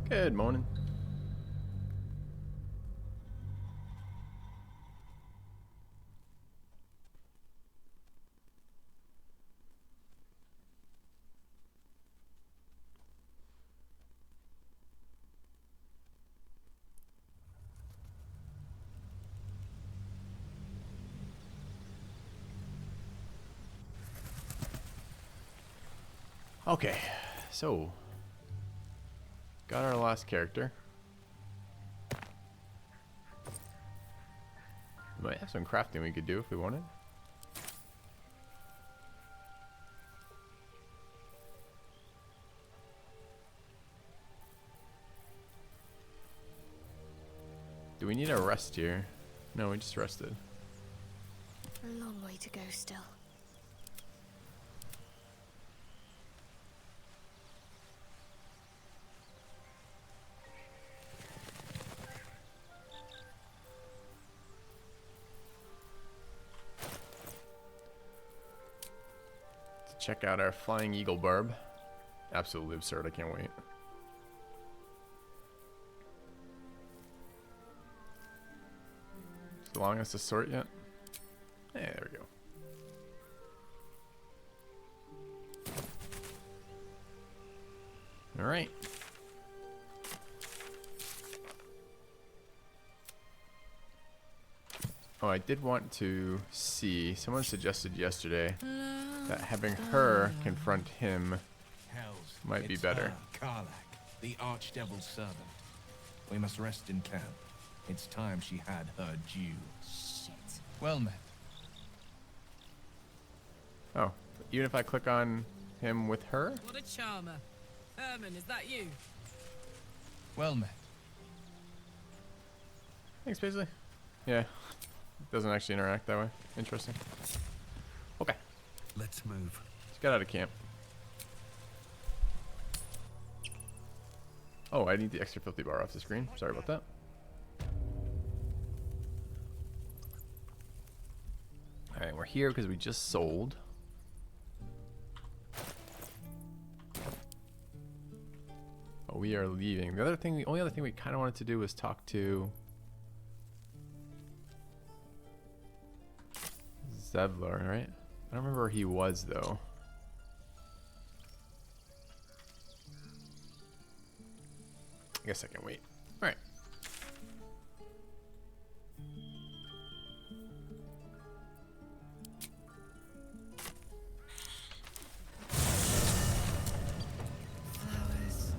Good morning. Okay, so got our last character. We might have some crafting we could do if we wanted. Do we need a rest here? No, we just rested. A long way to go still. Check out our flying eagle barb. Absolutely absurd, I can't wait. Is it allowing us to sort yet? Hey, there we go. Alright. Oh, I did want to see, someone suggested yesterday that having her confront him might be better. Karlak, the archdevil's servant. We must rest in camp. It's time she had her due. Shit. Well met. Oh, even if I click on him with her? What a charmer. Herman, is that you? Well met. Thanks, Paisley. Yeah, doesn't actually interact that way. Interesting. Okay, Let's move. let's get out of camp. Oh, I need the extra filthy bar off the screen. Sorry about that. Alright, we're here because we just sold. But we are leaving. The only other thing we kind of wanted to do was talk to Zevlor, right? I don't remember where he was though. I guess I can wait. All right. Flowers,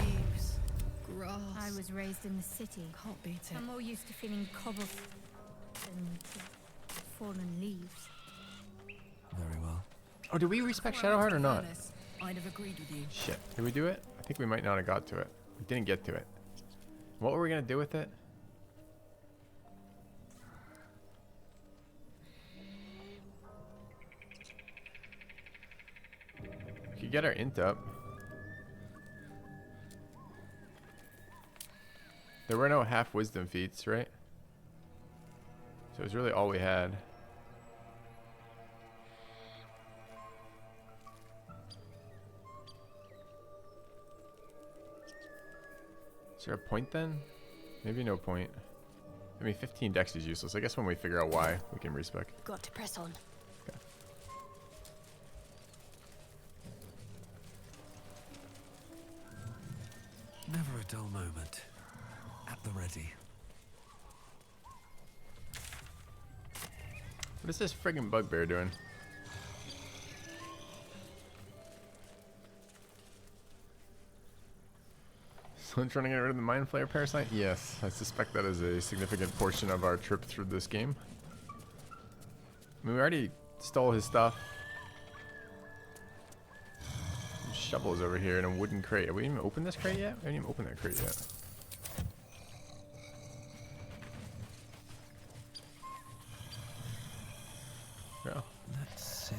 leaves, grass. I was raised in the city. Can't beat it. I'm more used to feeling cobbled than fallen leaves. Very well. Oh, did we respec Shadowheart or not? I'd have agreed with you. Shit. Did we do it? I think we might not have got to it. We didn't get to it. What were we gonna do with it? We could get our int up. There were no half wisdom feats, right? So it was really all we had. Is there a point then? Maybe no point. I mean, 15 dex is useless. I guess when we figure out why, we can respec. Got to press on. Okay. Never a dull moment. At the ready. What is this friggin' bugbear doing? Someone trying to get rid of the Mind Flayer parasite? Yes, I suspect that is a significant portion of our trip through this game. I mean, we already stole his stuff. Some shovels over here in a wooden crate. Have we even opened this crate yet? We haven't even opened that crate yet. Yeah. Let's see.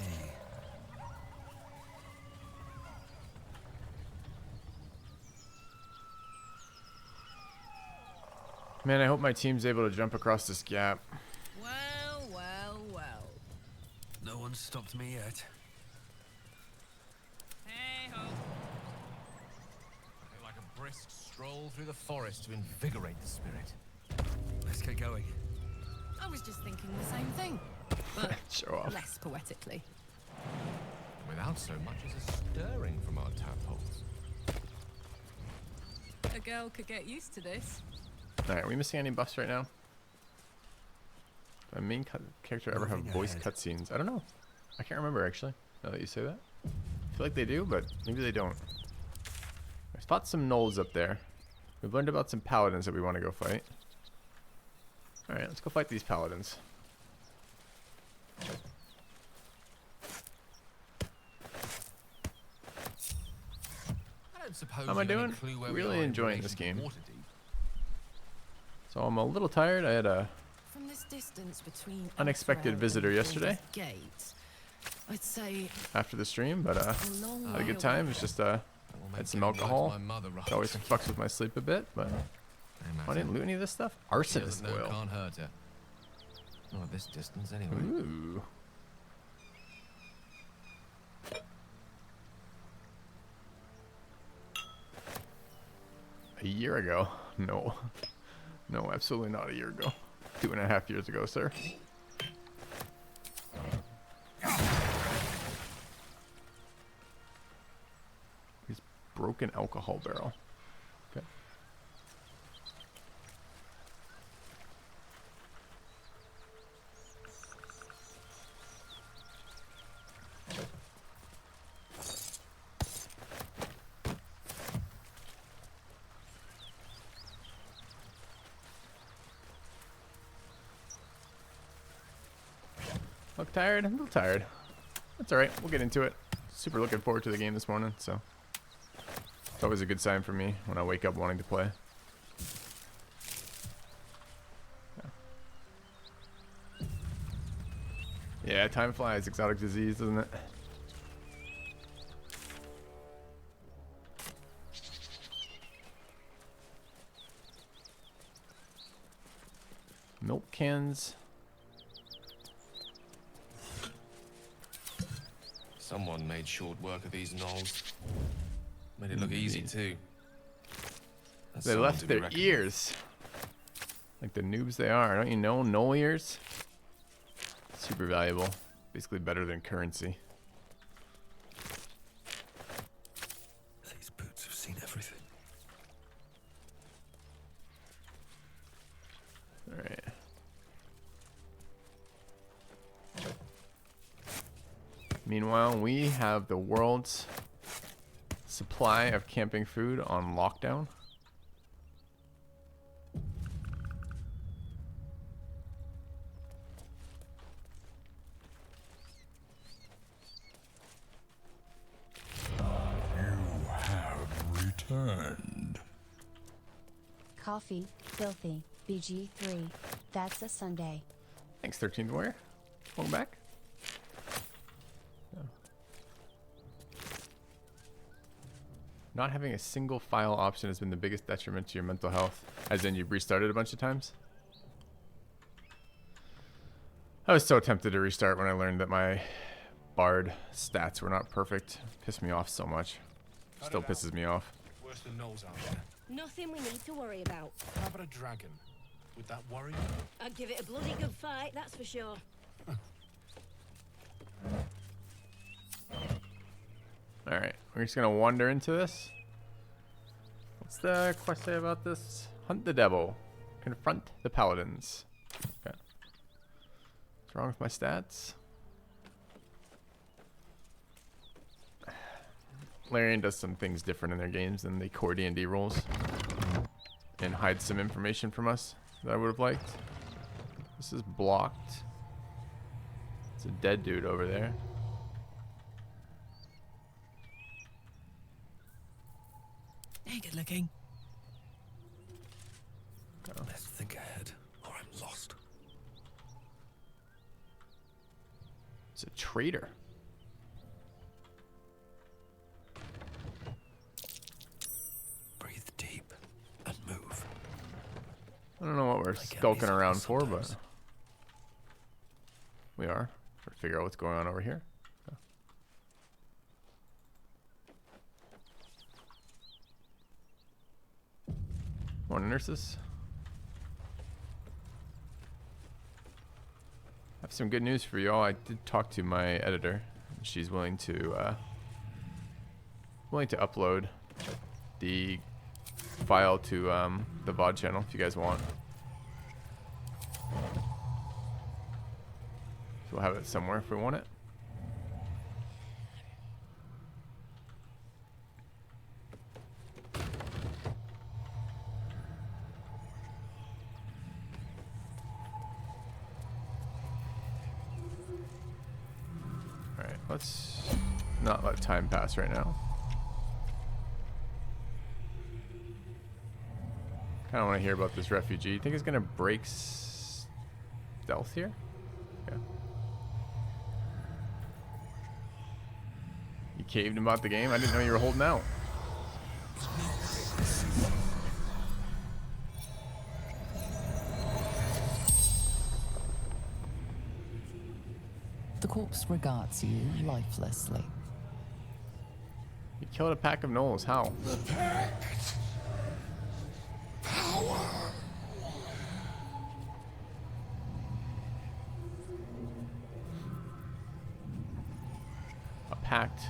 Man, I hope my team's able to jump across this gap. Well, well, well. No one's stopped me yet. Hey ho. Like a brisk stroll through the forest to invigorate the spirit. Let's get going. I was just thinking the same thing, but Show off. less poetically. Without so much as a stirring from our tadpoles. A girl could get used to this. Alright, are we missing any buffs right now? My main character ever have voice cutscenes? I don't know. I can't remember actually, now that you say that. I feel like they do, but maybe they don't. I fought some gnolls up there. We've learned about some paladins that we want to go fight. Alright, let's go fight these paladins. I don't suppose How am I you've any doing? clue where we Really are in enjoying relation this to game. Waterdeep? So I'm a little tired. I had a From this distance between unexpected Elfrel visitor and yesterday. Baldur's Gate, I'd say after the stream, but a long had a way good time. away. It's just That will make had some getting back to alcohol. my mother It rather always tricky. fucks with my sleep a bit, but No I matter. didn't loot any of this stuff. She Arsonist doesn't know oil. can't hurt her. Not at this distance, anyway. Ooh. A year ago? No. No, absolutely not a year ago. 2.5 years ago, sir. He's broken alcohol barrel. Okay. Look tired? I'm a little tired. That's alright, we'll get into it. Super looking forward to the game this morning, so it's always a good sign for me when I wake up wanting to play. Yeah, time flies. Exotic disease, doesn't it? Milk cans. Someone made short work of these gnolls. Made it look easy too. That's They someone left to be their reckoned ears. Like the noobs they are. Don't you know? Knoll ears? Super valuable. Basically better than currency. These boots have seen everything. Alright. Meanwhile, we have the world's supply of camping food on lockdown. You have returned. Coffee, filthy, BG3. That's a Sunday. Thanks, 13th Warrior. Welcome back. Not having a single file option has been the biggest detriment to your mental health. As in, you've restarted a bunch of times? I was so tempted to restart when I learned that my Bard stats were not perfect. Pissed me off so much. Still pisses me off. Worse than gnolls out there. Nothing we need to worry about. How about a dragon? Would that worry you? I'd give it a bloody good fight, that's for sure. Alright, we're just gonna wander into this. What's the quest say about this? Hunt the devil. Confront the paladins. Okay. What's wrong with my stats? Larian does some things different in their games than the core D&D rules. And hides some information from us that I would have liked. This is blocked. It's a dead dude over there. Hey, good looking. Let's think ahead, or I'm lost. It's a traitor. Breathe deep and move. I don't know what we're Like skulking enemies around for, sometimes. but we are. Trying to figure out what's going on over here. Okay. Morning, nurses. I have some good news for you all. I did talk to my editor. She's willing to upload the file to the VOD channel if you guys want. So we'll have it somewhere if we want it. Alright, let's not let time pass right now. I don't want to hear about this refugee. You think it's gonna break stealth here? Yeah. You caved about the game? I didn't know you were holding out. The corpse regards you lifelessly. You killed a pack of gnolls. How? The pact. Power. A pact.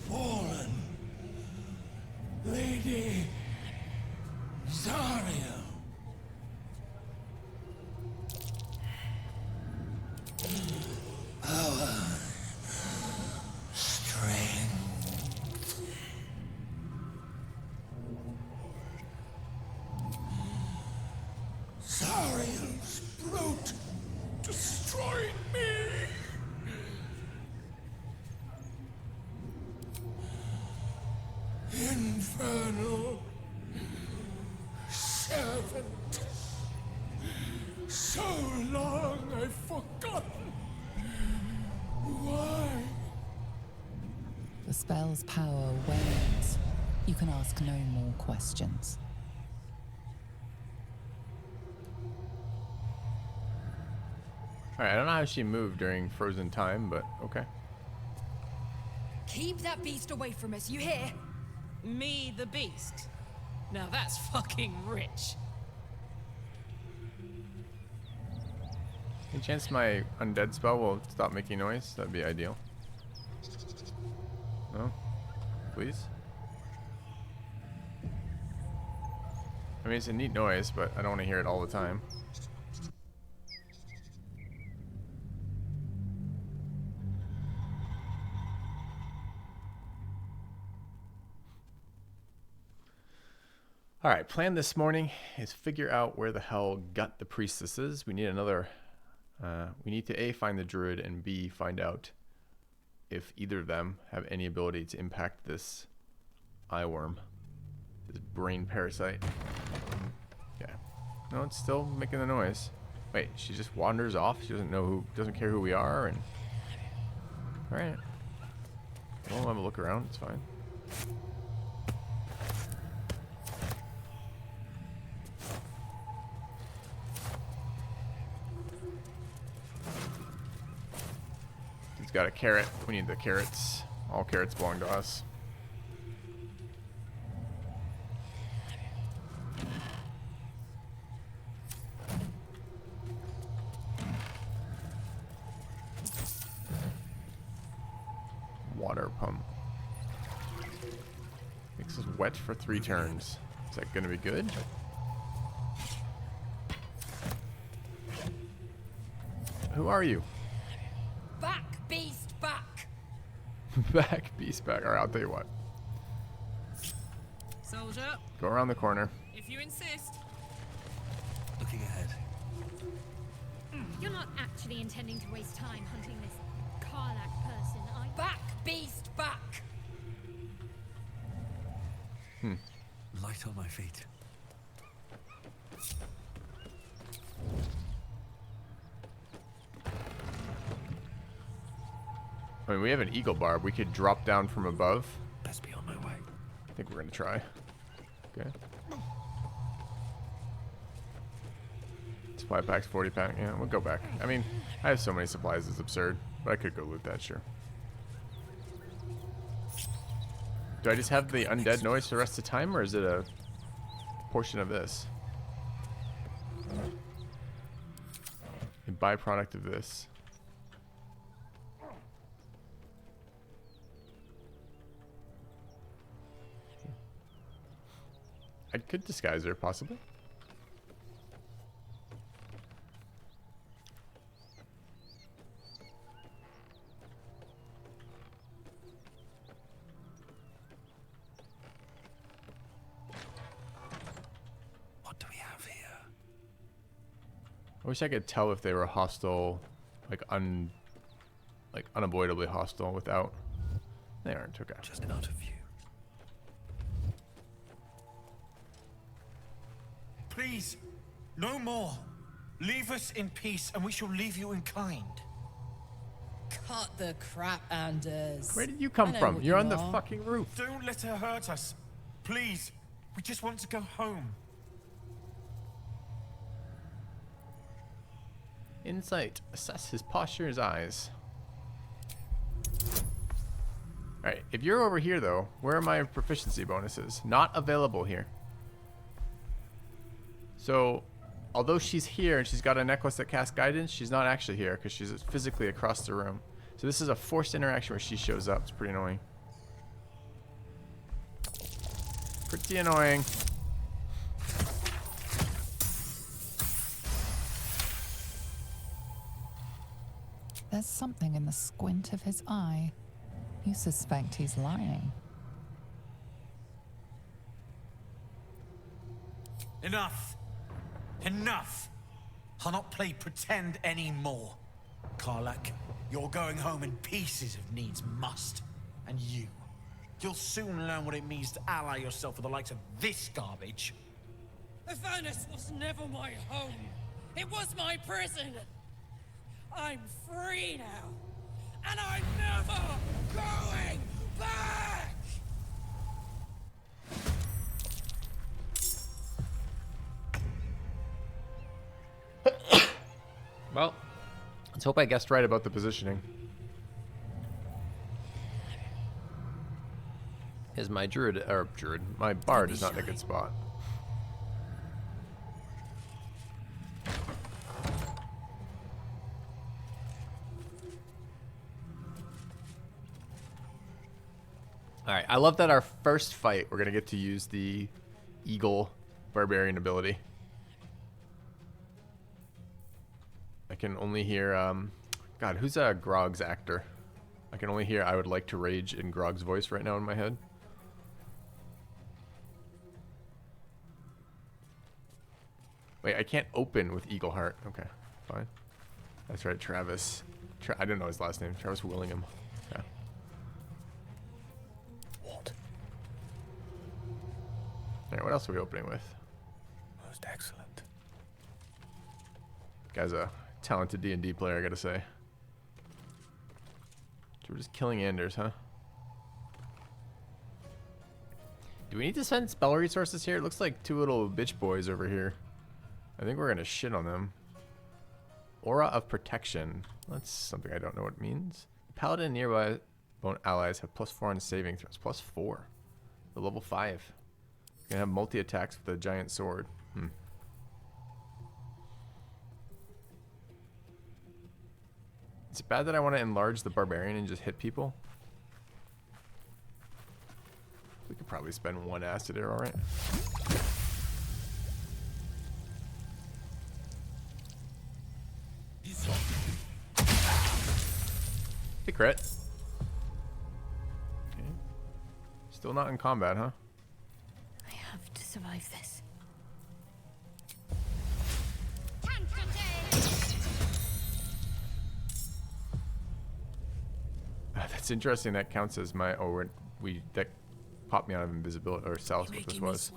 Fallen. Lady. Zaria. Power. Strength. Zariel's brute destroyed me. Infernal servant. So long I've forgotten why. The spell's power wanes. You can ask no more questions. Alright, I don't know how she moved during frozen time, but okay. Keep that beast away from us, you hear? Me, the beast? Now that's fucking rich. Any chance my undead spell will stop making noise? That'd be ideal. No? Please? I mean, it's a neat noise, but I don't want to hear it all the time. Alright, plan this morning is figure out where the hell Gut the priestess is. We need another... we need to A, find the druid, and B, find out if either of them have any ability to impact this eye worm. This brain parasite. Yeah. No, it's still making the noise. Wait, she just wanders off? She doesn't know who... doesn't care who we are, and... Alright. We'll have a look around, it's fine. Got a carrot. We need the carrots. All carrots belong to us. Water pump. Makes us wet for 3 turns. Is that gonna be good? Who are you? Back, beast, back. Back, beast back. Alright, I'll tell you what. Soldier, Go around the corner. if you insist. Looking ahead. You're not actually intending to waste time hunting this Karlak person, are you? Back, beast, back. Light on my feet. I mean, we have an eagle barb. We could drop down from above. Best be on my way. I think we're gonna try. Okay. Supply packs, 40 pack. Yeah, we'll go back. I mean, I have so many supplies, it's absurd. But I could go loot that, sure. Do I just have the undead noise for the rest of the time, or is it a portion of this. A byproduct of this. I could disguise her, possibly. What do we have here? I wish I could tell if they were hostile, like unavoidably hostile without. They aren't. Okay. Just out of view. Please, no more. Leave us in peace, and we shall leave you in kind. Cut the crap, Anders. Where did you come from? You're on the fucking roof. Don't let her hurt us. Please, we just want to go home. Insight. Assess his posture, his eyes. Alright, if you're over here though, where are my proficiency bonuses? Not available here. So, although she's here and she's got a necklace that casts guidance, she's not actually here because she's physically across the room. So this is a forced interaction where she shows up. It's pretty annoying. Pretty annoying. There's something in the squint of his eye. You suspect he's lying. Enough. Enough. I'll not play pretend anymore. Karlak, you're going home in pieces if needs must. And you'll soon learn what it means to ally yourself with the likes of this garbage. Avernus was never my home. It was my prison. I'm free now. And I'm never going back! Well, let's hope I guessed right about the positioning. Is my my bard is not in a good spot. Alright, I love that our first fight, we're going to get to use the Eagle Barbarian ability. I can only hear, God, who's Grog's actor? I can only hear I would like to rage in Grog's voice right now in my head. Wait, I can't open with Eagle Heart. Okay, fine. That's right, Travis. I didn't know his last name. Travis Willingham. Yeah. What? Alright, what else are we opening with? Most excellent. Guy's a talented D&D player, I gotta say. So we're just killing Anders, huh? Do we need to spend spell resources here? It looks like two little bitch boys over here. I think we're gonna shit on them. Aura of Protection. That's something I don't know what it means. Paladin and nearby bone allies have +4 on saving throws. +4. The level 5. You can have multi-attacks with a giant sword. Is it bad that I want to enlarge the barbarian and just hit people? We could probably spend 1 acid arrow, right? Hey, crit. Okay. Still not in combat, huh? I have to survive this. That's interesting. That counts as my. Oh, that popped me out of invisibility or stealth. What this was.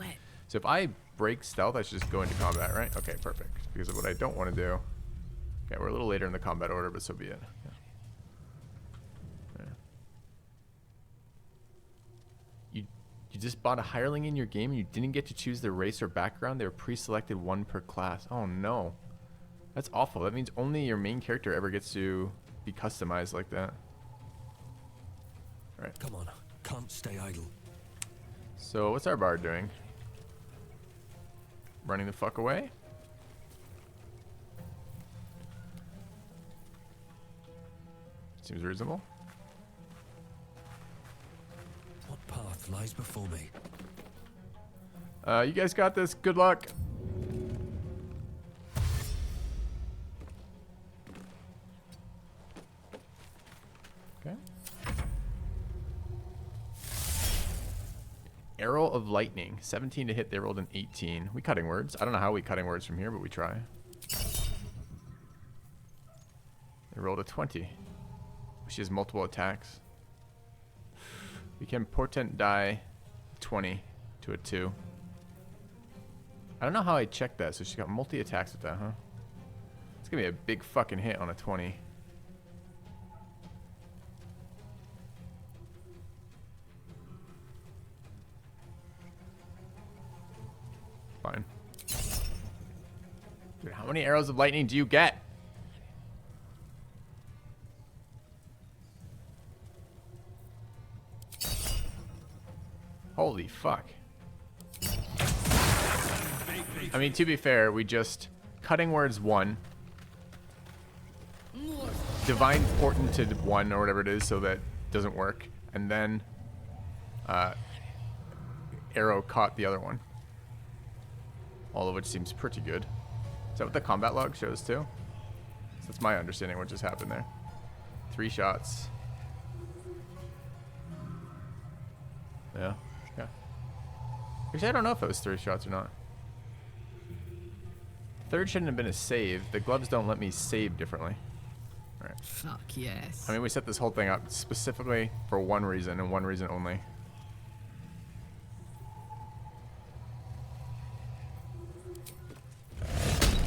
So if I break stealth, I should just go into combat, right? Okay, perfect. Because of what I don't want to do. Okay, we're a little later in the combat order, but so be it. Yeah. You just bought a hireling in your game and you didn't get to choose their race or background. They were pre-selected 1 per class. Oh no. That's awful. That means only your main character ever gets to be customized like that. Alright. Come on, can't stay idle. So what's our bard doing? running the fuck away. Seems reasonable. What path lies before me? You guys got this. Good luck. Okay. Arrow of Lightning. 17 to hit. They rolled an 18. We cutting words. I don't know how we cutting words from here, but we try. They rolled a 20. She has multiple attacks. We can portent die 20 to a 2. I don't know how I checked that. So she got multi attacks with that, huh? It's gonna be a big fucking hit on a 20. Fine. Dude, how many arrows of lightning do you get? Holy fuck. I mean, to be fair, we just... Cutting words 1. Divine portented 1 or whatever it is, so that doesn't work. And then... arrow caught the other one. All of which seems pretty good. Is that what the combat log shows too? So that's my understanding what just happened there. 3 shots. Yeah. Yeah. Actually, I don't know if it was 3 shots or not. Third shouldn't have been a save. The gloves don't let me save differently. Alright. Fuck yes. I mean, we set this whole thing up specifically for one reason and one reason only.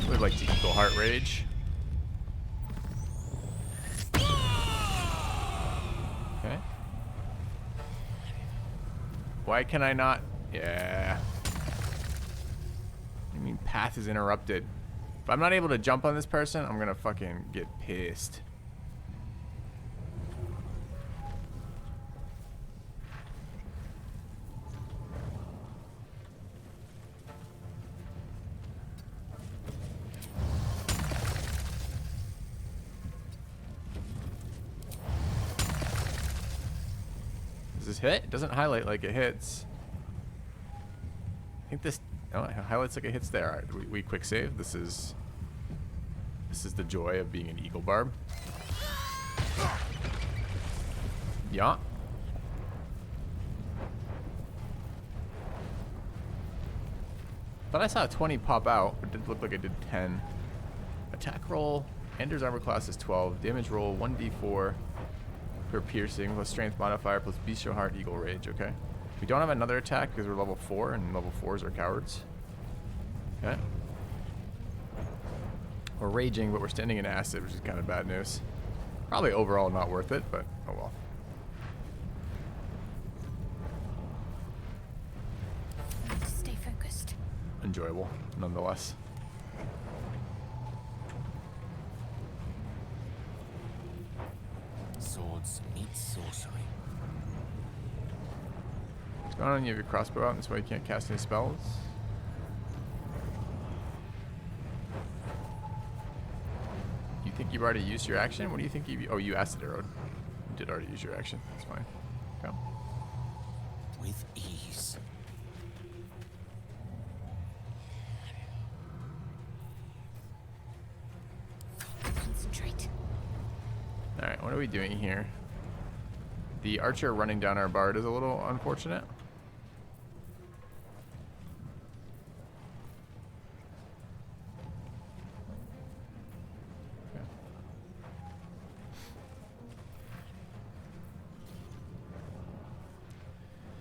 We'd like to equal heart rage. Okay. Why can I not? Yeah. I mean, path is interrupted. If I'm not able to jump on this person, I'm gonna fucking get pissed. Does this hit? It doesn't highlight like it hits. I think this... Oh, it highlights like it hits there. Alright, we quick save. This is the joy of being an eagle barb. Yeah. Thought I saw a 20 pop out, but it did look like it did 10. Attack roll. Ender's armor class is 12. Damage roll 1d4 per piercing plus strength modifier plus bestial heart eagle rage. Okay. We don't have another attack because we're level 4 and level 4s are cowards. Okay. We're raging, but we're standing in acid, which is kind of bad news. Probably overall not worth it, but oh well. Stay focused. Enjoyable, nonetheless. Swords meet sorcery. What's going on? You have your crossbow out, and that's why you can't cast any spells. You think you've already used your action? What do you think you... Oh, you acid arrowed. You did already use your action. That's fine. Go. With ease. Concentrate. Alright, what are we doing here? The archer running down our bard is a little unfortunate. Okay.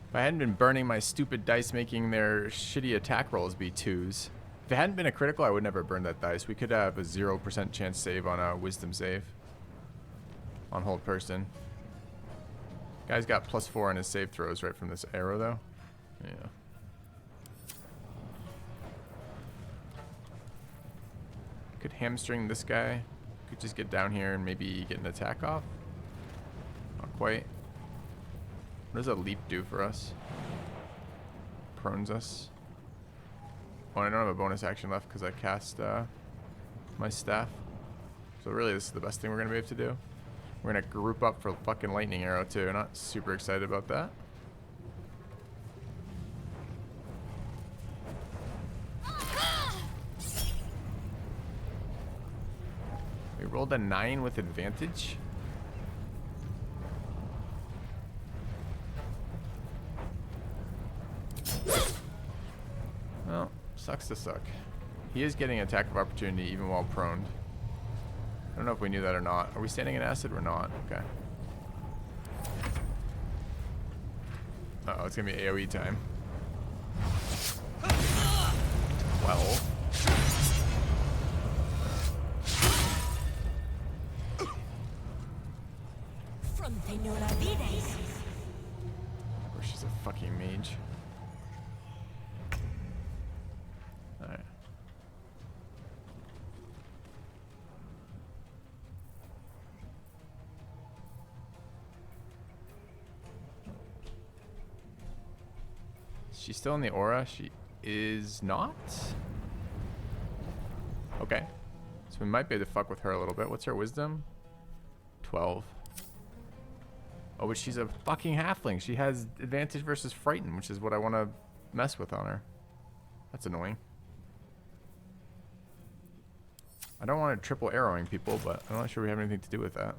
If I hadn't been burning my stupid dice making their shitty attack rolls be 2s. If it hadn't been a critical, I would never burn that dice. We could have a 0% chance save on a wisdom save. On hold person. Guy's got +4 on his save throws right from this arrow though. Yeah. Could hamstring this guy. Could just get down here and maybe get an attack off. Not quite. What does a leap do for us? Prones us. Oh, I don't have a bonus action left because I cast my staff. So really, this is the best thing we're gonna be able to do. We're gonna group up for fucking lightning arrow too. Not super excited about that. We rolled a 9 with advantage. Well, sucks to suck. He is getting attack of opportunity even while prone. I don't know if we knew that or not. Are we standing in acid? We're not. Okay. Uh-oh, it's gonna be AoE time. 12. Oh, she's a fucking mage. Alright. She's still in the aura? She is not? Okay. So we might be able to fuck with her a little bit. What's her wisdom? 12. Oh, but she's a fucking halfling. She has advantage versus frighten, which is what I want to mess with on her. That's annoying. I don't want to triple arrowing people, but I'm not sure we have anything to do with that.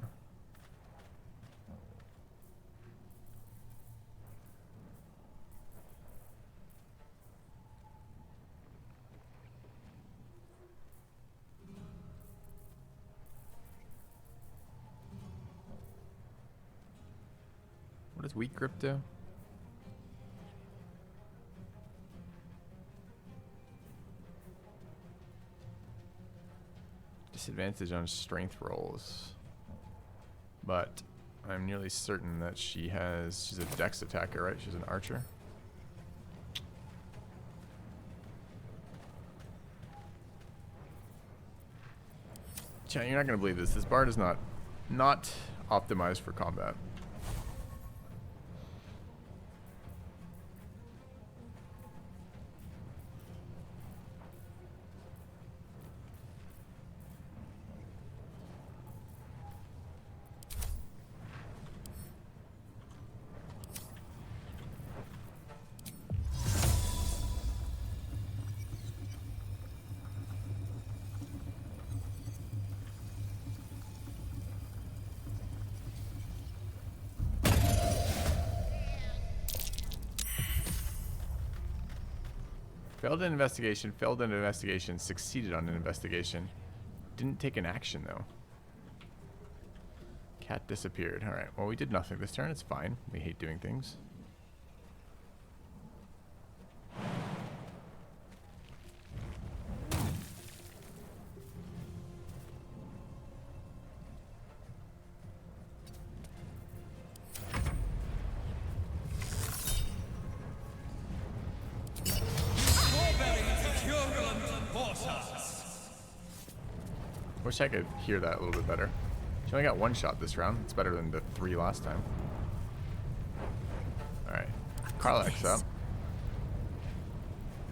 What does weak grip do? Disadvantage on strength rolls. But I'm nearly certain that she's a dex attacker, right? She's an archer. Chan, you're not gonna believe this. This bard is not optimized for combat. Failed an investigation, failed an investigation, succeeded on an investigation. Didn't take an action though. Cat disappeared. Alright, well we did nothing this turn, it's fine. We hate doing things. Wish I could hear that a little bit better. She only got one shot this round. It's better than the 3 last time. Alright. Karlach's up.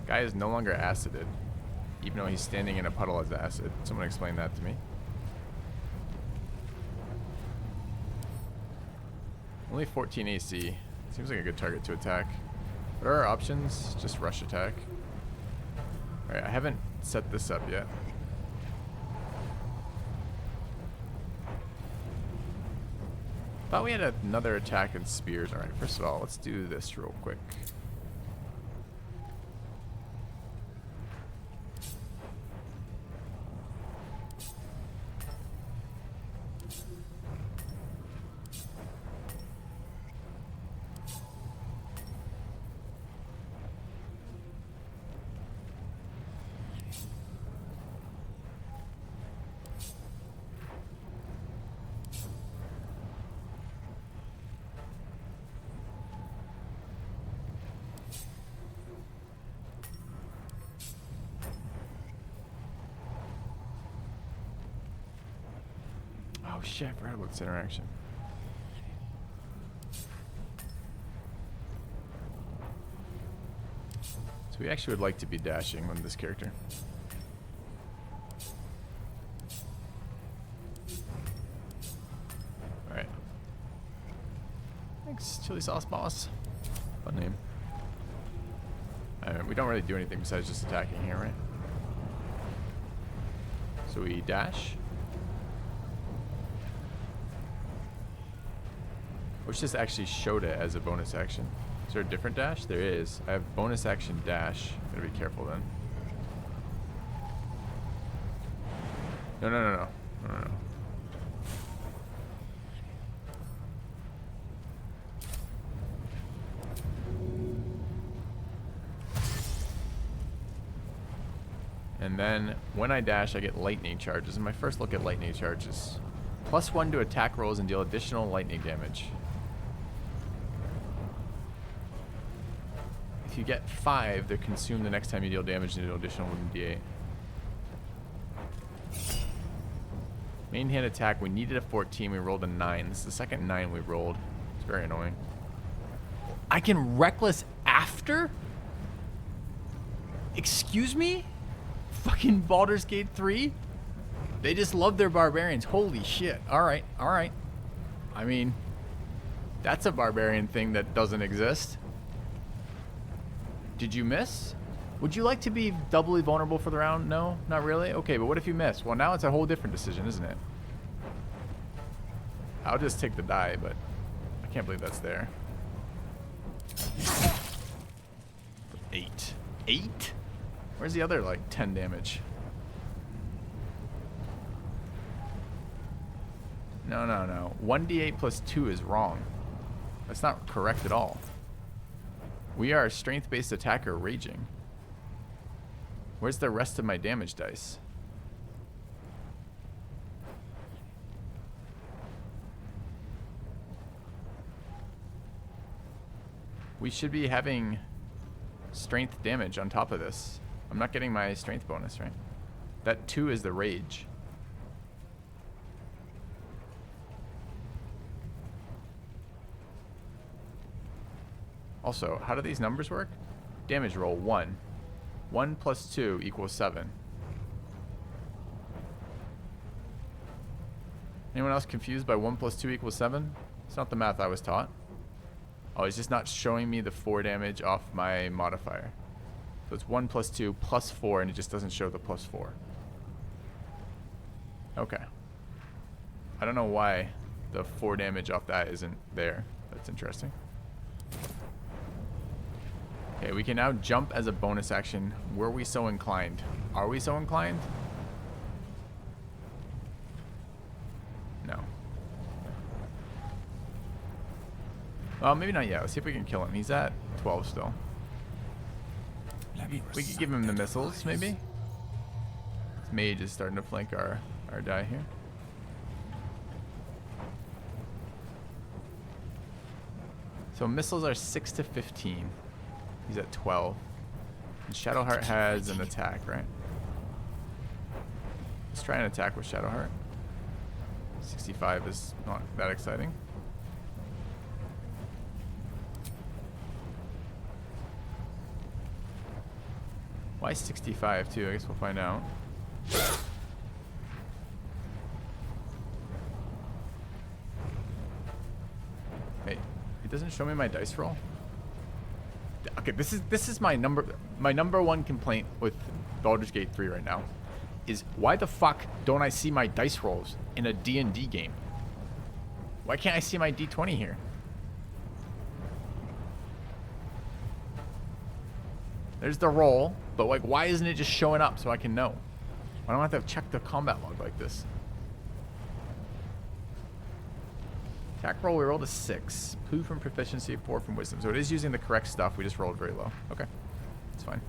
Guy is no longer acided, even though he's standing in a puddle as acid. Someone explain that to me. Only 14 AC. Seems like a good target to attack. What are our options? Just rush attack. Alright, I haven't set this up yet. Thought we had another attack and spears. Alright, first of all, let's do this real quick. Oh shit, I forgot about this interaction. So So we actually would like to be dashing with this character. Alright. Thanks, chili sauce boss. Fun name. We don't really do anything besides just attacking here, right? So we dash. Which just actually showed it as a bonus action. Is there a different dash? There is. I have bonus action dash. Gotta be careful then. No, no, no, no. No, no, no. And then when I dash, I get lightning charges. And my first look at lightning charges. +1 to attack rolls and deal additional lightning damage. If you get 5, they're consumed the next time you deal damage and deal additional 1d8. Main hand attack, we needed a 14, we rolled a 9. This is the second 9 we rolled. It's very annoying. I can reckless after? Excuse me? Fucking Baldur's Gate 3? They just love their barbarians. Holy shit. Alright, alright. I mean, that's a barbarian thing that doesn't exist. Did you miss? Would you like to be doubly vulnerable for the round? No? Not really? Okay, but what if you miss? Well, now it's a whole different decision, isn't it? I'll just take the die, but I can't believe that's there. 8. 8? Where's the other, like, 10 damage? No, no, no. 1d8 plus 2 is wrong. That's not correct at all. We are a strength-based attacker raging. Where's the rest of my damage dice? We should be having strength damage on top of this. I'm not getting my strength bonus, right? That 2 is the rage. Also, how do these numbers work? Damage roll 1. 1 plus 2 equals 7. Anyone else confused by 1 plus 2 equals 7? It's not the math I was taught. Oh, it's just not showing me the 4 damage off my modifier. So it's 1 plus 2 plus 4, and it just doesn't show the plus 4. Okay. I don't know why the 4 damage off that isn't there. That's interesting. Okay, we can now jump as a bonus action. Were we so inclined? Are we so inclined? No. Well, maybe not yet. Let's see if we can kill him. He's at 12 still. We could give him the missiles, maybe? This mage is starting to flank our die here. So missiles are 6 to 15. He's at 12. And Shadowheart has an attack, right? Let's try an attack with Shadowheart. 65 is not that exciting. Why 65 too? I guess we'll find out. Hey, it doesn't show me my dice roll. Okay, this is my number one complaint with Baldur's Gate 3 right now is why the fuck don't I see my dice rolls in a D&D game? Why can't I see my D20 here? There's the roll, but like why isn't it just showing up so I can know? I don't have to check the combat log like this. Attack roll, we rolled a 6. 2 from proficiency, 4 from wisdom. So it is using the correct stuff. We just rolled very low. Okay. It's fine.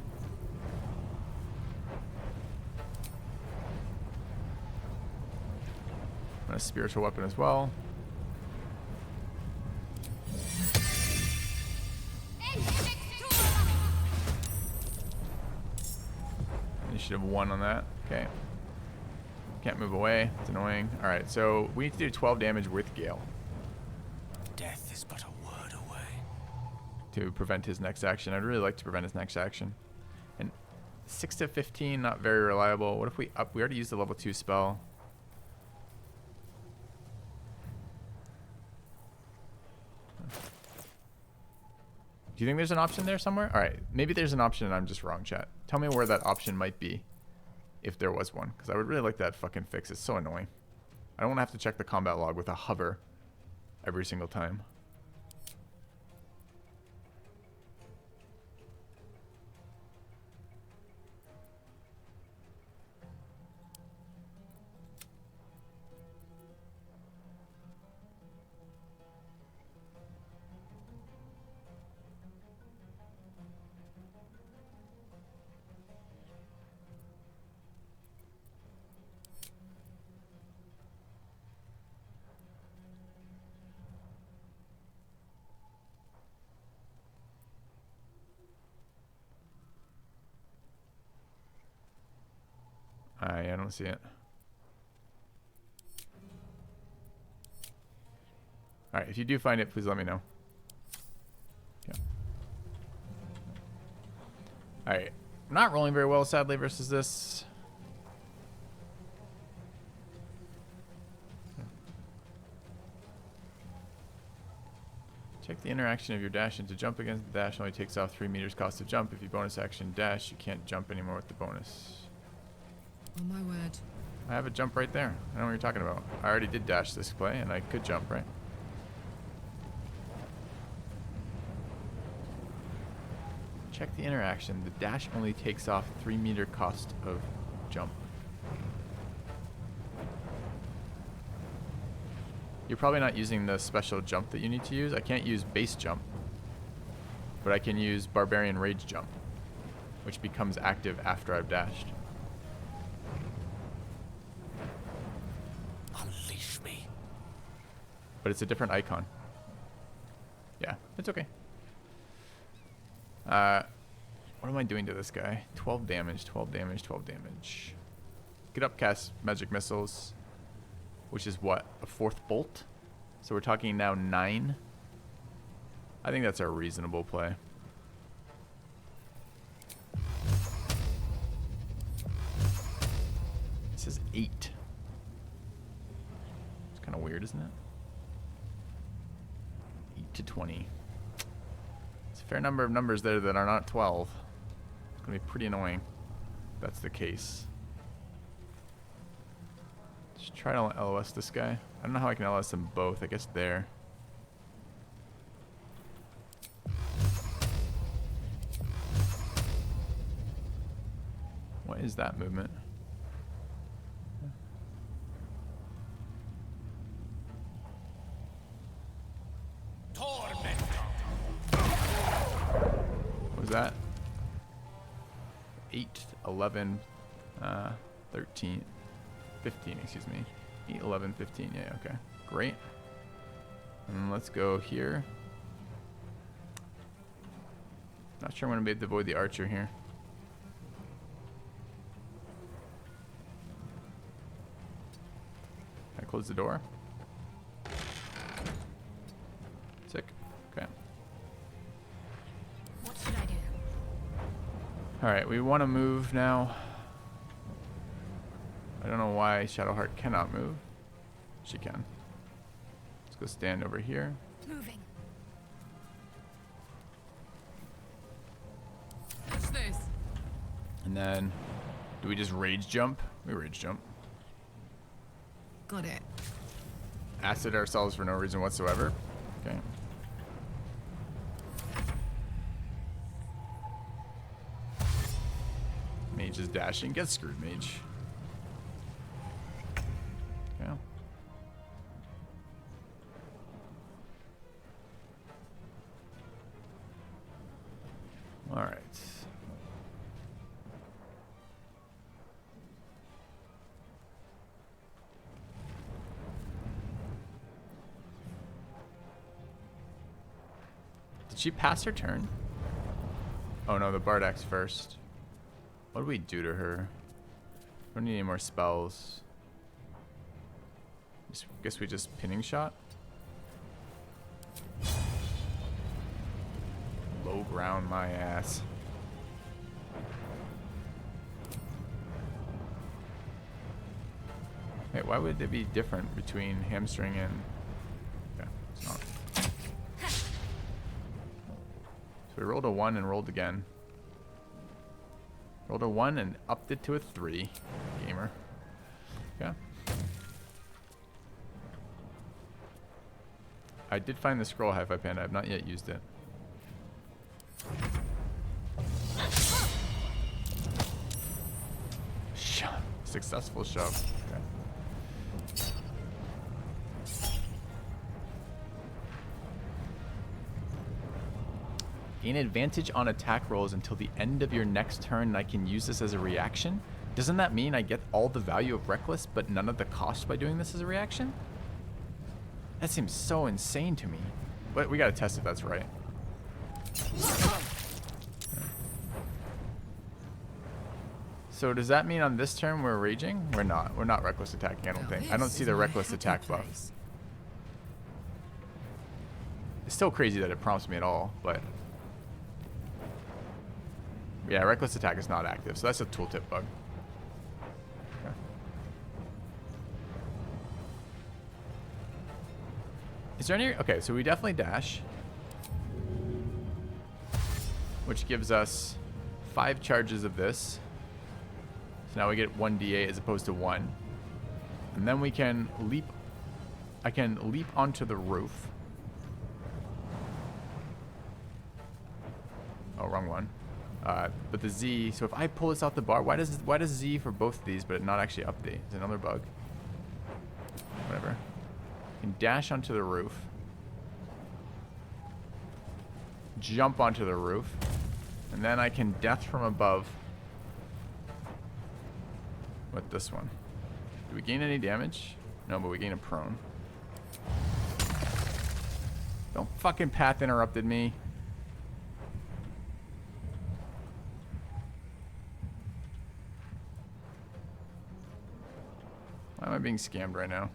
And a spiritual weapon as well. Initiative 1 on that. Okay. Can't move away. It's annoying. Alright, so we need to do 12 damage with Gale. Death is but a word away. To prevent his next action. I'd really like to prevent his next action. 6 to 15, not very reliable. What if we up? We already used the level 2 spell. Do you think there's an option there somewhere? All right, maybe there's an option and I'm just wrong, chat. Tell me where that option might be, if there was one, because I would really like that fucking fix. It's so annoying. I don't want to have to check the combat log with a hover every single time. I don't see it. Alright, if you do find it, please let me know. Yeah. Alright. I'm not rolling very well, sadly, versus this. Check the interaction of your dash into jump against the dash. Only takes off 3 meters cost of jump. If you bonus action dash, you can't jump anymore with the bonus. Oh my word. I have a jump right there. I don't know what you're talking about. I already did dash this play, and I could jump, right? Check the interaction. The dash only takes off 3 meter cost of jump. You're probably not using the special jump that you need to use. I can't use base jump, but I can use Barbarian Rage jump, which becomes active after I've dashed. Unleash me. But it's a different icon. Yeah, it's okay. What am I doing to this guy? 12 damage, 12 damage, 12 damage. Get up, cast magic missiles, which is what? A 4th bolt? So we're talking now 9. I think that's a reasonable play. This is 8. It's kind of weird, isn't it? 8 to 20. It's a fair number of numbers there that are not 12. It's going to be pretty annoying if that's the case. Just try to LOS this guy. I don't know how I can LOS them both. I guess there. What is that movement? What was that? 8, 11, 13, 15, excuse me. 8, 11, 15. Yeah, okay. Great. And let's go here. Not sure I'm going to be able to avoid the archer here. Can I close the door? Sick. Okay. What should I do? Alright, we want to move now. I don't know why Shadowheart cannot move. She can. Let's go stand over here. Moving. What's this? And then, do we just rage jump? We rage jump. Got it. Acid ourselves for no reason whatsoever. Okay. Mage is dashing. Get screwed, mage. Yeah. All right. Did she pass her turn? Oh no, the Bardak's first. What do we do to her? We don't need any more spells. Guess we just pinning shot. Low ground my ass. Wait, why would it be different between hamstring and... Okay, it's not. So we rolled a 1 and rolled again. Rolled a 1 and upped it to a 3. Gamer. Yeah. I did find the scroll Hi-Fi Panda. I have not yet used it. Shove. Successful shove. Okay. Gain advantage on attack rolls until the end of your next turn, and I can use this as a reaction? Doesn't that mean I get all the value of Reckless, but none of the cost by doing this as a reaction? That seems so insane to me. But we gotta test if that's right. So does that mean on this turn we're raging? We're not. We're not reckless attacking, I don't think. I don't see the reckless attack buff. It's still crazy that it prompts me at all, but... Yeah, reckless attack is not active, so that's a tooltip bug. Okay. Is there any... Okay, so we definitely dash. Which gives us 5 charges of this. So now we get 1d8 as opposed to 1. And then we can leap... I can leap onto the roof. Oh, wrong one. But the Z, so if I pull this off the bar, why does Z for both of these, but it not actually update? It's another bug. Whatever. I can dash onto the roof. Jump onto the roof. And then I can death from above with this one. Do we gain any damage? No, but we gain a prone. Don't fucking path interrupted me. Why am I being scammed right now?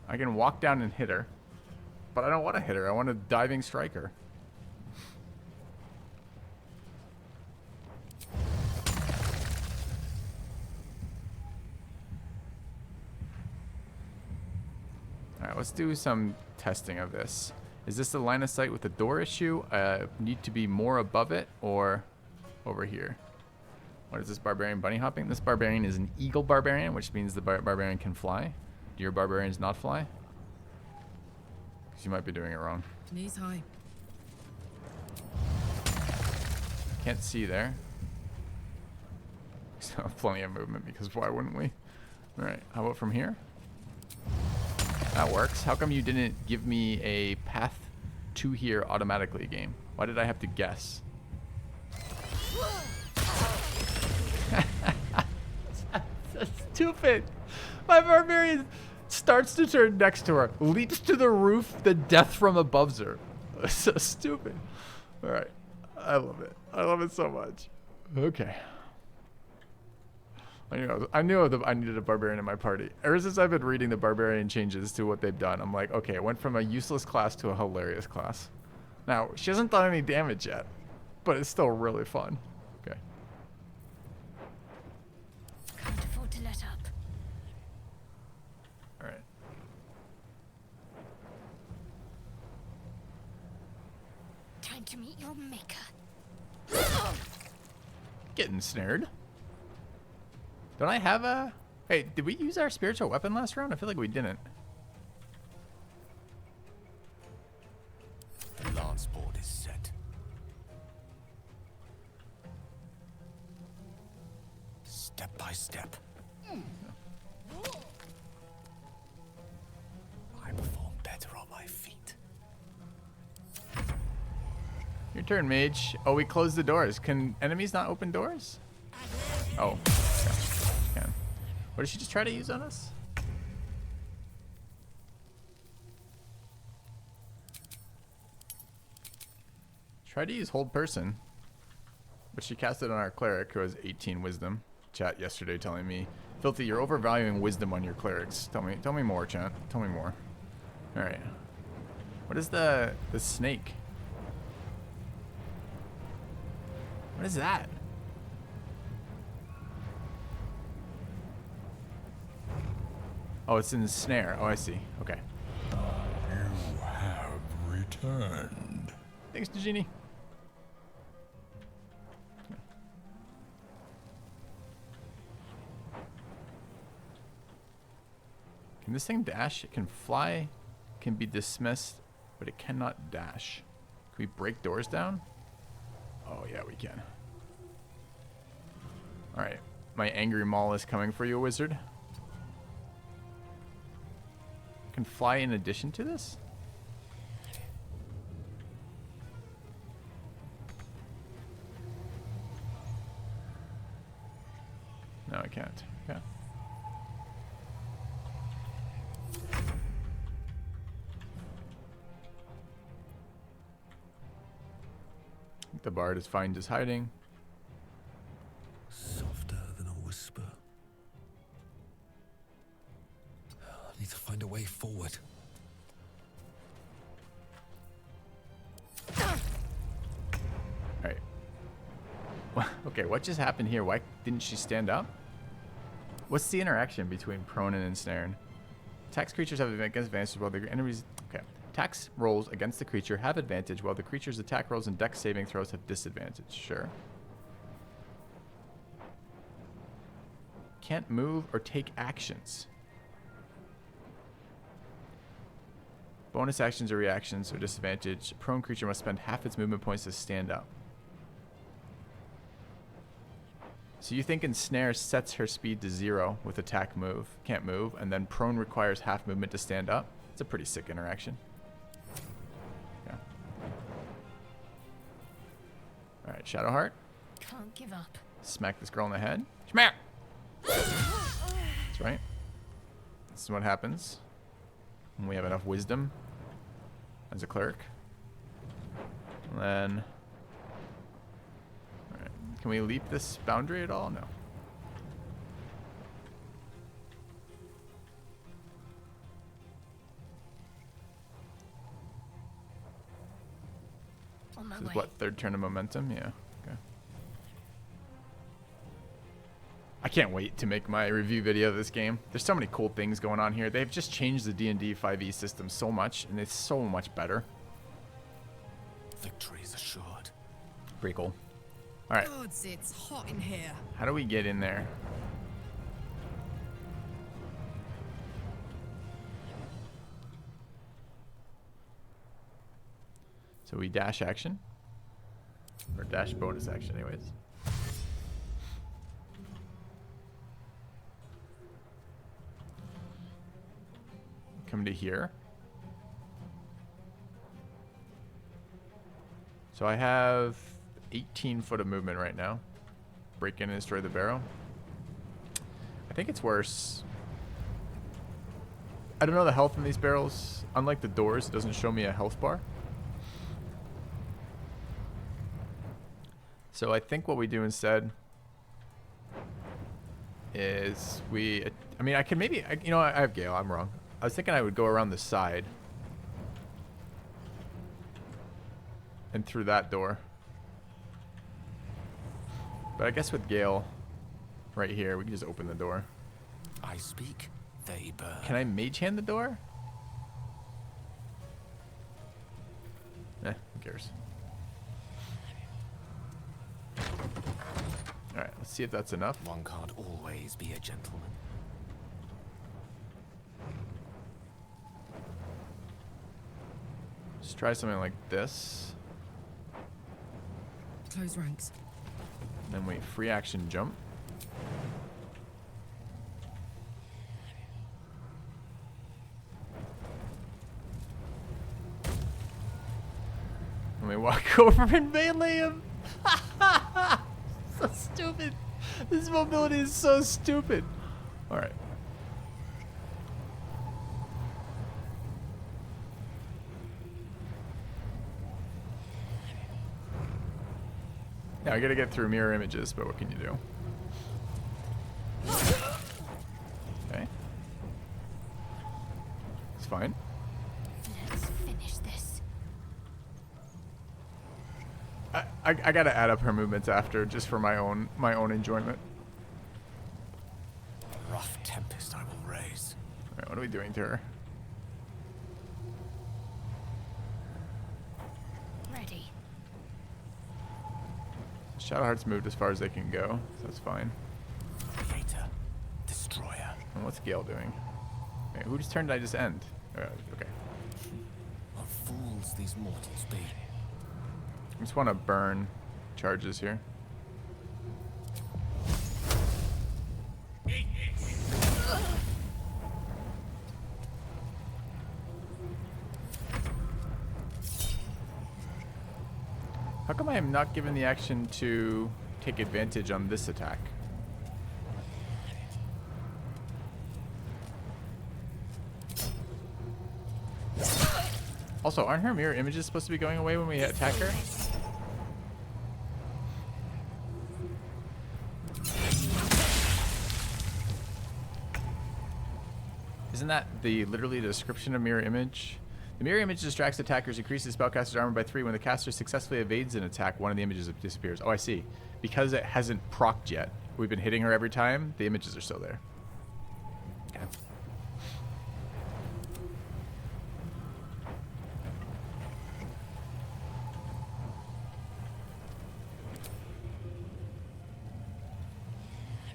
I can walk down and hit her. But I don't want to hit her. I want a diving striker. Alright, let's do some testing of this. Is this the line of sight with the door issue? Need to be more above it or over here? What is this barbarian bunny hopping? This barbarian is an eagle barbarian, which means the barbarian can fly. Do your barbarians not fly? Because you might be doing it wrong. Knees high. Can't see there. So plenty of movement, because why wouldn't we? Alright, how about from here? That works. How come you didn't give me a path to here automatically, game? Why did I have to guess? That's stupid. My barbarian starts to turn next to her, leaps to the roof, then death from above her. That's so stupid. All right, I love it. I love it so much. Okay. I knew I needed a barbarian in my party. Ever since I've been reading the barbarian changes to what they've done, I'm like, okay, it went from a useless class to a hilarious class. Now, she hasn't done any damage yet, but it's still really fun. Okay. Can't afford to let up. All right. Time to meet your maker. Getting snared. Don't I have a... Hey, did we use our spiritual weapon last round? I feel like we didn't. The lance board is set. Step by step. I perform better on my feet. Your turn, mage. Oh, we closed the doors. Can enemies not open doors? Oh. Okay. Can. What did she just try to use on us? Try to use hold person. But she cast it on our cleric who has 18 wisdom. Chat yesterday telling me, Filthy, you're overvaluing wisdom on your clerics. Tell me more, chat. Tell me more. Alright. What is the snake? What is that? Oh, it's in the snare. Oh, I see. Okay. You have returned. Thanks, Genie. Can this thing dash? It can fly, can be dismissed, but it cannot dash. Can we break doors down? Oh, yeah, we can. Alright. My angry maul is coming for you, wizard. Can fly in addition to this? No, I can't. Okay. The bard is fine just hiding. Softer than a whisper. I need to find a way forward. Alright. Okay, what just happened here? Why didn't she stand up? What's the interaction between prone and ensnared? Attacks creatures have advantage while the enemies... Okay. Attacks rolls against the creature have advantage while the creature's attack rolls and dex saving throws have disadvantage. Sure. Can't move or take actions. Bonus actions or reactions or disadvantage. A prone creature must spend half its movement points to stand up. So you think ensnare sets her speed to 0 with attack move, can't move, and then prone requires half movement to stand up? It's a pretty sick interaction. Yeah. Alright, Shadowheart. Can't give up. Smack this girl in the head. Smack! That's right. This is what happens when we have enough wisdom as a cleric. And then... Alright. Can we leap this boundary at all? No. On my This is way. what, third turn of momentum? Yeah. Okay. I can't wait to make my review video of this game. There's so many cool things going on here. They've just changed the D&D 5e system so much, and it's so much better. Victory is assured. Pretty cool. All right. Gods, it's hot in here. How do we get in there? So we dash action. Or dash bonus action anyways. Come to here. So I have 18 foot of movement right now. Break in and destroy the barrow. I think it's worse. I don't know the health in these barrels. Unlike the doors, it doesn't show me a health bar. So I think what we do instead is we... I mean, I can maybe... you know, I have Gale. I'm wrong. I was thinking I would go around the side. And through that door. But I guess with Gale right here, we can just open the door. I speak, they burn. Can I mage hand the door? Who cares? Alright, let's see if that's enough. One can't always be a gentleman. Let's try something like this. Close ranks. Then we free action jump. And we walk over and melee him. So stupid. This mobility is so stupid. Alright. Yeah, I gotta get through mirror images, but what can you do? Okay. It's fine. Let's finish this. I gotta add up her movements after, just for my own enjoyment. Rough tempest I will raise. Alright, are we doing to her? Ready. Shadowheart's moved as far as they can go, so that's fine. Creator, destroyer. And what's Gale doing? Wait, whose turn did I just end? Okay. What fools these mortals be. I just want to burn charges here. How come I am not given the action to take advantage on this attack? Also, aren't her mirror images supposed to be going away when we attack her? Isn't that literally the description of mirror image? The mirror image distracts attackers, increases spellcaster's armor by 3. When the caster successfully evades an attack, one of the images disappears. Oh, I see. Because it hasn't procced yet. We've been hitting her every time. The images are still there. Okay.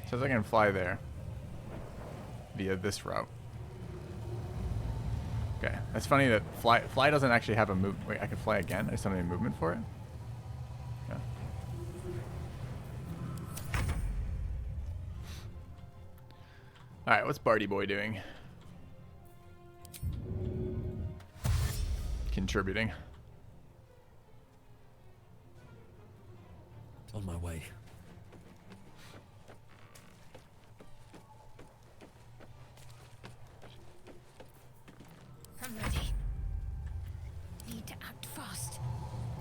Says I can fly there via this route. Okay, that's funny that fly doesn't actually have a move. Wait, I can fly again? I just don't have any movement for it? Yeah. Alright, what's Barty Boy doing? Contributing. On my way. I'm ready. Need to act fast.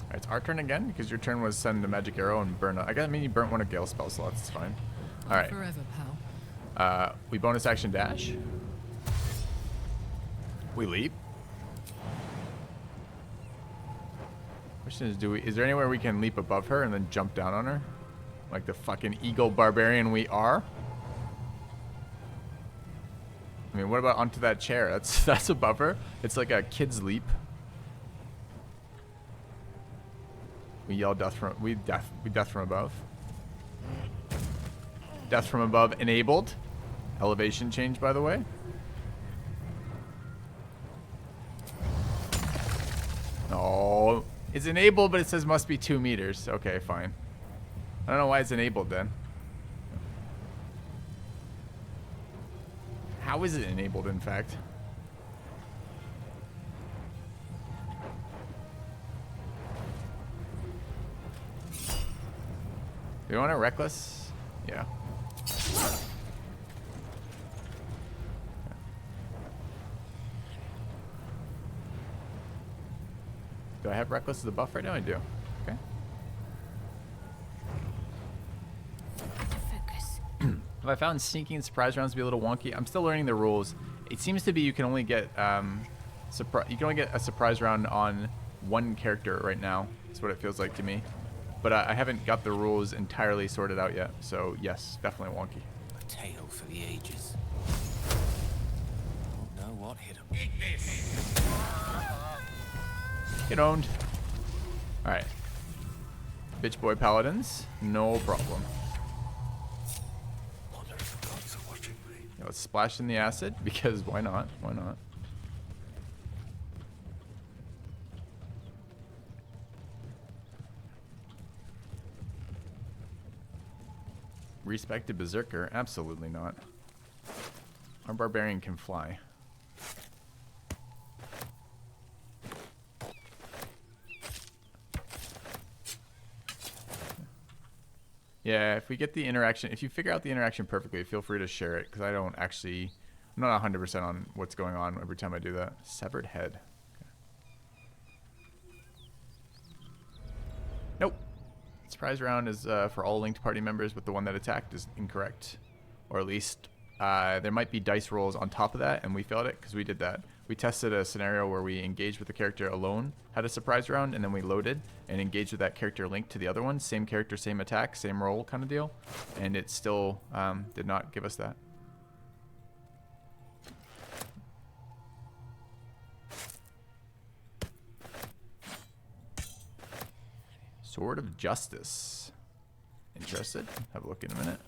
Alright, it's our turn again because your turn was send a magic arrow and burn a. I mean, you burnt one of Gale's spell slots. It's fine. Alright. Forever, pal. We bonus action dash. We leap. Question is, is there anywhere we can leap above her and then jump down on her? Like the fucking eagle barbarian we are? I mean, what about onto that chair? That's above her. It's like a kid's leap. We yell death from death from above. Death from above enabled. Elevation change, by the way. Oh, it's enabled, but it says must be 2 meters. Okay, fine. I don't know why it's enabled then. How is it enabled, in fact? Do you want a reckless? Yeah. Do I have reckless as a buff right now? I do. Okay. Focus. Have I found sneaking and surprise rounds to be a little wonky? I'm still learning the rules. It seems to be you can only get a surprise round on one character right now. That's what it feels like to me. But I haven't got the rules entirely sorted out yet. So yes, definitely wonky. A tale for the ages. Don't know what hit him. Get owned. Alright. Bitch boy paladins. No problem. Wonder if the gods are watching me. Yeah, let's splash in the acid because why not? Why not? Respected berserker? Absolutely not. Our barbarian can fly. Yeah, if we get the interaction, if you figure out the interaction perfectly, feel free to share it, because I don't actually, I'm not 100% on what's going on every time I do that. Severed head. Okay. Nope. Surprise round is for all linked party members, but the one that attacked is incorrect. Or at least there might be dice rolls on top of that, and we failed it because we did that. We tested a scenario where we engaged with the character alone, had a surprise round, and then we loaded and engaged with that character linked to the other one. Same character, same attack, same roll kind of deal. And it still did not give us that. Sword of Justice. Interested? Have a look in a minute.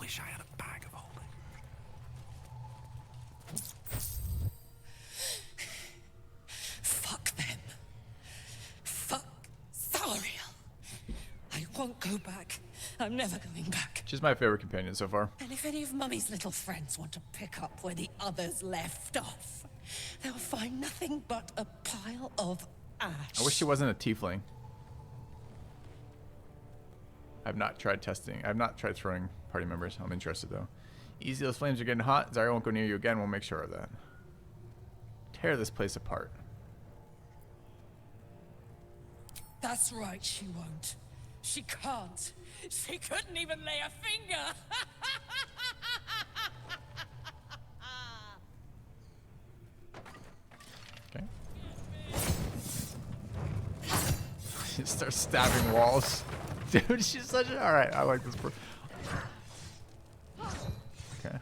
Wish I had a bag of holding. Fuck them. Fuck Thariel. I won't go back. I'm never going back. She's my favorite companion so far. And if any of Mummy's little friends want to pick up where the others left off, they'll find nothing but a pile of ash. I wish she wasn't a tiefling. I've not tried testing. I've not tried throwing party members. I'm interested though. Easy, those flames are getting hot. Zarya won't go near you again. We'll make sure of that. Tear this place apart. That's right, she won't. She can't. She couldn't even lay a finger. Okay. She starts stabbing walls. Dude, she's such a... Alright, I like this. Okay.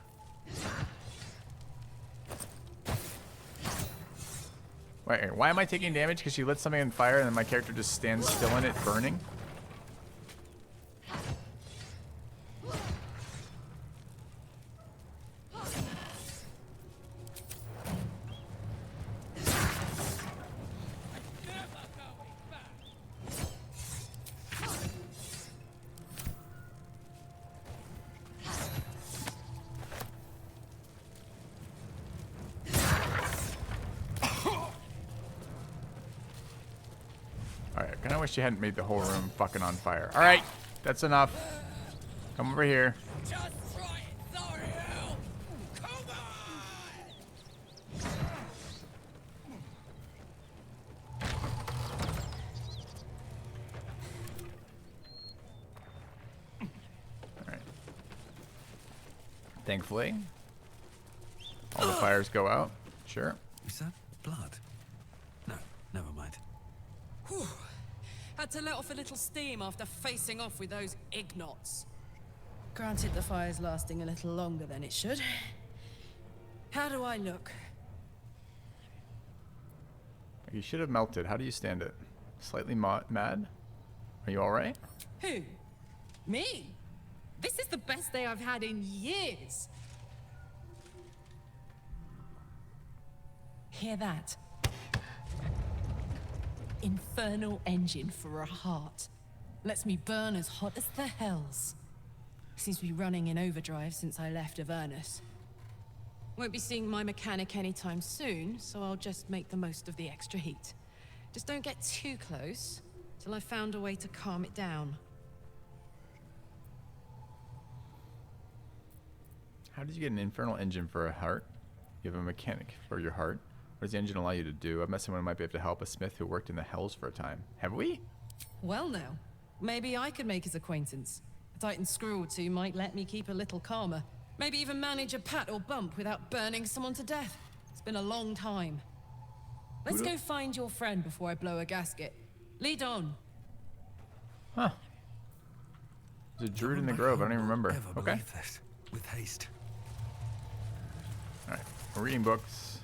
Wait, why am I taking damage? Because she lit something on fire and then my character just stands still in it, burning? Alright, I wish you hadn't made the whole room fucking on fire. Alright, that's enough. Come over here. Just try it, Thariel. Come Alright. Thankfully, all the fires go out. Sure. Is that blood? No, never mind. Whew. Had to let off a little steam after facing off with those ignots. Granted, the fire's lasting a little longer than it should. How do I look? You should have melted. How do you stand it? Slightly mad? Are you alright? Who? Me? This is the best day I've had in years. Hear that? Infernal engine for a heart. Lets me burn as hot as the hells. Seems to be running in overdrive since I left Avernus. Won't be seeing my mechanic anytime soon, so I'll just make the most of the extra heat. Just don't get too close, till I've found a way to calm it down. How did you get an infernal engine for a heart? You have a mechanic for your heart. What does the engine allow you to do? I've met someone who might be able to help, a smith who worked in the hells for a time. Have we? Well now, maybe I could make his acquaintance. A tightened screw or two might let me keep a little calmer. Maybe even manage a pat or bump without burning someone to death. It's been a long time. Let's go find your friend before I blow a gasket. Lead on. Huh. There's a druid in the grove. I don't even remember. Okay. This. With haste. Alright. We're reading books.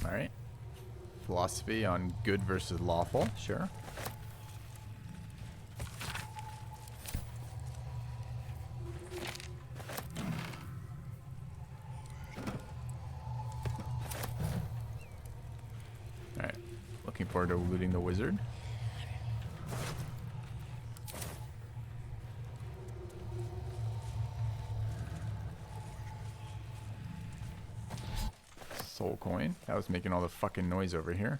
Alright. Philosophy on good versus lawful. Sure. Alright. Looking forward to looting the wizard. Soul coin. That was making all the fucking noise over here.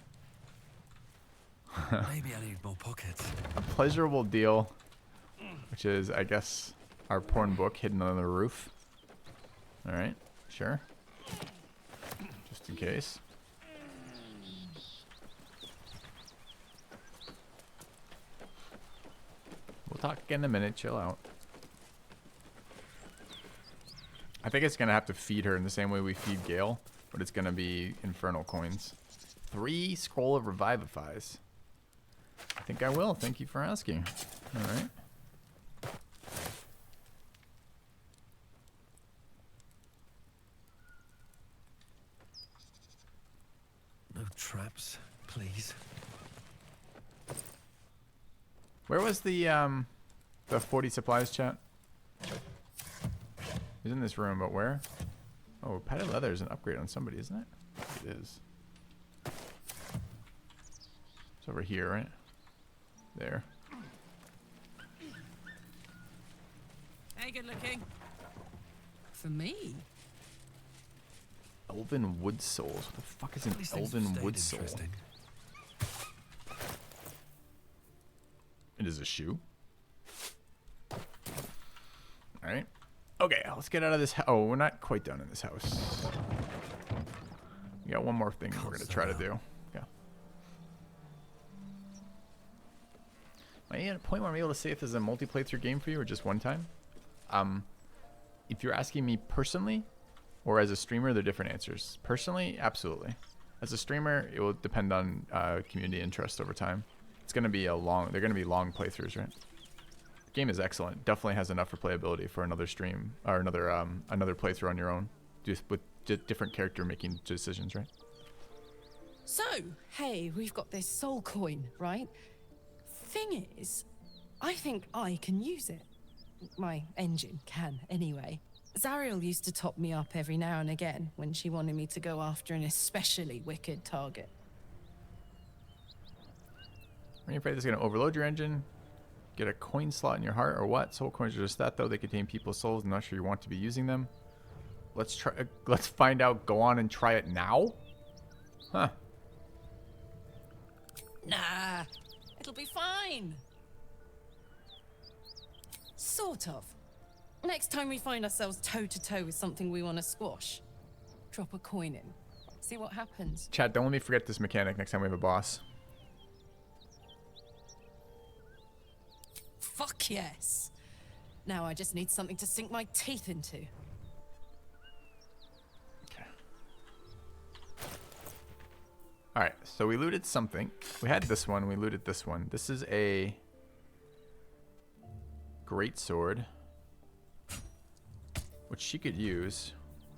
Maybe I need more pockets. A pleasurable deal, which is, I guess, our porn book hidden on the roof. Alright, sure. Just in case. We'll talk again in a minute. Chill out. I think it's gonna have to feed her in the same way we feed Gale, but it's gonna be infernal coins. 3 scroll of revivifies. I think I will. Thank you for asking. All right. No traps, please. Where was the 40 supplies chat? He's in this room, but where? Oh, padded leather is an upgrade on somebody, isn't it? It is. It's over here, right? There. Hey, good looking. For me? Elven wood souls. What the fuck is an These things elven stayed wood soul? interesting. It is a shoe. Alright. Okay, let's get out of this. Oh, we're not quite done in this house. We got one more thing we're going to try to do. Yeah. Am I at a point where I'm able to say if this is a multi-playthrough game for you or just one time? If you're asking me personally or as a streamer, they're different answers. Personally, absolutely. As a streamer, it will depend on community interest over time. It's going to be they're going to be long playthroughs, right? The game is excellent. Definitely has enough replayability for another stream or another playthrough on your own, just with different character making decisions, right? So, hey, we've got this soul coin, right? Thing is, I think I can use it. My engine can, anyway. Zariel used to top me up every now and again when she wanted me to go after an especially wicked target. Are you afraid this is going to overload your engine? Get a coin slot in your heart or what? Soul coins are just that though. They contain people's souls. I'm not sure you want to be using them. Let's try. Let's find out. Go on and try it now? Huh. Nah, it'll be fine. Sort of. Next time we find ourselves toe-to-toe with something we want to squash, drop a coin in. See what happens. Chat, don't let me forget this mechanic next time we have a boss. Fuck yes. Now I just need something to sink my teeth into. Okay. Alright, so we looted something. We had this one, we looted this one. This is a great sword, which she could use.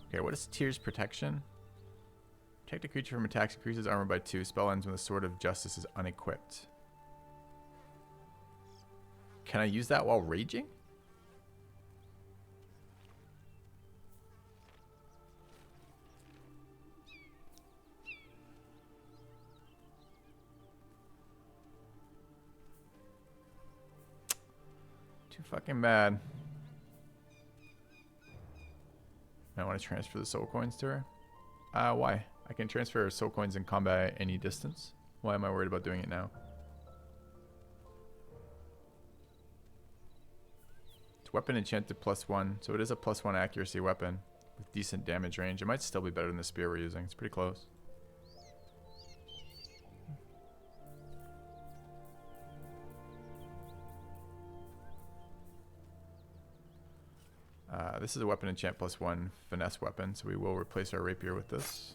Okay, what is Tyr's protection? Protect a creature from attacks, increases armor by 2. Spell ends when the sword of justice is unequipped. Can I use that while raging? Too fucking bad. I want to transfer the soul coins to her. Why? I can transfer soul coins in combat at any distance. Why am I worried about doing it now? It's weapon enchanted +1, so it is a +1 accuracy weapon with decent damage range. It might still be better than the spear we're using. It's pretty close. This is a weapon enchant +1 finesse weapon, so we will replace our rapier with this.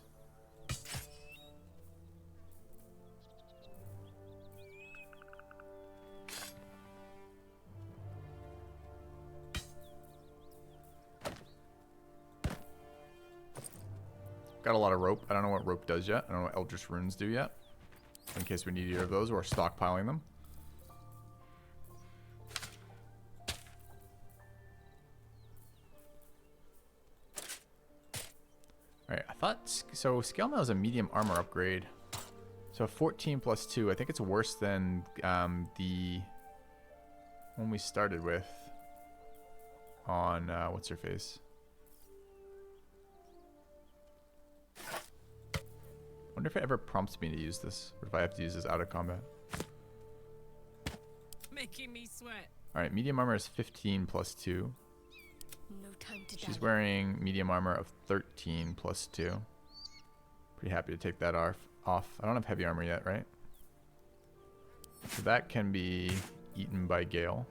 Got a lot of rope. I don't know what rope does yet. I don't know what Eldritch Runes do yet. In case we need either of those, we're stockpiling them. Alright, I thought... So, Scale Mail is a medium armor upgrade. So, 14 +2. I think it's worse than the one we started with on... what's her face? I wonder if it ever prompts me to use this, or if I have to use this out of combat. Making me sweat. Alright, medium armor is 15 +2. No time to She's wearing medium armor of 13 +2. Pretty happy to take that off. I don't have heavy armor yet, right? So that can be eaten by Gale.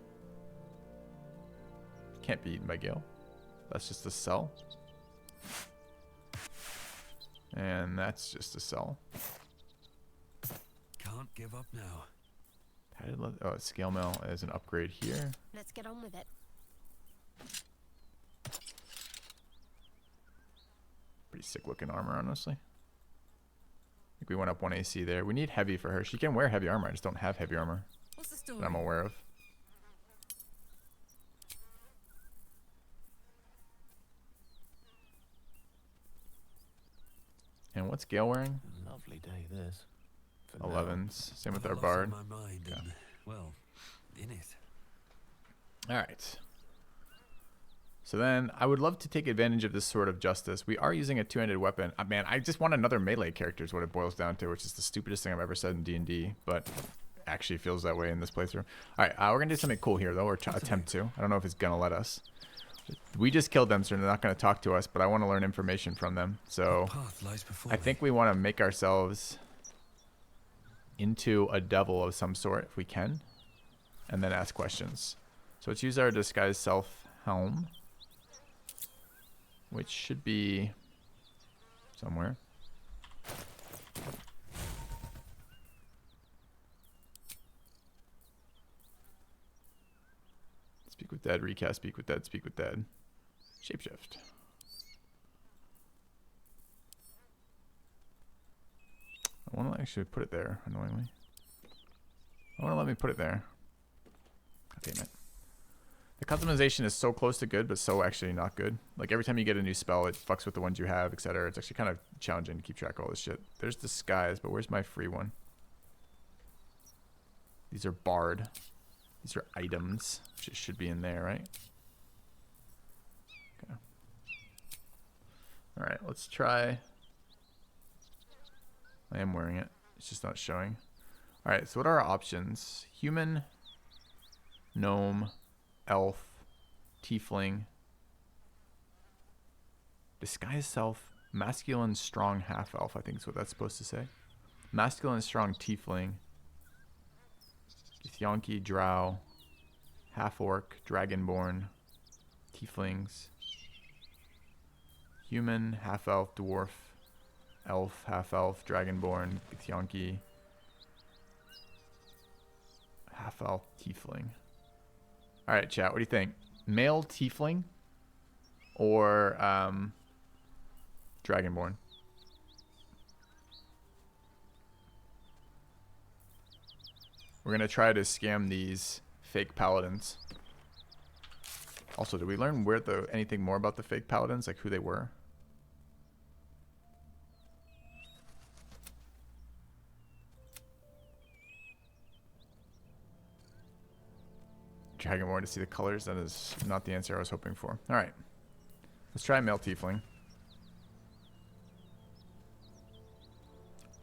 Can't be eaten by Gale. That's just a cell. And that's just a cell. Can't give up now. How did scale mail as an upgrade here. Let's get on with it. Pretty sick looking armor, honestly. I think we went up 1 AC there. We need heavy for her. She can wear heavy armor. I just don't have heavy armor What's the story? that I'm aware of. And what's Gale wearing? Lovely day this. For 11s. Same with now, our I've bard. lost my mind and, well, in it. Alright. So then, I would love to take advantage of this Sword of Justice. We are using a two-handed weapon. Man, I just want another melee character is what it boils down to, which is the stupidest thing I've ever said in D&D, but actually feels that way in this playthrough. Alright, we're going to do something cool here, though, or attempt to. I don't know if it's going to let us. We just killed them, so they're not going to talk to us, but I want to learn information from them. So, I think we want to make ourselves into a devil of some sort, if we can, and then ask questions. So let's use our disguise self helm, which should be somewhere. Speak with dead, recast, speak with dead, speak with dead. Shapeshift. I want to actually put it there, annoyingly. I want to let me put it there. God damn it. The customization is so close to good, but so actually not good. Like every time you get a new spell, it fucks with the ones you have, etc. It's actually kind of challenging to keep track of all this shit. There's disguise, but where's my free one? These are bard. These are items, which should be in there, right? Okay. All right, let's try. I am wearing it. It's just not showing. All right, so what are our options? Human, gnome, elf, tiefling, disguise self, masculine, strong, half elf. I think is what that's supposed to say. Masculine, strong, tiefling, Githyanki, drow, half orc, dragonborn, tieflings, human, half elf, dwarf, elf, half elf, dragonborn, Githyanki, half elf, tiefling. All right, chat. What do you think? Male tiefling or dragonborn? We're gonna try to scam these fake paladins. Also, did we learn anything more about the fake paladins, like who they were? Dragonborn to see the colors. That is not the answer I was hoping for. All right, let's try male tiefling.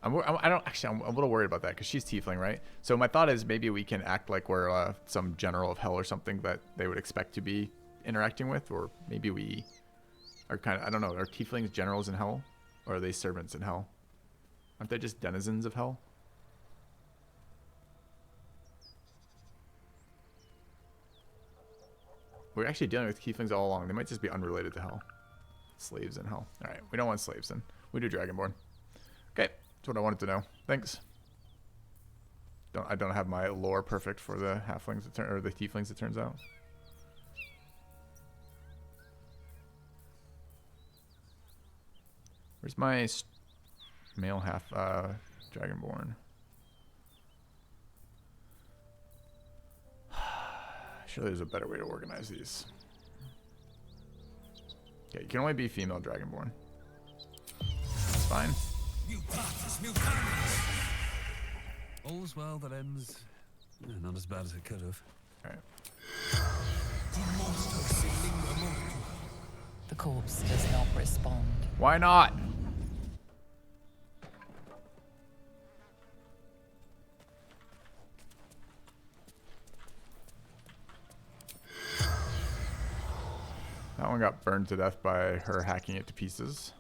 I'm a little worried about that because she's tiefling, right? So my thought is maybe we can act like we're some general of hell or something that they would expect to be interacting with, or maybe we are kind of, I don't know, are tieflings generals in hell, or are they servants in hell? Aren't they just denizens of hell? We're actually dealing with tieflings all along. They might just be unrelated to hell. Slaves in hell. All right, we don't want slaves then. We do dragonborn. Okay. That's what I wanted to know. Thanks. I don't have my lore perfect for the halflings or the tieflings, it turns out. Where's my male half dragonborn? Surely there's a better way to organize these. Okay, you can only be female dragonborn. That's fine. All's well that ends. Not as bad as it could have. Alright. The corpse does not respond. Why not? That one got burned to death by her hacking it to pieces.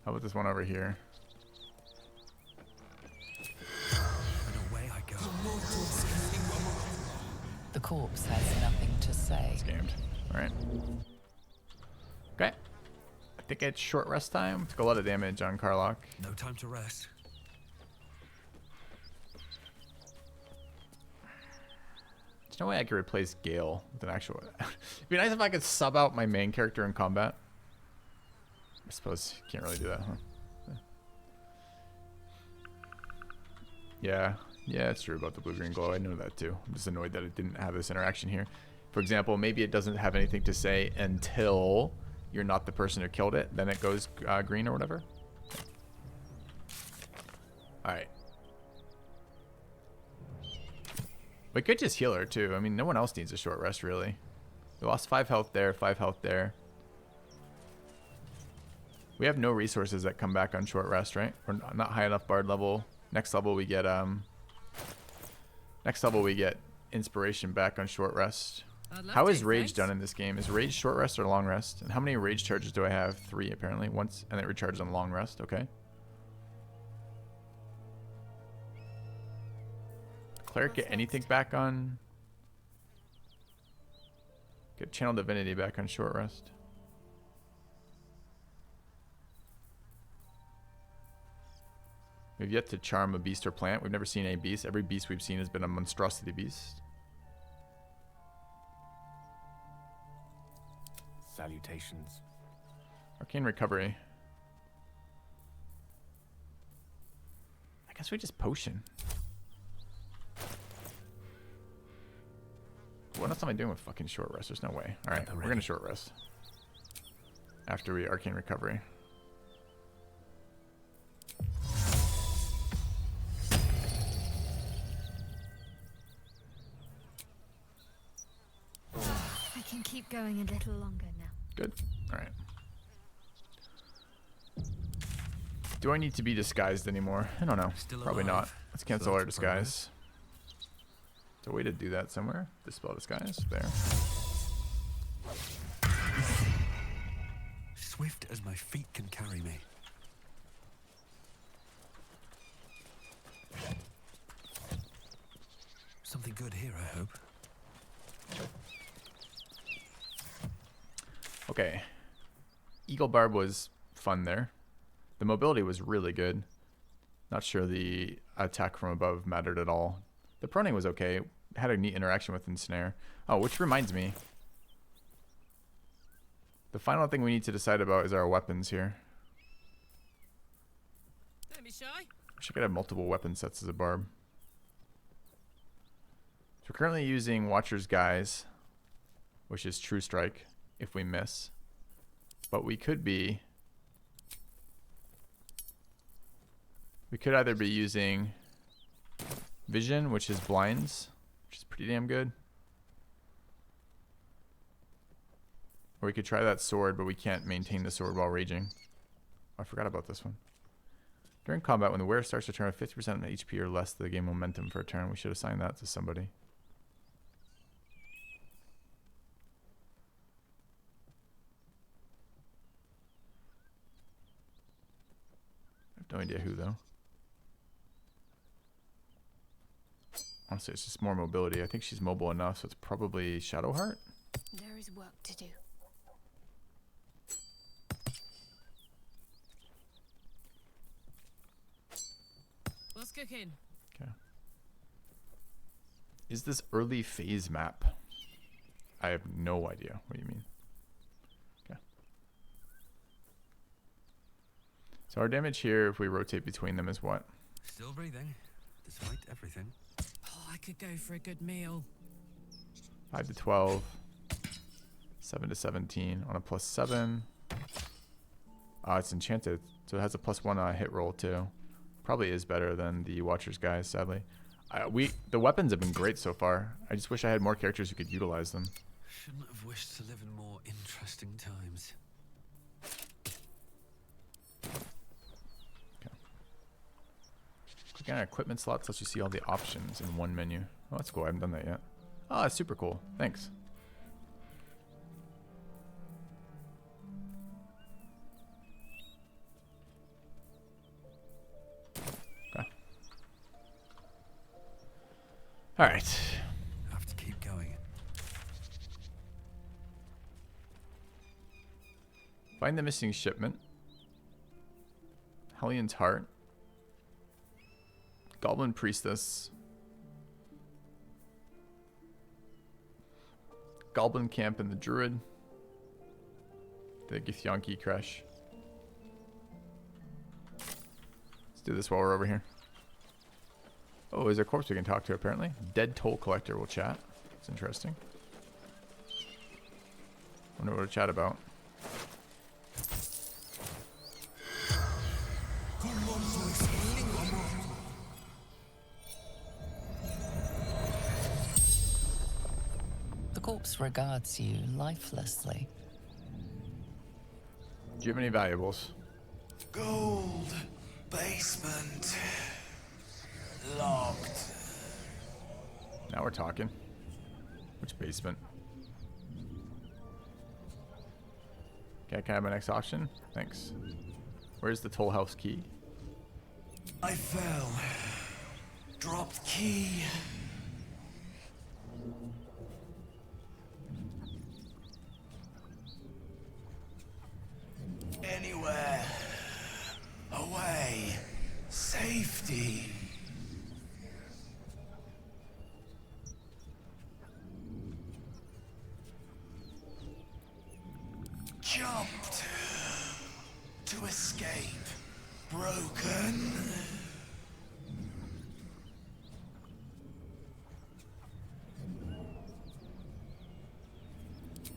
How about this one over here? And away I go. The corpse has nothing to say. Scammed. Alright. think it's short rest time. Took a lot of damage on Karlach. No time to rest. There's no way I could replace Gale with an actual... It'd be nice if I could sub out my main character in combat. I suppose you can't really do that, huh? Yeah. Yeah, it's true about the blue-green glow. I know that too. I'm just annoyed that it didn't have this interaction here. For example, maybe it doesn't have anything to say until you're not the person who killed it. Then it goes green or whatever. Alright. We could just heal her too. I mean, no one else needs a short rest, really. We lost 5 health there, 5 health there. We have no resources that come back on short rest, right? We're not high enough bard level. Next level we get inspiration back on short rest. How is rage done in this game? Is rage short rest or long rest? And how many rage charges do I have? 3 apparently. Once, and it recharges on long rest. Okay. Cleric get anything back on? Get channel divinity back on short rest. We've yet to charm a beast or plant. We've never seen a beast. Every beast we've seen has been a monstrosity beast. Salutations. Arcane recovery. I guess we just potion. What else am I doing with fucking short rest? There's no way. Alright, we're gonna short rest. After we arcane recovery. I can keep going a little longer now. Good. Alright. Do I need to be disguised anymore? I don't know. Probably not. Let's cancel our disguise. There's a way to do that somewhere. Dispel disguise. There. Swift as my feet can carry me. Something good here, I hope. Okay. Eagle Barb was fun there. The mobility was really good. Not sure the attack from above mattered at all. The proning was okay. Had a neat interaction with Ensnare. Oh, which reminds me. The final thing we need to decide about is our weapons here. Don't be shy. Wish I could have multiple weapon sets as a barb. So we're currently using Watcher's Guise, which is True Strike if we miss. But we could be... We could either be using Vision, which is blinds, which is pretty damn good. Or we could try that sword, but we can't maintain the sword while raging. Oh, I forgot about this one. During combat, when the wearer starts to turn with 50% HP or less, they gain momentum for a turn. We should assign that to somebody. I have no idea who, though. Honestly, it's just more mobility. I think she's mobile enough, so it's probably Shadowheart. There is work to do. What's cooking? Okay. Is this early phase map? I have no idea what you mean. Okay. So our damage here, if we rotate between them, is what? Still breathing, despite everything. Oh, I could go for a good meal. 5 to 12. 7 to 17 on a +7. It's enchanted, so it has a +1 hit roll too. Probably is better than the Watcher's Guise, sadly. The weapons have been great so far. I just wish I had more characters who could utilize them. Shouldn't have wished to live in more interesting times. Okay. Click on equipment slots lets you see all the options in one menu. Oh, that's cool. I haven't done that yet. Oh, that's super cool. Thanks. All right. Have to keep going. Find the missing shipment. Hellion's Heart. Goblin Priestess. Goblin Camp and the Druid. The Githyanki Crash. Let's do this while we're over here. Oh, is there a corpse we can talk to apparently? Dead Toll Collector will chat. It's interesting. Wonder what to chat about. The corpse regards you lifelessly. Do you have any valuables? Gold. Basement. Locked. Now we're talking. Which basement? Okay, can I have my next option? Thanks. Where's the toll house key? I fell. Dropped key. Anywhere. Away. Safety. Jumped. To escape. Broken.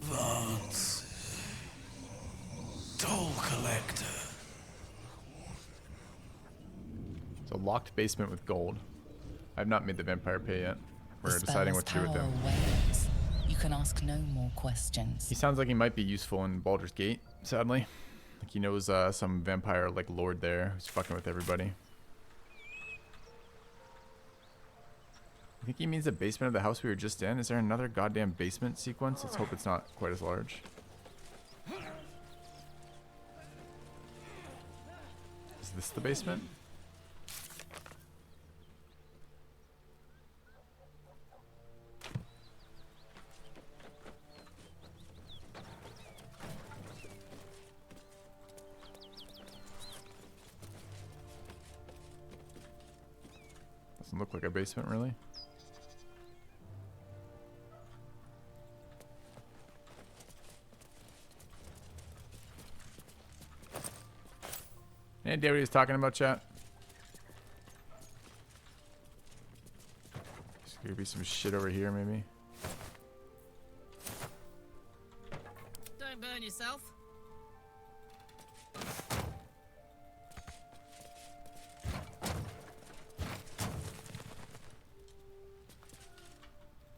Vance. Toll collector. It's a locked basement with gold. I've not made the vampire pay yet. We're deciding what to do with him. Wanes. You can ask no more questions. He sounds like he might be useful in Baldur's Gate, sadly. Like he knows some vampire like lord there who's fucking with everybody. I think he means the basement of the house we were just in. Is there another goddamn basement sequence? Let's hope it's not quite as large. Is this the basement? Doesn't look like a basement, really. Any idea what he was talking about, chat? There's gonna be some shit over here, maybe. Don't burn yourself.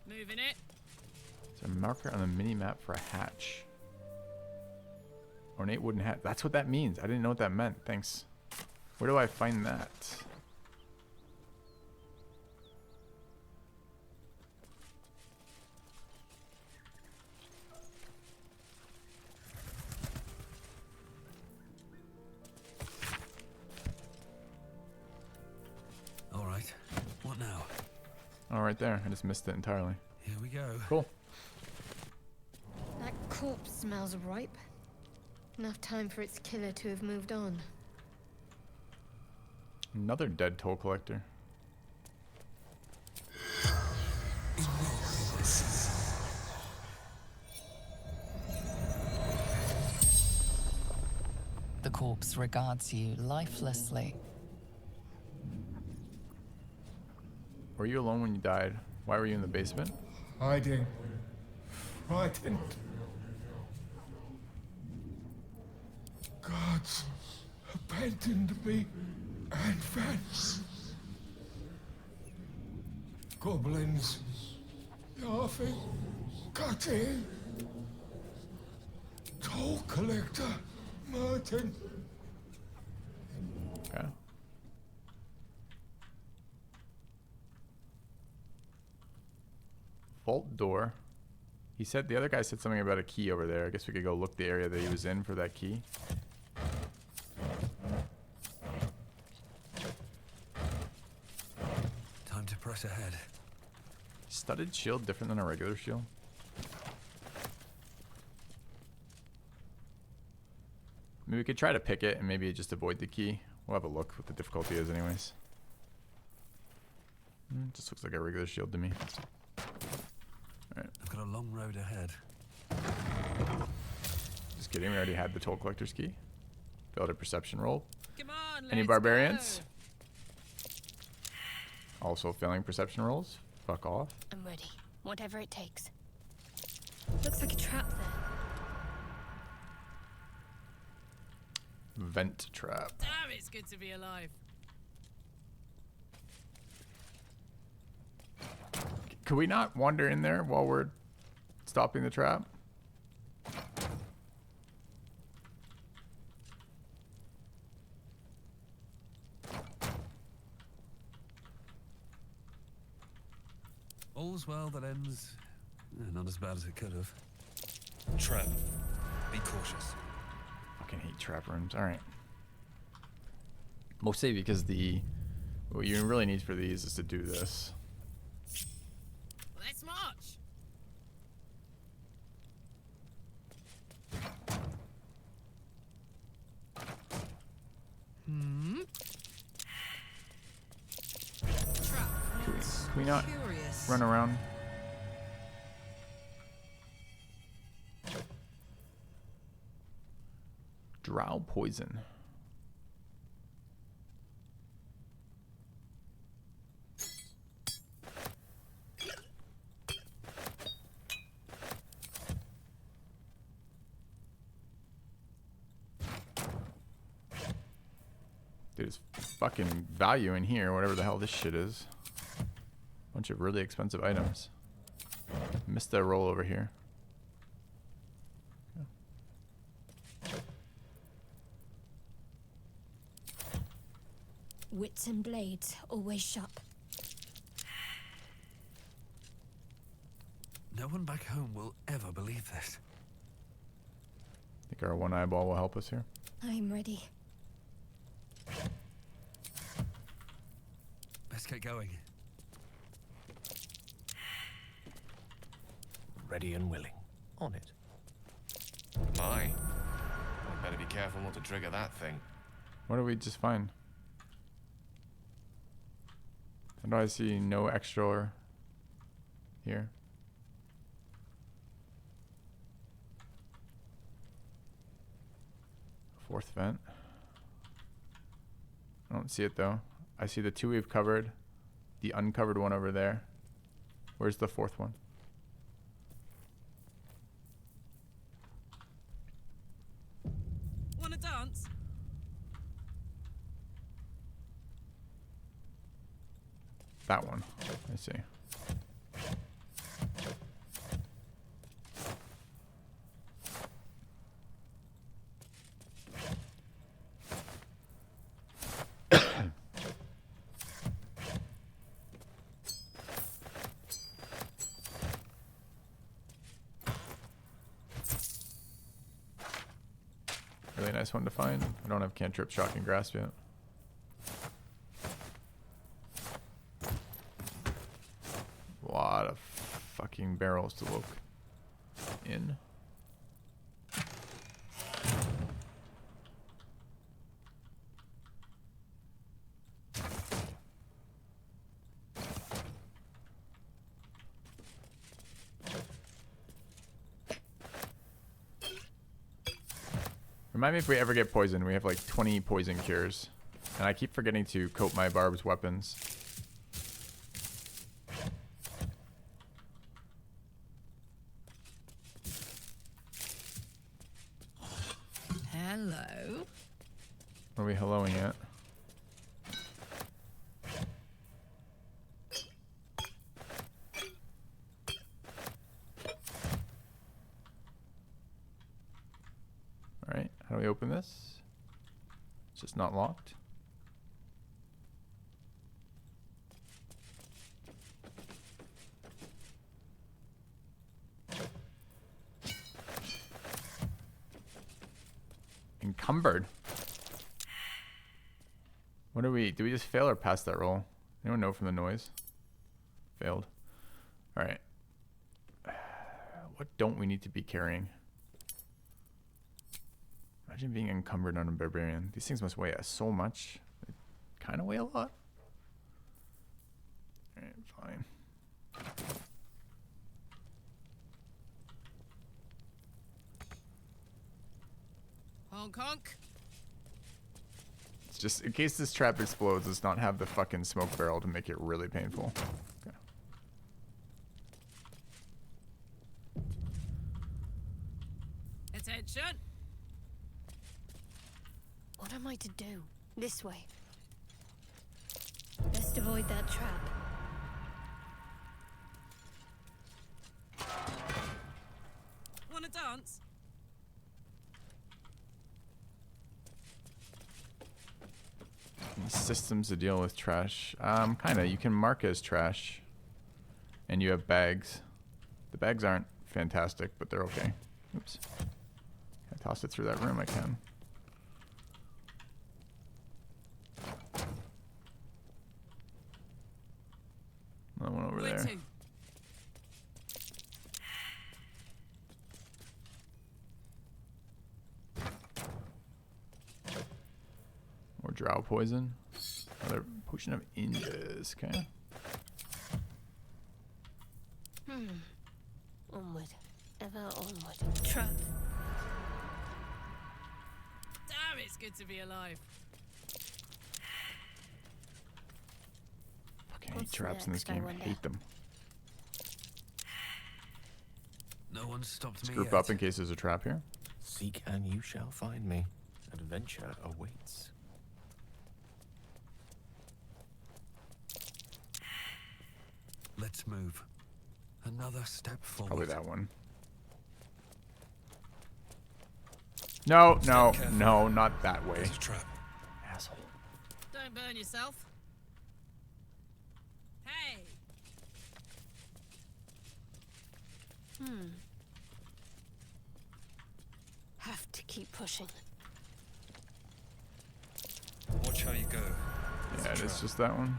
Moving it. There's a marker on the mini-map for a hatch. Ornate wooden hat. That's what that means. I didn't know what that meant. Thanks. Where do I find that? All right. What now? Oh, right there. I just missed it entirely. Here we go. Cool. That corpse smells ripe. Enough time for its killer to have moved on. Another dead toll collector. The corpse regards you lifelessly. Were you alone when you died? Why were you in the basement? Hiding. Frightened. Gods abandoned me and Vance. Goblins laughing, cutting. Toll collector Martin. Okay. Vault door. He said the other guy said something about a key over there. I guess we could go look the area that he was in for that key. Time to press ahead. Studded shield different than a regular shield? Maybe we could try to pick it and maybe just avoid the key. We'll have a look what the difficulty is anyways. Just looks like a regular shield to me. Alright. I've got a long road ahead. Just kidding, we already had the toll collector's key. Failed a perception roll. Come on, Any let's barbarians? go. Also failing perception rolls. Fuck off. I'm ready. Whatever it takes. Looks like a trap there. Vent trap. Damn, it's good to be alive. Could we not wander in there while we're stopping the trap? All's well that ends not as bad as it could have. Trap. Be cautious. Fucking hate trap rooms. Alright. Mostly because what you really need for these is to do this. Let's march. Trap. Can we not Curious. run around? Drow poison. There's fucking value in here, whatever the hell this shit is. Bunch of really expensive items. Missed that roll over here. Wits and blades, always sharp. No one back home will ever believe this. Think our one eyeball will help us here. I'm ready. Let's get going. Ready and willing. On it. My. I better be careful not to trigger that thing. What did we just find? How do I see no extra here? Fourth vent. I don't see it though. I see the two we've covered. The uncovered one over there. Where's the fourth one? Wanna dance? That one. I see. Really nice one to find. I don't have cantrip, shock, and grasp yet. A lot of fucking barrels to look in. Remind me if we ever get poisoned. We have like 20 poison cures. And I keep forgetting to coat my barbs weapons. Hello. What are we helloing at? Alright, how do we open this? It's just not locked. Encumbered. What do we just fail or pass that roll? Anyone know from the noise? Failed. Alright. What don't we need to be carrying? Imagine being encumbered on a barbarian. These things must weigh so much. They kind of weigh a lot. Alright, fine. Honk honk. It's just, in case this trap explodes, let's not have the fucking smoke barrel to make it really painful. Okay. Attention. What am I to do? This way. Best avoid that trap. Wanna dance? Any systems to deal with trash? Kinda. You can mark as trash. And you have bags. The bags aren't fantastic, but they're okay. Oops. Can I toss it through that room? I can. Another one over Where there. to? More drow poison. Another potion of injures. Okay. Onward. Ever onward. Trap. Damn, it's good to be alive. Fucking hate What's traps in this next, I game. wonder? Hate them. No one stopped Let's me group yet. up in case there's a trap here. Seek and you shall find me. Adventure awaits. Let's move. Another step forward. Probably that one. No, no, careful. no, not that way. There's a trap. Asshole. Don't burn yourself. Hey. Have to keep pushing. Watch how you go. There's a Yeah, it is trap. just that one.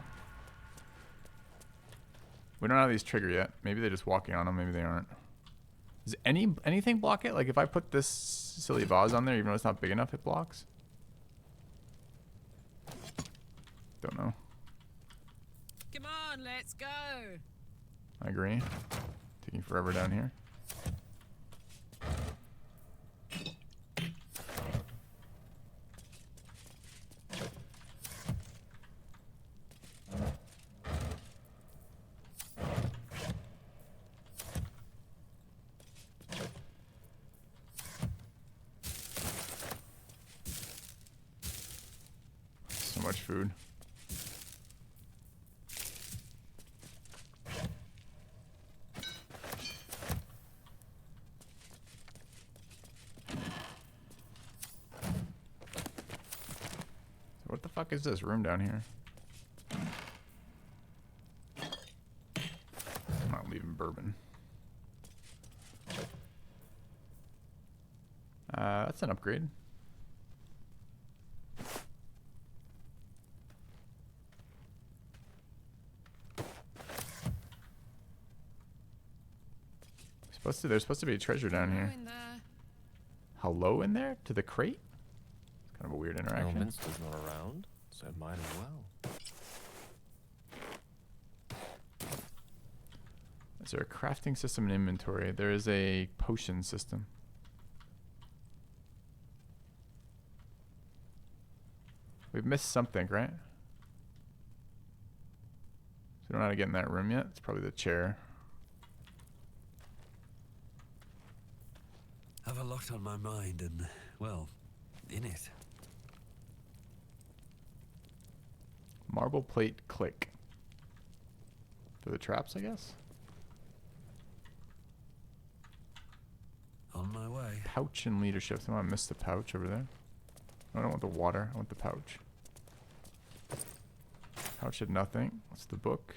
We don't have these trigger yet. Maybe they're just walking on them. Maybe they aren't. Does anything block it? Like if I put this silly vase on there, even though it's not big enough, it blocks? Don't know. Come on, let's go. I agree. Taking forever down here. So much food. What the fuck is this room down here? I'm not leaving bourbon. That's an upgrade. There's supposed to be a treasure down here. In there. Hello in there? To the crate? Kind of a weird interaction. Elminster's not around, so might as well. Is there a crafting system and inventory? There is a potion system. We've missed something, right? So we don't know how to get in that room yet. It's probably the chair. Have a lot on my mind and, well, in it. Marble plate click. For the traps, I guess? On my way. Pouch and leadership. I missed the pouch over there. I don't want the water. I want the pouch. Pouch had nothing. What's the book?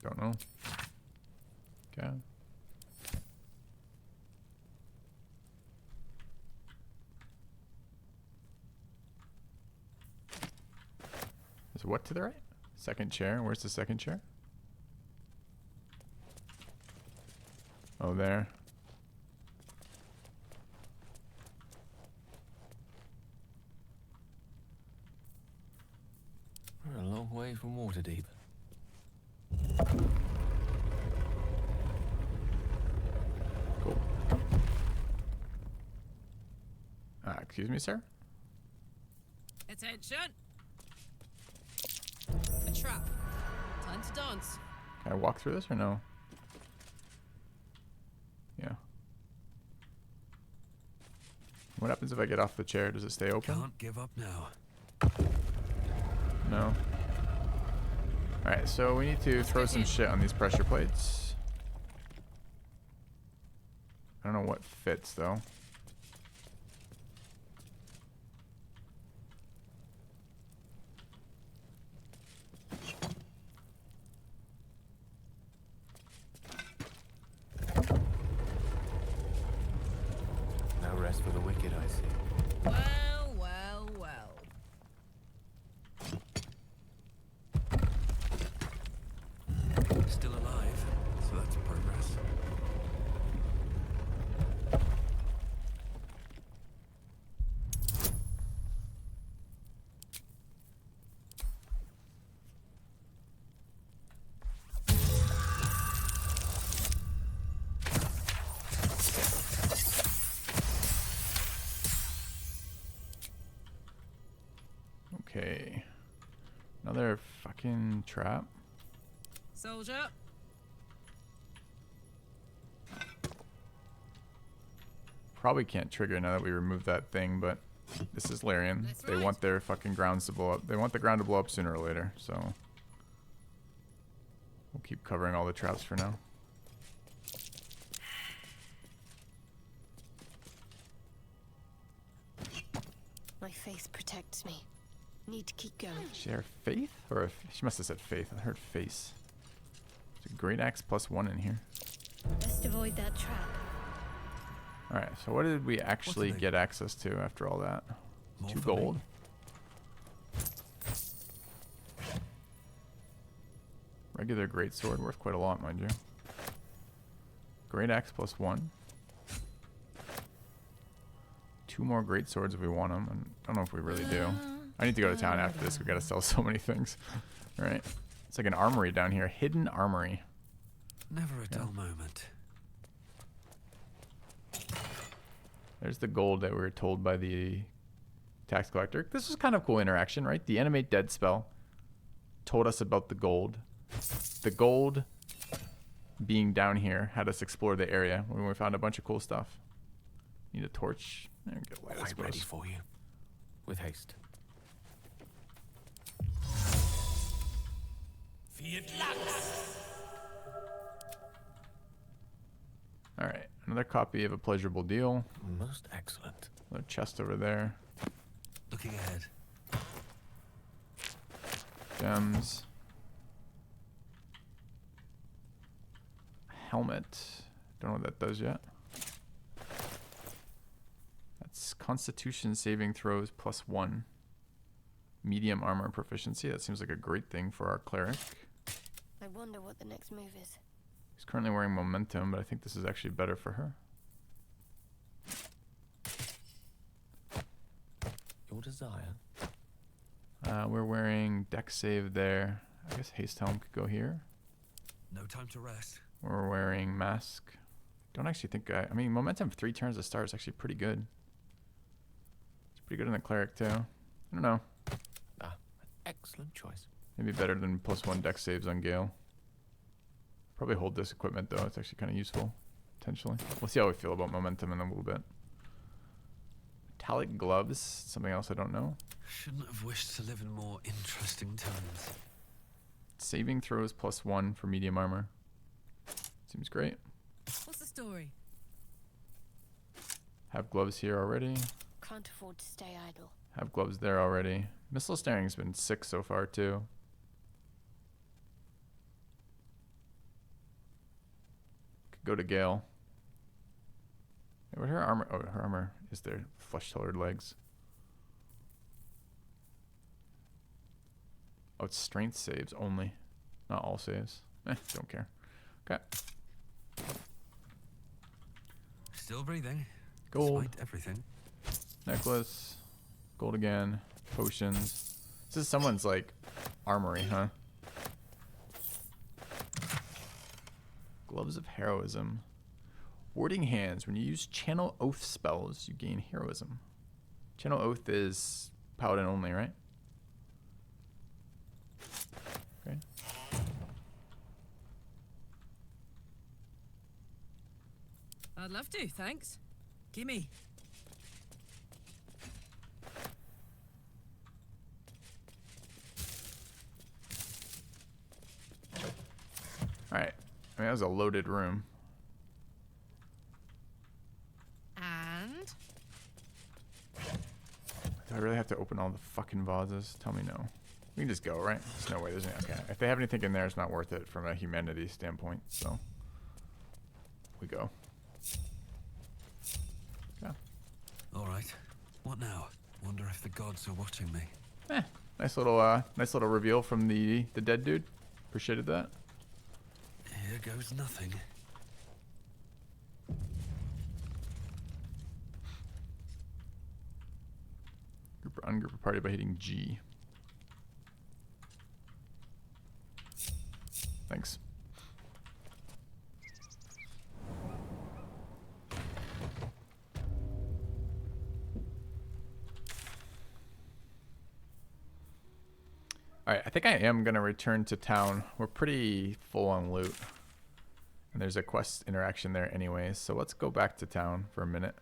Don't know. Okay. There's what to the right? Second chair. Where's the second chair? Oh, there. We're a long way from Waterdeep. Cool. Excuse me, sir? Attention! A trap. Time to dance. Can I walk through this or no? Yeah. What happens if I get off the chair? Does it stay open? Can't give up now. No. Alright, so we need to throw some shit on these pressure plates. I don't know what fits though. No rest for the wicked, I see. Well, well, well. Still alive, so that's progress. Okay. Another fucking trap. Soldier. Probably can't trigger now that we removed that thing, but this is Larian. That's They right. want their fucking grounds to blow up. They want the ground to blow up sooner or later, so we'll keep covering all the traps for now. My faith protects me. Need to keep going. Is there faith? Or she must have said faith. I heard face. There's a great axe +1 in here. Best avoid that trap. Alright, so what did we actually What's the get access to after all that? More 2 for me. gold. Regular greatsword, worth quite a lot, mind you. Great axe +1. 2 more greatswords if we want them. And I don't know if we really do. I need to go to town after this. We gotta sell so many things. Alright. It's like an armory down here. Hidden armory. Never a dull moment. There's the gold that we were told by the tax collector. This was kind of cool interaction, right? The animate dead spell told us about the gold. The gold being down here had us explore the area when we found a bunch of cool stuff. Need a torch. There we go. Light, I Quite suppose. ready for you. With haste. Alright, another copy of A Pleasurable Deal. Most excellent. Another chest over there. Looking ahead. Gems. Helmet. Don't know what that does yet. That's Constitution saving throws +1. Medium armor proficiency. That seems like a great thing for our cleric. I wonder what the next move is. He's currently wearing momentum, but I think this is actually better for her. Your desire. We're wearing deck save there. I guess haste helm could go here. No time to rest. We're wearing mask. Don't actually think I mean momentum 3 turns to start is actually pretty good. It's pretty good in the cleric too. I don't know. Ah, excellent choice. Maybe better than +1 deck saves on Gale. Probably hold this equipment though. It's actually kind of useful, potentially. We'll see how we feel about momentum in a little bit. Metallic gloves, something else I don't know. Shouldn't have wished to live in more interesting times. Saving throws +1 for medium armor. Seems great. What's the story? Have gloves here already. Can't afford to stay idle. Have gloves there already. Missile staring's been 6 so far too. Could go to Gale. Hey, what her armor? Oh, her armor is their flesh-colored legs. Oh, it's strength saves only. Not all saves. Don't care. Okay. Still breathing. Gold. Despite everything. Necklace. Gold again. Potions. This is someone's, like, armory, huh? Gloves of Heroism. Warding Hands. When you use Channel Oath spells, you gain Heroism. Channel Oath is Paladin only, right? Okay. I'd love to, thanks. Gimme. Alright. I mean, that was a loaded room. And? Do I really have to open all the fucking vases? Tell me no. We can just go, right? There's no way there's any. Okay. If they have anything in there, it's not worth it from a humanity standpoint. So, we go. Okay. All right. What now? Wonder if the gods are watching me. Nice little reveal from the dead dude. Appreciated that. Here goes nothing. Ungroup a party by hitting G. Thanks. Alright, I think I am going to return to town. We're pretty full on loot. And there's a quest interaction there anyways, so let's go back to town for a minute.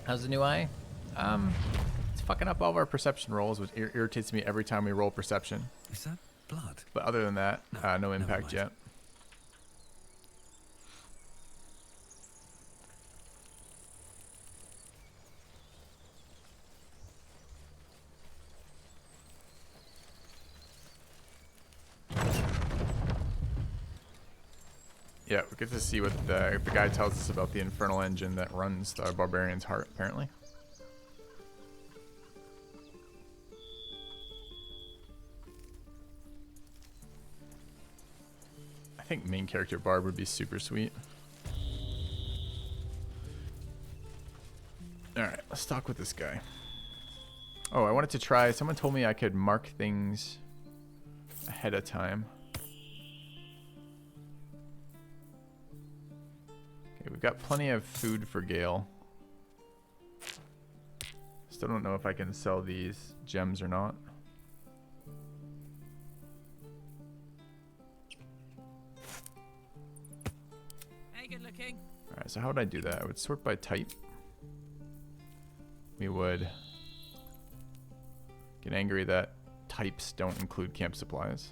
How's the new eye? It's fucking up all of our perception rolls, which irritates me every time we roll perception. Is that blood? But other than that, no impact yet. Yeah, we get to see what the guy tells us about the infernal engine that runs the barbarian's heart, apparently. I think main character Barb would be super sweet. Alright, let's talk with this guy. Oh, I wanted to try, someone told me I could mark things ahead of time. We've got plenty of food for Gale. Still don't know if I can sell these gems or not. Hey, good looking. Alright, so how would I do that? I would sort by type. We would get angry that types don't include camp supplies.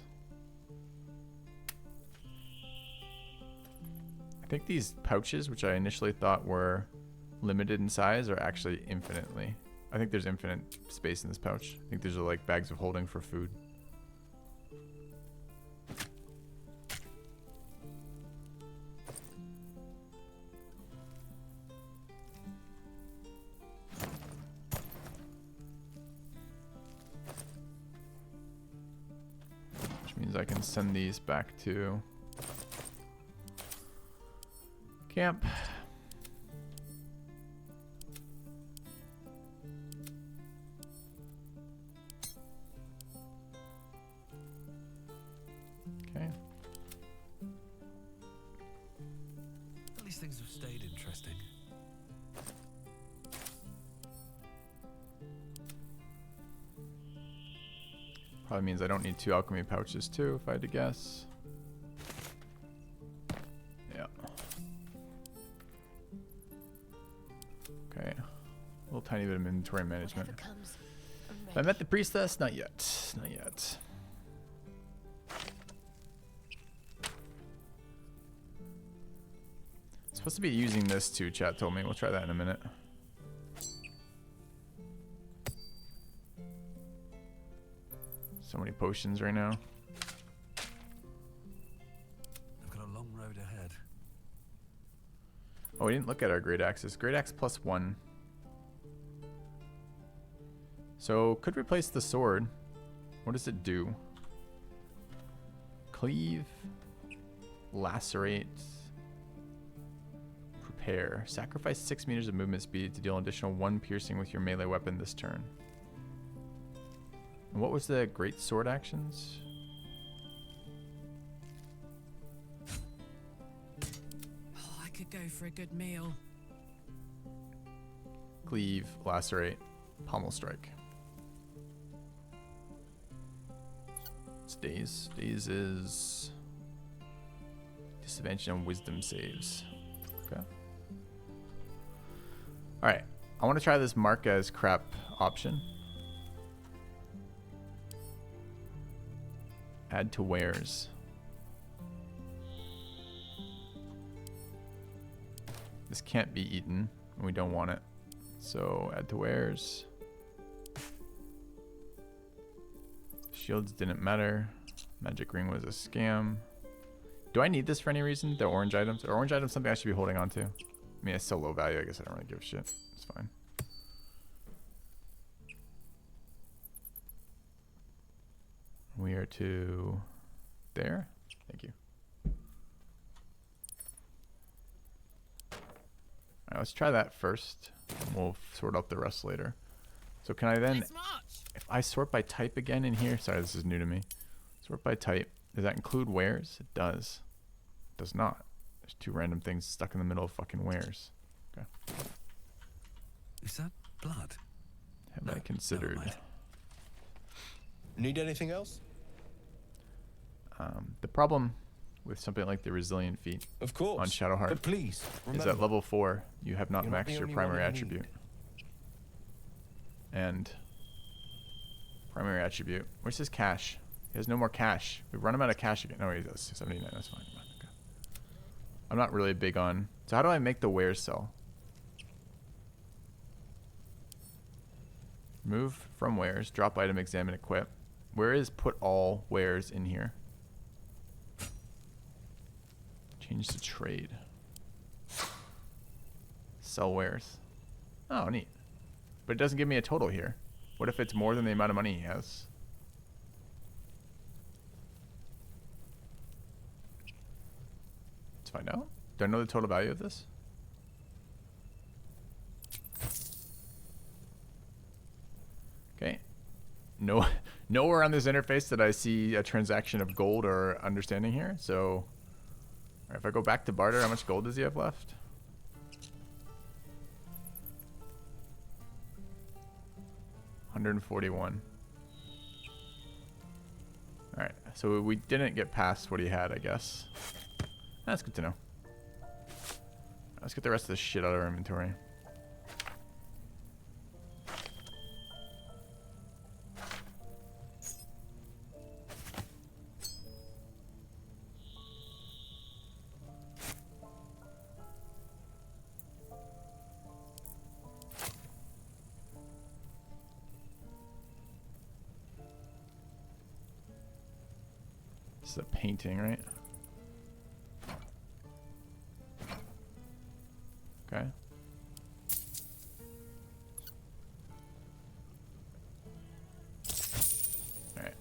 I think these pouches, which I initially thought were limited in size, are actually infinitely. I think there's infinite space in this pouch. I think these are like bags of holding for food. Which means I can send these back to camp. Okay. At least things have stayed interesting. Probably means I don't need 2 alchemy pouches too, if I had to guess. Yeah. Okay. A little tiny bit of inventory management. Have I met the priestess? Not yet. Not yet. Supposed to be using this too, chat told me. We'll try that in a minute. So many potions right now. I've got a long road ahead. Oh, we didn't look at our great axes. Great axe +1. So could replace the sword. What does it do? Cleave, lacerate, prepare. Sacrifice 6 meters of movement speed to deal an additional 1 piercing with your melee weapon this turn. And what was the great sword actions? Oh, I could go for a good meal. Cleave, lacerate, pommel strike. It's days. Days is disadvantage on wisdom saves. Okay. Alright. I want to try this mark as crap option. Add to wares. This can't be eaten, and we don't want it. So add to wares. Shields didn't matter. Magic ring was a scam. Do I need this for any reason? The orange items? Are orange items something I should be holding on to? I mean, it's still low value. I guess I don't really give a shit. It's fine. We are to there. Thank you. Alright, let's try that first. We'll sort out the rest later. So can I then, if I sort by type again in here, sorry, this is new to me. Sort by type, does that include wares? It does. It does not. There's 2 random things stuck in the middle of fucking wares. Okay. Is that blood? Have I considered? Need anything else? The problem with something like the resilient feat of course on Shadowheart but please, is at level 4 you have not you're not maxed the your only primary one I need. attribute. And primary attribute. Where's his cash? He has no more cash. We've run him out of cash again. No, he does. 79. That's fine. Okay. I'm not really big on. So how do I make the wares sell? Move from wares. Drop item. Examine. Equip. Where is put all wares in here? Change to trade. Sell wares. Oh, neat. But it doesn't give me a total here. What if it's more than the amount of money he has? Let's find out. Do I know the total value of this? Okay. No, nowhere on this interface did I see a transaction of gold or understanding here. So, alright, if I go back to Baldur, how much gold does he have left? $141. Alright, so we didn't get past what he had, I guess. That's good to know. Let's get the rest of this shit out of our inventory. This is a painting, right? Okay. Alright.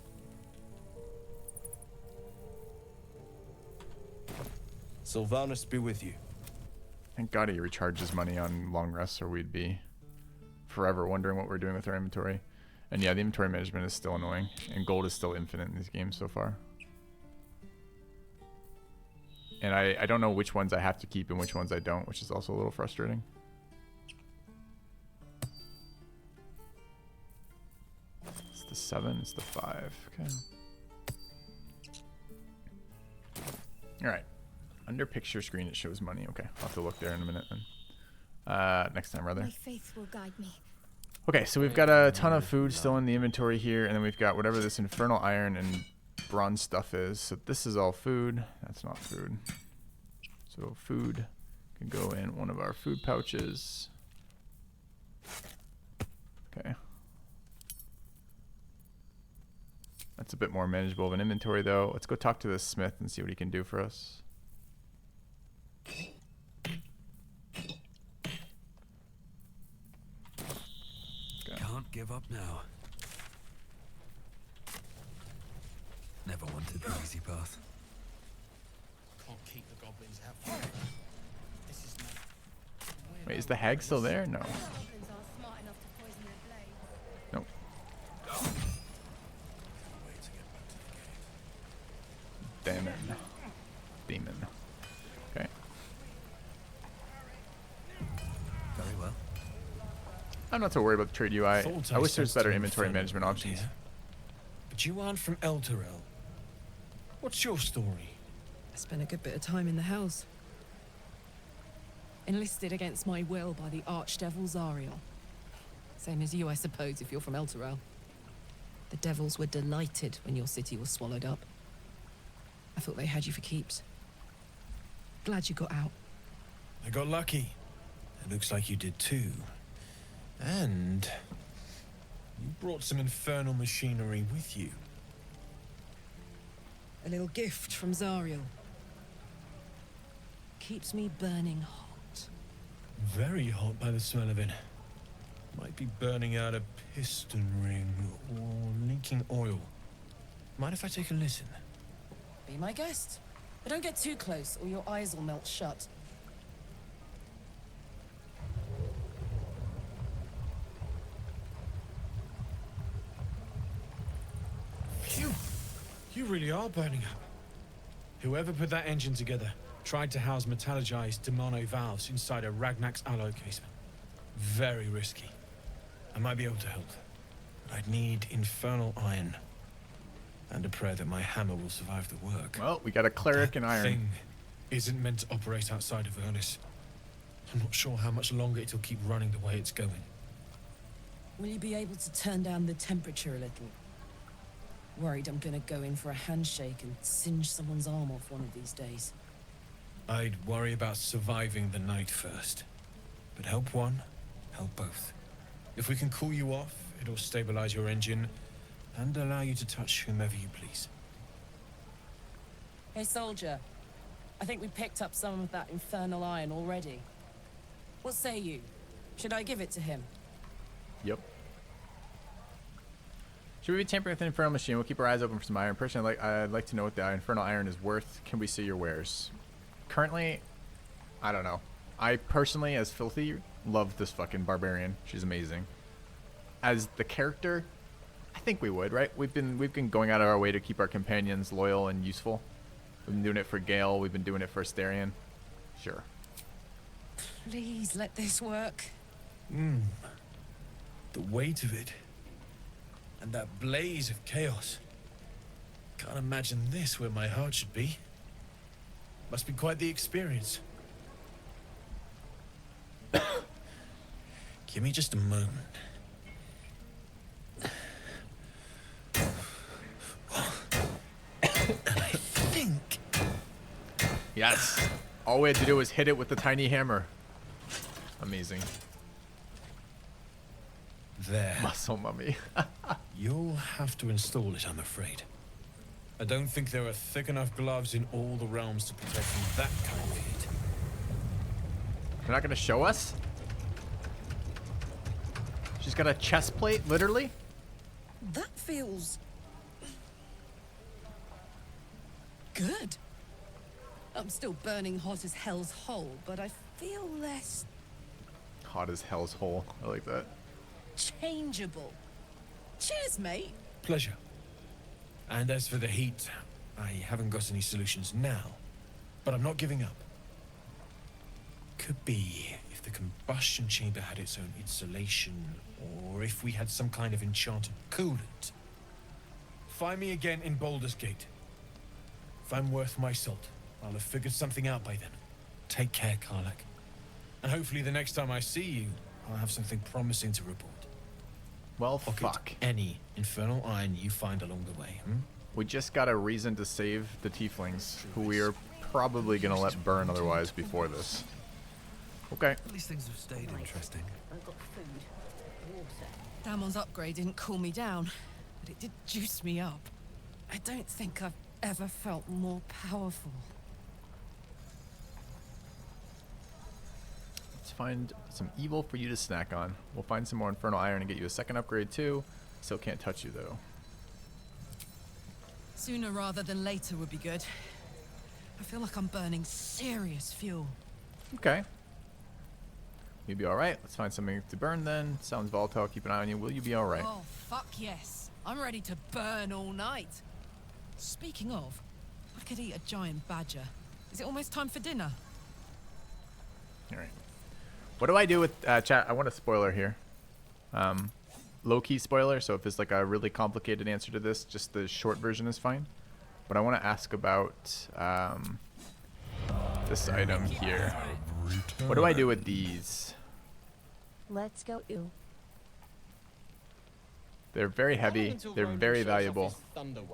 Sylvanus be with you. Thank God he recharges money on long rests, or we'd be forever wondering what we're doing with our inventory. And yeah, the inventory management is still annoying, and gold is still infinite in these games so far. And I don't know which ones I have to keep and which ones I don't, which is also a little frustrating. It's the 7, it's the 5. Okay. Alright. Under picture screen it shows money. Okay, I'll have to look there in a minute then. Next time, rather. My faith will guide me. Okay, so we've got a ton of food still in the inventory here, and then we've got whatever this infernal iron and bronze stuff is. So this is all food. That's not food. So food can go in one of our food pouches. Okay. That's a bit more manageable of an inventory though. Let's go talk to this smith and see what he can do for us. Can't give up now. Never wanted the easy path. Can't keep the goblins out forever. This is not... Wait, is the hag still there? No. Goblins aren't smart enough to poison their blades. Nope. Demon. Demon. Okay. Very well. I'm not so worried about the trade UI. Thought I wish there's sensed better an inventory infernal management wind options. here. But you aren't from Elturel. What's your story? I spent a good bit of time in the Hells. Enlisted against my will by the Archdevil Zariel. Same as you, I suppose, if you're from Elturel. The devils were delighted when your city was swallowed up. I thought they had you for keeps. Glad you got out. I got lucky. It looks like you did too. And you brought some infernal machinery with you. A little gift from Zariel. Keeps me burning hot. Very hot by the smell of it. Might be burning out a piston ring or leaking oil. Mind if I take a listen? Be my guest. But don't get too close or your eyes will melt shut. Phew! You really are burning up. Whoever put that engine together tried to house metallurgized Demono valves inside a Ragnak's alloy casement. Very risky. I might be able to help, but I'd need infernal iron. And a prayer that my hammer will survive the work. Well, we got a cleric and iron. Thing isn't meant to operate outside of Ernest. I'm not sure how much longer it'll keep running the way it's going. Will you be able to turn down the temperature a little? Worried I'm gonna go in for a handshake and singe someone's arm off one of these days. I'd worry about surviving the night first. But help one, help both. If we can cool you off, it'll stabilize your engine and allow you to touch whomever you please. Hey, soldier. I think we picked up some of that infernal iron already. What say you? Should I give it to him? Yep. Should we be tampering with the infernal machine? We'll keep our eyes open for some iron. Personally, I'd like to know what the infernal iron is worth. Can we see your wares? Currently, I don't know. I personally, as Filthy, love this fucking barbarian. She's amazing. As the character, I think we would, right? We've been going out of our way to keep our companions loyal and useful. We've been doing it for Gale. We've been doing it for Asterion. Sure. Please let this work. The weight of it. And that blaze of chaos. Can't imagine this where my heart should be. Must be quite the experience. Give me just a moment. And I think... Yes. All we had to do was hit it with the tiny hammer. Amazing. There. Muscle mummy. You'll have to install it, I'm afraid. I don't think there are thick enough gloves in all the realms to protect from that kind of heat. They're not gonna show us? She's got a chest plate, literally? That feels... good. I'm still burning hot as hell's hole, but I feel less... Hot as hell's hole. I like that. changeable. Cheers, mate. Pleasure. And as for the heat, I haven't got any solutions now, but I'm not giving up. Could be if the combustion chamber had its own insulation, or if we had some kind of enchanted coolant. Find me again in Baldur's Gate. If I'm worth my salt, I'll have figured something out by then. Take care, Karlak. And hopefully the next time I see you, I'll have something promising to report. Well, Pocket fuck. any infernal iron you find along the way, hmm? We just got a reason to save the tieflings, who we are probably gonna let burn otherwise before this. Okay. At least things have stayed interesting. Damon's upgrade didn't cool me down, but it did juice me up. I don't think I've ever felt more powerful. Let's find some evil for you to snack on. We'll find some more infernal iron and get you a second upgrade too. Still can't touch you though. Sooner rather than later would be good. I feel like I'm burning serious fuel. Okay. You'll be alright. Let's find something to burn then. Sounds volatile. Keep an eye on you. Will you be alright? Oh, fuck yes. I'm ready to burn all night. Speaking of, I could eat a giant badger. Is it almost time for dinner? Alright. What do I do with chat? I want a spoiler here. Low-key spoiler, so if there's like a really complicated answer to this, just the short version is fine. But I want to ask about this item here. What do I do with these? Let's go. Ooh. They're very heavy. They're very valuable.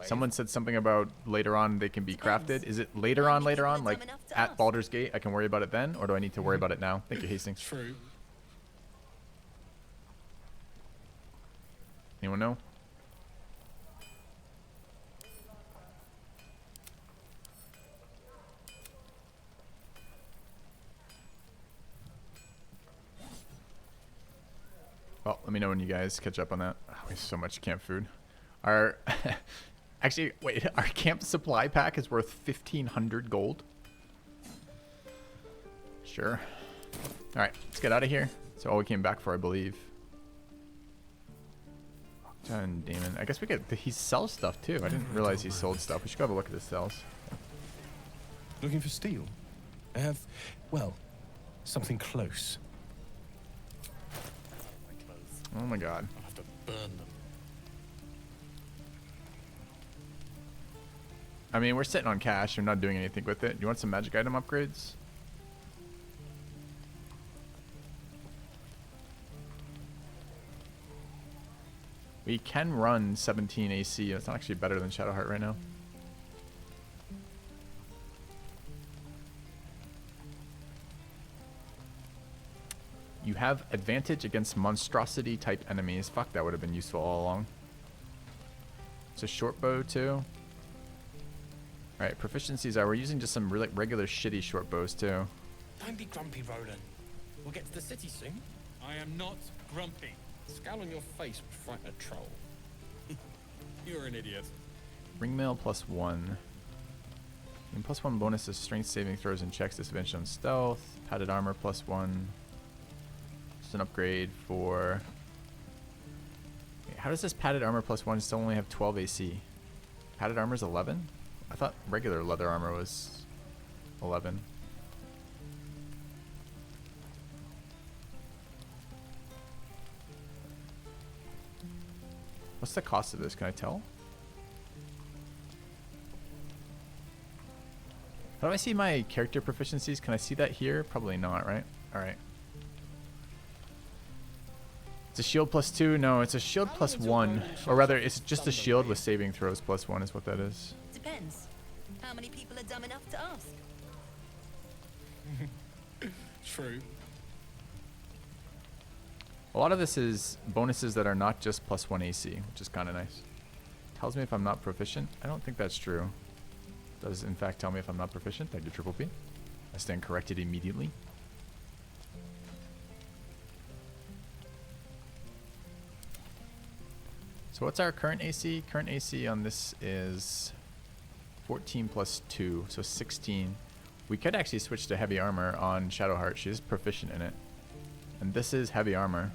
Someone said something about later on they can be crafted. Is it later on, like at Baldur's Gate? I can worry about it then, or do I need to worry about it now? Thank you, Hastings. True. Anyone know? Well, let me know when you guys catch up on that. Oh, we have so much camp food. Our actually, wait, our camp supply pack is worth 1,500 gold. Sure. All right, let's get out of here. That's all we came back for, I believe. John Damon. I guess we could. He sells stuff too. I didn't realize he sold stuff. We should go have a look at his sales. Looking for steel? I have, well, something close. Oh my god. I'll have to burn them. I mean, we're sitting on cash. We're not doing anything with it. Do you want some magic item upgrades? We can run 17 AC. It's not actually better than Shadowheart right now. You have advantage against monstrosity type enemies. Fuck, that would have been useful all along. It's a short bow too. Alright, proficiencies are, we're using just some really regular shitty short bows too. Don't be grumpy, Roland. We'll get to the city soon. I am not grumpy. The scowl on your face would frighten a troll. You're an idiot. Ringmail +1. And +1 bonus to strength saving throws and checks, disadvantage on stealth. Padded armor +1. Just an upgrade for... Wait, how does this padded armor +1 still only have 12 AC? Padded armor is 11? I thought regular leather armor was 11. What's the cost of this? Can I tell? How do I see my character proficiencies? Can I see that here? Probably not, right? Alright. It's a shield +2? No, it's a shield +1. Or rather, it's just a shield with saving throws +1 is what that is. Depends. How many people are dumb enough to ask? True. A lot of this is bonuses that are not just +1 AC, which is kind of nice. Tells me if I'm not proficient. I don't think that's true. Does in fact tell me if I'm not proficient. Thank you, Triple P. I stand corrected immediately. So what's our current AC? Current AC on this is 14 +2, so 16. We could actually switch to heavy armor on Shadowheart. She is proficient in it. And this is heavy armor.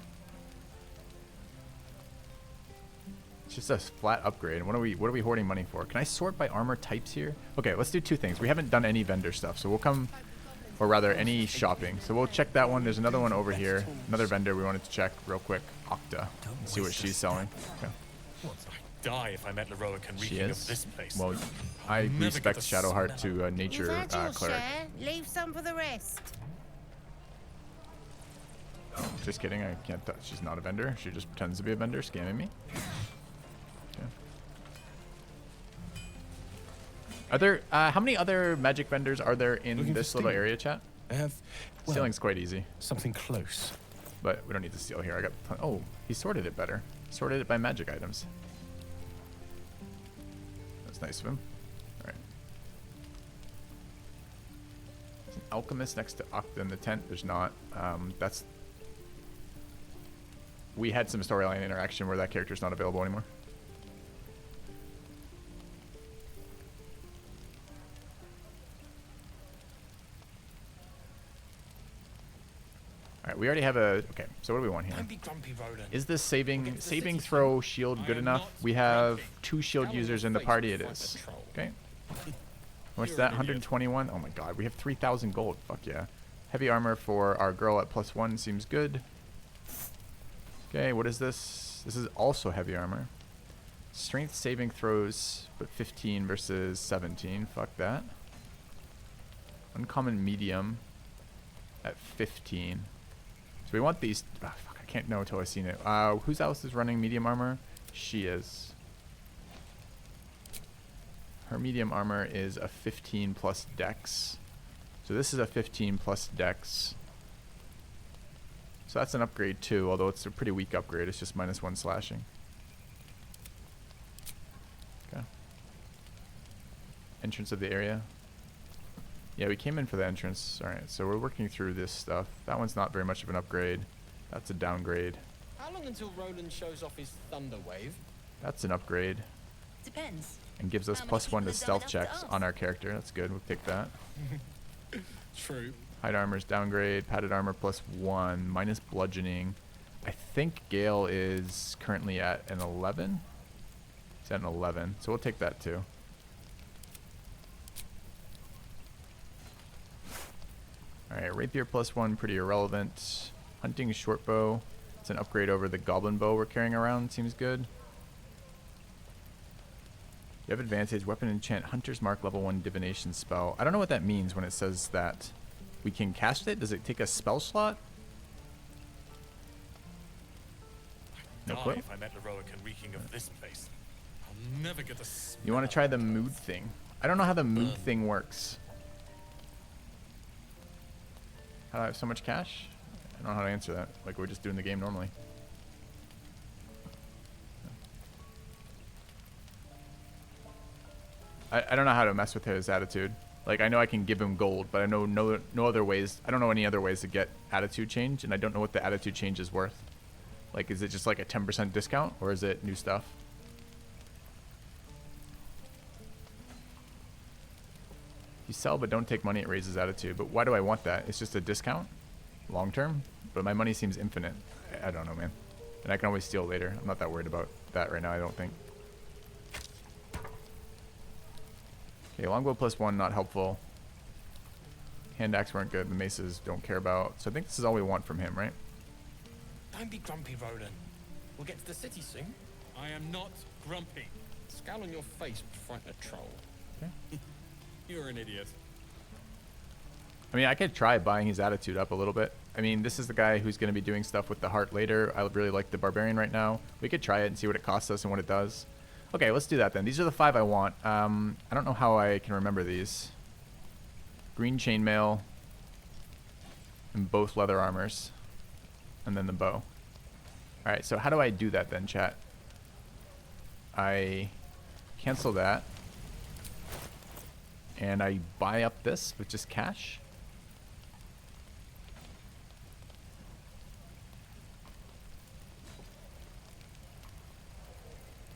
It's just a flat upgrade. What are we hoarding money for? Can I sort by armor types here? Okay, let's do two things. We haven't done any vendor stuff, so we'll come, or rather any shopping. So we'll check that one. There's another one over here. Another vendor we wanted to check real quick. Octa. And see what she's selling. Okay. I'd die if I met Leroic and She reeking is. of this place. Well, I respect Shadowheart to nature cleric. Leave some for the rest. Just kidding. I can't touch. She's not a vendor. She just pretends to be a vendor, scamming me. Okay. Are there? How many other magic vendors are there in this little area, chat? I have. Well, Stealing's quite easy. Something close. But we don't need to steal here. I got. Oh, he sorted it better. Sorted it by magic items. That's nice of him. All right. There's an alchemist next to Octa in the tent. There's not. That's. We had some storyline interaction where that character's not available anymore. Alright, we already have a... Okay, so what do we want here? Don't be grumpy, Roland. Is this saving throw shield good enough? We have 2 shield users in the party it is. Okay. What's that? 121? Oh my god, we have 3,000 gold. Fuck yeah. Heavy armor for our girl at +1 seems good. Okay, what is this? This is also heavy armor. Strength saving throws, but 15 versus 17. Fuck that. Uncommon medium at 15. So we want these. Oh, fuck, I can't know until I've seen it. Who's else is running medium armor? She is. Her medium armor is a 15 plus dex. So this is a 15 plus dex. So that's an upgrade too, although it's a pretty weak upgrade. It's just -1 slashing. Okay. Entrance of the area. Yeah, we came in for the entrance. Alright, so we're working through this stuff. That one's not very much of an upgrade. That's a downgrade. How long until Roland shows off his thunder wave? That's an upgrade. Depends. And gives us +1 to stealth checks on our character. That's good. We'll take that. True. Hide armor's downgrade. Padded armor +1. Minus bludgeoning. I think Gale is currently at an 11. It's at an 11. So we'll take that too. Alright, rapier +1, pretty irrelevant. Hunting short bow. It's an upgrade over the goblin bow we're carrying around. Seems good. You have advantage. Weapon enchant. Hunter's mark level 1 divination spell. I don't know what that means when it says that we can cast it. Does it take a spell slot? No clue. If I met heroic and reeking of this place, I'll never get the. You want to try the mood thing? I don't know how the mood thing works. How do I have so much cash? I don't know how to answer that. Like we're just doing the game normally. I don't know how to mess with his attitude. Like I know I can give him gold, but I know no other ways. I don't know any other ways to get attitude change, and I don't know what the attitude change is worth. Like is it just like a 10% discount, or is it new stuff? You sell but don't take money, it raises attitude. But why do I want that? It's just a discount? Long term? But my money seems infinite. I don't know, man. And I can always steal later. I'm not that worried about that right now, I don't think. Okay, longbow +1, not helpful. Hand axe weren't good. The maces don't care about. So I think this is all we want from him, right? Don't be grumpy, Roland. We'll get to the city soon. I am not grumpy. Scowl on your face would frighten a troll. Okay. You're an idiot. I mean, I could try buying his attitude up a little bit. I mean, this is the guy who's going to be doing stuff with the heart later. I really like the barbarian right now. We could try it and see what it costs us and what it does. Okay, let's do that then. These are the 5 I want. I don't know how I can remember these. Green chainmail. And both leather armors. And then the bow. Alright, so how do I do that then, chat? I cancel that. And I buy up this with just cash.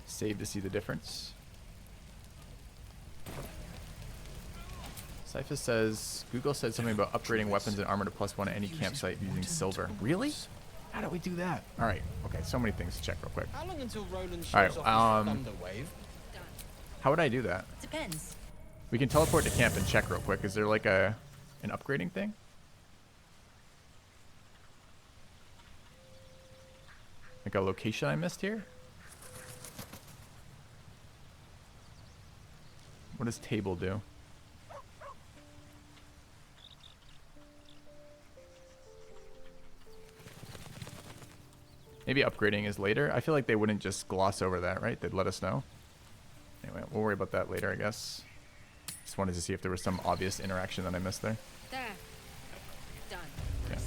Save to see the difference. Cyphus says, Google said something about upgrading weapons and armor to +1 at any campsite using silver. Really? How do we do that? Alright, okay, so many things to check real quick. How long until Roland shows Alright, off his thunder wave? how would I do that? Depends. We can teleport to camp and check real quick. Is there like an upgrading thing? Like a location I missed here? What does table do? Maybe upgrading is later. I feel like they wouldn't just gloss over that, right? They'd let us know. Anyway, we'll worry about that later, I guess. Just wanted to see if there was some obvious interaction that I missed there. There. Done. Yeah.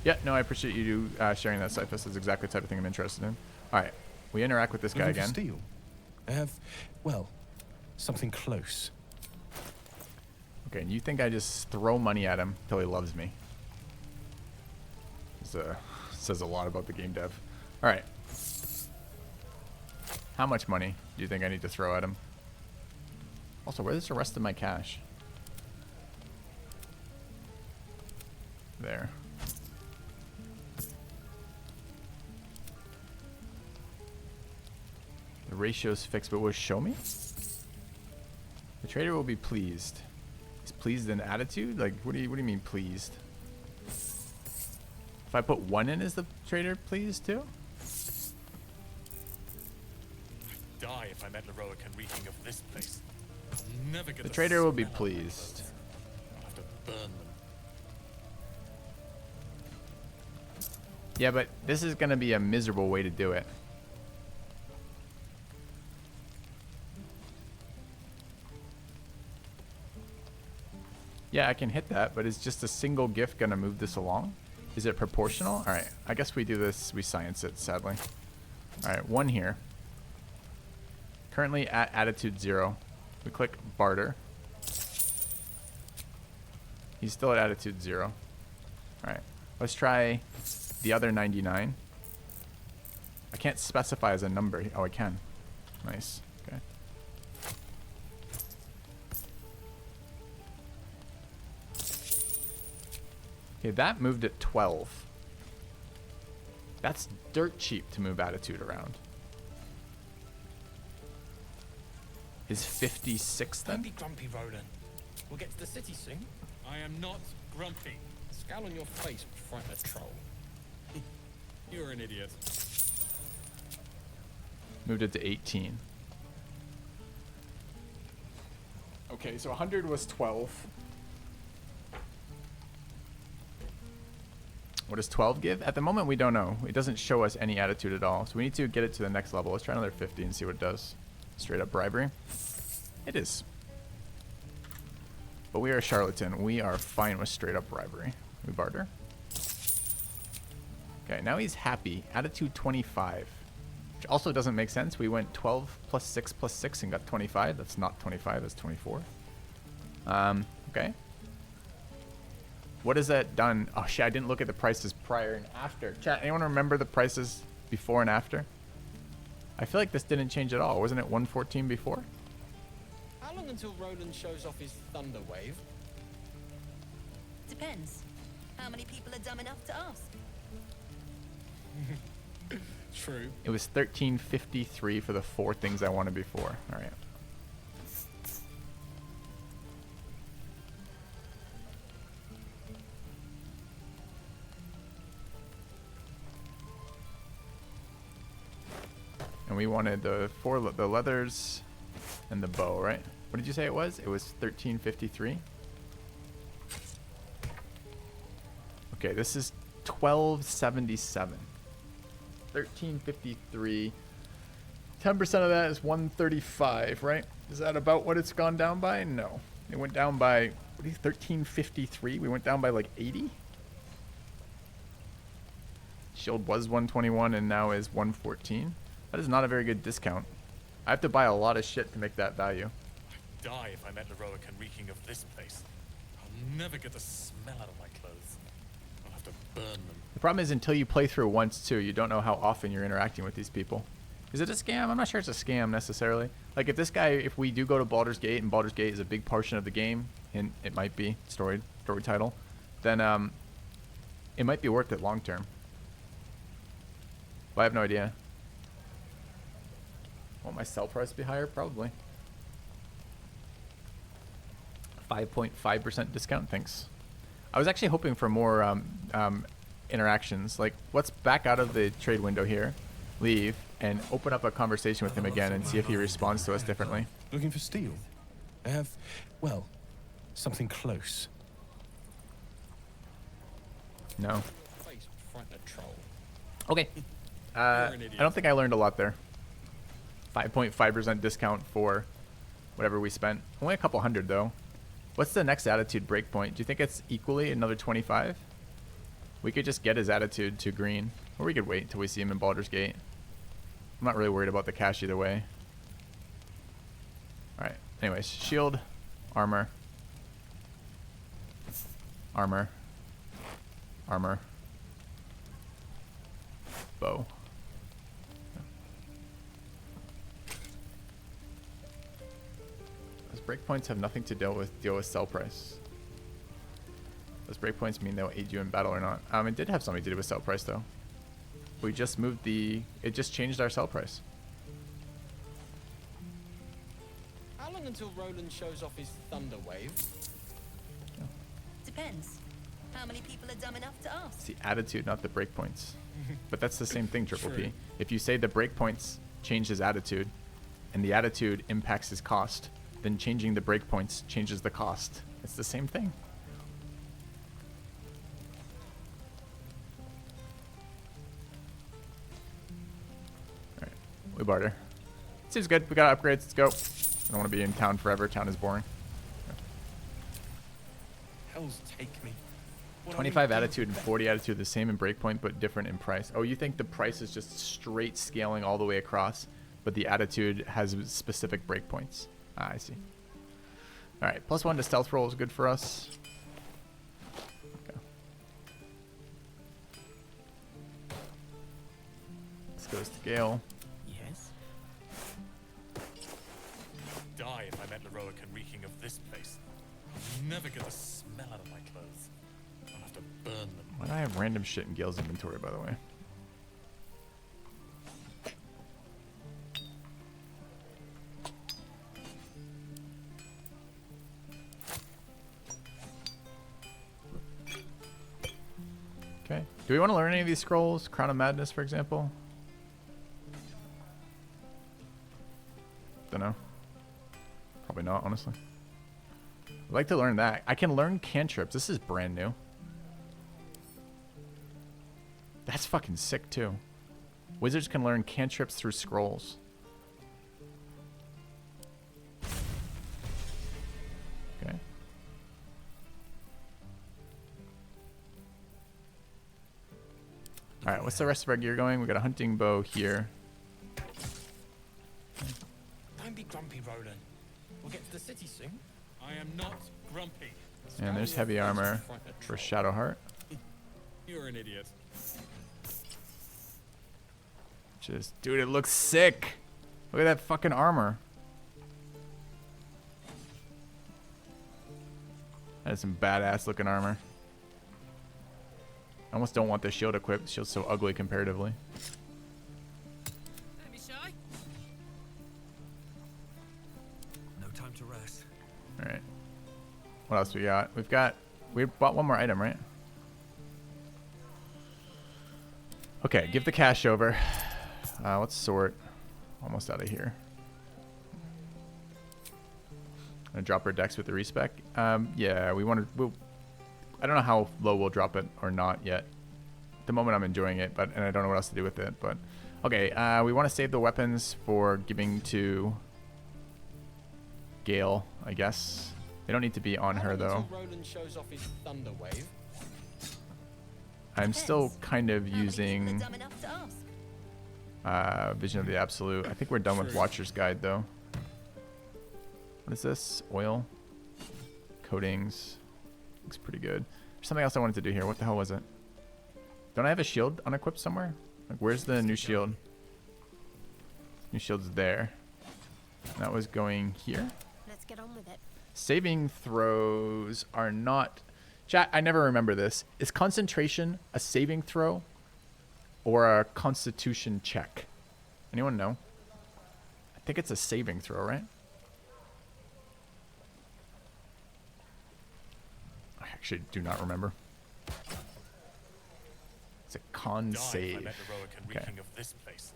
Yeah, no, I appreciate you sharing that, Cyphus. That's exactly the type of thing I'm interested in. Alright, we interact with this guy again. Steel. I have, well, something close. Okay, and you think I just throw money at him till he loves me? This says a lot about the game dev. Alright. How much money do you think I need to throw at him? Also, where's the rest of my cash? There. The ratio's fixed, but will show me? The trader will be pleased. He's pleased in attitude? Like, what do you mean pleased? If I put 1 in, is the trader pleased too? I'd die if I met Leroic and reeking of this place. I'll never get The trader will be smell of my pleased. clothes. I'll have to burn them. Yeah, but this is gonna be a miserable way to do it. Yeah, I can hit that, but is just a single gift gonna move this along? Is it proportional? All right, I guess we do this, we science it, sadly. All right, 1 here. Currently at attitude 0. We click barter. He's still at attitude 0. All right, let's try the other 99. I can't specify as a number. Oh, I can. Nice, okay. Okay, that moved at 12. That's dirt cheap to move attitude around. Is 56 then? Don't be grumpy, Roland. We'll get to the city soon. I am not grumpy. The scowl on your face would frighten a troll. You're an idiot. Moved it to 18. Okay, so 100 was 12. What does 12 give? At the moment, we don't know. It doesn't show us any attitude at all. So we need to get it to the next level. Let's try another 50 and see what it does. Straight up bribery. It is. But we are a charlatan. We are fine with straight up bribery. We barter. Okay, now he's happy. Attitude 25. Which also doesn't make sense. We went 12 plus 6 plus 6 and got 25. That's not 25, that's 24. Okay. What has that done? Oh shit, I didn't look at the prices prior and after. Chat, anyone remember the prices before and after? I feel like this didn't change at all. Wasn't it 114 before? How long until Roland shows off his thunder wave? Depends. How many people are dumb enough to ask? True. It was 1353 for the 4 things I wanted before. All right. And we wanted the the leathers and the bow, right? What did you say it was? It was 1353. Okay, this is 1277. 1353. 10% of that is 135, right? Is that about what it's gone down by? No. It went down by, what is 1353? We went down by like 80? Shield was 121 and now is 114. That is not a very good discount. I have to buy a lot of shit to make that value. I'd die if I met Leroic and reeking of this place. I'll never get the smell out of my clothes. I'll have to burn them. The problem is until you play through once too, you don't know how often you're interacting with these people. Is it a scam? I'm not sure it's a scam necessarily. Like if this guy, if we do go to Baldur's Gate and Baldur's Gate is a big portion of the game, and it might be story title, then it might be worth it long term. But I have no idea. Want my sell price to be higher? Probably. 5.5% discount, thanks. I was actually hoping for more interactions. Like, let's back out of the trade window here, leave, and open up a conversation with him again and see if he responds to us differently. Looking for steel? I have, well, something close. No. Face would frighten a troll. Okay. I don't think I learned a lot there. 5.5% discount for whatever we spent. Only a couple hundred though. What's the next attitude breakpoint? Do you think it's equally another 25? We could just get his attitude to green, or we could wait until we see him in Baldur's Gate. I'm not really worried about the cash either way. Alright, anyways, shield, armor, armor, armor, bow. Those breakpoints have nothing to deal with sell price. Those breakpoints mean they'll aid you in battle or not. It did have something to do with sell price though. We just moved it just changed our sell price. long until Roland shows off his thunder wave? Depends. How many people are dumb enough to ask? It's the attitude, not the breakpoints. But that's the same thing, Triple True. P. If you say the breakpoints change his attitude, and the attitude impacts his cost, then changing the breakpoints changes the cost. It's the same thing. Alright, we barter. Seems good. We got upgrades. Let's go. I don't want to be in town forever. Town is boring. Hell's take me. What are we 25 doing? attitude and 40 attitude, the same in breakpoint, but different in price. Oh, you think the price is just straight scaling all the way across, but the attitude has specific breakpoints. Ah, I see. All right, +1 to stealth roll is good for us. Okay. This goes to Gale. Yes. Die if I met Leroican reeking of this place. I'll never get the smell out of my clothes. I'll have to burn them. Why do I have random shit in Gale's inventory, by the way? Okay. Do we want to learn any of these scrolls? Crown of Madness, for example? Don't know. Probably not, honestly. I'd like to learn that. I can learn cantrips. This is brand new. That's fucking sick, too. Wizards can learn cantrips through scrolls. Okay. Alright, what's the rest of our gear going? We got a hunting bow here. Don't be grumpy, Roland. We'll get to the city soon. I am not grumpy. And there's heavy armor for Shadowheart. You're an idiot. Just, dude, it looks sick. Look at that fucking armor. That is some badass looking armor. I almost don't want the shield equipped. The shield's so ugly comparatively. Don't be shy. No time to rest. Alright. What else we got? We bought one more item, right? Okay, give the cash over. Let's sort. Almost out of here. Gonna drop our decks with the respec. Yeah, we want to. I don't know how low we'll drop it or not yet. At the moment, I'm enjoying it, and I don't know what else to do with it. But okay, we want to save the weapons for giving to Gale, I guess. They don't need to be on her though. Roland shows off his thunder wave. I'm still kind of using Dumb enough to ask. Vision of the Absolute. I think we're done with Watcher's Guide though. What is this? Oil. Coatings. Looks pretty good. There's something else I wanted to do here. What the hell was it? Don't I have a shield unequipped somewhere? Like, where's the new shield? New shield's there. That was going here. Let's get on with it. Saving throws are not... Chat, I never remember this. Is concentration a saving throw or a constitution check? Anyone know? I think it's a saving throw, right? I actually do not remember. It's a con Die if I save. met Leroican Okay. reeking of this place.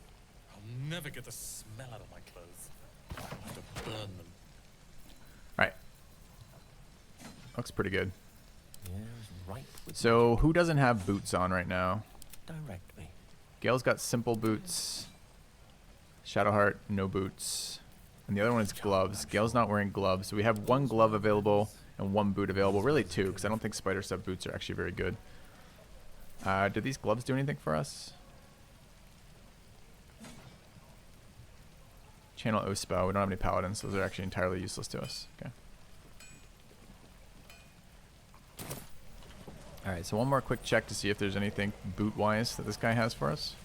I'll never get the smell out of my clothes. I'll have to burn them. Right. Looks pretty good. Yeah, right with So who doesn't have boots on right now? directly. Gale's got simple boots. Shadowheart, no boots. And the other one is gloves. Gale's not wearing gloves. So we have one glove available and one boot available. Really two, because I don't think spider sub boots are actually very good. Did these gloves do anything for us? Channel O spell. We don't have any paladins, so those are actually entirely useless to us. Okay. Alright, so one more quick check to see if there's anything boot-wise that this guy has for us.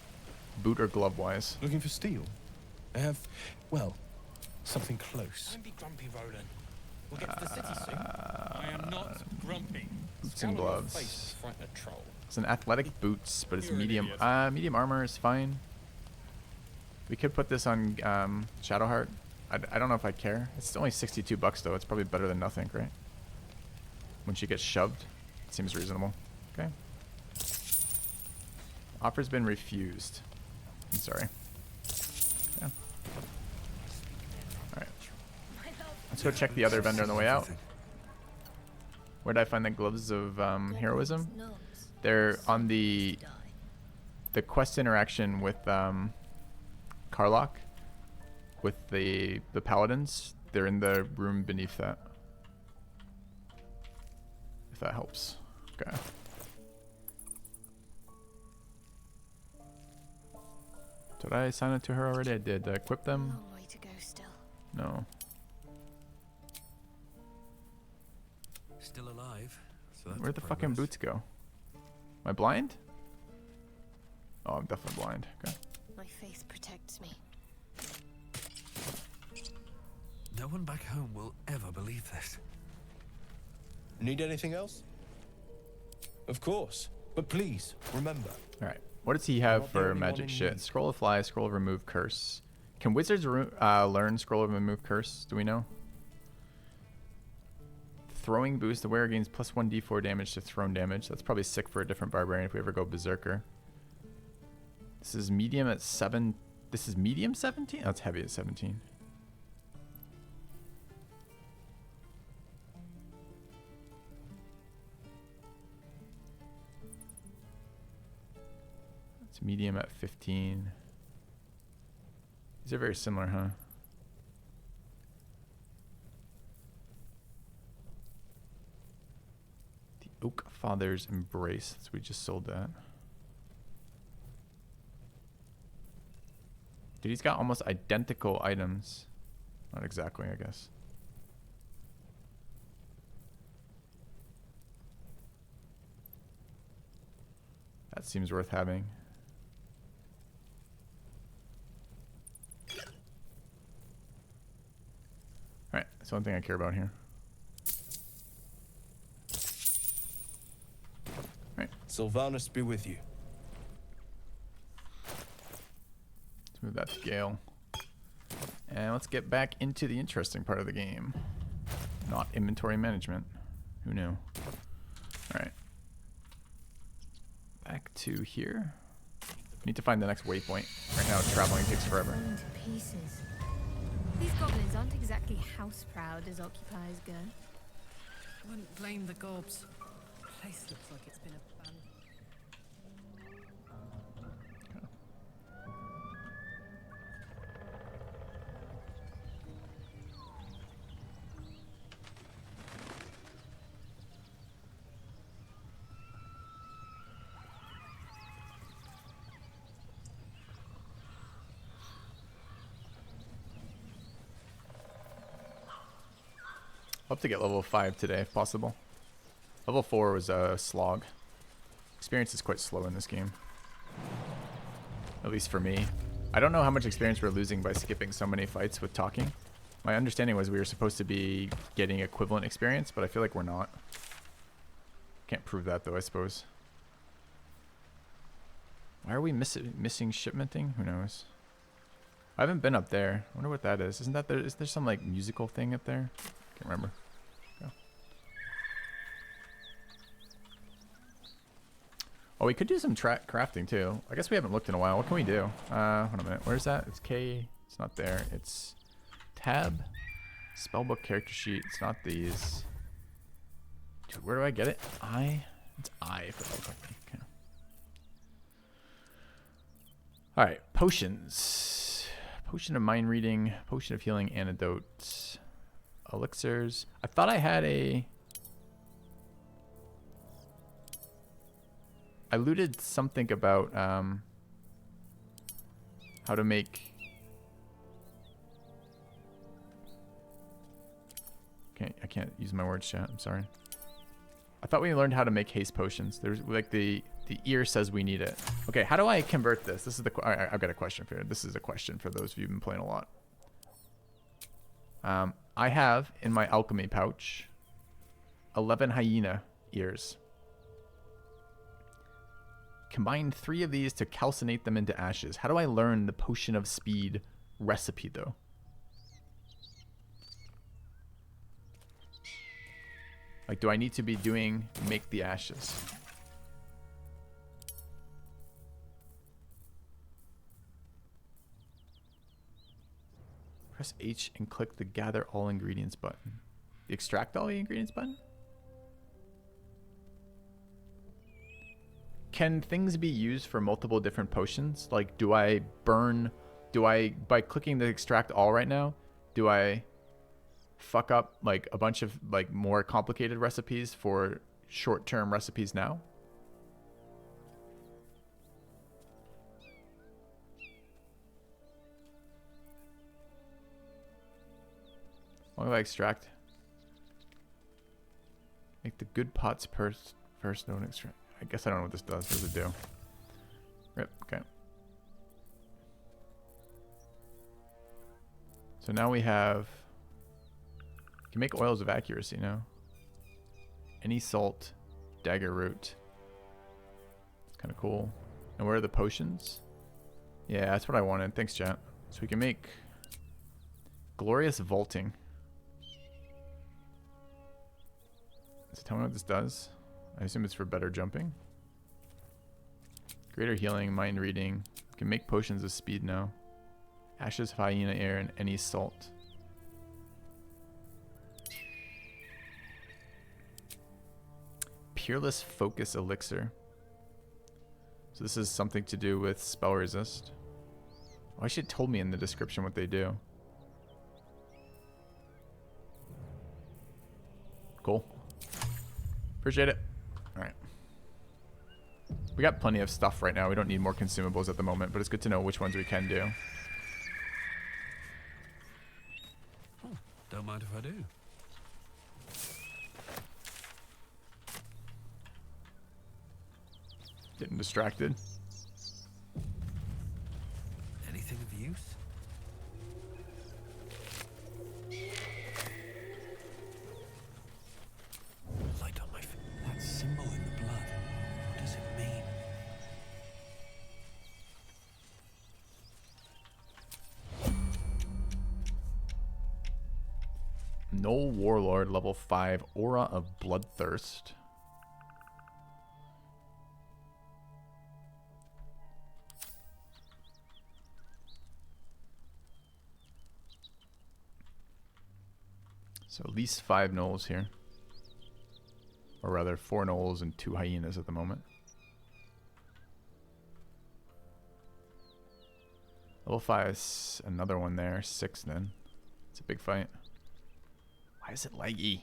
Boot or glove-wise. Looking for steel? I have, well, something close. Don't be grumpy, Roland. We'll get to the city soon. I am not grumpy. Boots Scowl and on your gloves. face, frighten a troll. It's an athletic boots, but it's You're an medium. idiot. Medium armor is fine. We could put this on Shadowheart. I don't know if I care. It's only 62 bucks though. It's probably better than nothing, right? When she gets shoved, it seems reasonable. Okay. Offer's been refused. I'm sorry. Yeah. Alright. Let's go check the other vendor on the way out. Where did I find the gloves of heroism? They're on the quest interaction with Karlach, with the paladins. They're in the room beneath that. If that helps. Okay. Did I assign it to her already? I did. Did I equip them? Long way to go still. No. Still alive. So that's Where'd the fucking boots go? Am I blind? Oh, I'm definitely blind. Okay. My faith protects me. No one back home will ever believe this. Need anything else? Of course. But please, remember. Alright. What does he have for magic shit? Scroll of Fly, Scroll of Remove Curse. Can wizards learn Scroll of Remove Curse? Do we know? Throwing boost. The wearer gains plus 1d4 damage to thrown damage. That's probably sick for a different barbarian if we ever go berserker. This is medium at 7. This is medium 17? That's heavy at 17. It's medium at 15. These are very similar, huh? The Oak Father's Embrace. So we just sold that. Dude, he's got almost identical items. Not exactly, I guess. That seems worth having. Alright, that's the one thing I care about here. Alright. Sylvanus be with you. Let's move that to Gale. And let's get back into the interesting part of the game. Not inventory management. Who knew? Alright. Back to here. Need to find the next waypoint. Right now traveling takes forever. Falling to pieces. These goblins aren't exactly house proud as occupiers go. Wouldn't blame the gobs. Place looks like it's been abandoned. I'll have to get level 5 today if possible. Level 4 was a slog. Experience is quite slow in this game. At least for me. I don't know how much experience we're losing by skipping so many fights with talking. My understanding was we were supposed to be getting equivalent experience, but I feel like we're not. Can't prove that though, I suppose. Why are we missing shipmenting? Who knows? I haven't been up there. I wonder what that is. Isn't that there? Is there some like musical thing up there? Can't remember. Go. Oh, we could do some crafting too. I guess we haven't looked in a while. What can we do? Hold on a minute. Where's that? It's K. It's not there. It's tab. Spellbook character sheet. It's not these. Dude, where do I get it? I. It's I for alchemy. Okay. All right. Potions. Potion of mind reading. Potion of healing. Antidotes. Elixirs. I thought I had a... I looted something about how to make... I can't use my words, chat. I'm sorry. I thought we learned how to make haste potions. There's like the ear says we need it. Okay, how do I convert this? This is the... I've got a question for you. This is a question for those of you who've been playing a lot. I have in my alchemy pouch 11 hyena ears. Combine 3 of these to calcinate them into ashes. How do I learn the potion of speed recipe though? Like, do I need to be doing make the ashes? Press H and click the gather all ingredients button. The extract all the ingredients button? Can things be used for multiple different potions? Like, do I burn, by clicking the extract all right now, do I fuck up like a bunch of like more complicated recipes for short-term recipes now? What do I extract? Make the good pots first, don't extract. I guess I don't know what this does. What does it do? Rip, okay. So now we have, you can make oils of accuracy now. Any salt, dagger root. It's kind of cool. And where are the potions? Yeah, that's what I wanted. Thanks, chat. So we can make glorious vaulting. Does it tell me what this does? I assume it's for better jumping. Greater healing, mind reading. We can make potions of speed now. Ashes of hyena air and any salt. Peerless focus elixir. So this is something to do with spell resist. Oh, I should have told me in the description what they do. Cool. Appreciate it. Alright. We got plenty of stuff right now. We don't need more consumables at the moment, but it's good to know which ones we can do. Oh, don't mind if I do. Getting distracted. Anything of use? Light on my face. That symbol in the blood. What does it mean? Null Warlord, level 5, Aura of Bloodthirst. So at least 5 gnolls here. Or rather, 4 gnolls and 2 hyenas at the moment. Level 5 is another one there. 6 then. It's a big fight. Why is it laggy?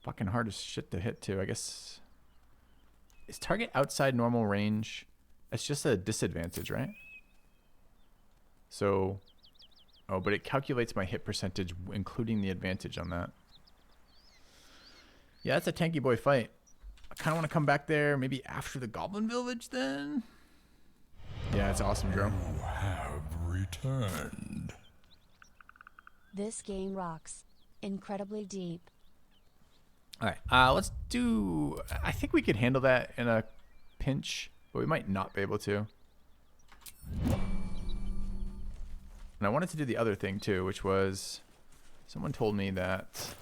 Fucking hard as shit to hit too, I guess. Is target outside normal range? It's just a disadvantage, right? So, oh, but it calculates my hit percentage, including the advantage on that. Yeah, that's a tanky boy fight. I kind of want to come back there maybe after the Goblin Village then. Yeah, it's awesome, Joe. You have returned. This game rocks. Incredibly deep. All right, let's do... I think we could handle that in a pinch, but we might not be able to. And I wanted to do the other thing too, which was... Someone told me that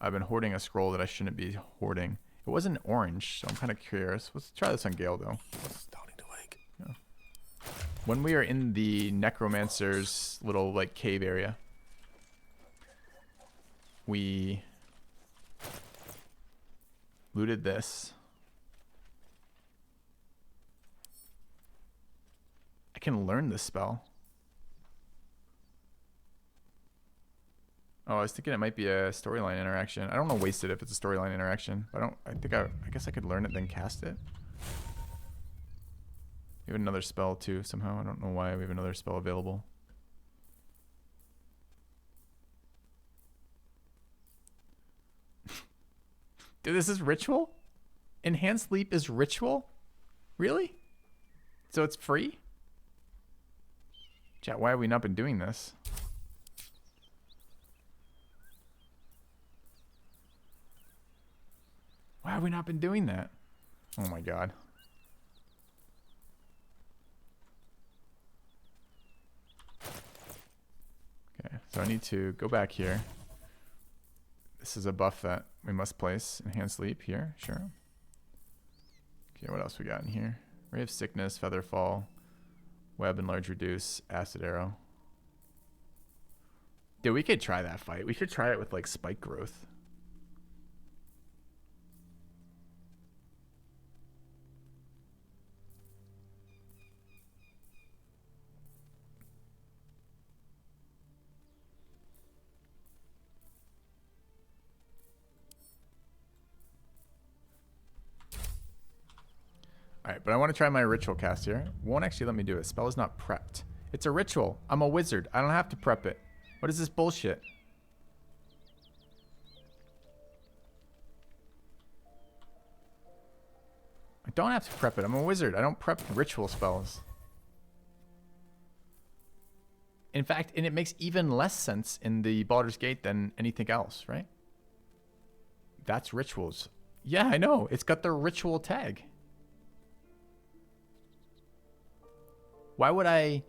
I've been hoarding a scroll that I shouldn't be hoarding. It wasn't orange, so I'm kind of curious. Let's try this on Gale, though. Starting to wake. Yeah. When we are in the Necromancer's little, like, cave area, we looted this. I can learn this spell. Oh, I was thinking it might be a storyline interaction. I don't want to waste it if it's a storyline interaction. I guess I could learn it then cast it. We have another spell too somehow. I don't know why we have another spell available. Dude, this is ritual? Enhanced Leap is ritual? Really? So it's free? Chat, why have we not been doing this? Why have we not been doing that? Oh my god. So I need to go back here. This is a buff that we must place. Enhanced leap here, sure. Okay, what else we got in here? Ray of Sickness, Feather Fall, Web Enlarge Reduce, Acid Arrow. Dude, we could try that fight. We should try it with like Spike Growth. Alright, but I want to try my ritual cast here. Won't actually let me do it. Spell is not prepped. It's a ritual. I'm a wizard. I don't have to prep it. What is this bullshit? I don't have to prep it. I'm a wizard. I don't prep ritual spells. In fact, and it makes even less sense in the Baldur's Gate than anything else, right? That's rituals. Yeah, I know. It's got the ritual tag. Why would I...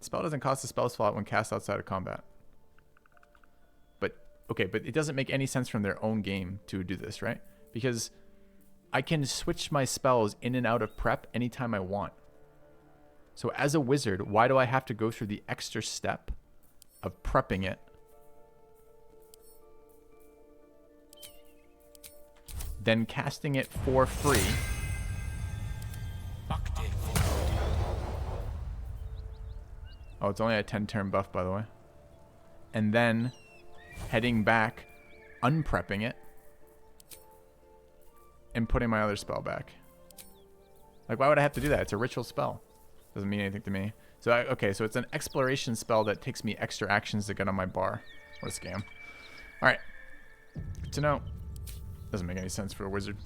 Spell doesn't cost a spell slot when cast outside of combat. But, okay, but it doesn't make any sense from their own game to do this, right? Because I can switch my spells in and out of prep anytime I want. So as a wizard, why do I have to go through the extra step of prepping it? Then casting it for free. Oh, it's only a 10-turn buff, by the way. And then heading back, unprepping it, and putting my other spell back. Like, why would I have to do that? It's a ritual spell. Doesn't mean anything to me. So, okay, so it's an exploration spell that takes me extra actions to get on my bar. What a scam. All right. Good to know. Doesn't make any sense for a wizard.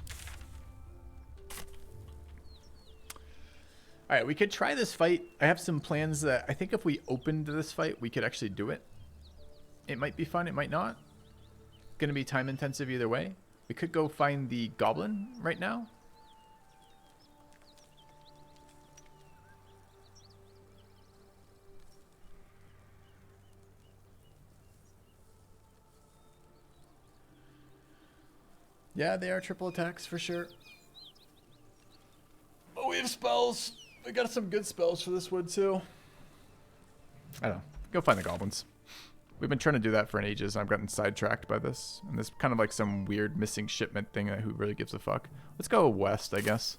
All right, we could try this fight. I have some plans that I think if we opened this fight, we could actually do it. It might be fun. It might not. Going to be time intensive either way. We could go find the goblin right now. Yeah, they are triple attacks for sure. Oh, we have spells. We got some good spells for this wood too. I don't know. Go find the goblins. We've been trying to do that for ages, and I've gotten sidetracked by this. And this kind of like some weird missing shipment thing that who really gives a fuck. Let's go west, I guess.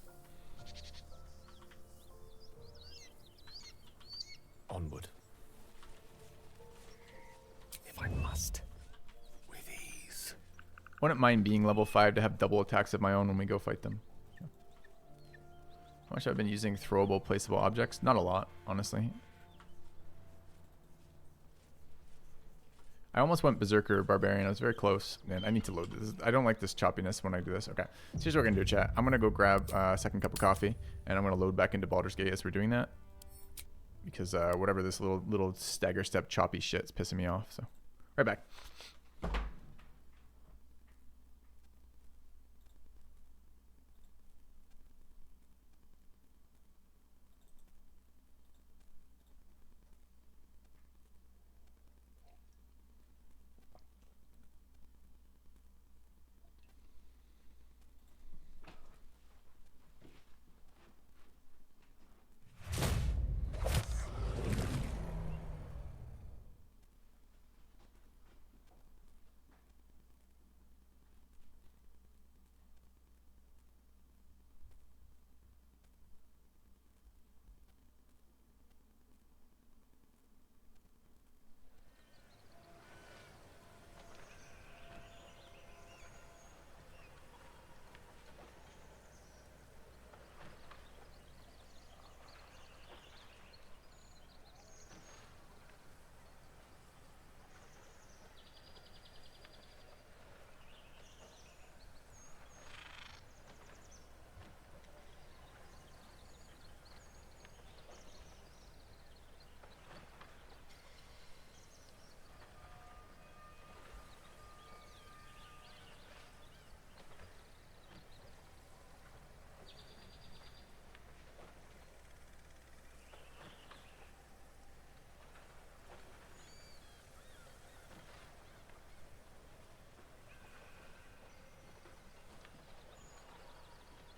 Onward. If I must. With ease. Wouldn't mind being level 5 to have double attacks of my own when we go fight them. How much I've been using throwable, placeable objects? Not a lot, honestly. I almost went Berserker Barbarian. I was very close. Man, I need to load this. I don't like this choppiness when I do this. Okay, so here's what we're going to do, chat. I'm going to go grab a second cup of coffee, and I'm going to load back into Baldur's Gate as we're doing that. Because whatever this little stagger step choppy shit's pissing me off. So, right back.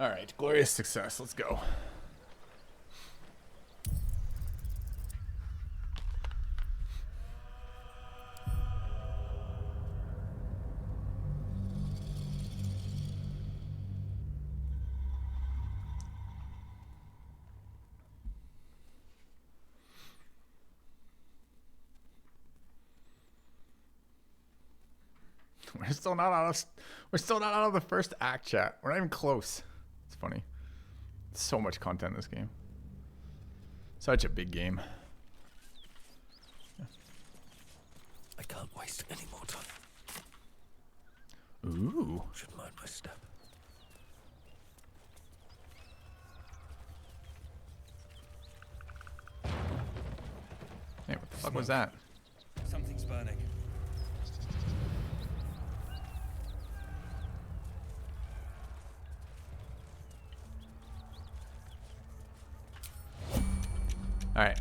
All right, glorious success. Let's go. We're still not out of the first act, chat. We're not even close. It's funny. So much content in this game. Such a big game. I can't waste any more time. Ooh. Should mind my step. Hey, what the fuck was that? Something's burning. Alright.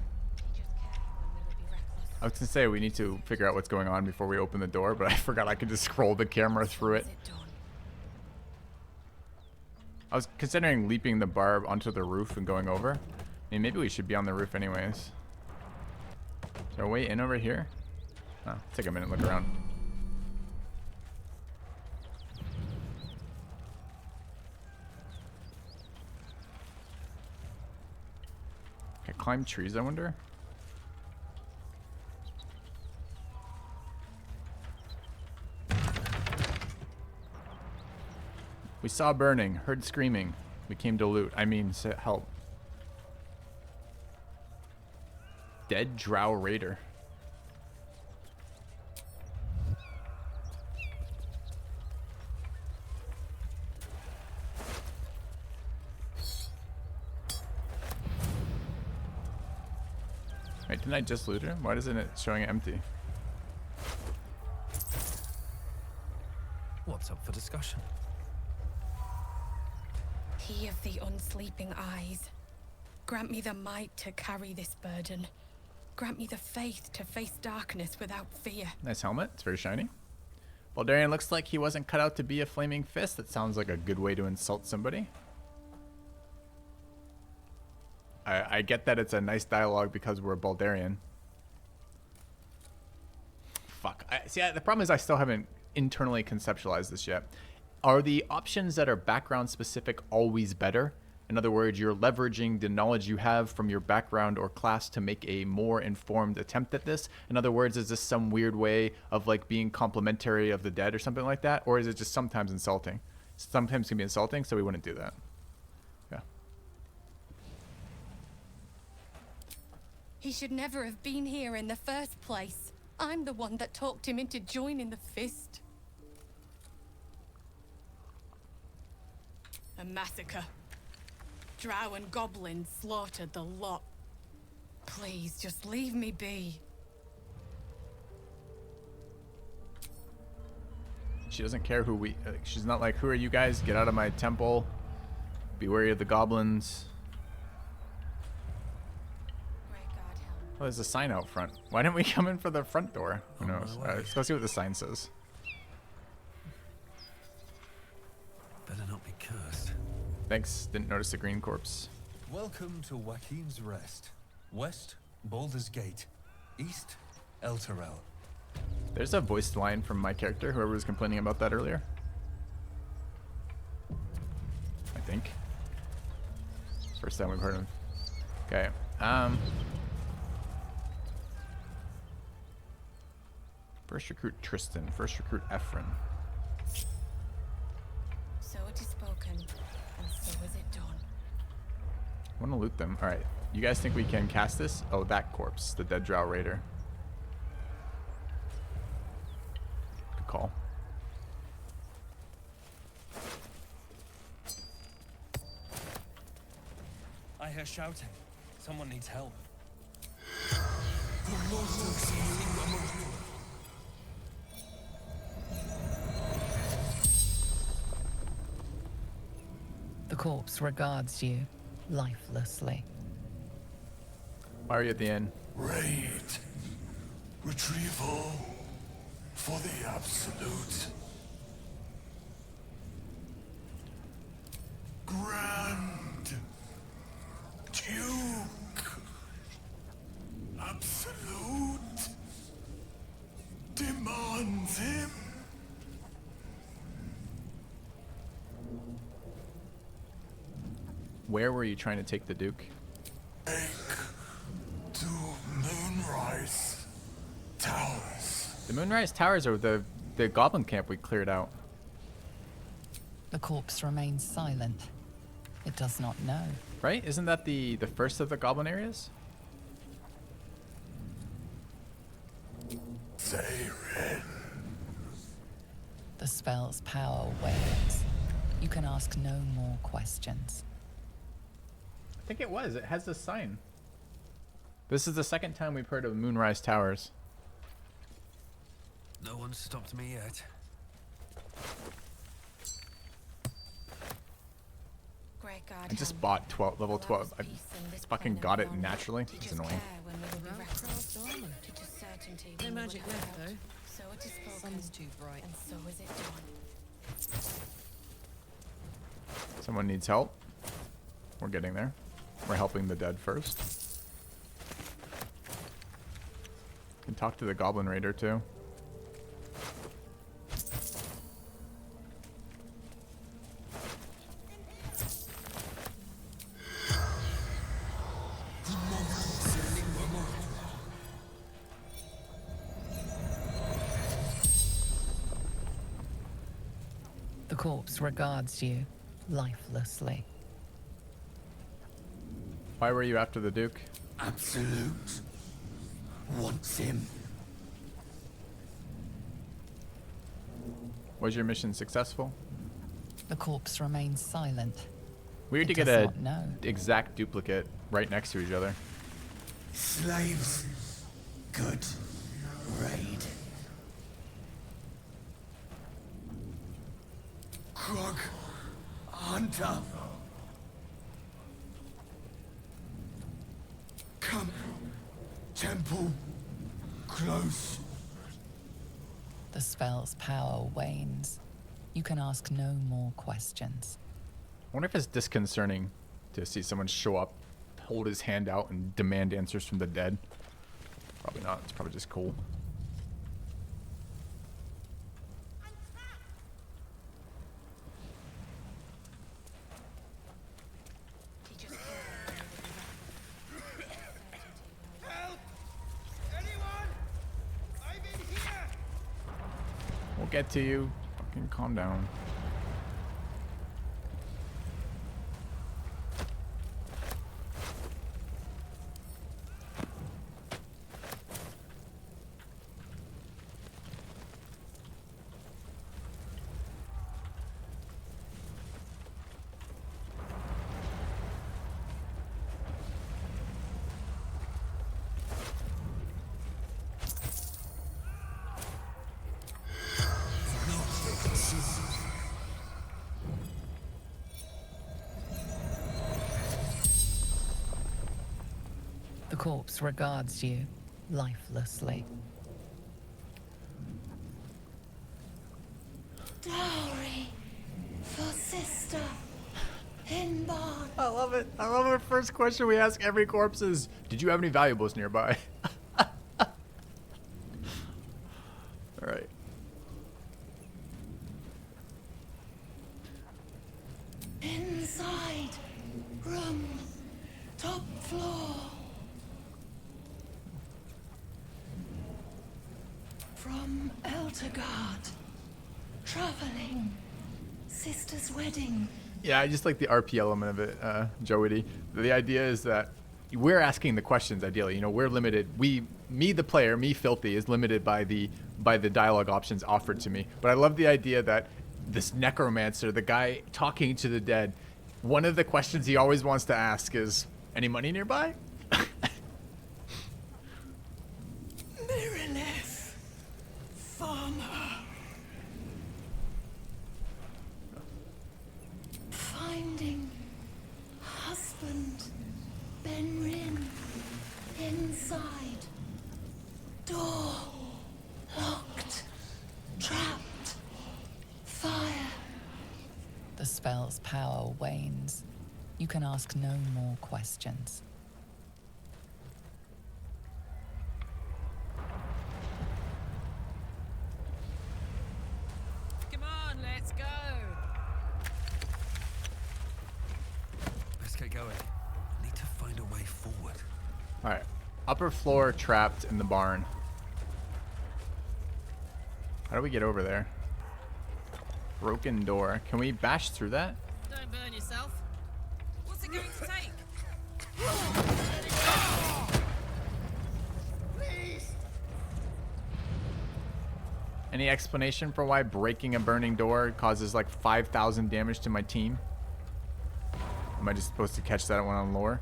I was gonna say we need to figure out what's going on before we open the door, but I forgot I could just scroll the camera through it. I was considering leaping the barb onto the roof and going over. I mean, maybe we should be on the roof anyways. Is there a way in over here? Oh, take a minute, look around. Can I climb trees, I wonder? We saw burning, heard screaming. We came to loot. I mean, help. Dead drow raider. Wait, didn't I just loot him? Why isn't it showing empty? What's up for discussion? He of the unsleeping eyes, grant me the might to carry this burden. Grant me the faith to face darkness without fear. Nice helmet. It's very shiny. Baldurian looks like he wasn't cut out to be a flaming fist. That sounds like a good way to insult somebody. I get that it's a nice dialogue because we're Baldurian. Fuck. The problem is I still haven't internally conceptualized this yet. Are the options that are background specific always better? In other words, you're leveraging the knowledge you have from your background or class to make a more informed attempt at this. In other words, is this some weird way of like being complimentary of the dead or something like that? Or is it just sometimes insulting? Sometimes it can be insulting, so we wouldn't do that. Yeah. He should never have been here in the first place. I'm the one that talked him into joining the fist. A massacre. Drow and goblins slaughtered the lot. Please, just leave me be. She doesn't care who we... she's not like, who are you guys? Get out of my temple. Be wary of the goblins. Oh, there's a sign out front. Why didn't we come in for the front door? Who knows? Alright, let's go see what the sign says. Better not be cursed. Thanks. Didn't notice the green corpse. Welcome to Joaquin's Rest. West, Baldur's Gate. East, El Terrell. There's a voiced line from my character, whoever was complaining about that earlier. I think. First time we've heard him. Okay. First recruit Tristan. First recruit Ephron. So it is spoken, and so is it done. I want to loot them. Alright. You guys think we can cast this? Oh, that corpse. The dead drow raider. Good call. I hear shouting. Someone needs help. The corpse regards you lifelessly. Why are you at the end? Raid. Retrieval. For the absolute. Grand Duke. Absolute demands him. Where were you trying to take the Duke? To Moonrise Towers. The Moonrise Towers are the goblin camp we cleared out. The corpse remains silent. It does not know. Right? Isn't that the first of the goblin areas? Siren. The spell's power wanes. You can ask no more questions. I think it was. It has this sign. This is the second time we've heard of Moonrise Towers. No one's stopped me yet. I just bought level 12. I fucking got it naturally. It's annoying. No magic left though. So it is spoken. Sun's too bright. And so is it done. Someone needs help. We're getting there. We're helping the dead first. Can talk to the Goblin Raider too. The corpse regards you lifelessly. Why were you after the Duke? Absolute wants him. Was your mission successful? The corpse remains silent. Weird to It get does a not know. exact duplicate right next to each other. Slaves. Good raid. Krug. Hunter. Camp. Temple. Close. The spell's power wanes. You can ask no more questions. I wonder if it's disconcerting to see someone show up, hold his hand out, and demand answers from the dead. Probably not. It's probably just cool. Help! Anyone? I'm in here! We'll get to you. Fucking calm down. The corpse regards you lifelessly. Dowry for sister in barn. I love it. I love our first question we ask every corpse is, did you have any valuables nearby? All right. Inside room, top floor. From Eltergard, traveling, sister's wedding. Yeah, I just like the RP element of it, Joey. The idea is that we're asking the questions ideally. You know, we're limited. Me, the player, me, Filthy, is limited by the dialogue options offered to me. But I love the idea that this necromancer, the guy talking to the dead, one of the questions he always wants to ask is, any money nearby? Mirilith, farmer. Finding husband, Benrin, inside. Door locked, trapped, fire. The spell's power wanes, you can ask no more questions. Come on, let's go. Let's get going. Need to find a way forward. All right. Upper floor trapped in the barn. How do we get over there? Broken door. Can we bash through that? Don't burn yourself. What's it going to take? Any explanation for why breaking a burning door causes like 5,000 damage to my team? Am I just supposed to catch that one on lore?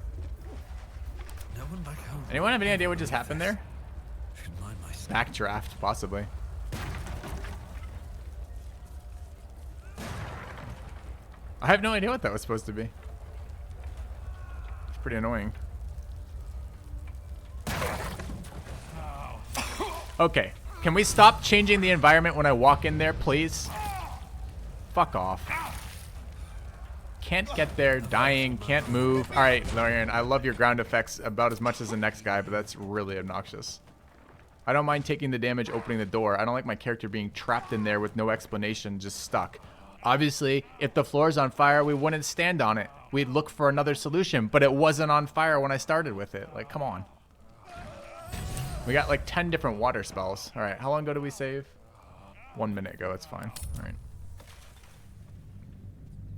No one back home. Anyone have any idea what just happened there? Should mind my step. Backdraft, possibly. I have no idea what that was supposed to be. It's pretty annoying. Okay. Can we stop changing the environment when I walk in there, please? Fuck off. Can't get there, dying, can't move. Alright, Lorian, I love your ground effects about as much as the next guy, but that's really obnoxious. I don't mind taking the damage opening the door. I don't like my character being trapped in there with no explanation, just stuck. Obviously, if the floor is on fire, we wouldn't stand on it. We'd look for another solution, but it wasn't on fire when I started with it. Like, come on. We got like 10 different water spells. All right, how long ago did we save? 1 minute ago, it's fine. All right.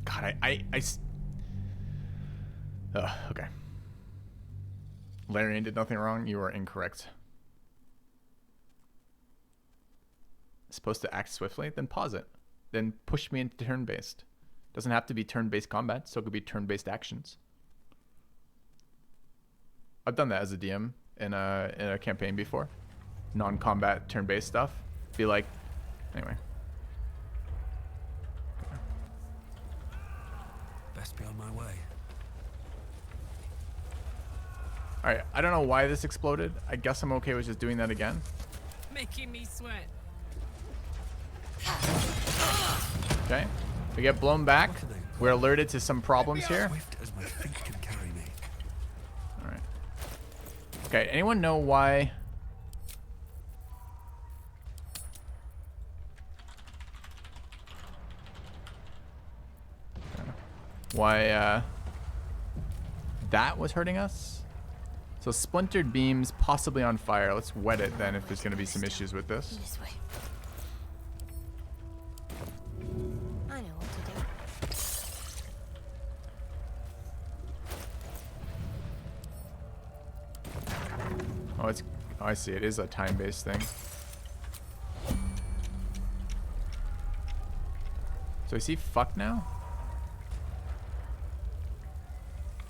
God, okay. Larian did nothing wrong. You are incorrect. Supposed to act swiftly? Then pause it. Then push me into turn-based. Doesn't have to be turn-based combat. Still could be turn-based actions. I've done that as a DM in a campaign before. Non-combat turn-based stuff. Be like, anyway. Best be on my way. All right, I don't know why this exploded. I guess I'm okay with just doing that again. Making me sweat. Okay, we get blown back. We're alerted to some problems here. Swift as my feet can carry me. All right. Okay, anyone know why? Why that was hurting us? So splintered beams, possibly on fire. Let's wet it then if there's going to be some issues with this. This way. I know what to do. Oh, it's. Oh, I see. It is a time-based thing. So is he fucked now?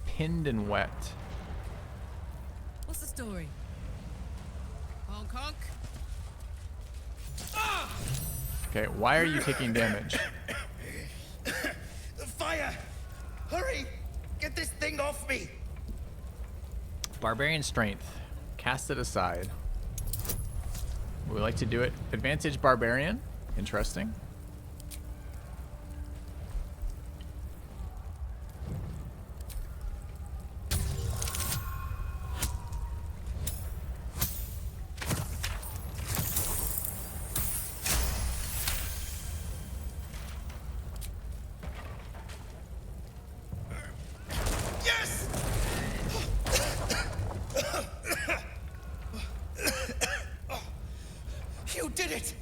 Pinned and wet. What's the story? Honk honk. Okay, why are you taking damage? The fire! Hurry! Get this thing off me! Barbarian strength. Cast it aside. We like to do it. Advantage barbarian. Interesting. You did it!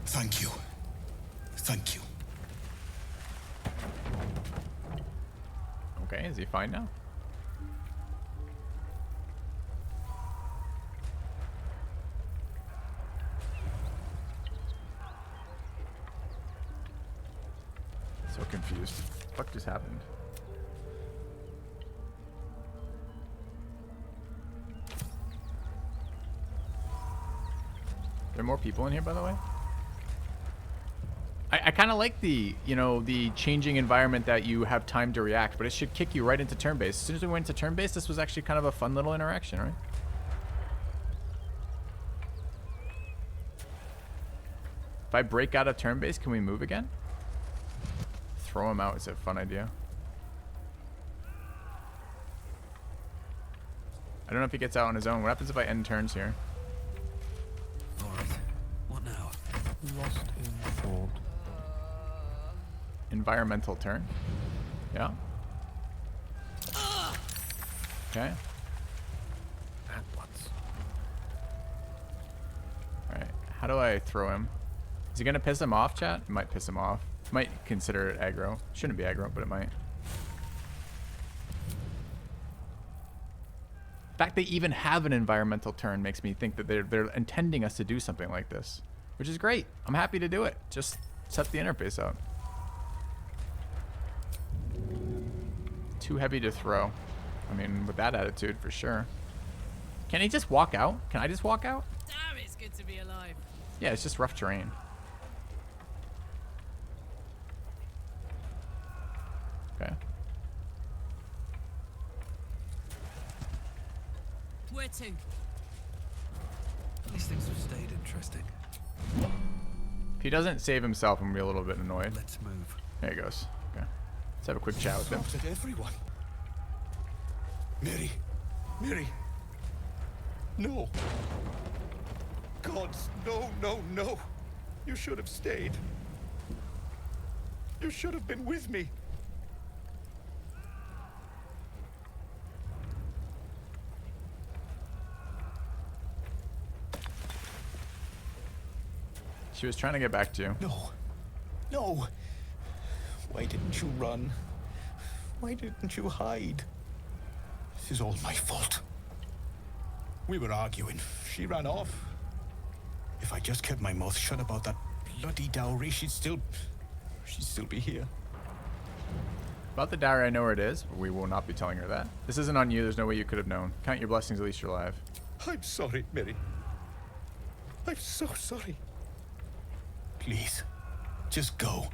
Thank you. Thank you. Okay, is he fine now? So confused. What just happened? There are more people in here, by the way? I kind of like the, you know, the changing environment that you have time to react, but it should kick you right into turn-based. As soon as we went to turn-based, this was actually kind of a fun little interaction, right? If I break out of turn base, can we move again? Throw him out is a fun idea. I don't know if he gets out on his own. What happens if I end turns here? Alright. What now? Lost in thought. Environmental turn. Yeah. Okay. At once. Alright. How do I throw him? Is he gonna piss him off, chat? It might piss him off. Might consider it aggro. Shouldn't be aggro, but it might. The fact they even have an environmental turn makes me think that they're intending us to do something like this, which is great. I'm happy to do it. Just set the interface up. Too heavy to throw. I mean, with that attitude, for sure. Can he just walk out? Can I just walk out? Damn, it's good to be alive. Yeah, it's just rough terrain. Okay. Where to? These things have stayed interesting. If he doesn't save himself, I'm gonna be a little bit annoyed. Let's move. There he goes. Okay. Let's have a quick chat with him. Shot at everyone. Mary. Mary. No. Gods, no, no, no. You should have stayed. You should have been with me. She was trying to get back to you. No. No. Why didn't you run? Why didn't you hide? This is all my fault. We were arguing. She ran off. If I just kept my mouth shut about that bloody dowry, she'd still be here. About the dowry, I know where it is, but we will not be telling her that. This isn't on you. There's no way you could have known. Count your blessings, at least you're alive. I'm sorry, Mary. I'm so sorry. Please, just go.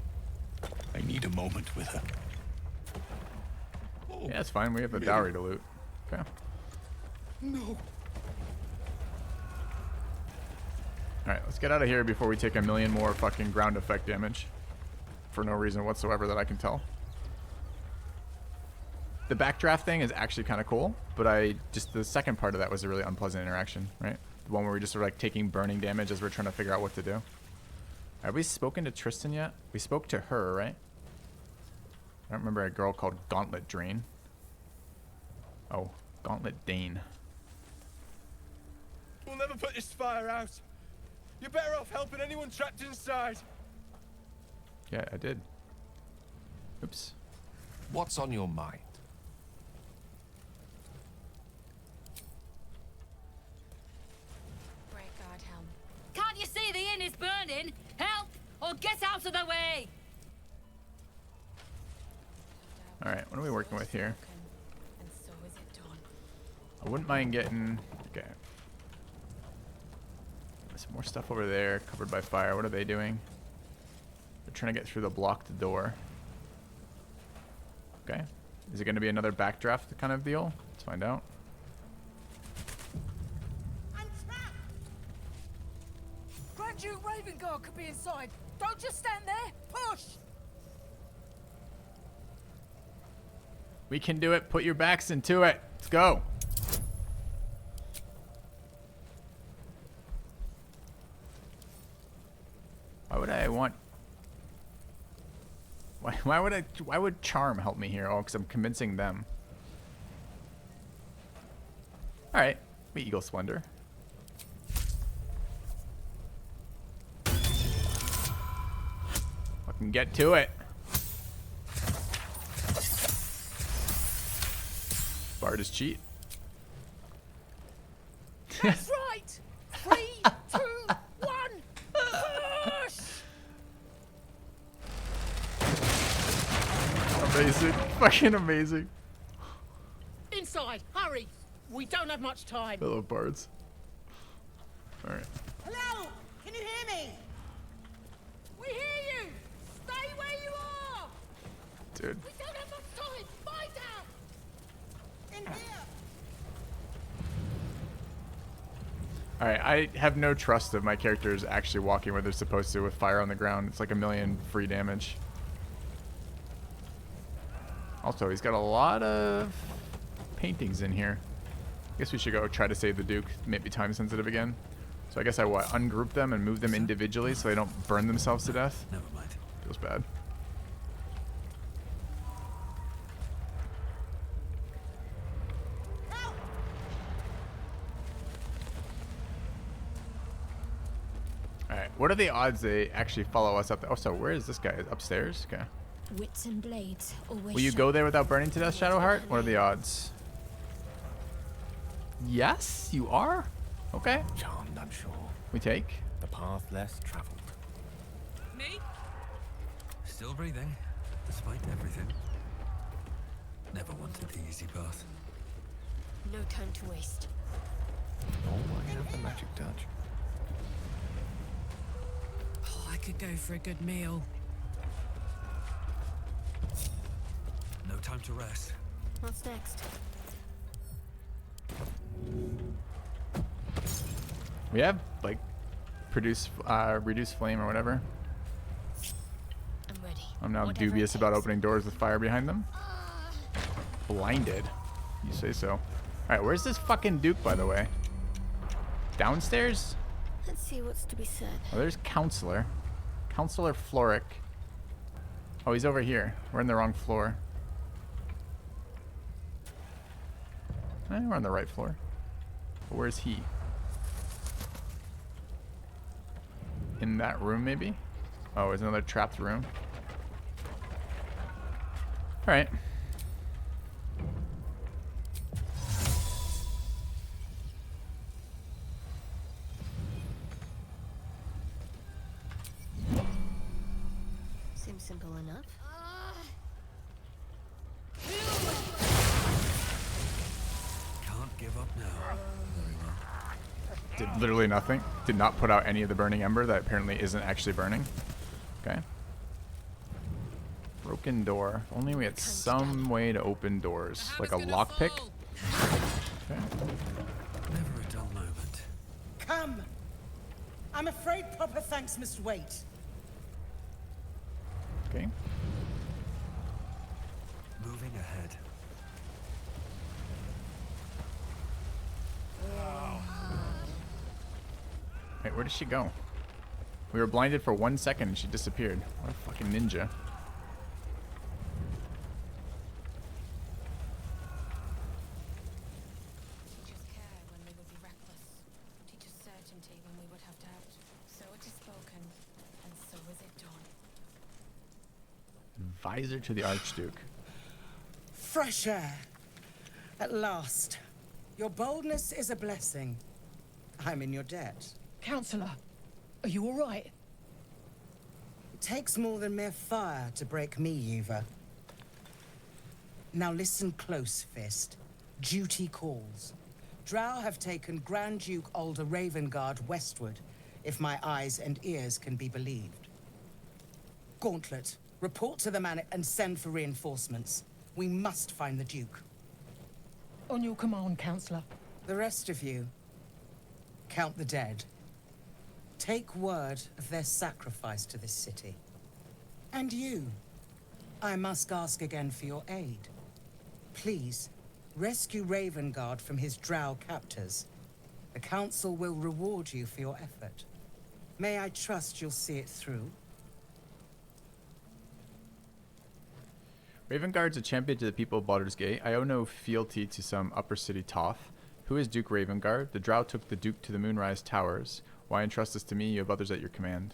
I need a moment with her. Yeah, that's fine. We have a dowry to loot. Okay. No. Alright, let's get out of here before we take a million more fucking ground effect damage. For no reason whatsoever that I can tell. The backdraft thing is actually kind of cool, but the second part of that was a really unpleasant interaction, right? The one where we're just sort of like taking burning damage as we're trying to figure out what to do. Have we spoken to Tristan yet? We spoke to her, right? I don't remember a girl called Gauntlet Drain. Oh, Gauntlet Dane. We'll never put this fire out. You're better off helping anyone trapped inside. Yeah, I did. Oops. What's on your mind? Can't you see the inn is burning? Help or get out of the way! Alright, what are we working with here? I wouldn't mind getting... Okay. There's more stuff over there, covered by fire. What are they doing? They're trying to get through the blocked door. Okay. Is it going to be another backdraft kind of deal? Let's find out. Grand Duke Ravengard could be inside. Don't just stand there. Push! We can do it. Put your backs into it. Let's go. Why would I want... Why would charm help me here? Oh, because I'm convincing them. Alright. We Eagle Splendor. Fucking get to it. Bard is cheat. That's right! 3, 2, 1, push! Amazing. Fucking amazing. Inside, hurry! We don't have much time. I love bards. Alright. Hello? Can you hear me? We hear you! Stay where you are! Dude. We don't have much time! Fight out! In here! Alright, I have no trust of my characters actually walking where they're supposed to with fire on the ground. It's like 1,000,000 free damage. Also, he's got a lot of paintings in here. I guess we should go try to save the Duke. Maybe time sensitive again. So I guess I ungroup them and move them individually so they don't burn themselves to death. Never mind. Feels bad. Alright, what are the odds they actually follow us up there? Oh, so where is this guy? Upstairs? Okay. Wits and blades always. Will you go there without burning to death, Shadowheart? What are the odds? Yes, you are? Okay. Charmed, I'm sure. We take. The path less traveled. Me? Still breathing, despite everything. Never wanted the easy path. No time to waste. Oh, I have the magic touch. Oh, I could go for a good meal. No time to rest. What's next? We have, like, reduce flame or whatever. I'm ready. I'm now Whatever dubious it about takes. opening doors with fire behind them. Blinded. You say so. Alright, where's this fucking Duke, by the way? Downstairs? Let's see what's to be said. Oh, there's Counselor. Counselor Floric. Oh, he's over here. We're in the wrong floor. We're on the right floor. But where's he? In that room, maybe? Oh, there's another trapped room. Alright. Seems simple enough. Can't give up now. Very well. Did literally nothing. Did not put out any of the burning ember that apparently isn't actually burning. Okay. Broken door. If only we had some way to open doors. Like a lockpick. Okay. Never a dull moment. Come! I'm afraid proper thanks must wait. Okay. Moving ahead. Wait, where did she go? We were blinded for 1 second and she disappeared. What a fucking ninja. Teach us care when we would be reckless. Teach us certainty when we would have doubt. So it is spoken, and so is it done. Advisor to the Archduke. Fresh air. At last. Your boldness is a blessing. I'm in your debt. Counselor, are you all right? It takes more than mere fire to break me, Yuva. Now listen close, Fist. Duty calls. Drow have taken Grand Duke Alder Ravengard westward, if my eyes and ears can be believed. Gauntlet, report to the man and send for reinforcements. We must find the Duke. On your command, Counselor. The rest of you, count the dead. Take word of their sacrifice to this city. And you, I must ask again for your aid. Please, rescue Ravengard from his drow captors. The Council will reward you for your effort. May I trust you'll see it through? Ravengard's a champion to the people of Baldur's Gate. I owe no fealty to some upper city toff. Who is Duke Ravengard? The Drow took the Duke to the Moonrise Towers. Why entrust this to me? You have others at your command.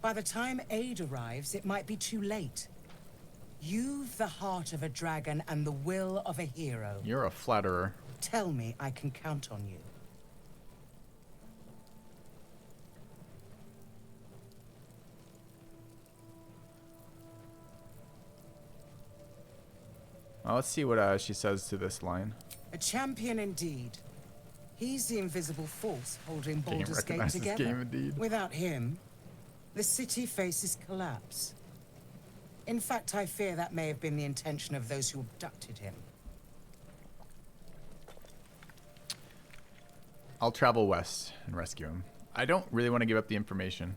By the time aid arrives, it might be too late. You've the heart of a dragon and the will of a hero. You're a flatterer. Tell me I can count on you. Well, let's see what she says to this line. A champion indeed. He's the invisible force holding Can't Baldur's Gate recognize this together. game indeed. Without him, the city faces collapse. In fact, I fear that may have been the intention of those who abducted him. I'll travel west and rescue him. I don't really want to give up the information.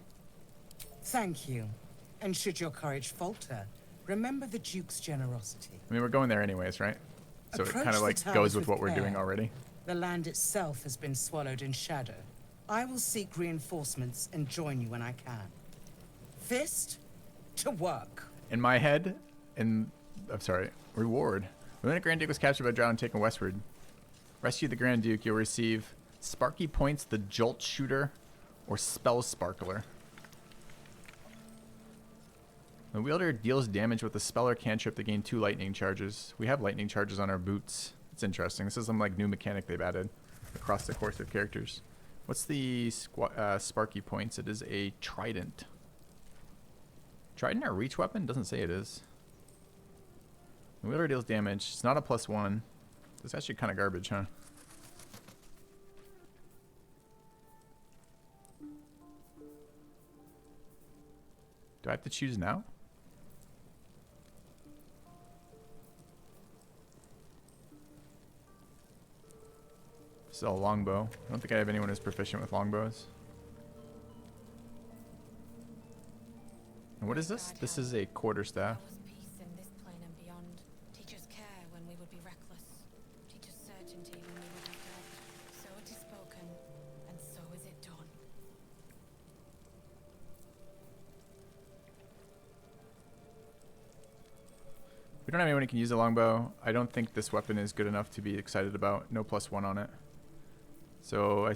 Thank you. And should your courage falter, remember the Duke's generosity. I mean, we're going there anyways, right? So it kind of like goes with what we're doing already. The land itself has been swallowed in shadow. I will seek reinforcements and join you when I can. Fist to work. In my head, I'm sorry, reward. When the Grand Duke was captured by Drow and taken westward, rescue the Grand Duke, you'll receive Sparky Points, the Jolt Shooter, or Spell Sparkler. The wielder deals damage with a spell or cantrip to gain 2 lightning charges. We have lightning charges on our boots. It's interesting. This is some like new mechanic they've added across the course of characters. What's the Sparky Points? It is a trident. Trident or reach weapon? Doesn't say it is. The wielder deals damage. It's not a +1. It's actually kind of garbage, huh? Do I have to choose now? This is a longbow. I don't think I have anyone who's proficient with longbows. And what is this? This is a quarterstaff. Peace in this plane and beyond. Teach us care when we would be reckless. Teach us certainty when we would have doubt. So it is spoken, and so is it done. We don't have anyone who can use a longbow. I don't think this weapon is good enough to be excited about. No +1 on it. So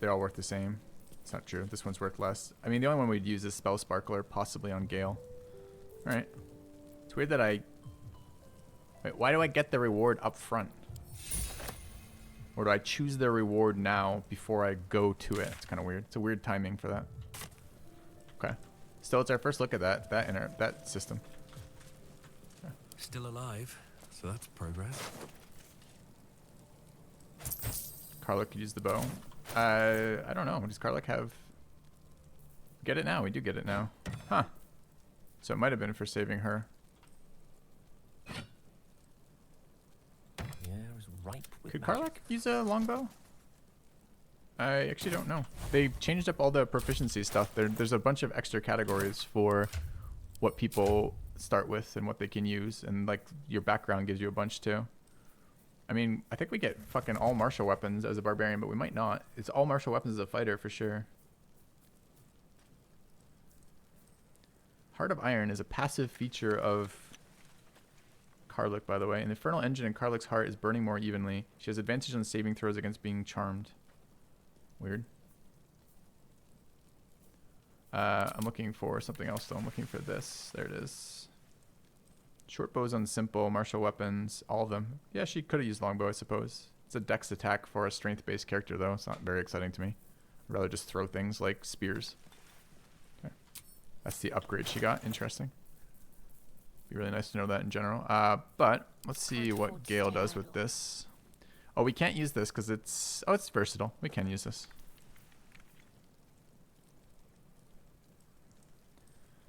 they're all worth the same. It's not true. This one's worth less. I mean, the only one we'd use is Spell Sparkler, possibly on Gale. Alright. It's weird that I... Wait, why do I get the reward up front? Or do I choose the reward now before I go to it? It's kind of weird. It's a weird timing for that. Okay. Still, it's our first look at that system. Okay. Still alive, so that's progress. Karlach could use the bow. I don't know. Does Karlach have... Get it now. We do get it now. Huh. So it might have been for saving her. Yeah, it was ripe with Could magic. Karlach use a longbow? I actually don't know. They changed up all the proficiency stuff. There's a bunch of extra categories for what people start with and what they can use. And like your background gives you a bunch too. I mean, I think we get fucking all martial weapons as a barbarian, but we might not. It's all martial weapons as a fighter for sure. Heart of Iron is a passive feature of Karlach, by the way. And the Infernal Engine in Karlach's heart is burning more evenly. She has advantage on saving throws against being charmed. Weird. I'm looking for something else, though. I'm looking for this. There it is. Short bows on simple, martial weapons, all of them. Yeah, she could have used longbow, I suppose. It's a dex attack for a strength-based character, though. It's not very exciting to me. I'd rather just throw things like spears. Okay. That's the upgrade she got. Interesting. Be really nice to know that in general. But let's see what Gale does with this. Oh, we can't use this because it's... Oh, it's versatile. We can use this.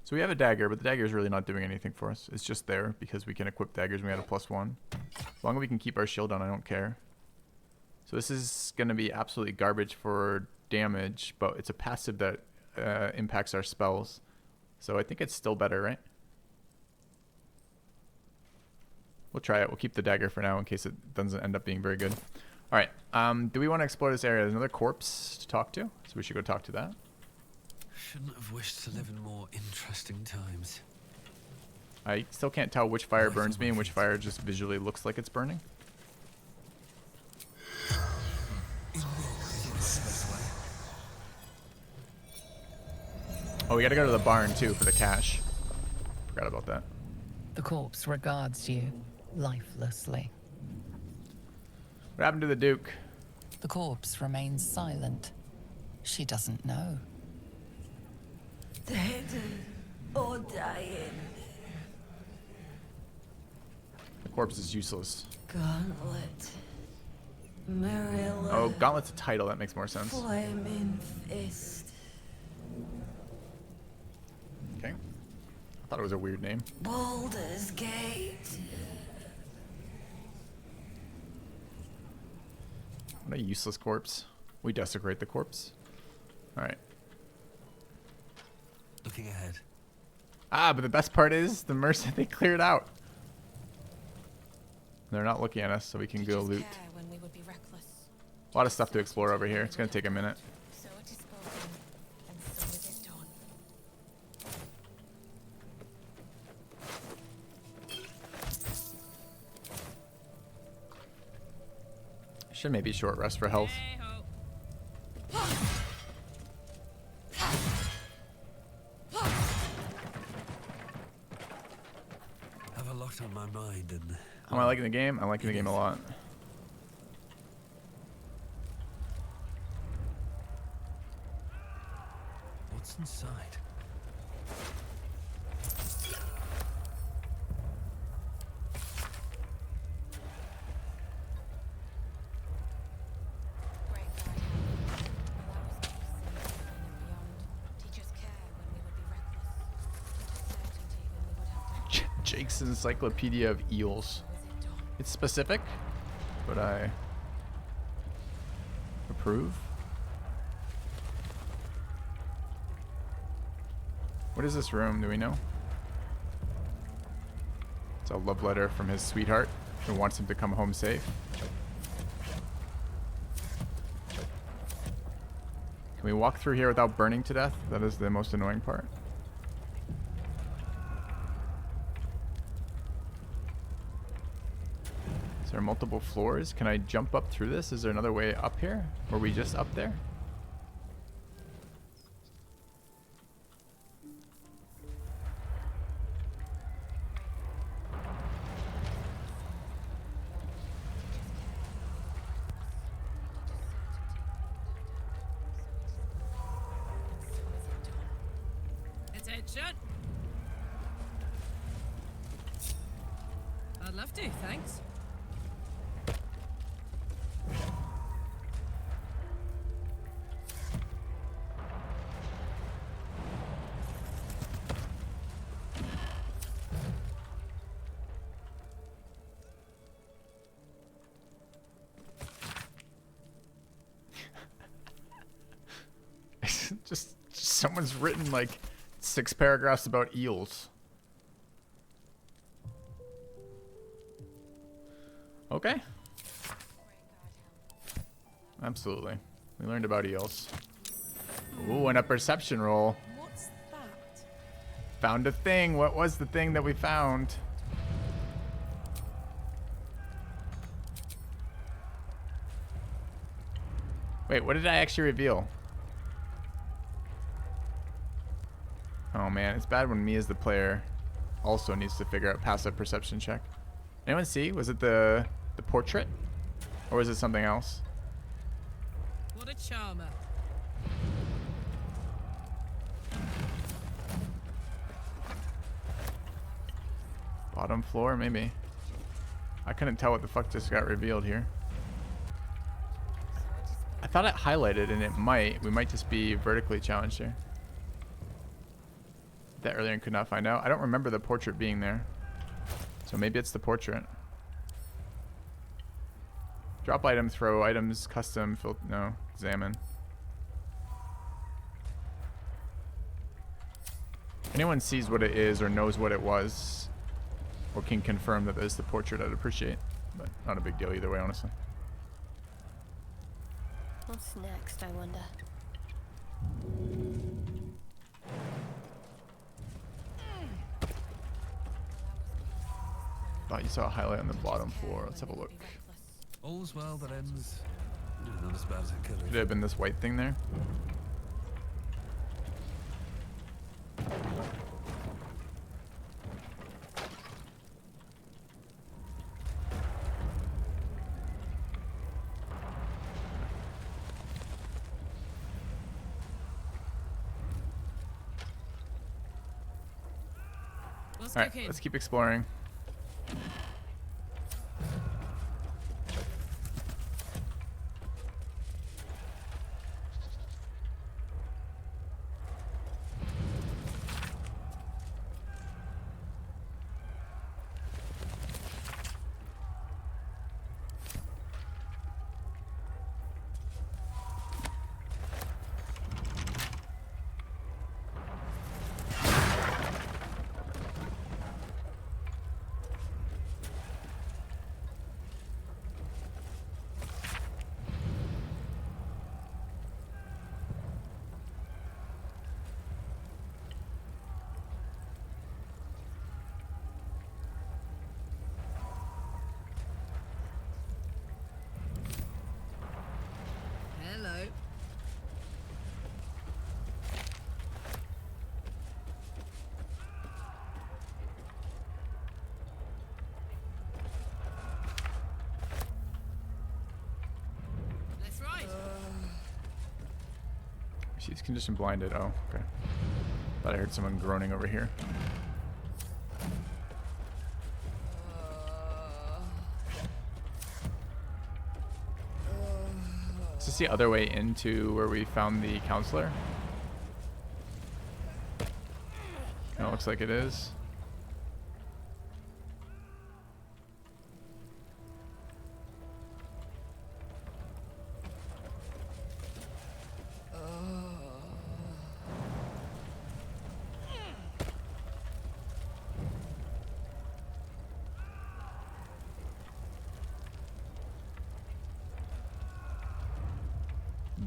So we have a dagger, but the dagger is really not doing anything for us. It's just there because we can equip daggers and we had a +1. As long as we can keep our shield on, I don't care. So this is going to be absolutely garbage for damage, but it's a passive that impacts our spells. So I think it's still better, right? We'll try it. We'll keep the dagger for now in case it doesn't end up being very good. All right. Do we want to explore this area? There's another corpse to talk to, so we should go talk to that. Shouldn't have wished to live in more interesting times. I still can't tell which fire burns me and which fire just visually looks like it's burning. Oh, we gotta go to the barn too for the cash. Forgot about that. The corpse regards you lifelessly. What happened to the Duke? The corpse remains silent. She doesn't know. Dead or dying. The corpse is useless. Gauntlet. Marilla. Oh, Gauntlet's a title. That makes more sense. Flaming Fist. Okay. I thought it was a weird name. Baldur's Gate. What a useless corpse. We desecrate the corpse. All right. Looking ahead. Ah, but the best part is the mercy they cleared out. They're not looking at us, so we can go loot. When we would be reckless. A lot of stuff to explore over here. It's gonna take a minute. So it is spoken, and so is it done. Should maybe short rest for health. Have a lot on my mind, and Am I liking the game? I'm liking the game a lot. what's inside? Jake's Encyclopedia of Eels. It's specific, but I approve. What is this room? Do we know? It's a love letter from his sweetheart who wants him to come home safe. Can we walk through here without burning to death? That is the most annoying part. Is there multiple floors? Can I jump up through this? Is there another way up here? Were we just up there? Attention! I'd love to, thanks. just someone's written like 6 paragraphs about eels. Okay. Absolutely. We learned about eels. Ooh, and a perception roll. What's that? Found a thing. What was the thing that we found? Wait, what did I actually reveal? Oh man, it's bad when me as the player also needs to figure out passive perception check. Anyone see? Was it the portrait? Or was it something else? What a charmer. Bottom floor, maybe. I couldn't tell what the fuck just got revealed here. I thought it highlighted, and we might just be vertically challenged here. That earlier and could not find out. I don't remember the portrait being there. So maybe it's the portrait. Drop item, throw items, custom, no, examine. If anyone sees what it is or knows what it was, or can confirm that it's the portrait, I'd appreciate. But not a big deal either way, honestly. What's next, I wonder? Thought you saw a highlight on the bottom floor. Let's have a look. All's well that ends. Not as bad as it could have. Could it have been this white thing there? Alright, let's keep exploring. She's condition blinded. Oh, okay. Thought I heard someone groaning over here. Is this the other way into where we found the counselor? Kind of looks like it is.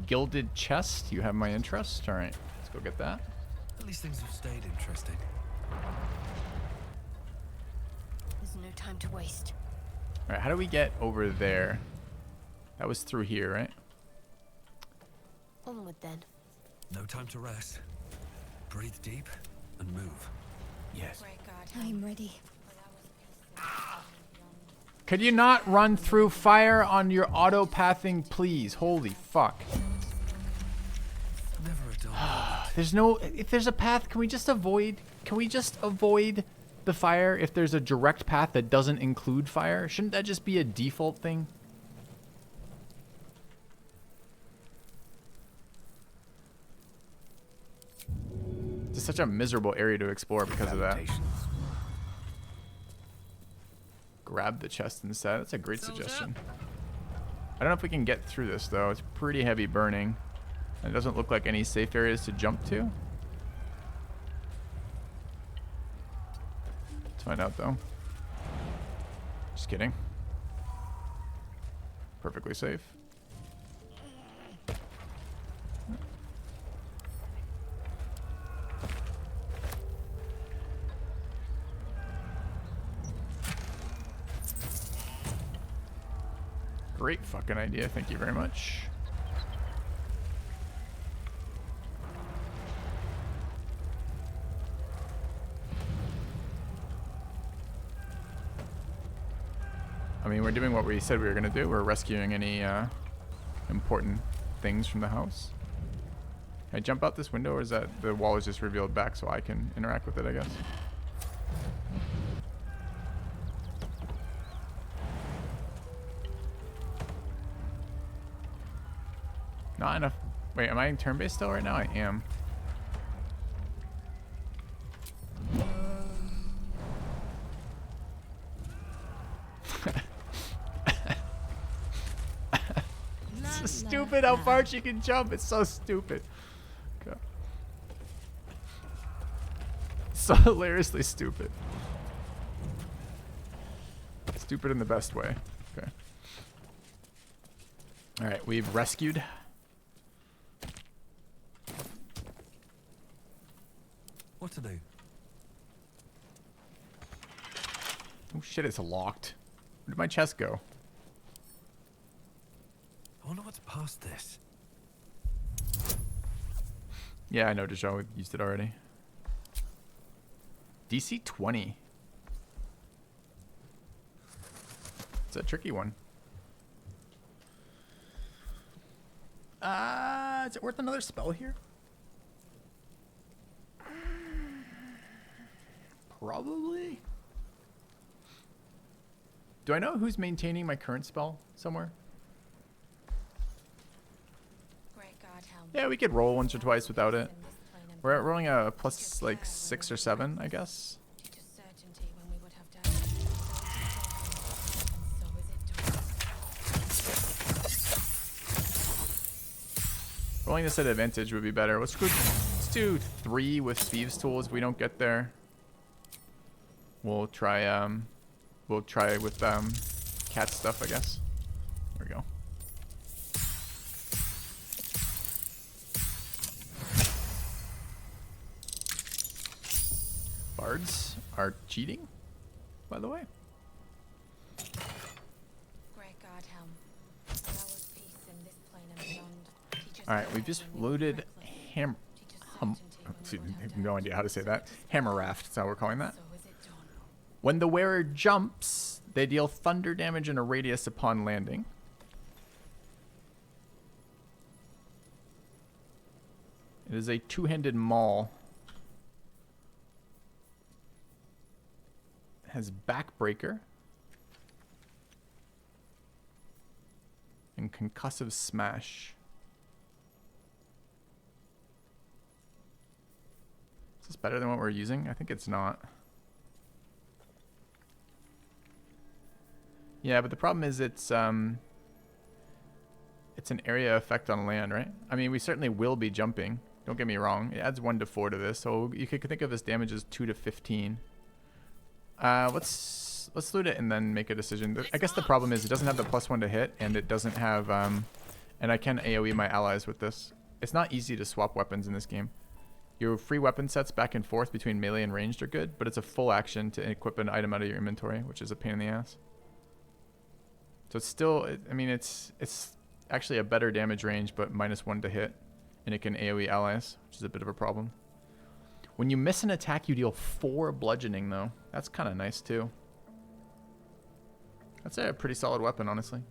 Gilded chest, you have my interest. All right, let's go get that. At least things have stayed interesting. There's no time to waste. All right, how do we get over there? That was through here, right? Onward then. No time to rest. Breathe deep and move. Yes. I'm ready. Could you not run through fire on your auto pathing, please? Holy fuck. There's no, if there's a path, can we just avoid the fire if there's a direct path that doesn't include fire? Shouldn't that just be a default thing? It's such a miserable area to explore because of that. Grab the chest instead. That's a great suggestion. I don't know if we can get through this though. It's pretty heavy burning. And it doesn't look like any safe areas to jump to. Let's find out though. Just kidding. Perfectly safe. Great fucking idea. Thank you very much. I mean, we're doing what we said we were going to do. We're rescuing any important things from the house. Can I jump out this window, or is that the wall is just revealed back so I can interact with it, I guess? Not enough. Wait, am I in turn-based still right now? I am. It's so stupid how far she can jump. It's so stupid. Okay. So hilariously stupid. Stupid in the best way. Okay. All right, we've rescued. What to do? Oh shit, it's locked. Where did my chest go? I wonder what's past this. Yeah, I know, Deja. We used it already. DC 20. It's a tricky one. Is it worth another spell here? Probably. Do I know who's maintaining my current spell somewhere? Yeah, we could roll once or twice without it. We're rolling a plus like 6 or 7, I guess. Rolling this at advantage would be better. Let's do 3 with Thieves' Tools if we don't get there. We'll try with cat stuff, I guess. There we go. Bards are cheating, by the way. Alright, we've just loaded no idea how to say that. Hammer Raft, that's how we're calling that. When the wearer jumps, they deal thunder damage in a radius upon landing. It is a two-handed maul. It has backbreaker. And concussive smash. Is this better than what we're using? I think it's not. Yeah, but the problem is it's an area effect on land, right? I mean, we certainly will be jumping. Don't get me wrong. It adds 1 to 4 to this, so you could think of this damage as 2 to 15. Let's loot it and then make a decision. I guess the problem is it doesn't have the +1 to hit, and it doesn't have and I can AoE my allies with this. It's not easy to swap weapons in this game. Your free weapon sets back and forth between melee and ranged are good, but it's a full action to equip an item out of your inventory, which is a pain in the ass. So it's still, I mean, it's actually a better damage range, but -1 to hit, and it can AoE allies, which is a bit of a problem. When you miss an attack, you deal 4 bludgeoning, though. That's kind of nice, too. That's a pretty solid weapon, honestly.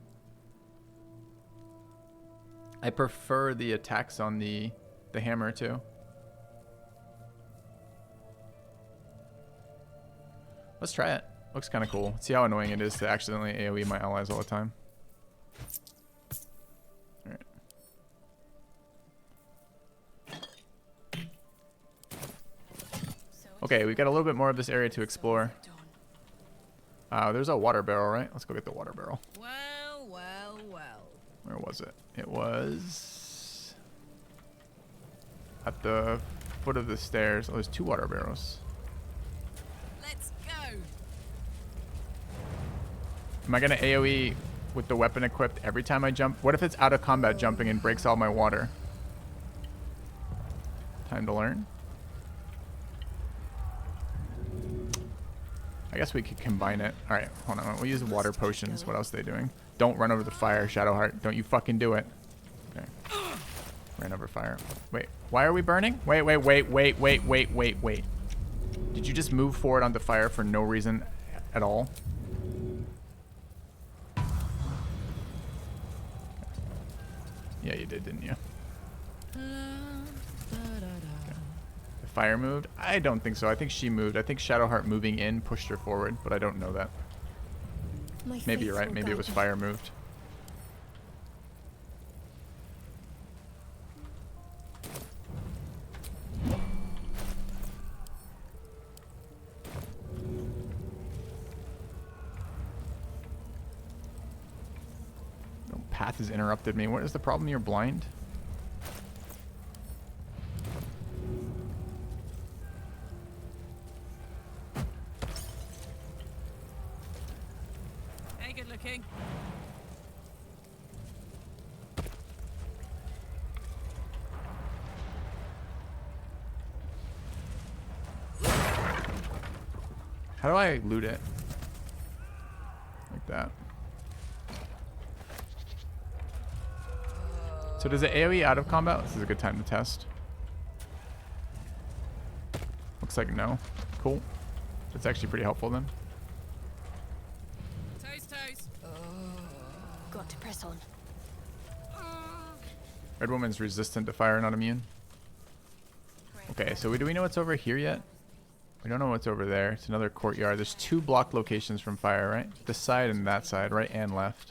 I prefer the attacks on the hammer, too. Let's try it. Looks kind of cool. See how annoying it is to accidentally AoE my allies all the time. Alright. Okay, we've got a little bit more of this area to explore. There's a water barrel, right? Let's go get the water barrel. Well, well, well. Where was it? It was at the foot of the stairs. Oh, there's 2 water barrels. Let's go. Am I going to AoE with the weapon equipped every time I jump? What if it's out of combat jumping and breaks all my water? Time to learn. I guess we could combine it. Alright, hold on. We'll use water potions. What else are they doing? Don't run over the fire, Shadowheart. Don't you fucking do it. Okay. Ran over fire. Wait, why are we burning? Wait. Did you just move forward onto fire for no reason at all? Yeah, you did, didn't you? Fire moved? I don't think so. I think she moved. I think Shadowheart moving in pushed her forward, but I don't know that. Maybe you're right. Maybe it was fire moved. No, path has interrupted me. What is the problem? You're blind? How do I loot it? Like that. So does it AoE out of combat? This is a good time to test. Looks like no. Cool. That's actually pretty helpful then. Toes. Got to press on. Red Woman's resistant to fire, not immune. Okay, so do we know what's over here yet? We don't know what's over there. It's another courtyard. There's 2 blocked locations from fire, right? This side and that side, right and left.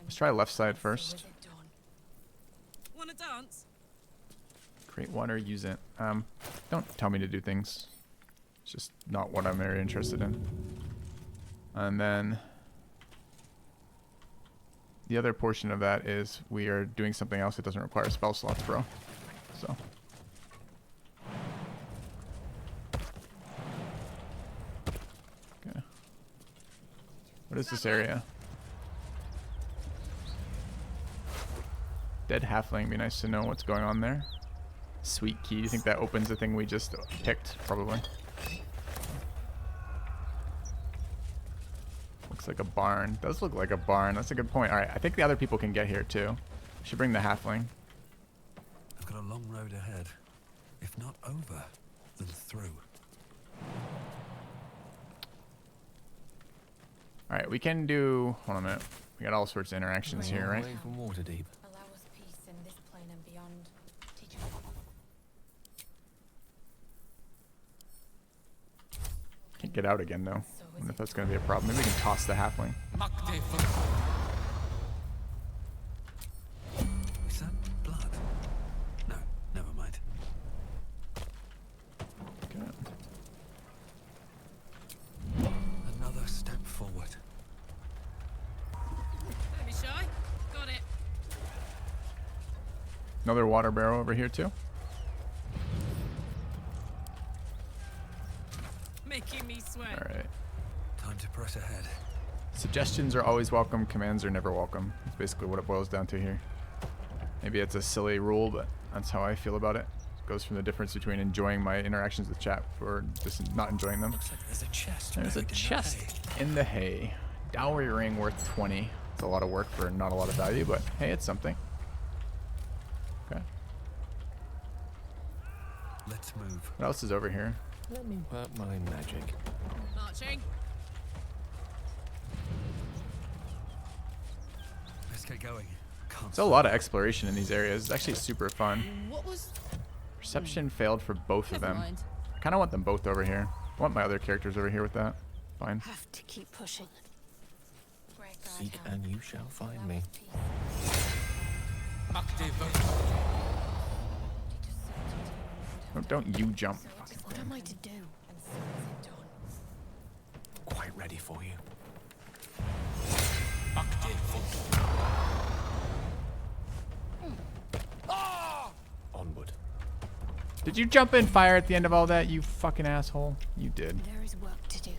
Let's try left side first. Wanna dance? Create water, use it. Don't tell me to do things. It's just not what I'm very interested in. And then the other portion of that is we are doing something else that doesn't require spell slots, bro. So. Okay. What is this area? Dead halfling. Be nice to know what's going on there. Sweet key. Do you think that opens the thing we just picked? Probably. Looks like a barn. Does look like a barn. That's a good point. Alright, I think the other people can get here too. Should bring the halfling. I've got a long road ahead. If not over, then through. Alright, we can do... Hold on a minute. We got all sorts of interactions here, right? From Waterdeep. Allow us peace in this plane and beyond. Teacher. Can't get out again, though. I wonder if that's going to be a problem. Maybe we can toss the halfling. Is that blood? No, never mind. Another step forward. Don't be shy. Got it. Another water barrel over here, too. Making me sweat. All right. Time to press ahead. Suggestions are always welcome. Commands are never welcome. That's basically what it boils down to here. Maybe it's a silly rule, but that's how I feel about it. It goes from the difference between enjoying my interactions with chat or just not enjoying them. Looks like there's a chest. There's a chest in the hay. Dowry ring worth 20. It's a lot of work for not a lot of value, but hey, it's something. Okay. Let's move. What else is over here? Let me work my magic. Marching. Let's get going. There's a lot of exploration in these areas. It's actually super fun. What was... Perception failed for both of Never them. mind. I kind of want them both over here. I want my other characters over here with that. Fine. Have to keep pushing. Seek and you shall find me. Oh, don't you jump. What am I to do? Quite ready for you. Onward. Did you jump in fire at the end of all that, you fucking asshole? You did. There is work to do.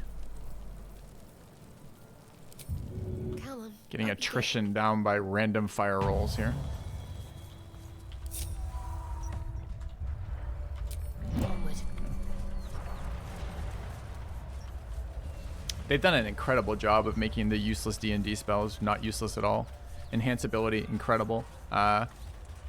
Come on. Getting attrition down by random fire rolls here. Onward. They've done an incredible job of making the useless D&D spells not useless at all. Enhance ability, incredible.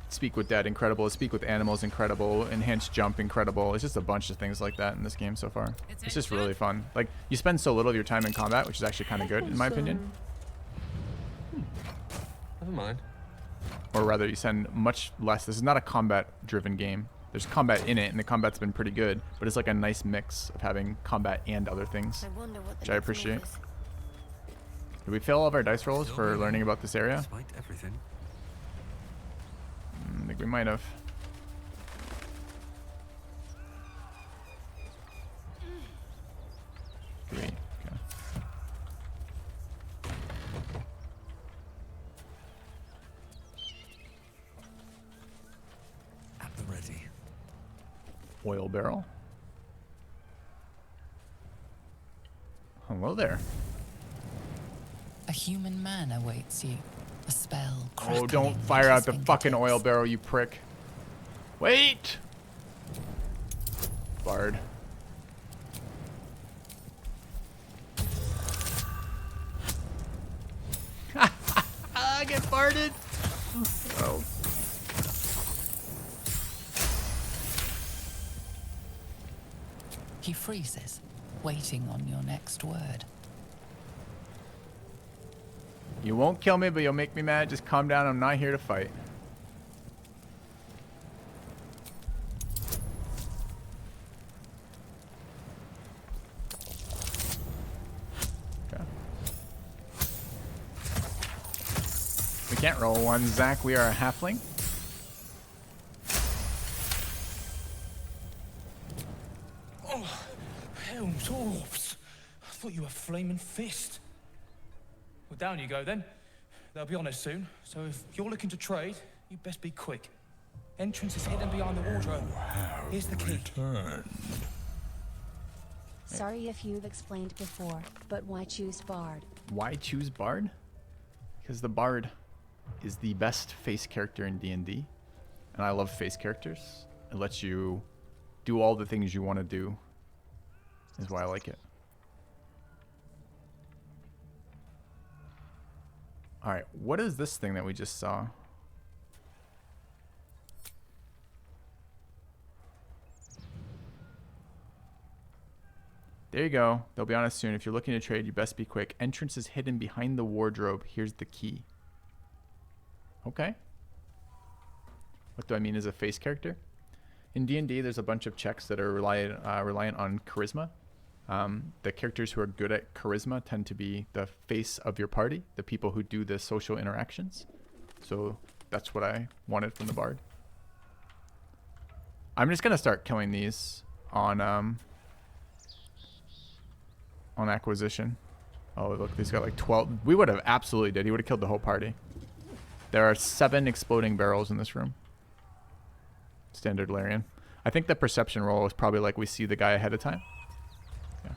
Speak with dead, incredible. Speak with animals, incredible. Enhance jump, incredible. It's just a bunch of things like that in this game so far. It's just really fun. Like, you spend so little of your time in combat, which is actually kind of good, in my opinion. Never mind. Or rather, you spend much less. This is not a combat-driven game. There's combat in it, and the combat's been pretty good, but it's like a nice mix of having combat and other things, which I appreciate. Did we fail all of our dice rolls for learning about this area? Despite everything. I think we might have. Three. Okay. At the ready. Oil barrel. Hello there. A human man awaits you. A spell. Oh, don't fire out the fucking oil barrel, you prick. Wait! Bard. I get barded. Oh. He freezes, waiting on your next word. You won't kill me, but you'll make me mad. Just calm down. I'm not here to fight. Okay. We can't roll one, Zach. We are a halfling. Oh, Helm's Orbs. I thought you were Flaming Fist. Well, down you go then. They'll be on us soon, so if you're looking to trade, you best be quick. Entrance is hidden behind the wardrobe. Here's the key. Sorry if you've explained before, but why choose Bard? Why choose Bard? Because the Bard is the best face character in D&D, and I love face characters. It lets you do all the things you want to do, is why I like it. Alright, what is this thing that we just saw? There you go. They'll be on us soon. If you're looking to trade, you best be quick. Entrance is hidden behind the wardrobe. Here's the key. Okay. What do I mean as a face character? In D&D, there's a bunch of checks that are reliant on charisma. The characters who are good at charisma tend to be the face of your party, the people who do the social interactions. So that's what I wanted from the bard. I'm just gonna start killing these on acquisition. Oh look, these got like 12. We would have absolutely did. He would have killed the whole party. There are 7 exploding barrels in this room. Standard Larian. I think the perception roll is probably like we see the guy ahead of time. Yeah.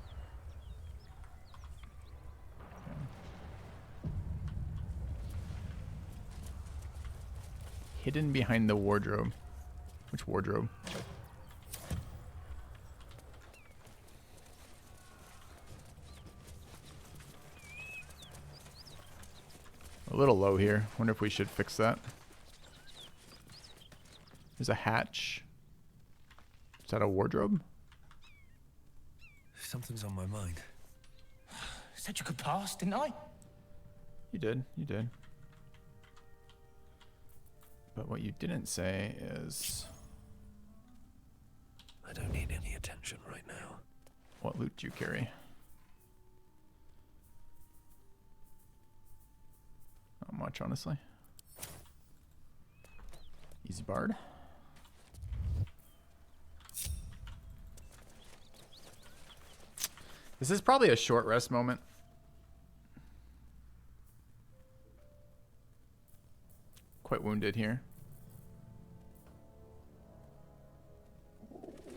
Hidden behind the wardrobe. Which wardrobe? A little low here. Wonder if we should fix that. There's a hatch. Is that a wardrobe? Something's on my mind. Said you could pass, didn't I? You did. You did. But what you didn't say is... I don't need any attention right now. What loot do you carry? Not much, honestly. Easy bard. This is probably a short rest moment. Quite wounded here.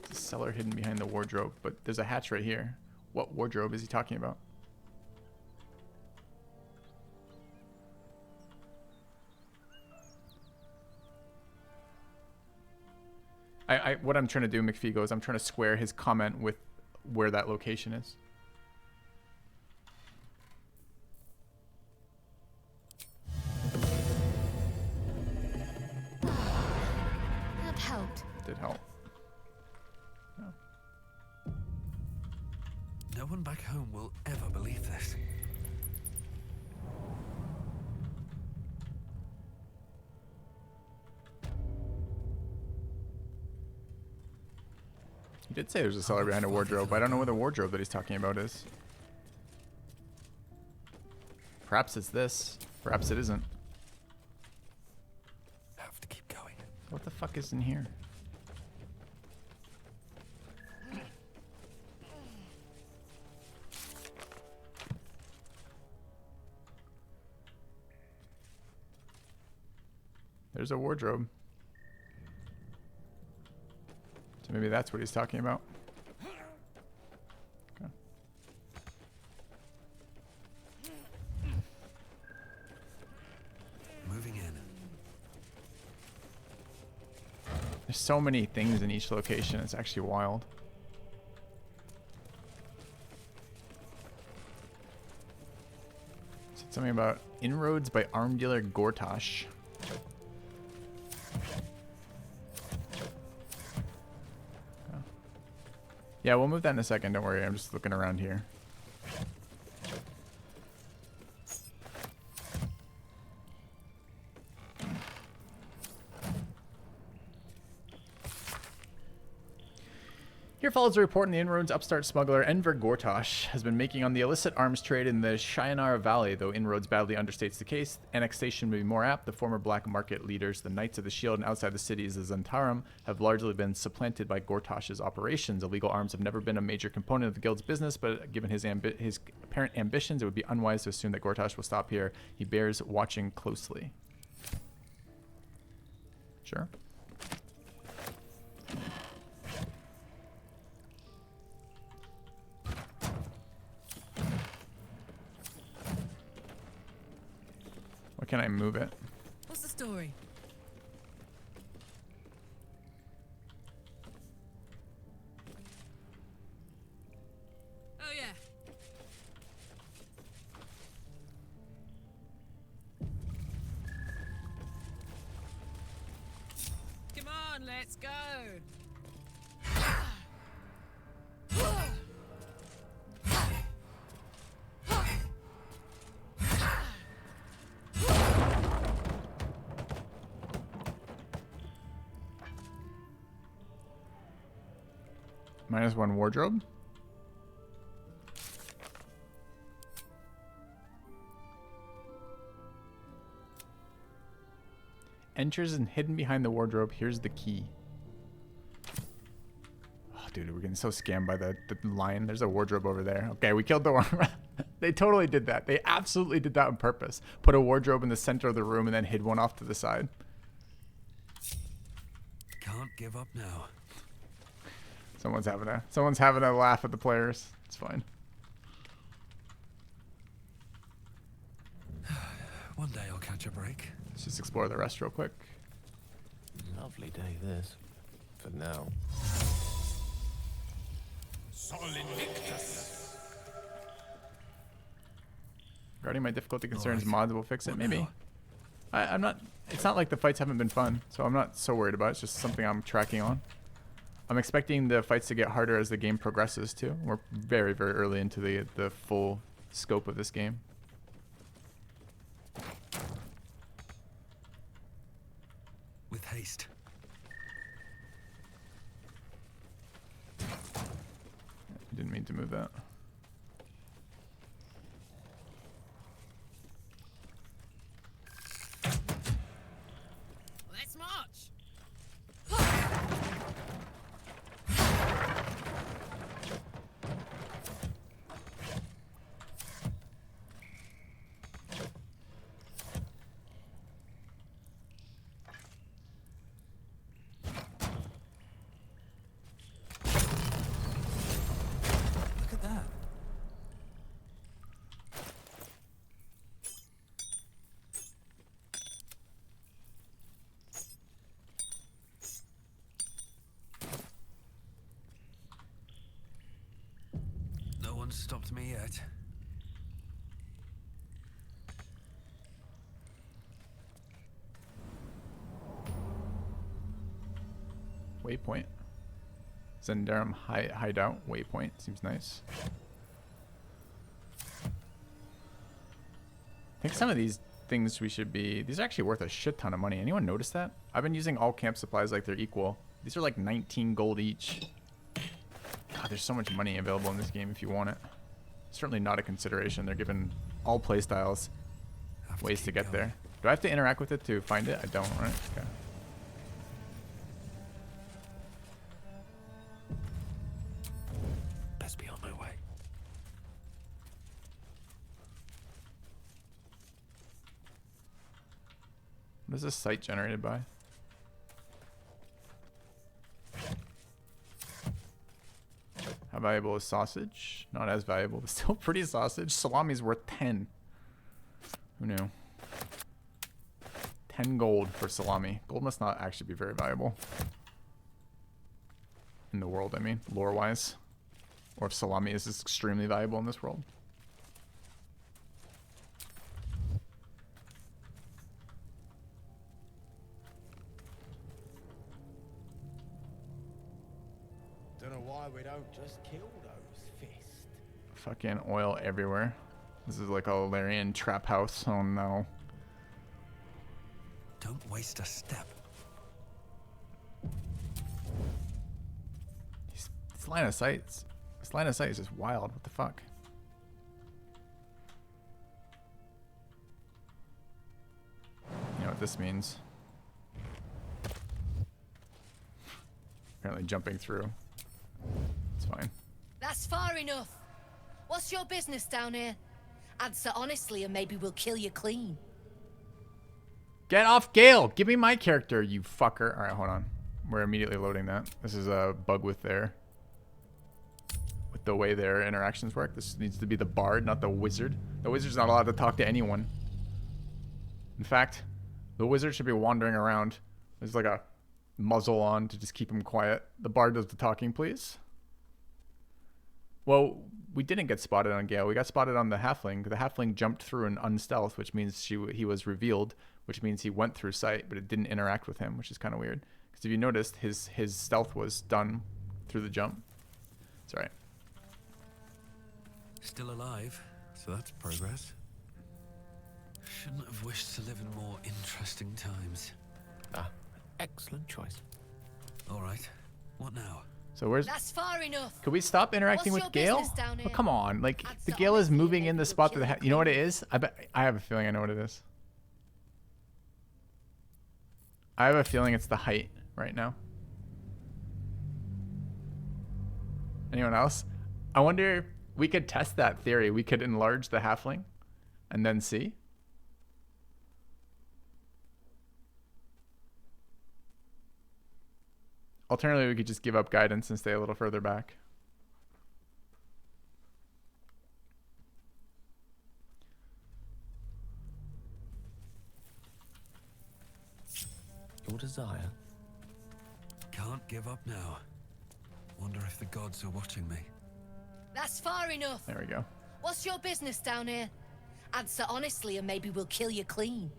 There's a cellar hidden behind the wardrobe, but there's a hatch right here. What wardrobe is he talking about? What I'm trying to do, McFeego, is I'm trying to square his comment with where that location is. That helped. Did help. Yeah. No one back home will ever believe this. He did say there's a cellar behind a wardrobe, but I don't know where the wardrobe that he's talking about is. Perhaps it's this. Perhaps it isn't. Have to keep going. What the fuck is in here? There's a wardrobe. So maybe that's what he's talking about. Okay. Moving in. There's so many things in each location. It's actually wild. Said something about inroads by arm dealer Gortash. Yeah, we'll move that in a second. Don't worry. I'm just looking around here. Here follows a report on the inroads upstart smuggler Enver Gortash has been making on the illicit arms trade in the Shyanar Valley. Though inroads badly understates the case, annexation may be more apt. The former black market leaders, the Knights of the Shield, and outside the cities, the Zentarum, have largely been supplanted by Gortash's operations. Illegal arms have never been a major component of the guild's business, but given his apparent ambitions, it would be unwise to assume that Gortash will stop here. He bears watching closely. Sure. Why can't I move it? What's the story? Oh yeah. Come on, let's go. -1 wardrobe. enters and hidden behind the wardrobe. Here's the key. Oh, dude, we're getting so scammed by the lion. There's a wardrobe over there. Okay, we killed the one. They totally did that. They absolutely did that on purpose. Put a wardrobe in the center of the room and then hid one off to the side. Can't give up now. Someone's having a laugh at the players. It's fine. One day I'll catch a break. Let's just explore the rest real quick. Lovely day this. For now. Sol Invictus. Regarding my difficulty concerns, mods will fix it. Maybe. I'm not. It's not like the fights haven't been fun, so I'm not so worried about it. It's just something I'm tracking on. I'm expecting the fights to get harder as the game progresses too. We're very, very early into the full scope of this game. With haste. Didn't mean to move that. Let's march. Look at that. No one's stopped me yet. Waypoint. Zendarum hideout waypoint. Seems nice. I think some of these things we should be... These are actually worth a shit ton of money. Anyone notice that? I've been using all camp supplies like they're equal. These are like 19 gold each. God, there's so much money available in this game if you want it. Certainly not a consideration. They're giving all playstyles ways to get there. Do I have to interact with it to find it? I don't, right? Okay. Best be on my way. What is this site generated by? How valuable is sausage? Not as valuable, but still pretty sausage. Salami's worth 10. Who knew? 10 gold for salami. Gold must not actually be very valuable. In the world, I mean, lore-wise. Or if salami is extremely valuable in this world. Don't know why we don't just kill those fists. Fucking oil everywhere. This is like a Larian trap house. Oh no. Don't waste a step. This line of sight. This line of sight is just wild. What the fuck? You know what this means? Apparently jumping through. It's fine. That's far enough. What's your business down here? Answer honestly and maybe we'll kill you clean. Get off Gale! Give me my character, you fucker. Alright, hold on. We're immediately loading that. This is a bug with the way their interactions work. This needs to be the bard, not the wizard. The wizard's not allowed to talk to anyone. In fact, the wizard should be wandering around. There's like a muzzle on to just keep him quiet. The bard does the talking, please. Well, we didn't get spotted on Gale. We got spotted on the halfling. The halfling jumped through an unstealth, which means he was revealed, which means he went through sight, but it didn't interact with him, which is kind of weird. Because if you noticed, his stealth was done through the jump. It's alright. Still alive, so that's progress. Shouldn't have wished to live in more interesting times. Ah, excellent choice. All right, what now? So where's... That's far enough. Could we stop interacting What's with your Gale? business down here? Oh, come on. Like, the Gale is moving in the spot that... You know what it is? I have a feeling I know what it is. I have a feeling it's the height right now. Anyone else? I wonder, we could test that theory. We could enlarge the halfling and then see. Alternatively, we could just give up guidance and stay a little further back. Your desire? Can't give up now. Wonder if the gods are watching me. That's far enough. There we go. What's your business down here? Answer honestly and maybe we'll kill you clean.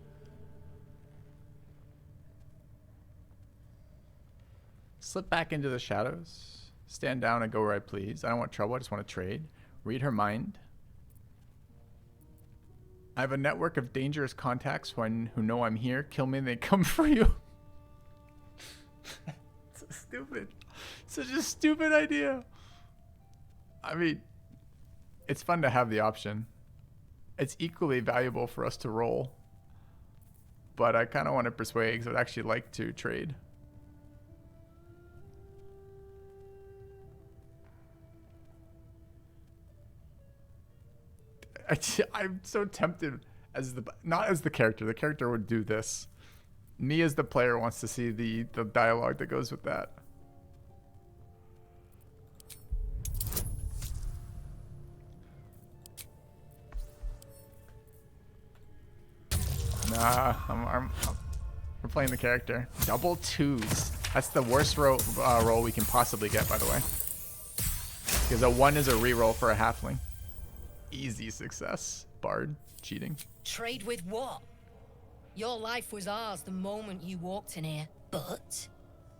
Slip back into the shadows. Stand down and go where I please. I don't want trouble. I just want to trade. Read her mind. I have a network of dangerous contacts who know I'm here. Kill me and they come for you. So stupid. Such a stupid idea. I mean, it's fun to have the option. It's equally valuable for us to roll. But I kind of want to persuade because I'd actually like to trade. I'm so tempted as not as the character. The character would do this. Me as the player wants to see the dialogue that goes with that. Nah, we're playing the character. Double twos. That's the worst roll we can possibly get, by the way. Because a 1 is a reroll for a halfling. Easy success. Bard. Cheating. Trade with what? Your life was ours the moment you walked in here, but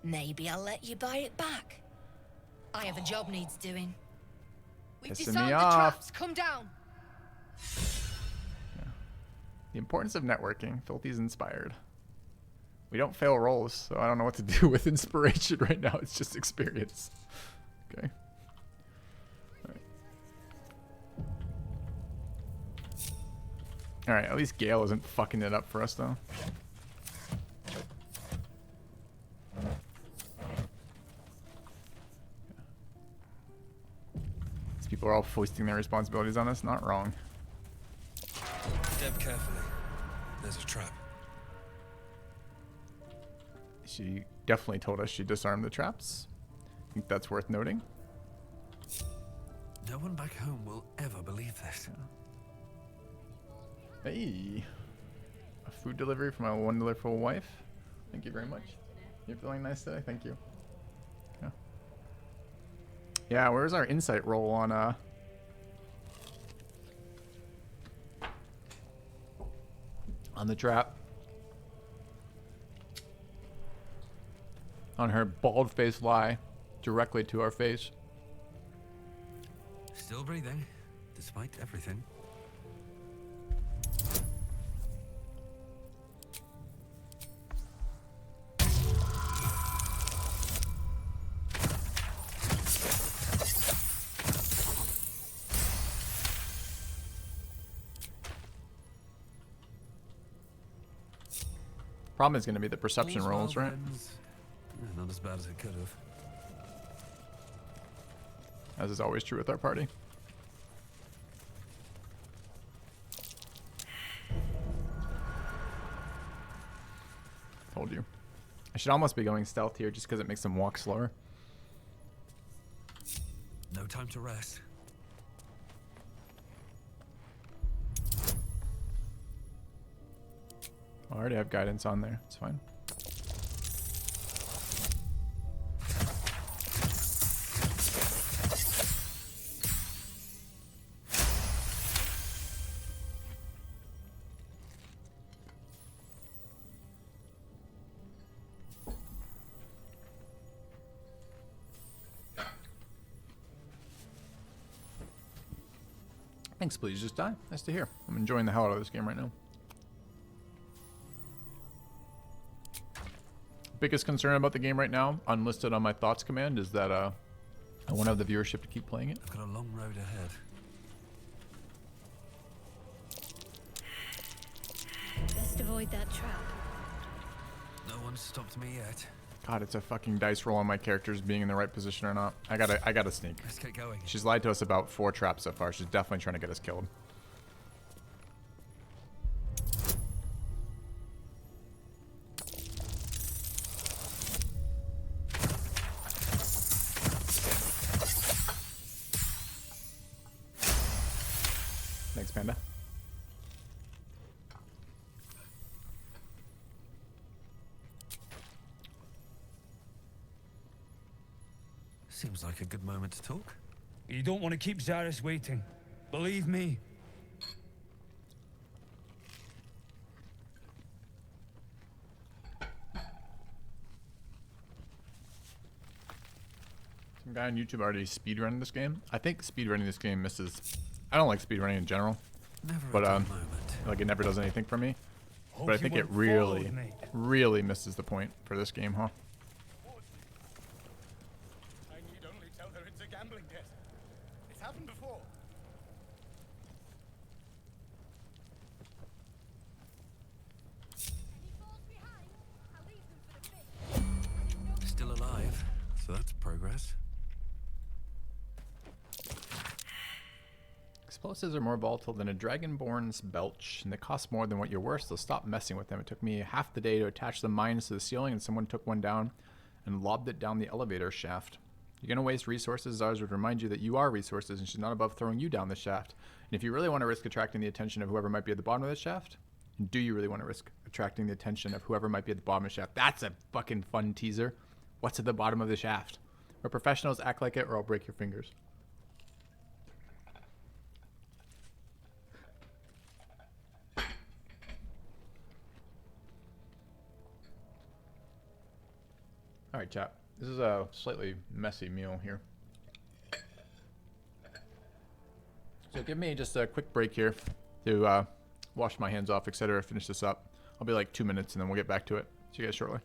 maybe I'll let you buy it back. I have a job needs doing. We've disarmed the traps. Come down. Yeah. The importance of networking. Filthy's inspired. We don't fail rolls, so I don't know what to do with inspiration right now. It's just experience. Okay. Alright, at least Gale isn't fucking it up for us, though. These people are all foisting their responsibilities on us. Not wrong. Step carefully. There's a trap. She definitely told us she disarmed the traps. I think that's worth noting. No one back home will ever believe this. Hey, a food delivery for my wonderful wife. Thank you very much. You're feeling nice today? Thank you. Yeah, where's our insight roll on the trap? On her bald-faced lie directly to our face. Still breathing, despite everything. Problem is going to be the perception rolls, right? Not as bad as it could have. As is always true with our party. Told you. I should almost be going stealth here just because it makes them walk slower. No time to rest. I already have guidance on there. It's fine. Thanks, please just die. Nice to hear. I'm enjoying the hell out of this game right now. Biggest concern about the game right now, unlisted on my thoughts command, is that I won't have the viewership to keep playing it. I've got a long road ahead. Best avoid that trap. No one's stopped me yet. God, it's a fucking dice roll on my characters being in the right position or not. I gotta sneak. Let's get going. She's lied to us about 4 traps so far. She's definitely trying to get us killed. Thanks, Panda. Seems like a good moment to talk. You don't want to keep Zaris waiting. Believe me. Some guy on YouTube already speedrunning this game. I think speedrunning this game misses. I don't like speedrunning in general, but like it never does anything for me. But I think it really misses the point for this game, huh? I need only tell her it's a gambling debt. It's happened before. Still alive, so that's progress. Explosives are more volatile than a dragonborn's belch, and they cost more than what you're worth, so stop messing with them. It took me half the day to attach the mines to the ceiling, and someone took one down and lobbed it down the elevator shaft. You're going to waste resources. Zars would remind you that you are resources, and she's not above throwing you down the shaft. And if you really want to risk attracting the attention of whoever might be at the bottom of the shaft, and do you really want to risk attracting the attention of whoever might be at the bottom of the shaft? That's a fucking fun teaser. What's at the bottom of the shaft? We're professionals, act like it, or I'll break your fingers. All right, chat. This is a slightly messy meal here. So give me just a quick break here to wash my hands off, etc. Finish this up. I'll be like 2 minutes and then we'll get back to it. See you guys shortly.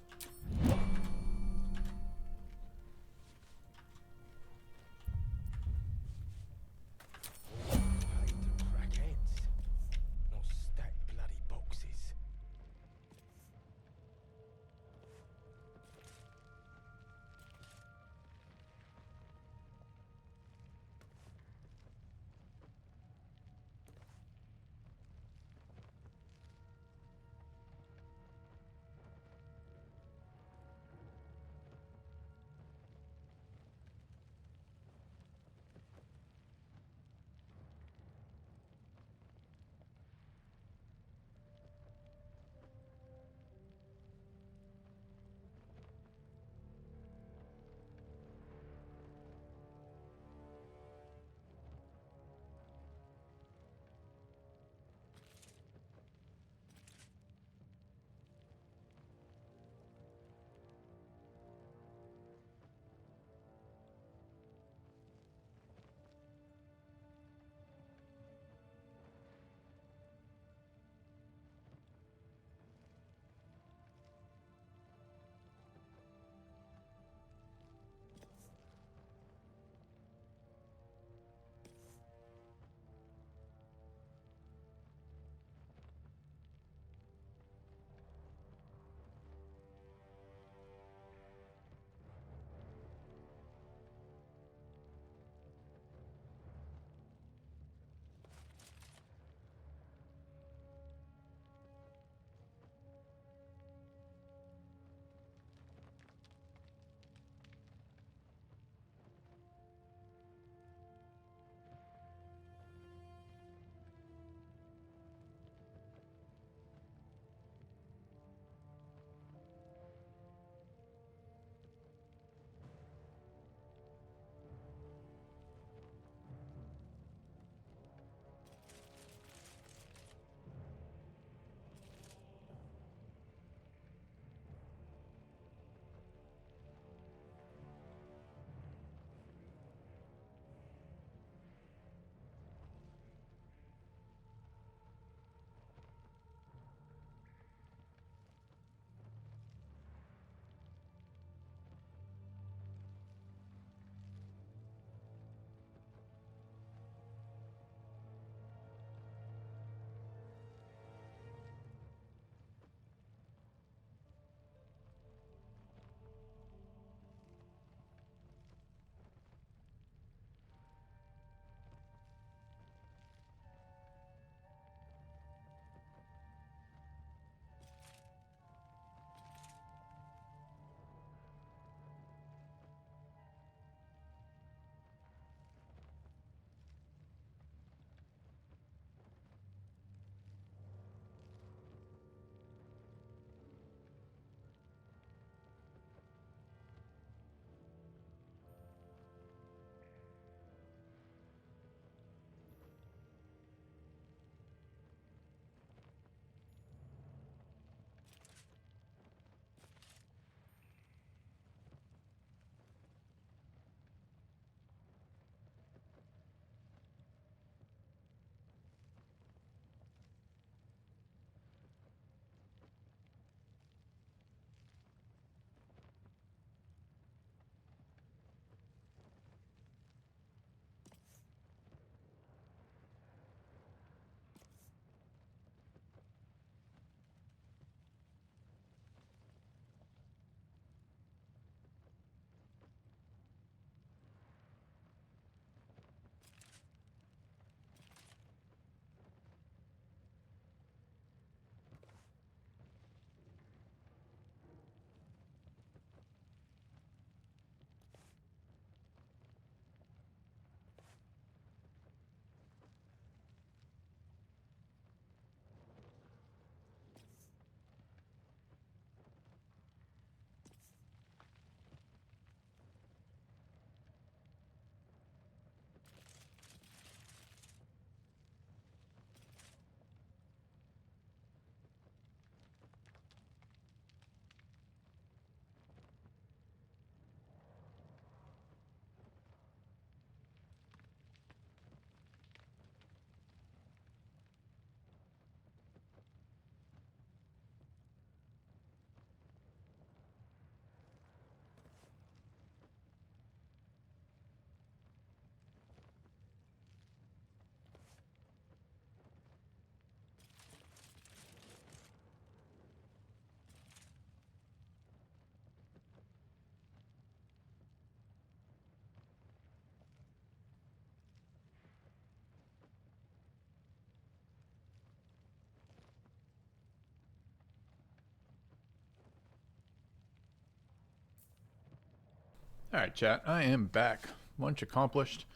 Alright, chat. I am back. Lunch accomplished.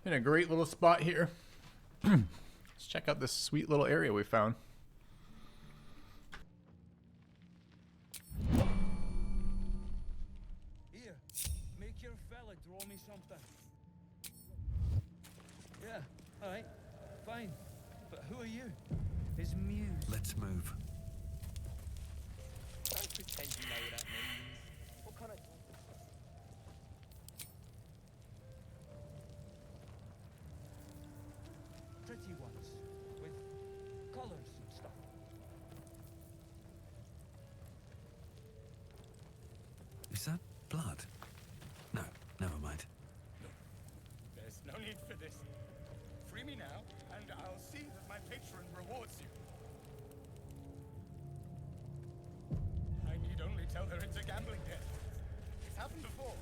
In a great little spot here. Let's check out this sweet little area we found. Here, make your fella draw me something. Yeah, alright, fine. But who are you? His muse. Let's move. Don't pretend you know what that means. What kind of... Pretty ones, with colours and stuff. Is that blood? No, never mind. There's no need for this. Free me now, and I'll see that my patron rewards you. I need only tell her it's a gambling debt. It's happened before.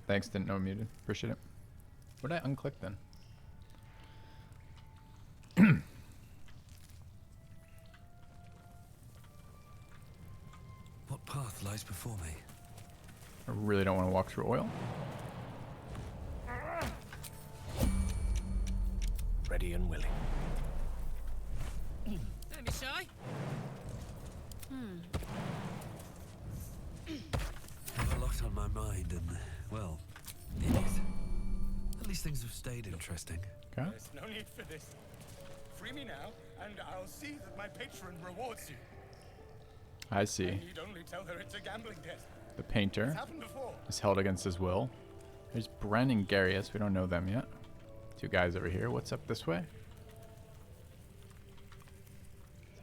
Thanks, didn't know I'm muted. Appreciate it. What did I unclick then? What path lies before me? I really don't want to walk through oil. Ready and willing. Don't be shy. I have a lot on my mind, and, well, in it. At least things have stayed interesting. Okay. There's no need for this. Free me now, and I'll see that my patron rewards you. I see. I need only tell her it's a gambling debt. The painter It's happened before. is held against his will. There's Bren and Garius. We don't know them yet. Two guys over here. What's up this way?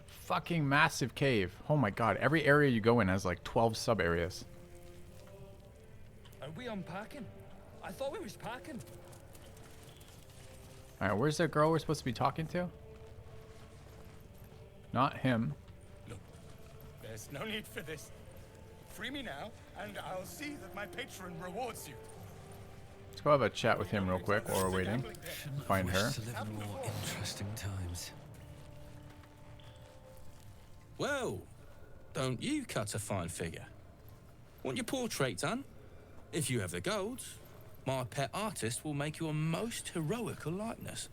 Fucking massive cave. Oh my god. Every area you go in has like 12 sub areas. Are we unpacking? I thought we was packing. Alright, where's the girl we're supposed to be talking to? Not him. There's no need for this. Free me now, and I'll see that my patron rewards you. Let's go have a chat with him real quick while we're waiting. Find her. To live in more interesting times. Well, don't you cut a fine figure? Want your portrait done? If you have the gold, my pet artist will make you a most heroical likeness.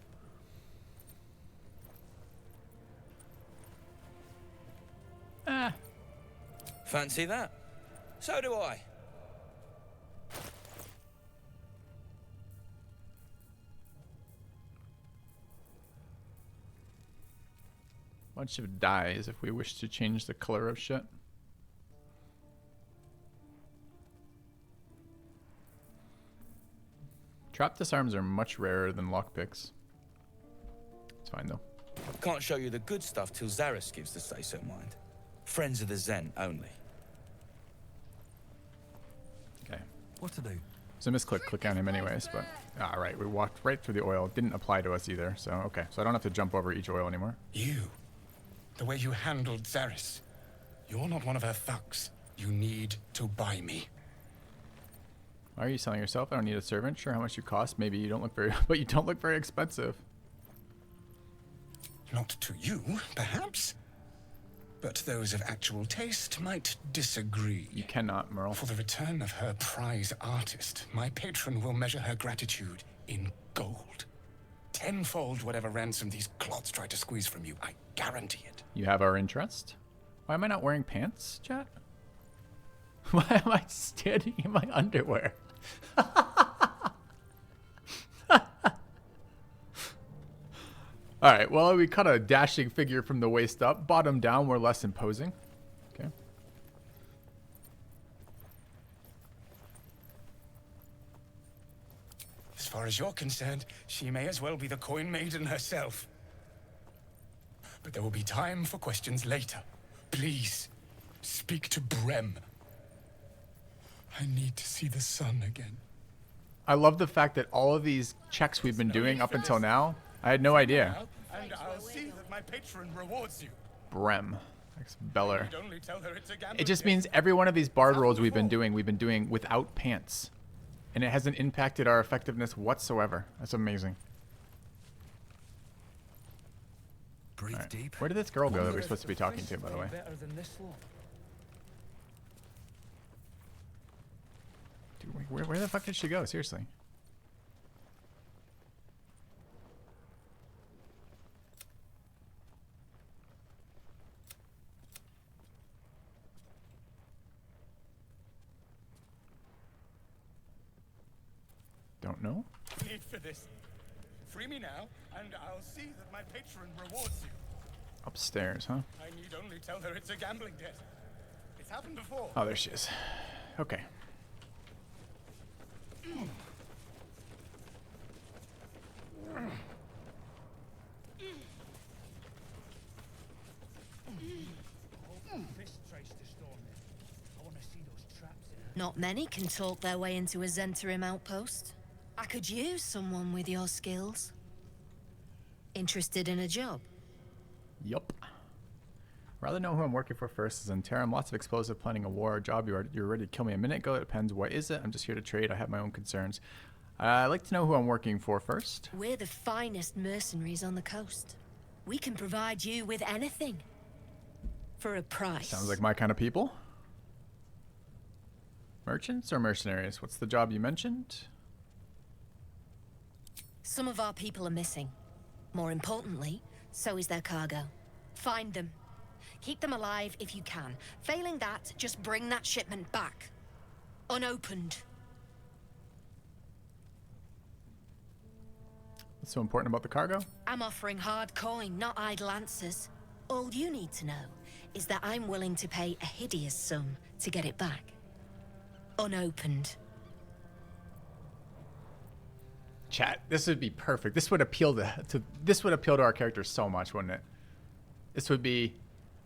Fancy that? So do I. Bunch of dyes if we wish to change the color of shit. Trap disarms are much rarer than lockpicks. It's fine though. Can't show you the good stuff till Zaris gives the say-so, mind. Friends of the Zen only. Okay. What to do? So misclick, click on him anyways, but alright, we walked right through the oil. Didn't apply to us either, so okay. So I don't have to jump over each oil anymore. You. The way you handled Zaris. You're not one of her thugs. You need to buy me. Why are you selling yourself? I don't need a servant. Sure, how much you cost? Maybe you don't look very, but you don't look very expensive. Not to you, perhaps. But those of actual taste might disagree. You cannot, Merle. For the return of her prize artist, my patron will measure her gratitude in gold. Tenfold whatever ransom these clots try to squeeze from you, I guarantee it. You have our interest? Why am I not wearing pants, chat? Why am I standing in my underwear? Alright, well, we cut a dashing figure from the waist up. Bottom down, we're less imposing. Okay. As far as you're concerned, she may as well be the coin maiden herself. But there will be time for questions later. Please, speak to Brem. I need to see the sun again. I love the fact that all of these checks we've been doing up until now I had no idea. And I'll see that my patron rewards you. Brem. Ex Beller. You'd only tell her it's a gambling It just game. means every one of these bard rolls we've been doing without pants. And it hasn't impacted our effectiveness whatsoever. That's amazing. Breathe Right. deep. Where did this girl go that we're supposed to be talking to, by the way? Better than this lot. Dude, where the fuck did she go? Seriously. Don't know. Need for this. Free me now, and I'll see that my patron rewards you. Upstairs, huh? I need only tell her it's a gambling debt. It's happened before. Oh, there she is. Okay. Fist tries to storm in. I want to see those traps in her. Not many can talk their way into a Zentarim outpost. I could use someone with your skills. Interested in a job? Yup. Rather know who I'm working for first. As in Terram, lots of explosive planning a war. A job you're ready to kill me a minute ago. It depends. What is it? I'm just here to trade. I have my own concerns. I'd like to know who I'm working for first. We're the finest mercenaries on the coast. We can provide you with anything. For a price. Sounds like my kind of people. Merchants or mercenaries? What's the job you mentioned? Some of our people are missing. More importantly, so is their cargo. Find them. Keep them alive if you can. Failing that, just bring that shipment back. Unopened. What's so important about the cargo? I'm offering hard coin, not idle answers. All you need to know is that I'm willing to pay a hideous sum to get it back. Unopened. Chat, this would be perfect. This would appeal to our characters so much, wouldn't it? This would be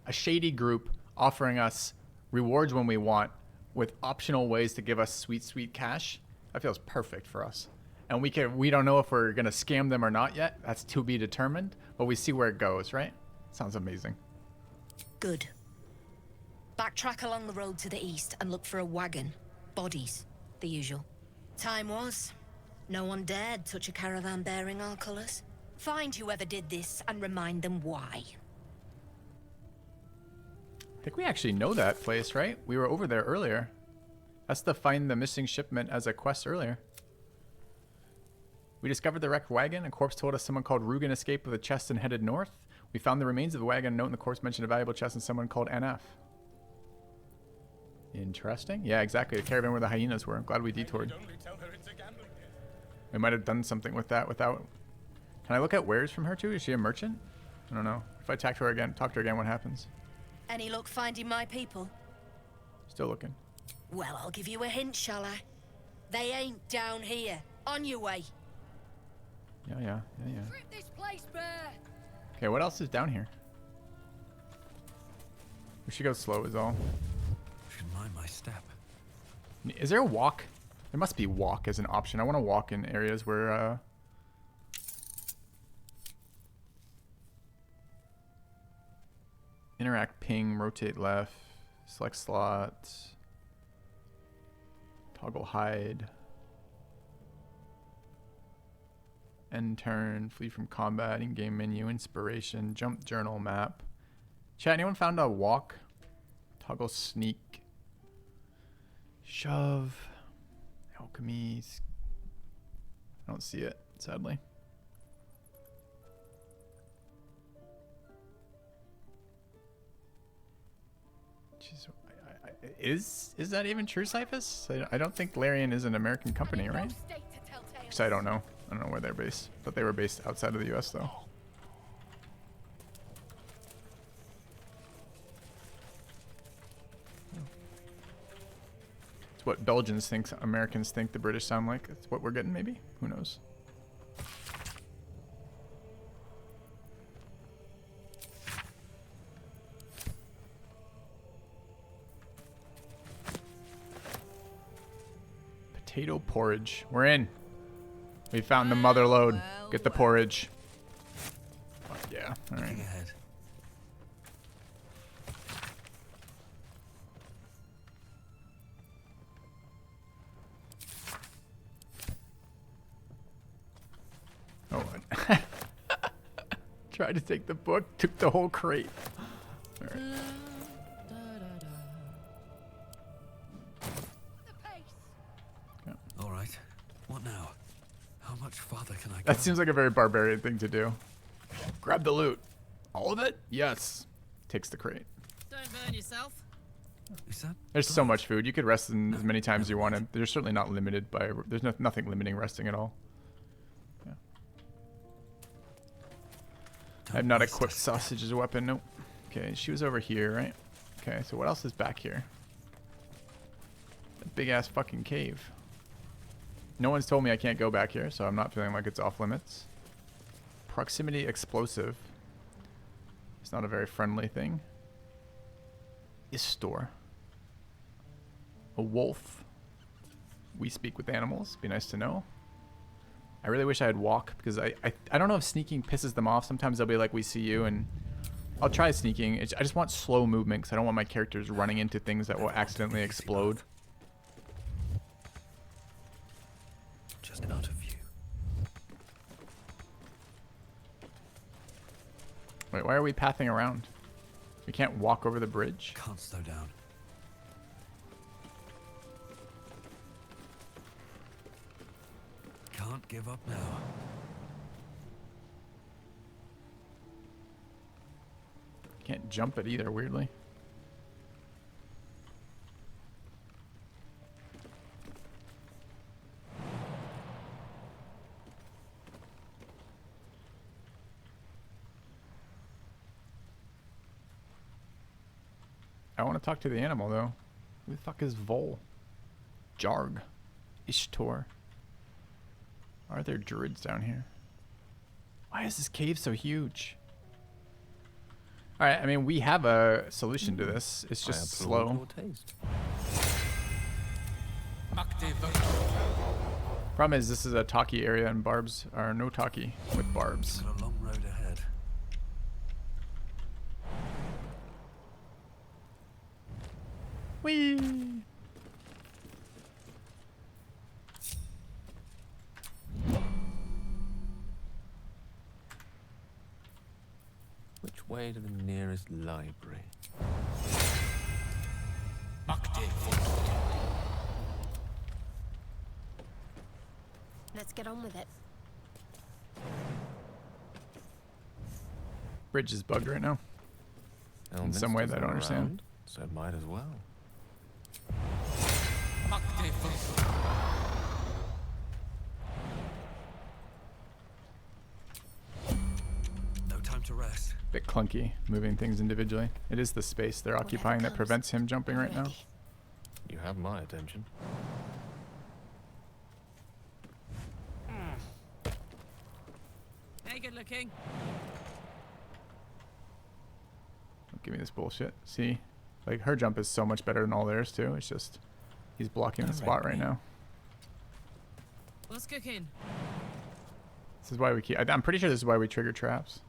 a shady group offering us rewards when we want, with optional ways to give us sweet, sweet cash. That feels perfect for us. And we don't know if we're gonna scam them or not yet. That's to be determined. But we see where it goes, right? Sounds amazing. Good. Backtrack along the road to the east and look for a wagon. Bodies, the usual. Time was. No one dared touch a caravan bearing our colours. Find whoever did this and remind them why. I think we actually know that place, right? We were over there earlier. That's the find the missing shipment as a quest earlier. We discovered the wrecked wagon. A corpse told us someone called Rugen escaped with a chest and headed north. We found the remains of the wagon. A note in the corpse mentioned a valuable chest and someone called NF. Interesting. Yeah, exactly. The caravan where the hyenas were. I'm glad we detoured. We might have done something with that without... Can I look at wares from her too? Is she a merchant? I don't know. If I talk to her again, what happens? Any luck finding my people? Still looking. Well, I'll give you a hint, shall I? They ain't down here. On your way. Yeah. Rip this place bare. Okay, what else is down here? We should go slow is all. Should mind my step. Is there a walk? There must be walk as an option. I want to walk in areas where interact, ping, rotate left, select slot, toggle hide, end turn, flee from combat, in-game menu, inspiration, jump journal, map. Chat, anyone found a walk? Toggle sneak, shove, alchemy. I don't see it, sadly. Jeez, is that even true, Cyphus? I don't think Larian is an American company, right? Because I don't know. I don't know where they're based. But they were based outside of the US, though. It's what Belgians think Americans think the British sound like. It's what we're getting, maybe? Who knows? Potato porridge. We're in. We found the mother lode. Get the porridge. All right. Looking ahead. Oh, tried to take the book, took the whole crate. All right. All right. What now? How much farther can I go? That seems like a very barbarian thing to do. Grab the loot. All of it? Yes. Takes the crate. Don't burn yourself. Is that There's so much food. You could rest in as many times as you wanted. They're certainly not limited by... There's nothing limiting resting at all. Yeah. I have not equipped sausage as a weapon. Nope. Okay, she was over here, right? Okay, so what else is back here? A big-ass fucking cave. No one's told me I can't go back here, so I'm not feeling like it's off limits. Proximity explosive. It's not a very friendly thing. Istor. A wolf. We speak with animals. Be nice to know. I really wish I had walk, because I don't know if sneaking pisses them off. Sometimes they'll be like, we see you, and I'll try sneaking. I just want slow movement, because I don't want my characters running into things that will accidentally explode. Just out of view. Wait, why are we pathing around? We can't walk over the bridge? Can't slow down. Can't give up now. Can't jump it either, weirdly. I want to talk to the animal, though. Who the fuck is Vol? Jarg. Ishtor. Are there druids down here? Why is this cave so huge? Alright, I mean, we have a solution to this. It's just slow. Problem is, this is a talkie area, and barbs are no talkie with barbs. Got a long road ahead. Whee! Which way to the nearest library? Let's get on with it. Bridge is bugged right now. In some way that I don't understand. Around, so it might as well. No time to rest. Bit clunky moving things individually. It is the space they're occupying that prevents him jumping right now. You have my attention. Hey, good looking. Don't give me this bullshit. See? Like, her jump is so much better than all theirs, too. It's just... He's blocking the spot right now. What's cooking? This is why we keep... I'm pretty sure this is why we trigger traps.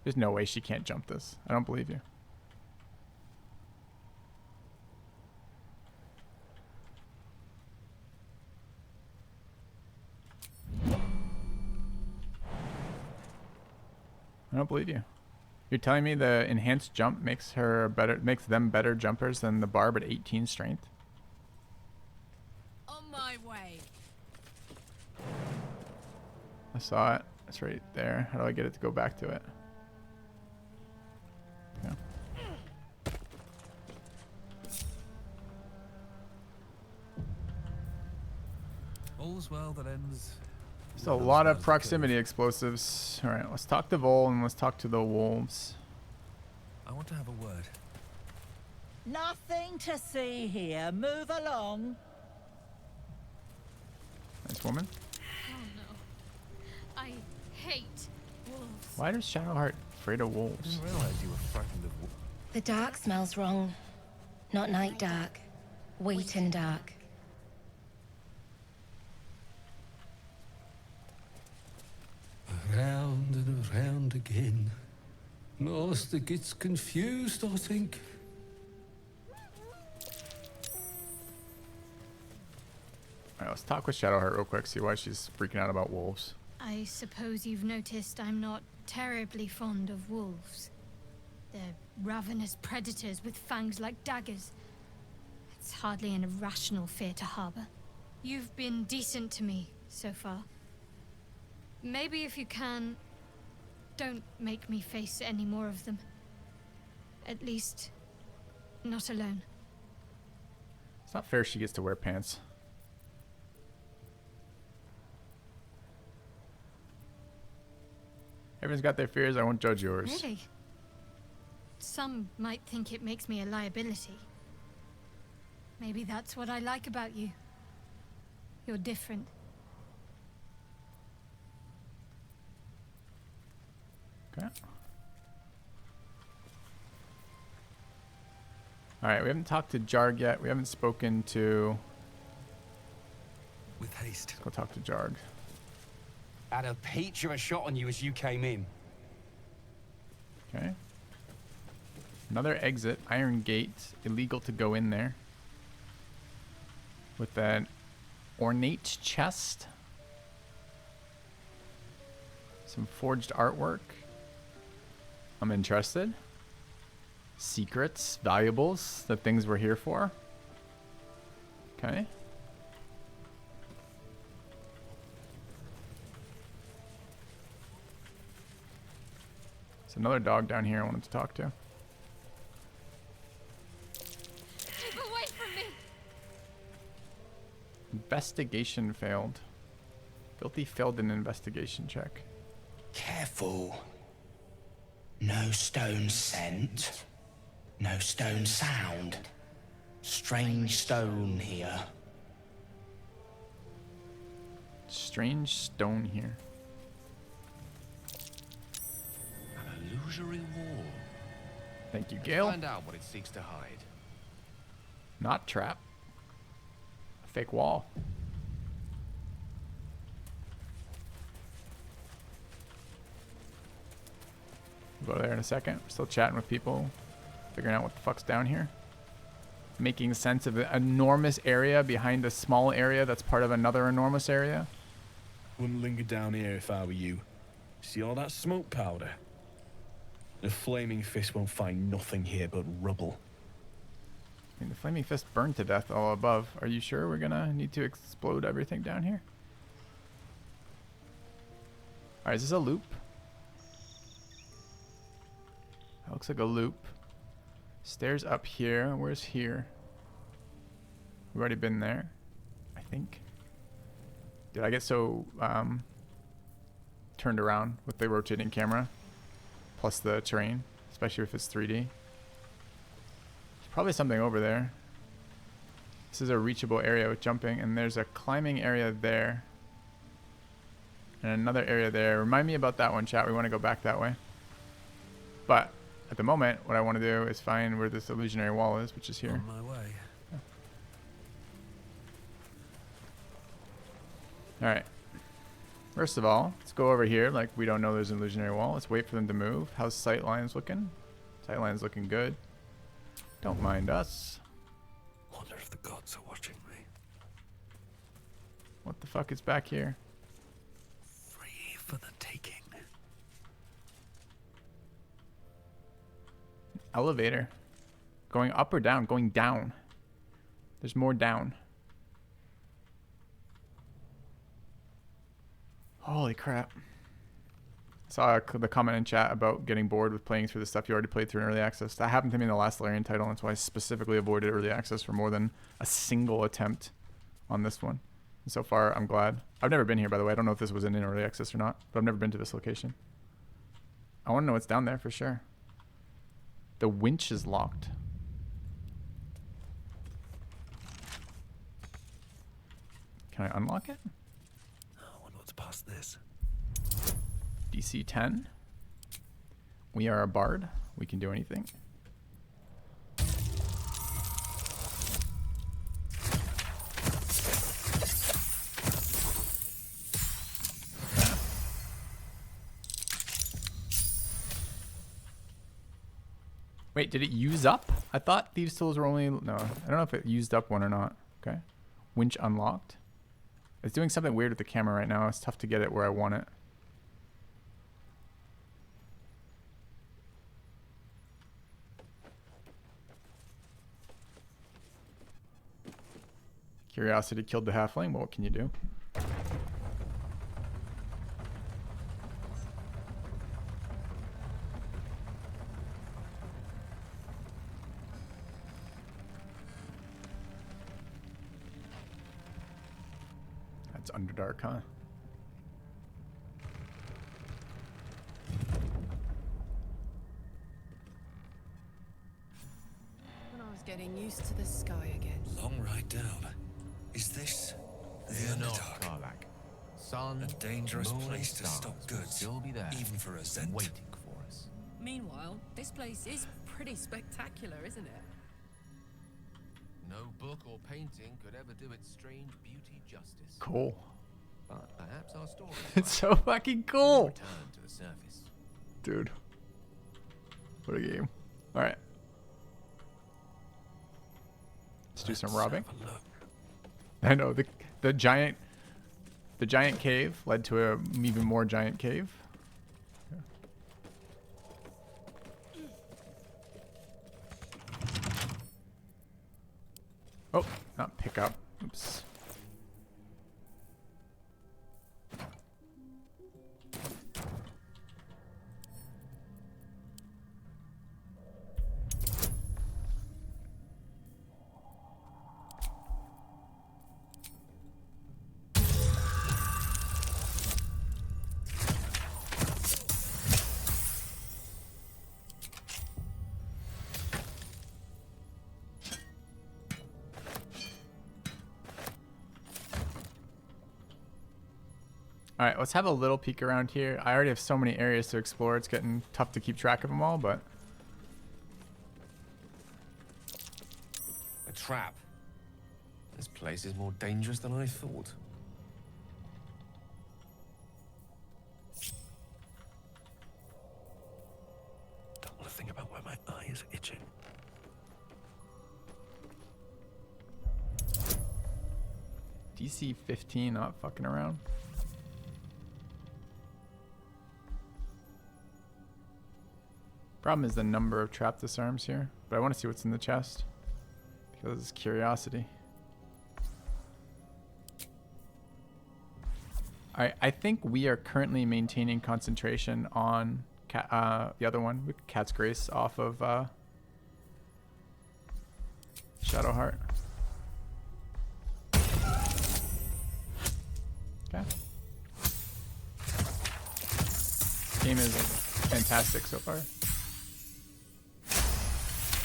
There's no way she can't jump this. I don't believe you. I don't believe you. You're telling me the enhanced jump makes them better jumpers than the barb at 18 strength? On my way. I saw it. It's right there. How do I get it to go back to it? Yeah. All's well that ends. There's a lot of proximity explosives. All right, let's talk to Vol and let's talk to the wolves. I want to have a word. Nothing to see here. Move along. Nice woman. Oh no. I hate wolves. Why does Shadowheart afraid of wolves? I didn't realize you were frightened of wolves. The dark smells wrong. Not night dark. Wheaten dark. Around and around again. Master gets confused, I think. Alright, let's talk with Shadowheart real quick, see why she's freaking out about wolves. I suppose you've noticed I'm not terribly fond of wolves. They're ravenous predators with fangs like daggers. It's hardly an irrational fear to harbor. You've been decent to me so far. Maybe if you can, don't make me face any more of them. At least, not alone. It's not fair she gets to wear pants. Everyone's got their fears, I won't judge yours. Really? Some might think it makes me a liability. Maybe that's what I like about you. You're different. Okay. Alright, we haven't talked to Jarg yet. We haven't spoken to... With haste. Let's go talk to Jarg. Had a peach of a shot on you as you came in. Okay. Another exit. Iron Gate. Illegal to go in there. With an ornate chest. Some forged artwork. I'm interested. Secrets. Valuables. The things we're here for. Okay. There's another dog down here I wanted to talk to. Keep away from me! Investigation failed. Filthy failed an investigation check. Careful. No stone scent. No stone sound. Strange stone here. Strange stone here. An illusory wall. Thank you, Gale. Find out what it seeks to hide. Not trap. A fake wall. We'll go there in a second. We're still chatting with people, figuring out what the fuck's down here. Making sense of an enormous area behind a small area that's part of another enormous area. Wouldn't linger down here if I were you. See all that smoke powder? The flaming fist won't find nothing here but rubble. I mean, the flaming fist burned to death all above. Are you sure we're gonna need to explode everything down here? Alright, is this a loop? That looks like a loop. Stairs up here. Where's here? We've already been there, I think. Did I get so turned around with the rotating camera? Plus the terrain, especially if it's 3D. There's probably something over there. This is a reachable area with jumping, and there's a climbing area there. And another area there. Remind me about that one, chat. We want to go back that way. But at the moment, what I want to do is find where this illusionary wall is, which is here. On my way. Alright. First of all, let's go over here like we don't know there's an illusionary wall. Let's wait for them to move. How's sight lines looking? Sight lines looking good. Don't mind us. Wonder if the gods are watching me. What the fuck is back here? Free for the taking. Elevator. Going up or down? Going down. There's more down. Holy crap. I saw the comment in chat about getting bored with playing through the stuff you already played through in early access. That happened to me in the last Larian title, and that's why I specifically avoided early access for more than a single attempt on this one. And so far, I'm glad. I've never been here, by the way. I don't know if this was in early access or not, but I've never been to this location. I want to know what's down there for sure. The winch is locked. Can I unlock it? I wonder what's past this. DC 10. We are a bard. We can do anything. Wait, did it use up? I thought thieves' tools were only... No, I don't know if it used up one or not. Okay. Winch unlocked. It's doing something weird with the camera right now. It's tough to get it where I want it. Curiosity killed the halfling. Well, what can you do? That's Underdark, huh? When I was getting used to the sky again. Long ride down. Is this the Underdark? Karlach. Sun, A dangerous moon, place to and stop stars goods, will still be there, even for a Zent. waiting for us. Meanwhile, this place is pretty spectacular, isn't it? No book or painting could ever do its strange beauty justice. Cool. But perhaps our story. It's so fucking cool. Return to the surface. Dude. What a game. Alright. Let's do some robbing. I know the giant cave led to a even more giant cave. Oh, not pick up. Oops. All right, let's have a little peek around here. I already have so many areas to explore. It's getting tough to keep track of them all, but... A trap. This place is more dangerous than I thought. Don't want to think about where my eye is itching. DC 15, not fucking around. Problem is the number of trap disarms here, but I want to see what's in the chest because it's curiosity. Alright, I think we are currently maintaining concentration on the other one, with Cat's Grace off of Shadowheart. Okay. Game is fantastic so far.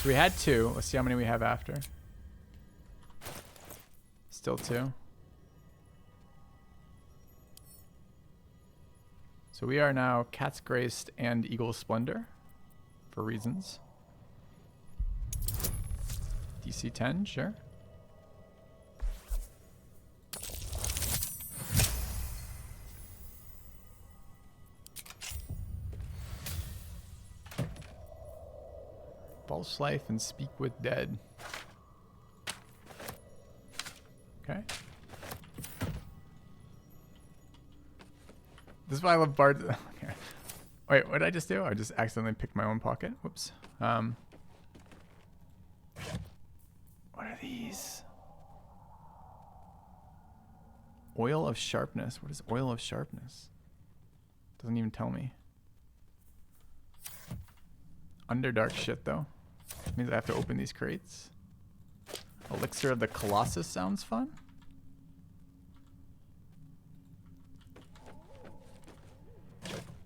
So we had 2. Let's see how many we have after. Still 2. So we are now Cat's Graced and Eagle Splendor for reasons. DC 10, sure. False Life and Speak with Dead. Okay. This is why I love Bard. Okay. Wait, what did I just do? I just accidentally picked my own pocket. Whoops. What are these? Oil of Sharpness. What is Oil of Sharpness? Doesn't even tell me. Underdark shit, though. Means I have to open these crates. Elixir of the Colossus sounds fun.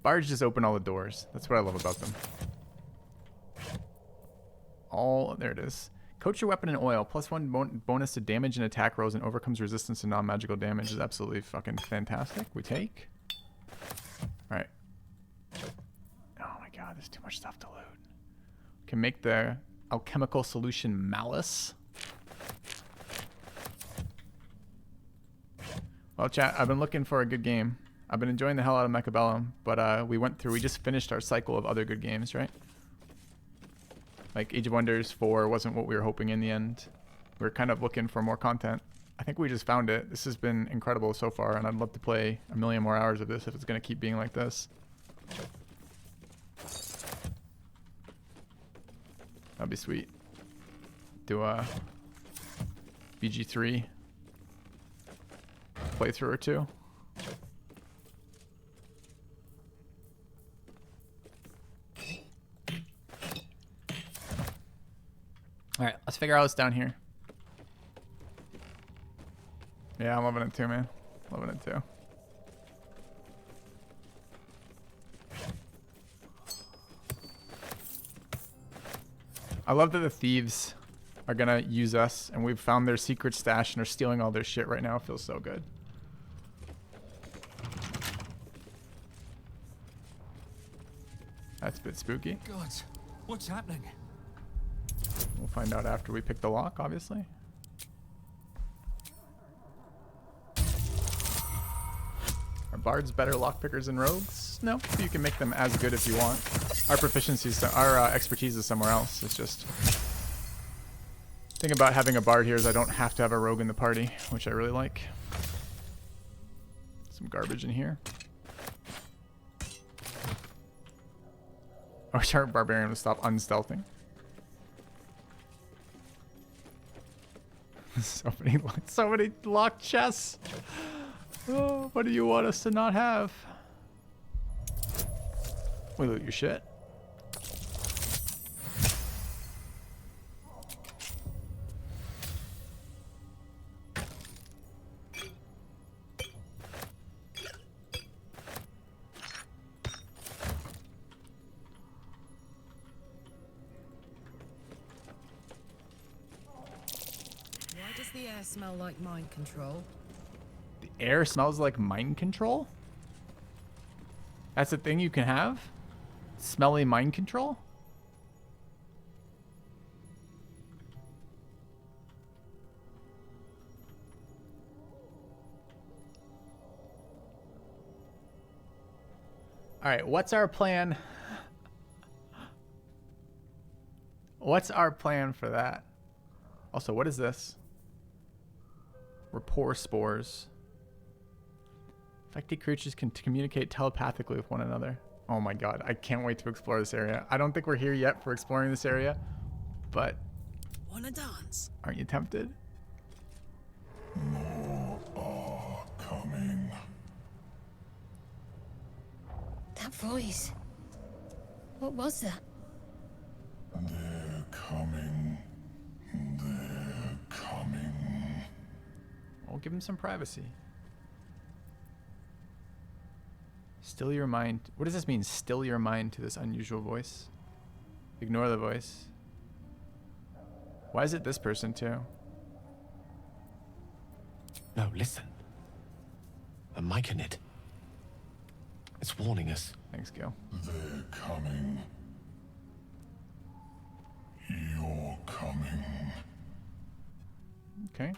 Bards just open all the doors. That's what I love about them. There it is. Coat your weapon in oil. +1 bonus to damage and attack rolls and overcomes resistance to non-magical damage is absolutely fucking fantastic. We take. Alright. Oh my god, there's too much stuff to loot. Can make the alchemical solution Malice. Well, chat, I've been looking for a good game. I've been enjoying the hell out of Mechabellum, but we just finished our cycle of other good games, right? Like Age of Wonders 4 wasn't what we were hoping in the end. We were kind of looking for more content. I think we just found it. This has been incredible so far, and I'd love to play a million more hours of this if it's going to keep being like this. That'd be sweet. Do a BG3 playthrough or two. All right, let's figure out what's down here. Yeah, I'm loving it too, man. Loving it too. I love that the thieves are gonna use us, and we've found their secret stash and are stealing all their shit right now. It feels so good. That's a bit spooky. God, what's happening? We'll find out after we pick the lock, obviously. Are bards better lockpickers than rogues? No, you can make them as good if you want. Our proficiencies, our expertise is somewhere else. It's just... thing about having a bard here is I don't have to have a rogue in the party, which I really like. Some garbage in here. I wish our barbarian would stop unstealthing. so many locked chests. Oh, what do you want us to not have? We loot your shit. Why does the air smell like mind control? The air smells like mind control? That's a thing you can have? Smelly mind control? Alright, what's our plan? What's our plan for that? Also, what is this? Rapport spores. Affected creatures can communicate telepathically with one another. Oh my god, I can't wait to explore this area. I don't think we're here yet for exploring this area, but... Wanna dance? Aren't you tempted? More are coming. That voice. What was that? They're coming. They're coming. I'll give him some privacy. Still your mind. What does this mean? Still your mind to this unusual voice. Ignore the voice. Why is it this person too? No, listen. A mic in it. It's warning us. Thanks, Gil. They're coming. You're coming. Okay.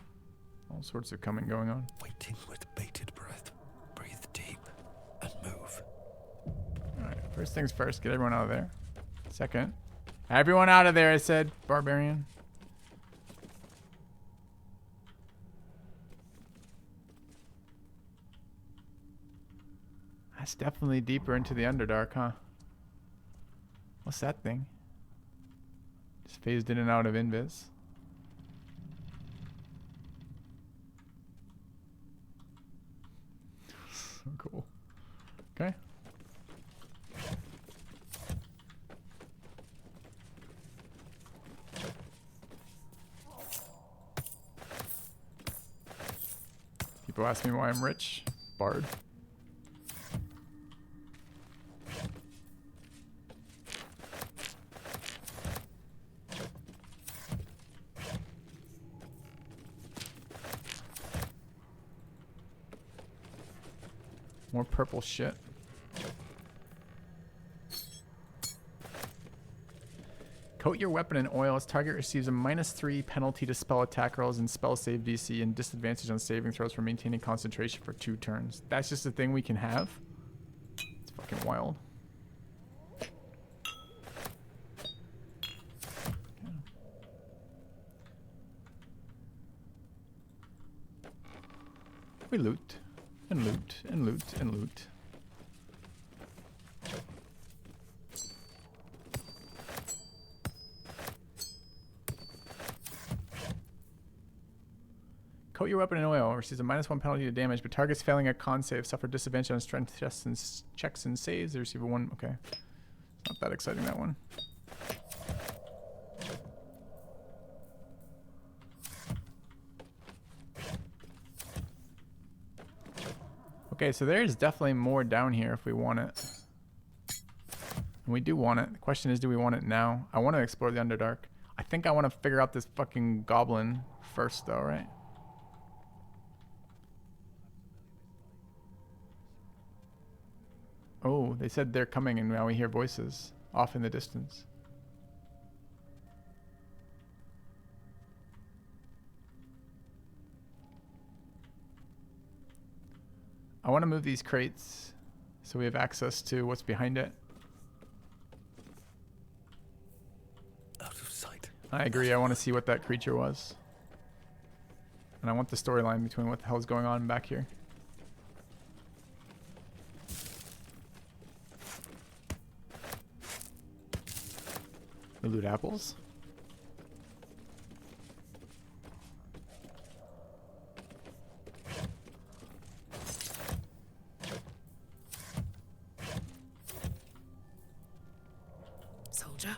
All sorts of coming going on. Waiting with bated breath. Breathe deep and move. Alright, first things first, get everyone out of there. Second, everyone out of there, I said, barbarian. That's definitely deeper into the Underdark, huh? What's that thing? Just phased in and out of invis. So cool. Okay. People ask me why I'm rich. Bard. More purple shit. Coat your weapon in oil. Its target receives a -3 penalty to spell attack rolls and spell save DC and disadvantage on saving throws for maintaining concentration for 2 turns. That's just a thing we can have? It's fucking wild. We loot. And loot. And loot. And loot. Coat your weapon in oil. Receives a -1 penalty to damage, but targets failing a con save suffer disadvantage on strength tests and checks and saves. They receive a 1. Okay. Not that exciting, that one. Okay, so there's definitely more down here if we want it. And we do want it. The question is, do we want it now? I want to explore the Underdark. I think I want to figure out this fucking goblin first, though, right? Oh, they said they're coming and now we hear voices off in the distance. I want to move these crates so we have access to what's behind it. Out of sight. I agree. I want to see what that creature was. And I want the storyline between what the hell is going on back here. We loot apples. Soldier.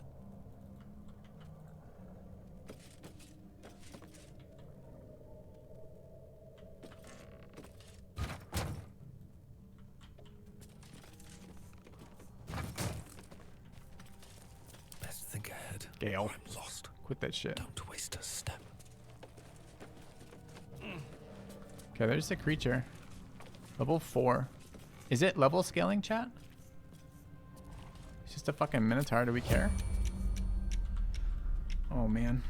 Best think ahead. Gale. I'm lost. Quit that shit. Don't waste a step. Okay, there's a creature. Level 4. Is it level scaling, chat? It's just a fucking minotaur. Do we care? Oh, man.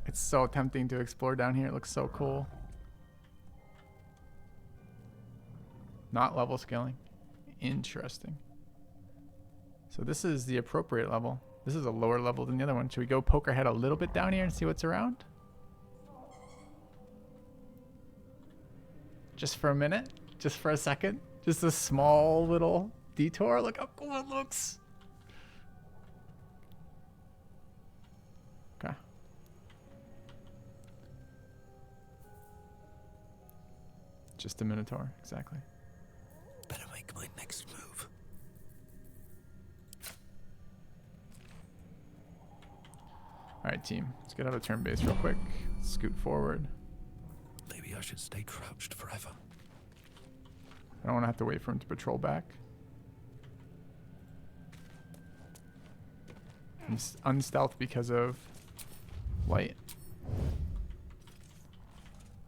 It's so tempting to explore down here. It looks so cool. Not level scaling. Interesting. So this is the appropriate level. This is a lower level than the other one. Should we go poke our head a little bit down here and see what's around? Just for a minute? Just for a second? Just a small little detour? Look how cool it looks. Okay. Just a minotaur, exactly. Better make my next move. Alright, team. Let's get out of turn base real quick. Scoot forward. Maybe I should stay crouched forever. I don't want to have to wait for him to patrol back. I'm unstealth because of light.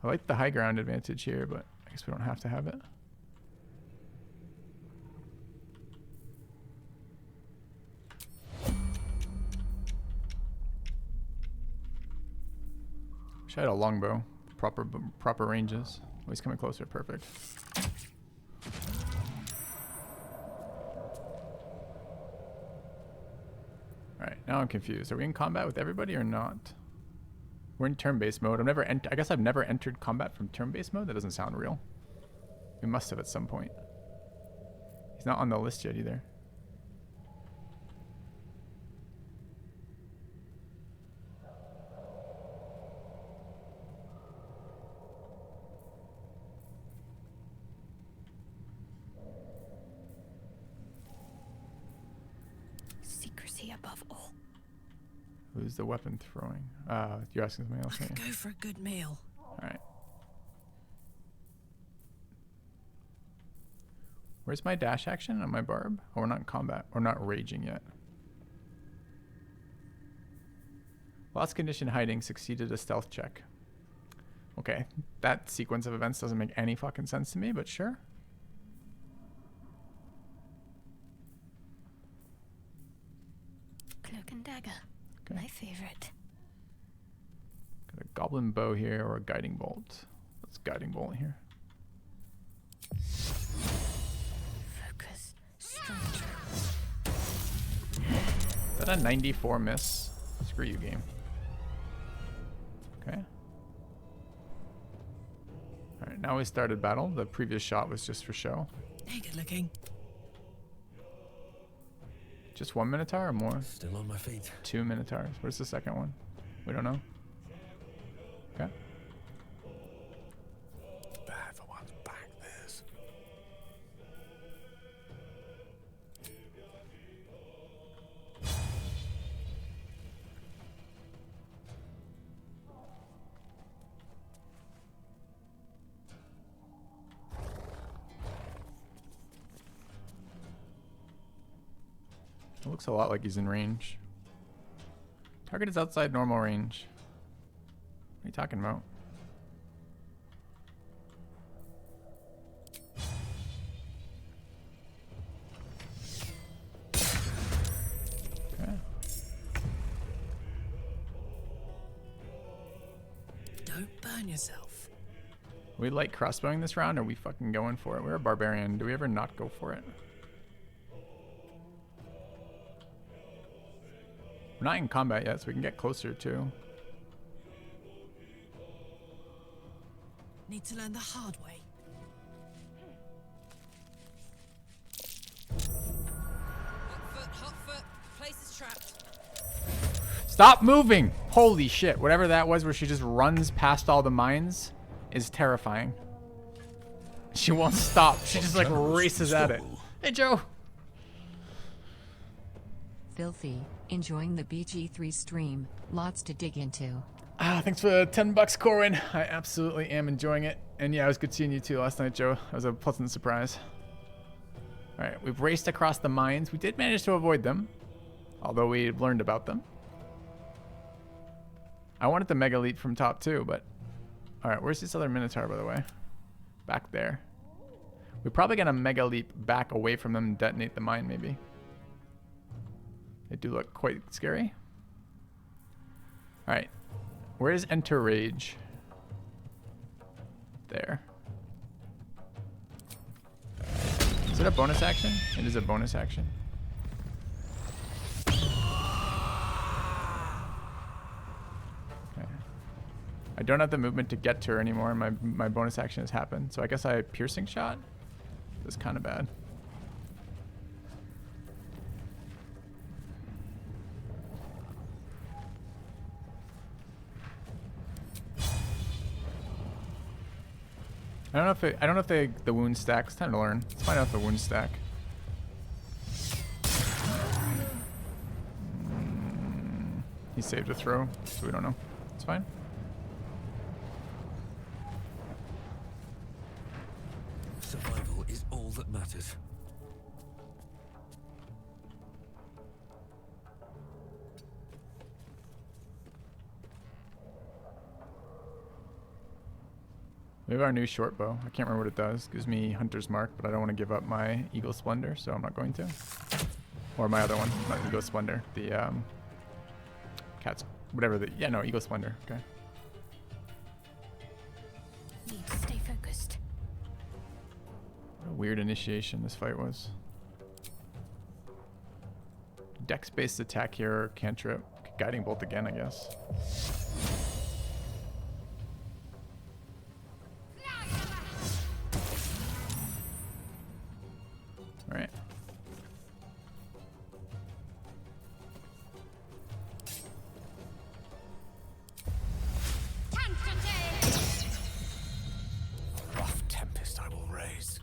I like the high ground advantage here, but I guess we don't have to have it. Wish I had a longbow. Proper ranges. Oh, he's coming closer. Perfect. Alright, now I'm confused. Are we in combat with everybody or not? We're in turn-based mode. I guess I've never entered combat from turn-based mode. That doesn't sound real. We must have at some point. He's not on the list yet either. Secrecy above all. Who's the weapon throwing? You're asking somebody else, right? Go for a good meal. Alright. Where's my dash action on my barb? Oh, we're not in combat. We're not raging yet. Lost condition hiding succeeded a stealth check. Okay, that sequence of events doesn't make any fucking sense to me, but sure. Cloak and dagger. Okay. My favorite. Got a goblin bow here or a guiding bolt. Let's guiding bolt here. Focus. Strong. Is that a 94 miss? Screw you, game. Okay. Alright, now Now we started battle. The previous shot was just for show. Hey, good looking. Just one Minotaur or more? Still on my feet. 2 Minotaurs. Where's the second one? We don't know. Okay. Bad for one's back, this. It looks a lot like he's in range. Target is outside normal range. What are you talking about? Okay. Don't burn yourself. We like crossbowing this round, or are we fucking going for it? We're a barbarian. Do we ever not go for it? We're not in combat yet, so we can get closer too. Need to learn the hard way. Hot foot. Place is trapped. Stop moving! Holy shit. Whatever that was where she just runs past all the mines is terrifying. She won't stop. She just like races at it. Hey, Joe. Filthy. Enjoying the BG3 stream. Lots to dig into. Ah, thanks for the $10, Corwin. I absolutely am enjoying it. And yeah, it was good seeing you too last night, Joe. That was a pleasant surprise. All right, we've raced across the mines. We did manage to avoid them, although we learned about them. I wanted the Mega Leap from top too, but... All right, where's this other Minotaur, by the way? Back there. We're probably going to Mega Leap back away from them and detonate the mine, maybe. They do look quite scary. All right. Where is Enter Rage? There. Is it a bonus action? It is a bonus action. Okay. I don't have the movement to get to her anymore. My bonus action has happened. So I guess I piercing shot. That's kind of bad. I don't know if the wound stack. It's time to learn. Let's find out if the wound stack. He saved a throw, so we don't know. It's fine. Survival is all that matters. We have our new short bow. I can't remember what it does. Gives me Hunter's Mark, but I don't want to give up my Eagle Splendor, so I'm not going to. Or my other one, not Eagle Splendor. The Cat's, whatever the, yeah, no, Eagle Splendor. Okay. Need to stay focused. What a weird initiation this fight was. Dex-based attack here, cantrip. Guiding Bolt again, I guess. Alright. Rough tempest I will raise.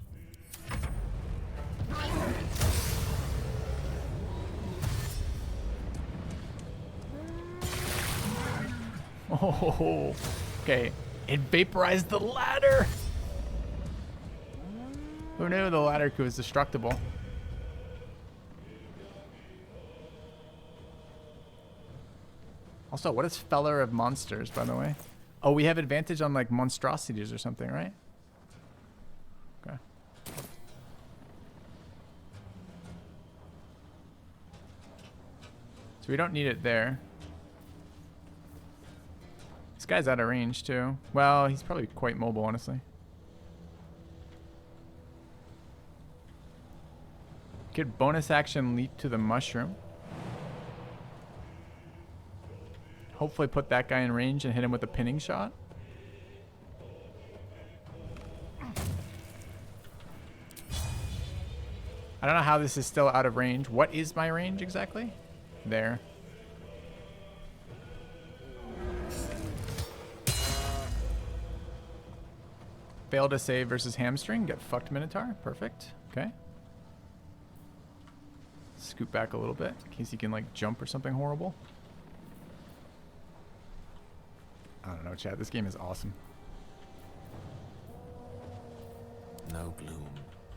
Oh, okay. It vaporized the ladder. Who knew the ladder was destructible? Also, what is Feller of Monsters, by the way? Oh, we have advantage on like monstrosities or something, right? Okay. So we don't need it there. This guy's out of range too. Well, he's probably quite mobile, honestly. Could bonus action leap to the mushroom. Hopefully put that guy in range and hit him with a pinning shot. I don't know how this is still out of range. What is my range exactly? There. Fail to save versus hamstring. Get fucked, Minotaur. Perfect. Okay. Scoot back a little bit in case he can like jump or something horrible. I don't know, chat. This game is awesome. No gloom,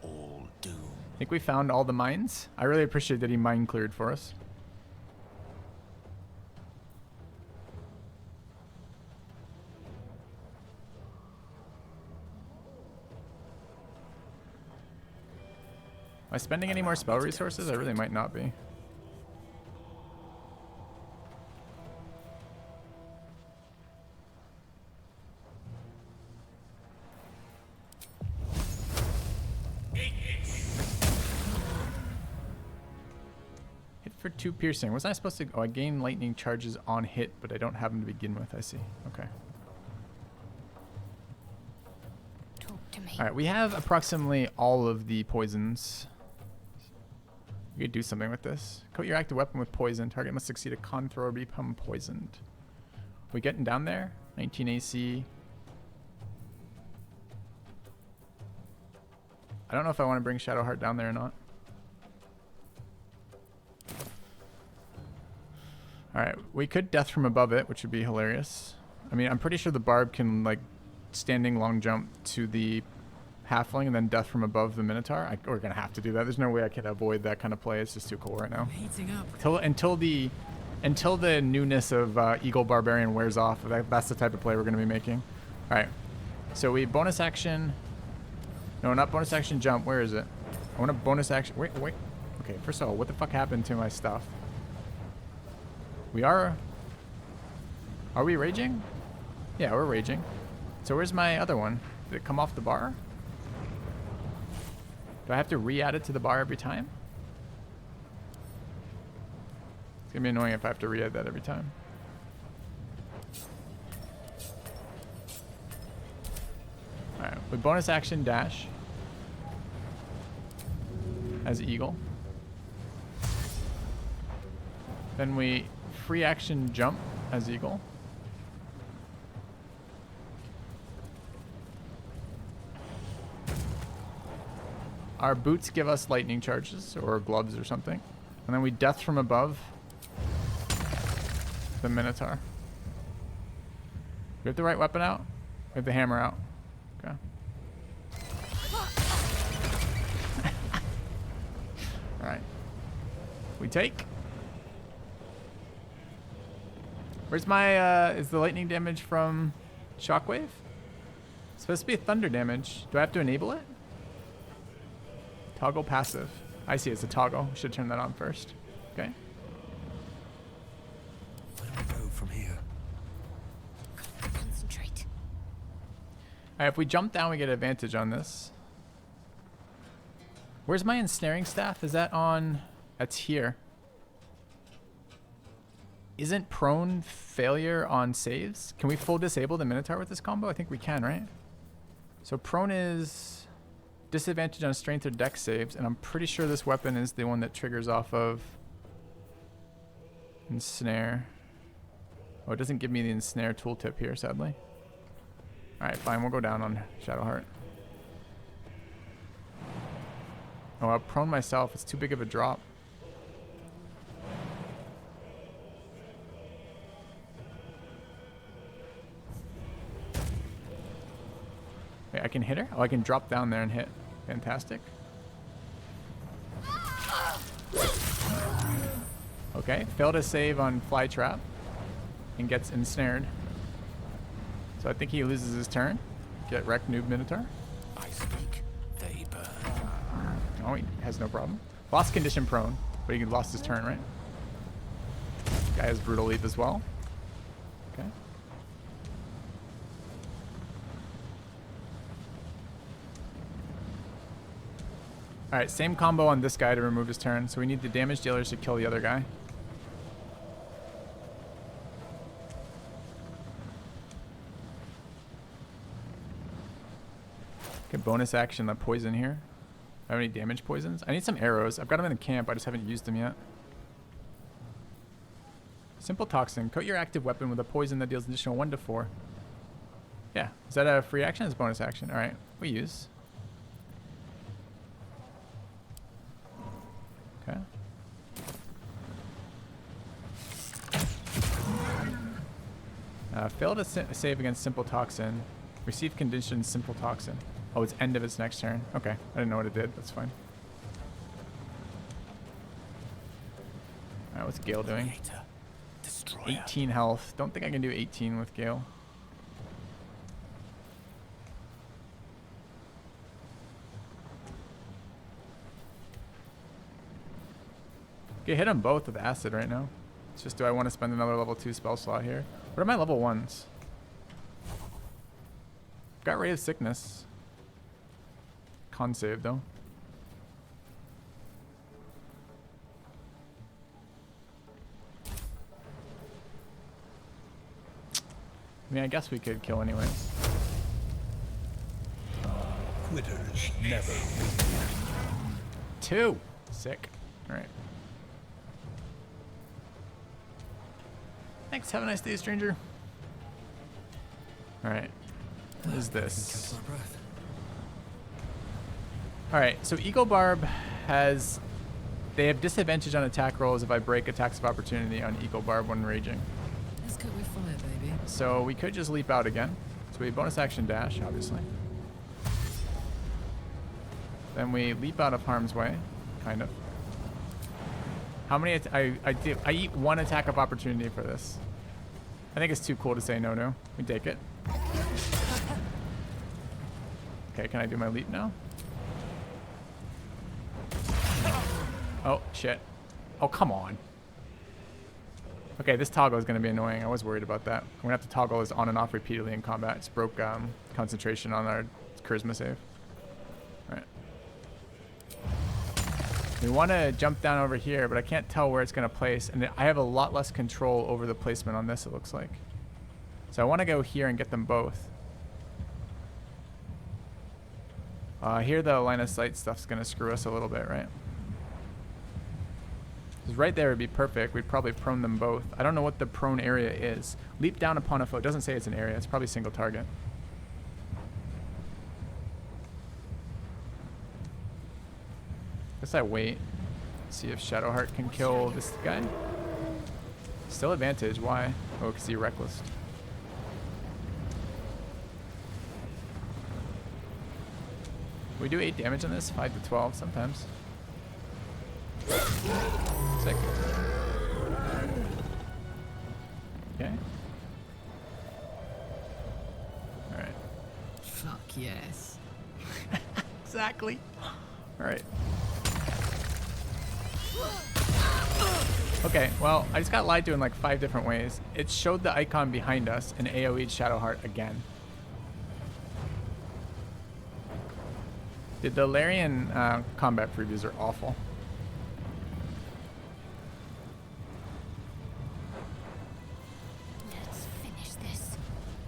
all doom. I think we found all the mines. I really appreciate that he mine cleared for us. Am I spending any more spell resources? I really might not be. Hit for 2 piercing. Wasn't I supposed to... Oh, I gain lightning charges on hit, but I don't have them to begin with. I see. Okay. Talk to me. Alright, we have approximately all of the poisons. We could do something with this. Coat your active weapon with poison. Target must succeed a con throw or become poisoned. We getting down there? 19 AC. I don't know if I want to bring Shadowheart down there or not. Alright, we could death from above it, which would be hilarious. I mean, I'm pretty sure the barb can, like, standing long jump to the halfling and then death from above the Minotaur. We're gonna have to do that. There's no way I can avoid that kind of play. It's just too cool right now. Heating up. Until the newness of Eagle Barbarian wears off, that's the type of play we're gonna be making. All right, so we bonus action. No, not bonus action jump. Where is it? I want a bonus action. Wait. Okay, first of all, what the fuck happened to my stuff? Are we raging? Yeah, we're raging. So where's my other one? Did it come off the bar? Do I have to re-add it to the bar every time? It's gonna be annoying if I have to re-add that every time. Alright, with bonus action dash as eagle. Then we free action jump as eagle. Our boots give us lightning charges or gloves or something. And then we death from above the Minotaur. We have the right weapon out. We have the hammer out. Okay. Alright. We take. Where's my, is the lightning damage from Shockwave? It's supposed to be a thunder damage. Do I have to enable it? Toggle passive. I see, it's a toggle. Should turn that on first. Okay. Where do we go from here? Concentrate. Alright, if we jump down, we get advantage on this. Where's my ensnaring staff? Is that on... That's here. Isn't prone failure on saves? Can we full disable the Minotaur with this combo? I think we can, right? So prone is... disadvantage on strength or dex saves, and I'm pretty sure this weapon is the one that triggers off of ensnare. Oh, it doesn't give me the ensnare tooltip here, sadly. Alright, fine, we'll go down on Shadowheart. Oh, I'll prone myself. It's too big of a drop. Wait, I can hit her? Oh, I can drop down there and hit. Fantastic. Okay, failed to save on Fly Trap and gets ensnared. So I think he loses his turn. Get wrecked, noob Minotaur. I speak, they burn. Oh, he has no problem. Lost condition prone, but he lost his turn, right? Guy has brutal leap as well. Okay. Alright, same combo on this guy to remove his turn. So we need the damage dealers to kill the other guy. Okay, bonus action, the poison here. I have any damage poisons? I need some arrows. I've got them in the camp. I just haven't used them yet. Simple toxin. Coat your active weapon with a poison that deals additional 1 to 4. Yeah. Is that a free action? It's a bonus action. All right. We use. Okay. Fail to save against simple toxin. Receive condition simple toxin. Oh, it's end of its next turn. Okay. I didn't know what it did. That's fine. Alright, what's Gale doing? 18 health. Don't think I can do 18 with Gale. Okay, hit them both with acid right now. It's just, do I want to spend another level 2 spell slot here? What are my level 1s? Got Ray of Sickness. Con save though. I mean, I guess we could kill anyways. Quitters never. 2. Sick. Alright. Thanks. Have a nice day, stranger. Alright. What is this? Alright, so Eagle Barb has... They have disadvantage on attack rolls if I break attacks of opportunity on Eagle Barb when raging. Let's go with fire, baby. So we could just leap out again. So we bonus action dash, obviously. Then we leap out of harm's way, kind of. How many? I eat 1 attack of opportunity for this. I think it's too cool to say no to. We take it. Okay, can I do my leap now? Oh shit! Oh come on! Okay, this toggle is going to be annoying. I was worried about that. I'm going to have to toggle this on and off repeatedly in combat. It's broke concentration on our charisma save. Alright. We want to jump down over here, but I can't tell where it's going to place. And I have a lot less control over the placement on this, it looks like. So I want to go here and get them both. Here the line of sight stuff's going to screw us a little bit, right? Because right there would be perfect. We'd probably prone them both. I don't know what the prone area is. Leap down upon a foe. It doesn't say it's an area. It's probably single target. Guess I wait. See if Shadowheart can kill this guy. Still advantage. Why? Oh, because he reckless. We do 8 damage on this. 5 to 12 sometimes. Sick. Okay. Alright. Fuck yes. Exactly. Alright. Okay, well, I just got lied to in like 5 different ways. It showed the icon behind us and AoE'd Shadowheart again. The Larian combat previews are awful. Let's finish this.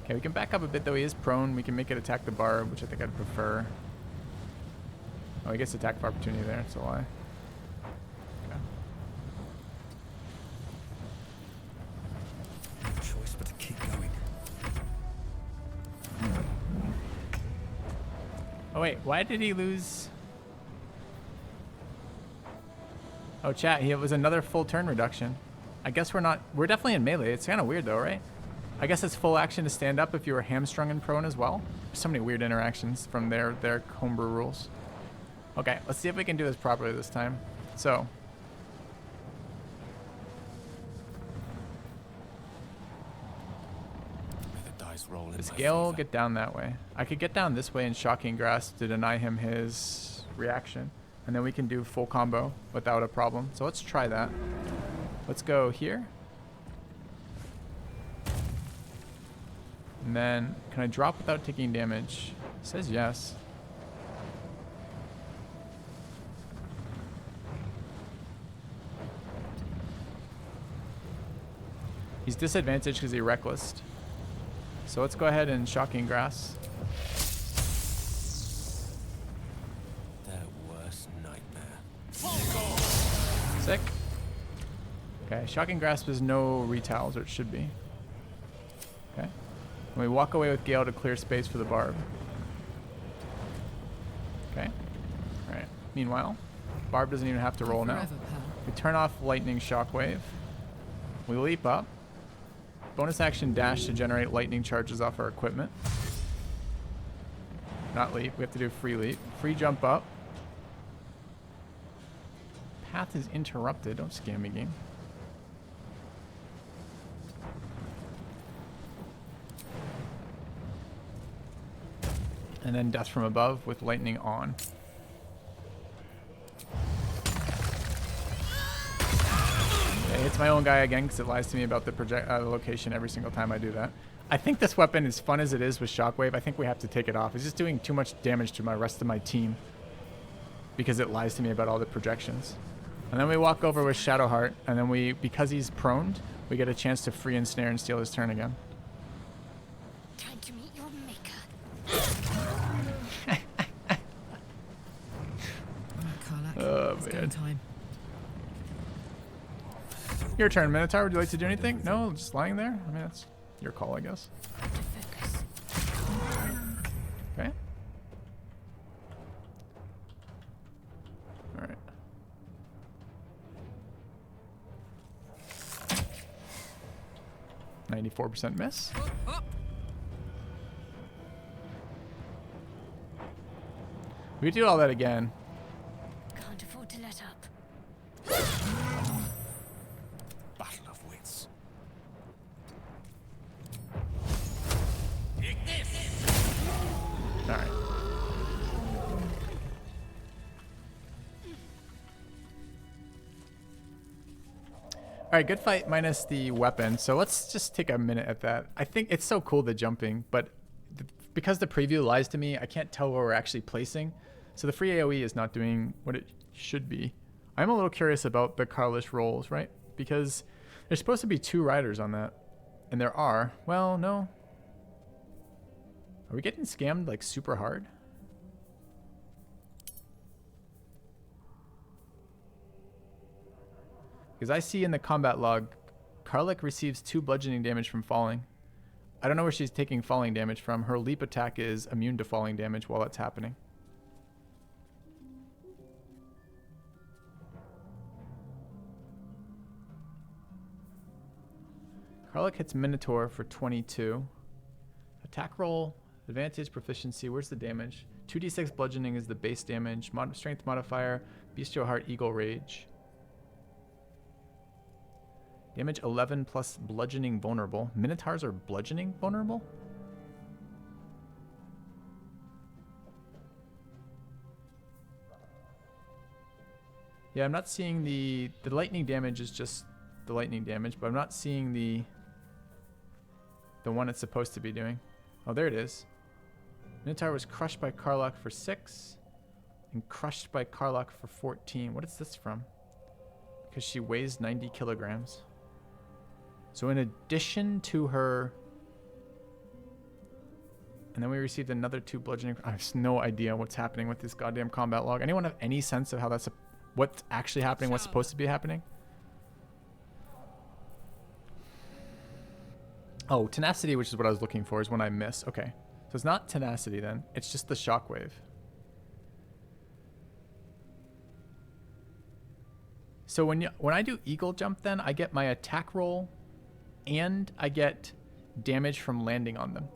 Okay, we can back up a bit though. He is prone. We can make it attack the barb, which I think I'd prefer. Oh, he gets attack of opportunity there. It's a lie. Okay. No choice but to keep going. Oh wait, why did he lose? Oh chat, it was another full turn reduction. I guess we're definitely in melee. It's kind of weird though, right? I guess it's full action to stand up if you were hamstrung and prone as well. There's so many weird interactions from their homebrew rules. Okay, let's see if we can do this properly this time. So. Does Gale get down that way? I could get down this way in Shocking Grasp to deny him his reaction. And then we can do full combo without a problem. So let's try that. Let's go here. And then, can I drop without taking damage? It says yes. He's disadvantaged because he reckless. So let's go ahead and Shocking Grass. There were Sick. Okay, Shocking Grasp is no retals, or it should be. Okay. And we walk away with Gale to clear space for the Barb. Okay. Alright. Meanwhile, Barb doesn't even have to roll now. We turn off Lightning Shockwave. We leap up. Bonus action dash to generate lightning charges off our equipment. Not leap. We have to do free leap. Free jump up. Path is interrupted. Don't scam me, game. And then death from above with lightning on. Okay, hits my own guy again because it lies to me about the location every single time I do that. I think this weapon, as fun as it is with Shockwave, I think we have to take it off. It's just doing too much damage to my rest of my team because it lies to me about all the projections. And then we walk over with Shadowheart, and then we, because he's prone, we get a chance to free ensnare and steal his turn again. Time to meet your maker. Oh, man. Your turn, Minotaur. Would you like to do anything? No, just lying there? I mean, that's your call, I guess. Okay. Alright. %miss. We do all that again. Can't afford to let up. Battle of wits. Alright. Alright, good fight minus the weapon. So let's just take a minute at that. I think it's so cool, the jumping, but because the preview lies to me, I can't tell where we're actually placing. So the free AoE is not doing what it should be. I'm a little curious about the Carlish rolls, right? Because there's supposed to be 2 riders on that. And there are. Well, no. Are we getting scammed like super hard? Because I see in the combat log, Karlach receives 2 bludgeoning damage from falling. I don't know where she's taking falling damage from. Her leap attack is immune to falling damage while that's happening. Karlach hits Minotaur for 22. Attack roll, advantage, proficiency. Where's the damage? 2d6 bludgeoning is the base damage. Strength modifier, Bestial Heart, Eagle Rage. Damage 11 plus bludgeoning vulnerable. Minotaurs are bludgeoning vulnerable? Yeah, I'm not seeing the lightning damage is just the lightning damage, but I'm not seeing the one it's supposed to be doing. Oh, there it is. Minotaur was crushed by Karlach for 6 and crushed by Karlach for 14. What is this from? Because she weighs 90 kilograms. So in addition to her... And then we received another 2 bludgeoning... I have no idea what's happening with this goddamn combat log. Anyone have any sense of how that's... what's actually happening, what's supposed to be happening? Oh, tenacity, which is what I was looking for, is when I miss. Okay. So it's not tenacity then. It's just the shockwave. So when I do eagle jump then, I get my attack roll and I get damage from landing on them.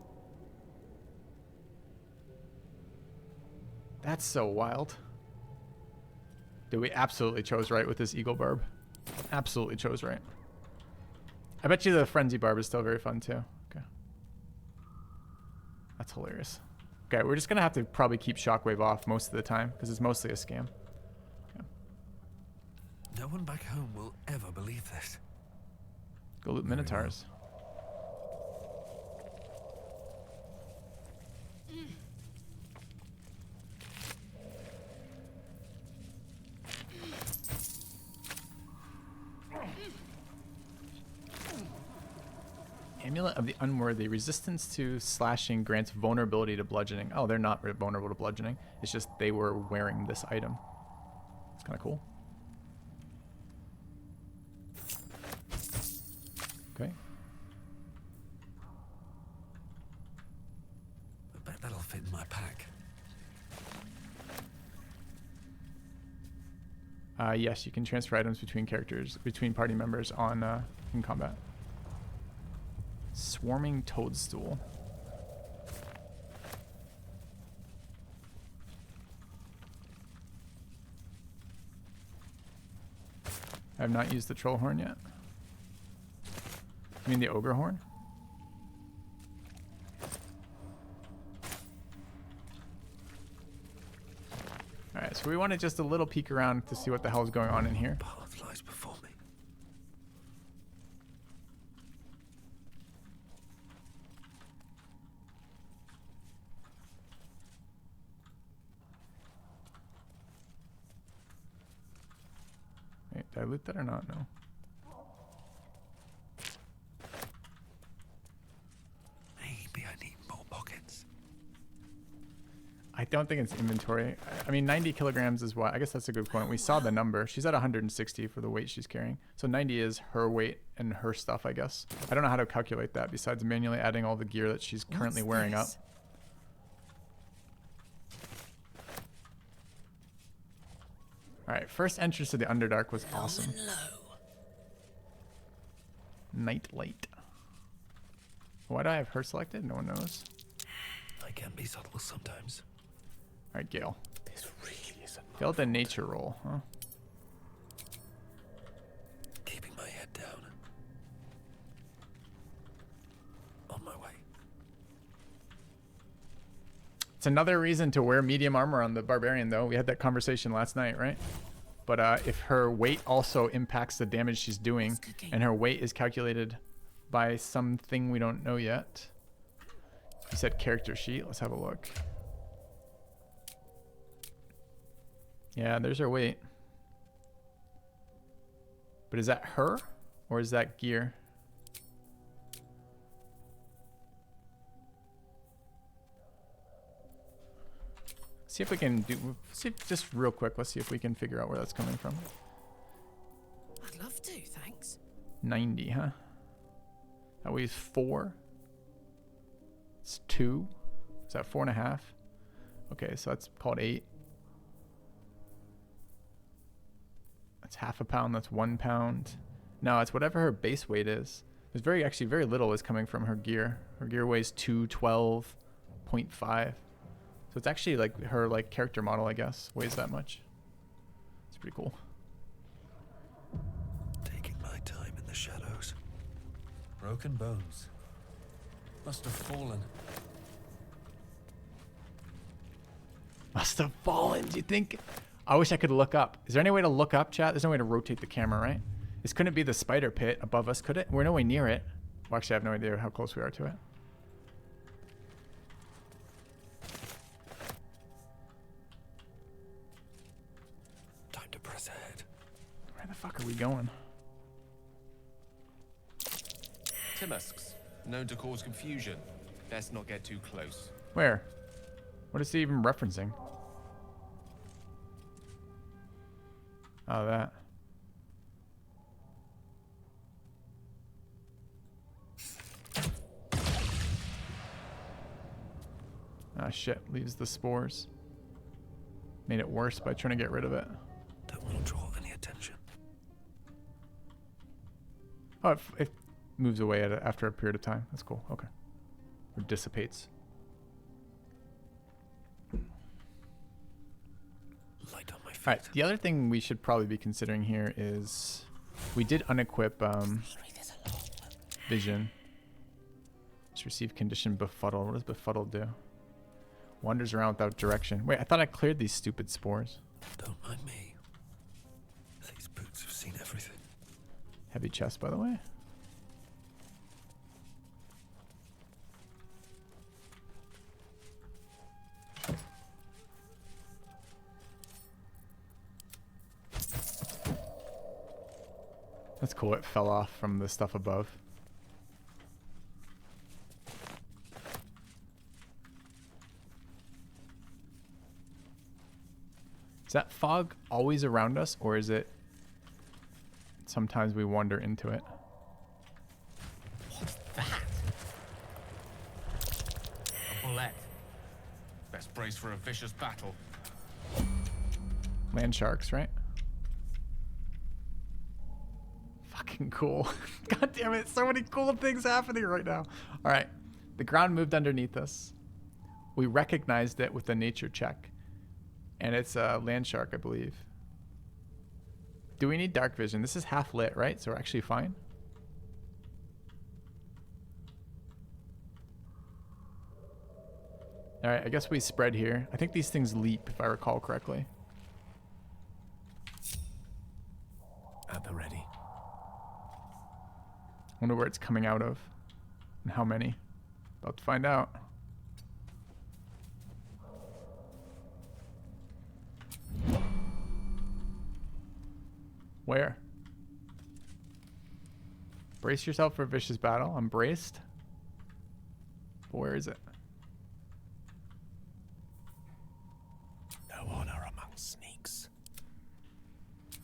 That's so wild. Dude, we absolutely chose right with this eagle barb. Absolutely chose right. I bet you the frenzy barb is still very fun too. Okay. That's hilarious. Okay, we're just gonna have to probably keep shockwave off most of the time because it's mostly a scam. Okay. No one back home will ever believe this. Go loot Minotaurs. Amulet of the Unworthy. Resistance to slashing grants vulnerability to bludgeoning. Oh, they're not vulnerable to bludgeoning. It's just they were wearing this item. It's kind of cool. pack. Yes, you can transfer items between characters, between party members on in combat. Swarming toadstool. I have not used the troll horn yet. You mean the ogre horn? Alright, so we wanted just a little peek around to see what the hell is going on in here. Path lies before me. Wait, did I loot that or not? No. Maybe I need more pockets. I don't think it's inventory. I mean, 90 kilograms is what? I guess that's a good point. We saw the number. She's at 160 for the weight she's carrying. So 90 is her weight and her stuff, I guess. I don't know how to calculate that besides manually adding all the gear that she's currently wearing up. Alright, first entrance to the Underdark was awesome. Night Light. Why do I have her selected? No one knows. I can be subtle sometimes. Alright, Gale. This really isn't. Gale with the nature roll, huh? Keeping my head down. On my way. It's another reason to wear medium armor on the barbarian, though. We had that conversation last night, right? But if her weight also impacts the damage she's doing, and her weight is calculated by something we don't know yet. You said character sheet. Let's have a look. Yeah, there's her weight. But is that her? Or is that gear? See if we can do... See, just real quick, let's see if we can figure out where that's coming from. I'd love to, thanks. 90, huh? That weighs 4. It's 2. Is that 4.5? Okay, so that's called 8. That's half a pound. That's 1 pound. No, it's whatever her base weight is. There's actually very little is coming from her gear. Her gear weighs 212.5. So it's actually like her character model, I guess, weighs that much. It's pretty cool. Taking my time in the shadows. Broken bones. Must have fallen. Must have fallen. Do you think? I wish I could look up. Is there any way to look up, chat? There's no way to rotate the camera, right? This couldn't be the spider pit above us, could it? We're no way near it. Well, actually, I have no idea how close we are to it. Time to press ahead. Where the fuck are we going? Timusks, known to cause confusion. Best not get too close. Where? What is he even referencing? Oh, that. Ah, shit. Leaves the spores. Made it worse by trying to get rid of it. Don't want to draw any attention. Oh, it moves away after a period of time. That's cool. Okay. Or dissipates. Light on my feet. Alright, the other thing we should probably be considering here is we did unequip vision. Just receive condition befuddle. What does befuddle do? Wanders around without direction. Wait, I thought I cleared these stupid spores. Don't mind me. These boots have seen everything. Heavy chest, by the way. That's cool. It fell off from the stuff above. Is that fog always around us, or is it sometimes we wander into it? What's that? A bullet. Best brace for a vicious battle. Land sharks, right? Fucking cool. God damn it, so many cool things happening right now. All right, the ground moved underneath us. We recognized it with a nature check. And it's a land shark, I believe. Do we need dark vision? This is half lit, right? So we're actually fine. All right, I guess we spread here. I think these things leap, if I recall correctly. At the ready. Wonder where it's coming out of. And how many. About to find out. Where? Brace yourself for a vicious battle. I'm braced. But where is it? No honor among sneaks.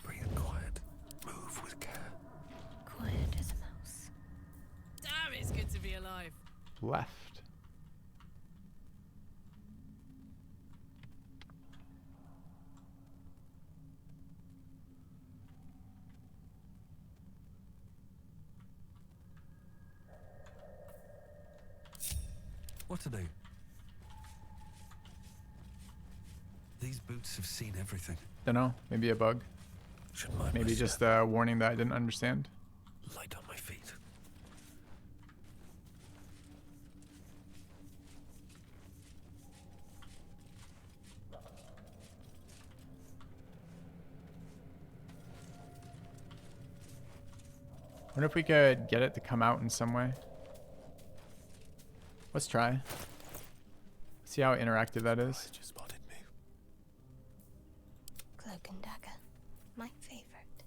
Breathe quiet. Move with care. Quiet as a mouse. Damn, it's good to be alive. Left. What to do? These boots have seen everything. Dunno. Maybe a bug. Should mind Maybe myself. just a warning that I didn't understand. Light on my feet. Wonder if we could get it to come out in some way. Let's try. See how interactive that is. Just spotted me. Cloak and dagger. My favorite.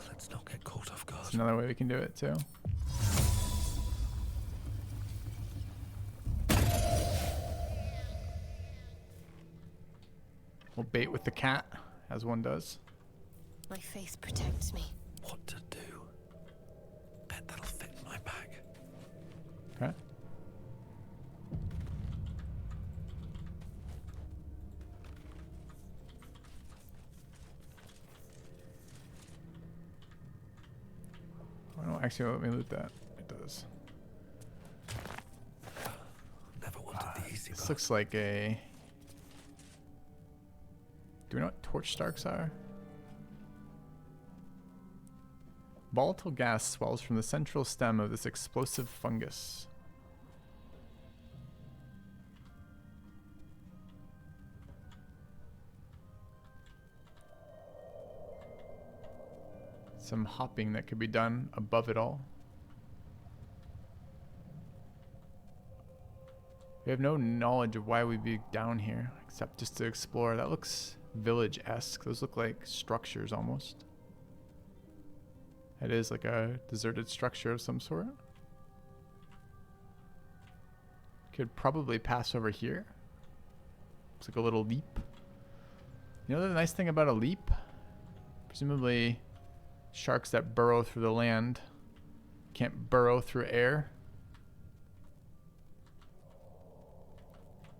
Let's not get caught off guard. That's another way we can do it too. We'll bait with the cat, as one does. My faith protects me. What to do? Bet that'll fit in my bag. Okay. Oh no, actually let me loot that. It does. Never wanted the easy This looks like a... Do we know what torch sparks are? Volatile gas swells from the central stem of this explosive fungus. Some hopping that could be done above it all. We have no knowledge of why we'd be down here, except just to explore. That looks village-esque. Those look like structures almost. It is like a deserted structure of some sort. Could probably pass over here. Looks like a little leap. You know the nice thing about a leap? Presumably sharks that burrow through the land can't burrow through air.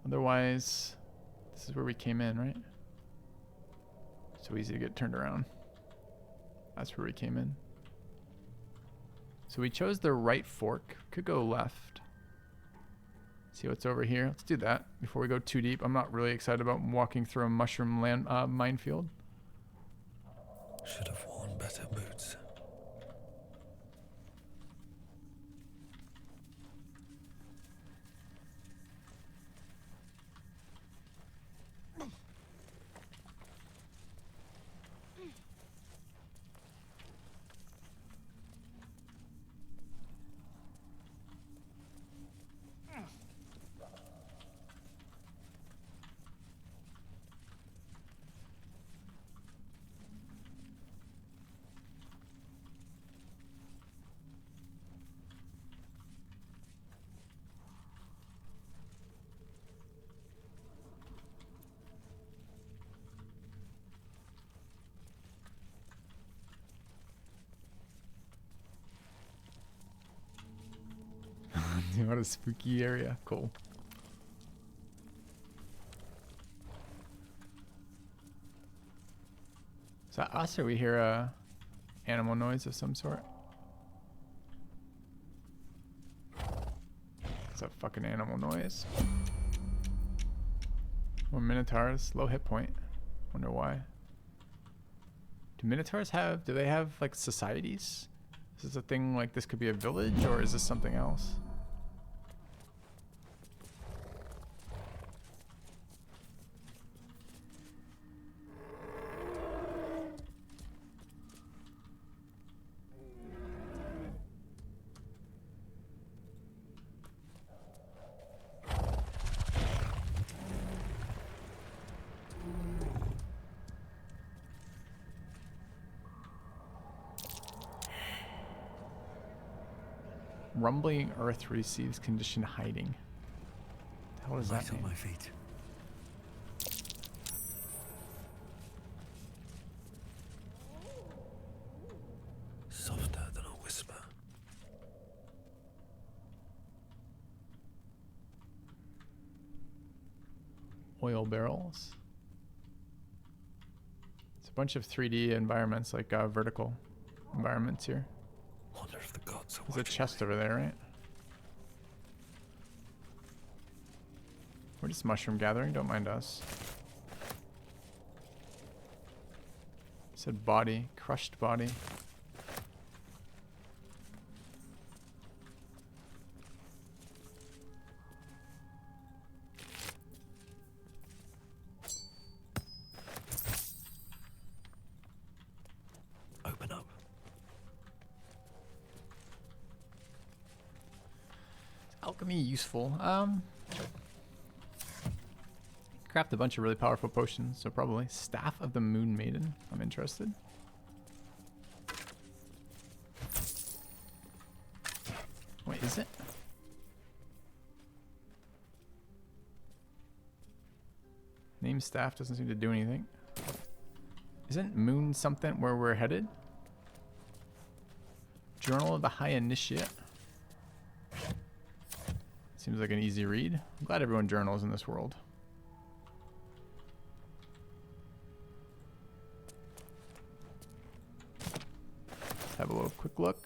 Otherwise, this is where we came in, right? So easy to get turned around. That's where we came in. So we chose the right fork. Could go left. See what's over here. Let's do that before we go too deep. I'm not really excited about walking through a mushroom land minefield. Should have worn better boots. What a spooky area. Cool. Is that us, or we hear a animal noise of some sort? It's a fucking animal noise. More minotaurs, low hit point. Wonder why. Do minotaurs have, do they have like societies? Is this a thing like this could be a village, or is this something else? Rumbling earth receives condition hiding. The hell does that mean? On my feet. Softer than a whisper. Oil barrels. It's a bunch of 3D environments, like vertical environments here. Wonder if the gods are There's a chest over there, right? We're just mushroom gathering, don't mind us. Said body, crushed body. Open up. Alchemy useful. Craft a bunch of really powerful potions, so probably Staff of the Moon Maiden. I'm interested. Wait, is it? Name staff doesn't seem to do anything. Isn't Moon something where we're headed? Journal of the High Initiate. Seems like an easy read. I'm glad everyone journals in this world. Let's have a little quick look.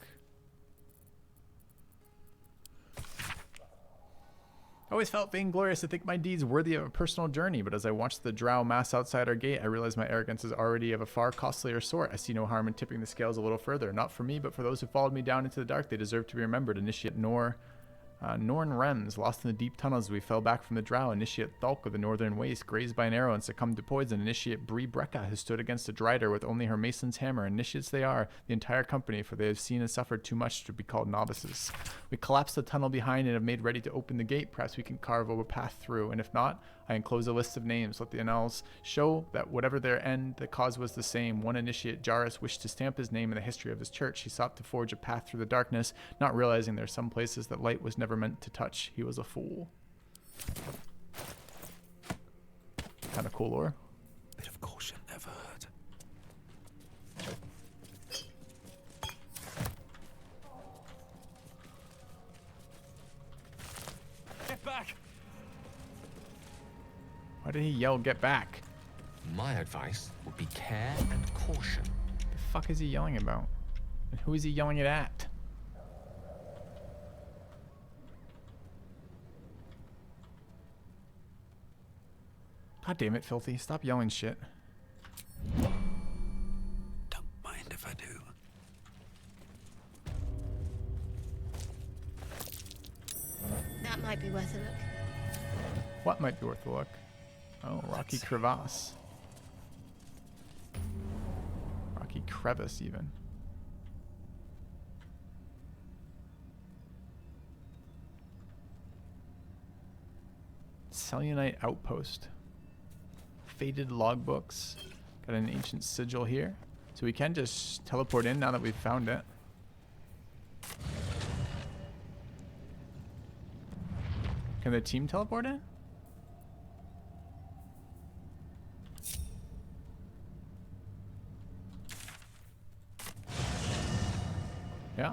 I always felt vainglorious to think my deeds worthy of a personal journey, but as I watched the drow mass outside our gate, I realized my arrogance is already of a far costlier sort. I see no harm in tipping the scales a little further. Not for me, but for those who followed me down into the dark. They deserve to be remembered. Initiate Norn Rems, lost in the deep tunnels, we fell back from the drow. Initiate Thulk of the northern waste, grazed by an arrow and succumbed to poison. Initiate Bree Brecca, who stood against a Drider with only her mason's hammer. Initiates they are, the entire company, for they have seen and suffered too much to be called novices. We collapse the tunnel behind and have made ready to open the gate. Perhaps we can carve a path through, and if not, I enclose a list of names. Let the annals show that whatever their end, the cause was the same. One initiate, Jarus, wished to stamp his name in the history of his church. He sought to forge a path through the darkness, not realizing there are some places that light was never meant to touch. He was a fool. Kind of cool lore. Bit of caution never hurt. Get back! Why did he yell, get back? My advice would be care and caution. The fuck is he yelling about? And who is he yelling it at? God damn it, Filthy. Stop yelling shit. Don't mind if I do. That might be worth a look. What might be worth a look? Oh, rocky crevasse. Rocky crevice, even. Selenite outpost. Faded logbooks. Got an ancient sigil here. So we can just teleport in now that we've found it. Can the team teleport in? Yeah.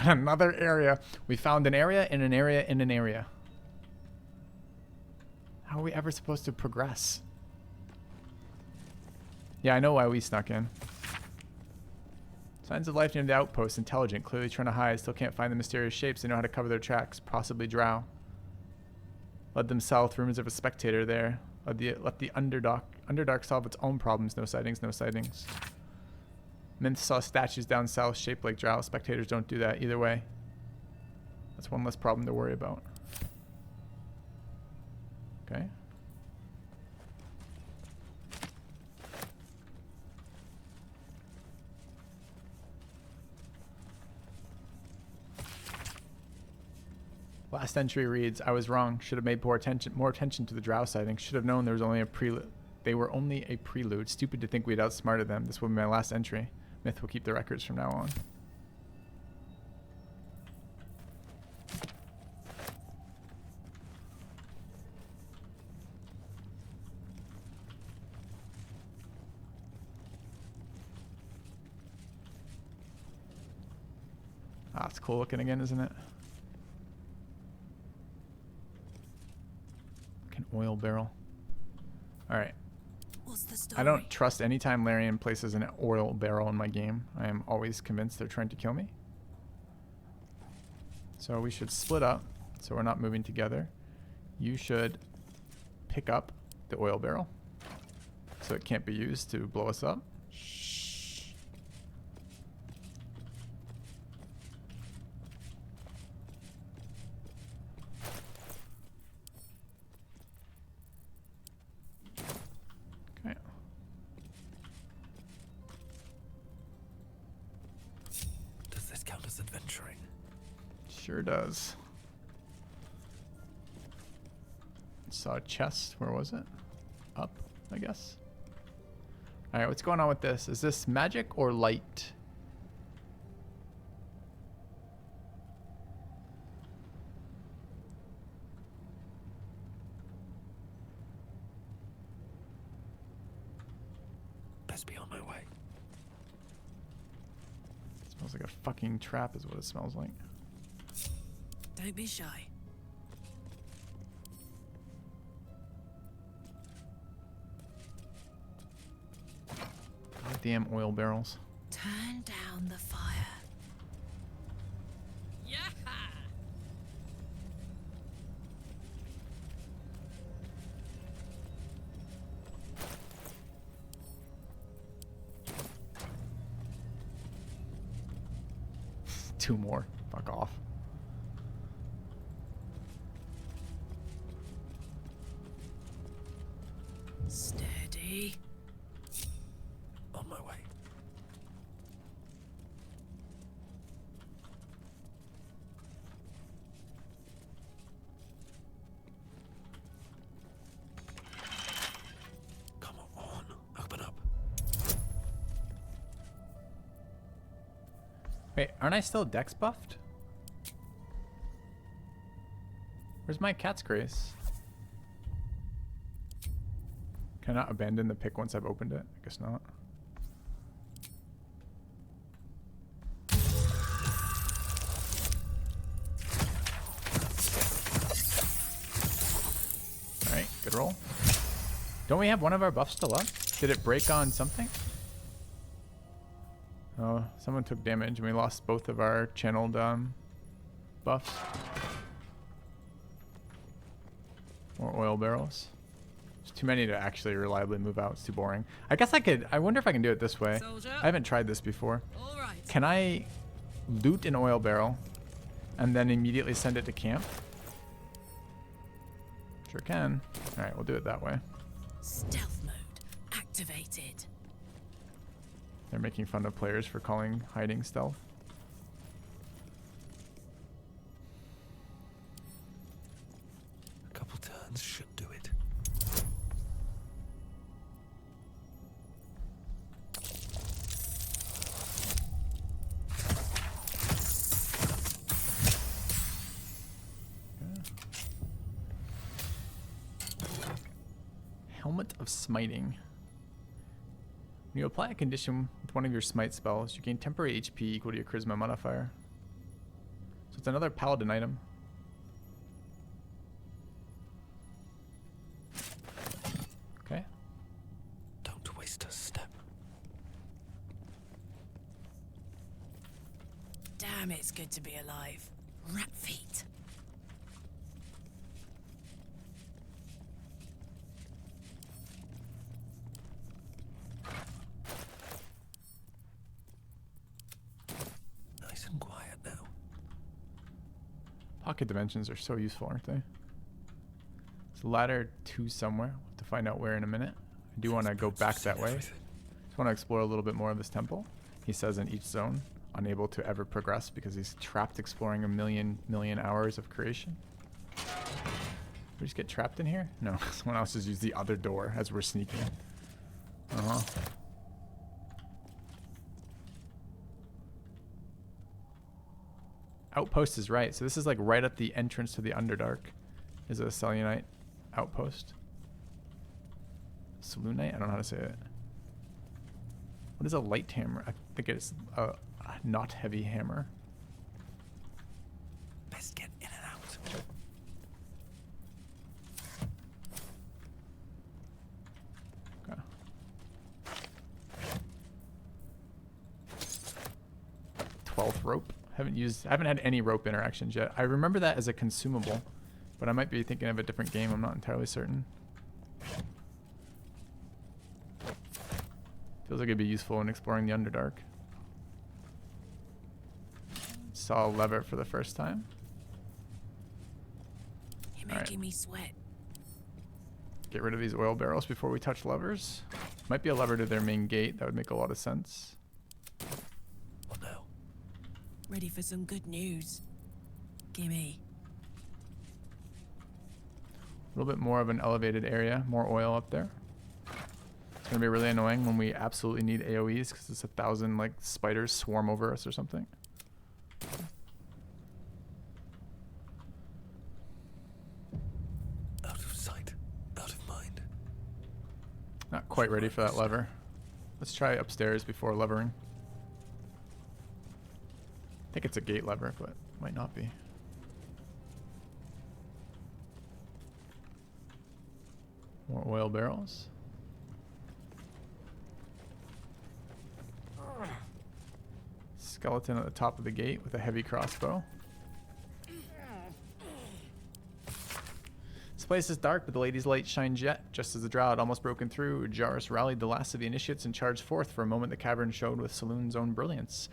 got another area. We found an area in an area in an area. How are we ever supposed to progress? Yeah, I know why we snuck in. Signs of life near the outpost. Intelligent. Clearly trying to hide. Still can't find the mysterious shapes. They know how to cover their tracks. Possibly drow. Led them south. Rumors of a spectator there. Let the Underdark solve its own problems. No sightings. No sightings. Myth saw statues down south shaped like drow. Spectators don't do that either way. That's one less problem to worry about. Okay. Last entry reads, I was wrong. Should have made more attention to the drow sighting. Should have known there was only a prelude. They were only a prelude. Stupid to think we'd outsmarted them. This will be my last entry. Myth will keep the records from now on. Ah, it's cool looking again, isn't it? Like an oil barrel. Alright. I don't trust any time Larian places an oil barrel in my game. I am always convinced they're trying to kill me. So we should split up so we're not moving together. You should pick up the oil barrel so it can't be used to blow us up. Sure does. Saw a chest. Where was it? Up, I guess. Alright, what's going on with this? Is this magic or light? Best be on my way. Smells like a fucking trap is what it smells like. Don't be shy. Damn oil barrels. Turn down the fire. Yeah. Two more. Fuck off. Steady. On my way. Come on, open up. Wait, aren't I still dex buffed? Where's my cat's grace? Can I not abandon the pick once I've opened it? I guess not. Alright, good roll. Don't we have one of our buffs still up? Did it break on something? Oh, someone took damage and we lost both of our channeled buffs. More oil barrels. There's too many to actually reliably move out. It's too boring. I guess I could. I wonder if I can do it this way. Soldier. I haven't tried this before. All right. Can I loot an oil barrel and then immediately send it to camp? Sure can. All right, we'll do it that way. Stealth mode activated. They're making fun of players for calling hiding stealth. A couple turns should do it. Helmet of Smiting. When you apply a condition with one of your smite spells, you gain temporary HP equal to your charisma modifier. it's another paladin item. Okay. Don't waste a step. Damn, it's good to be alive. Rat feet. Nice and quiet now. Pocket dimensions are so useful, aren't they? There's a ladder 2 somewhere. We'll have to find out where in a minute. I do want to go back that way. Just want to explore a little bit more of this temple. He says in each zone, unable to ever progress because he's trapped exploring a million hours of creation. Did we just get trapped in here? No, someone else just used the other door as we're sneaking. Uh-huh. Outpost is right. So this is like right at the entrance to the Underdark. Is a Selûnite outpost. Selûnite? I don't know how to say it. What is a light hammer? I think it's a not heavy hammer. Best get in and out. Okay. 12th rope. Haven't had any rope interactions yet. I remember that as a consumable, but I might be thinking of a different game. I'm not entirely certain. Feels like it'd be useful in exploring the Underdark. Saw a lever for the first time. You're making me sweat. Get rid of these oil barrels before we touch levers. Might be a lever to their main gate. That would make a lot of sense. Ready for some good news? Gimme. A little bit more of an elevated area. More oil up there. It's going to be really annoying when we absolutely need AoEs because it's 1,000 like spiders swarm over us or something. Out of sight, out of mind. Not quite ready for that lever. Let's try upstairs before levering. I think it's a gate lever, but might not be. More oil barrels. Skeleton at the top of the gate with a heavy crossbow. This place is dark, but the lady's light shines yet. Just as the drow had almost broken through, Jarus rallied the last of the initiates and charged forth. For a moment, the cavern showed with Selûne's own brilliance.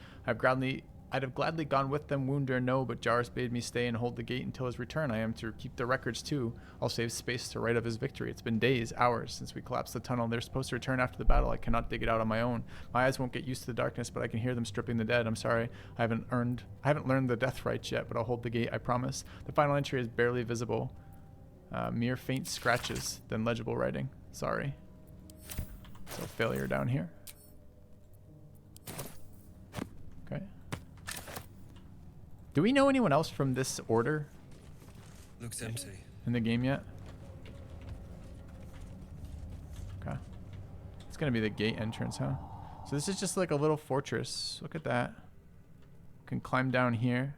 I'd have gladly gone with them, wound or no, but Jarus bade me stay and hold the gate until his return. I am to keep the records too. I'll save space to write of his victory. It's been days, hours, since we collapsed the tunnel. They're supposed to return after the battle. I cannot dig it out on my own. My eyes won't get used to the darkness, but I can hear them stripping the dead. I'm sorry. I haven't learned the death rites yet, but I'll hold the gate, I promise. The final entry is barely visible. Mere faint scratches, then legible writing. Sorry. So failure down here. Okay. Do we know anyone else from this order Looks empty. in the game yet? Okay. It's going to be the gate entrance, huh? So this is just like a little fortress. Look at that. Can climb down here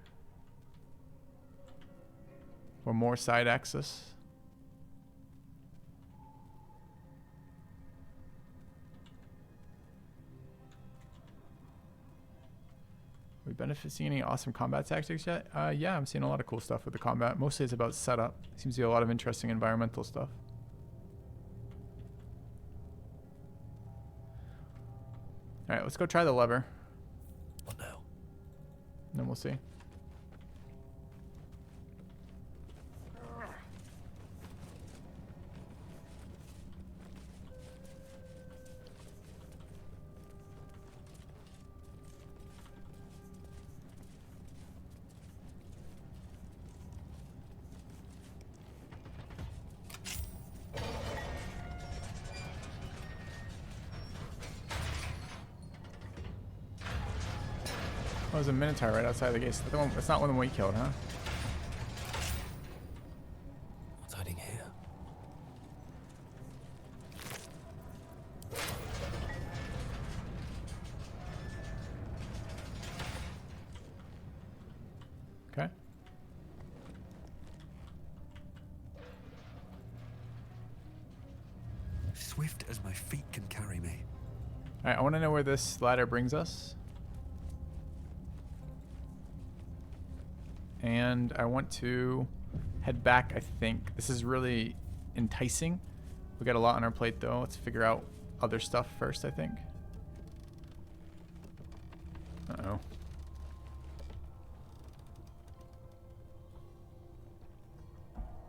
for more side access. We benefit seeing any awesome combat tactics yet? Yeah, I'm seeing a lot of cool stuff with the combat. Mostly it's about setup. Seems to be a lot of interesting environmental stuff. Alright, let's go try the lever. What now? And then we'll see. Oh, there's a Minotaur right outside the gate. That's not one of the one we killed, huh? What's hiding here? Okay. Alright, I want to know where this ladder brings us. And I want to head back, I think. This is really enticing. We got a lot on our plate, though. Let's figure out other stuff first, I think. Uh-oh.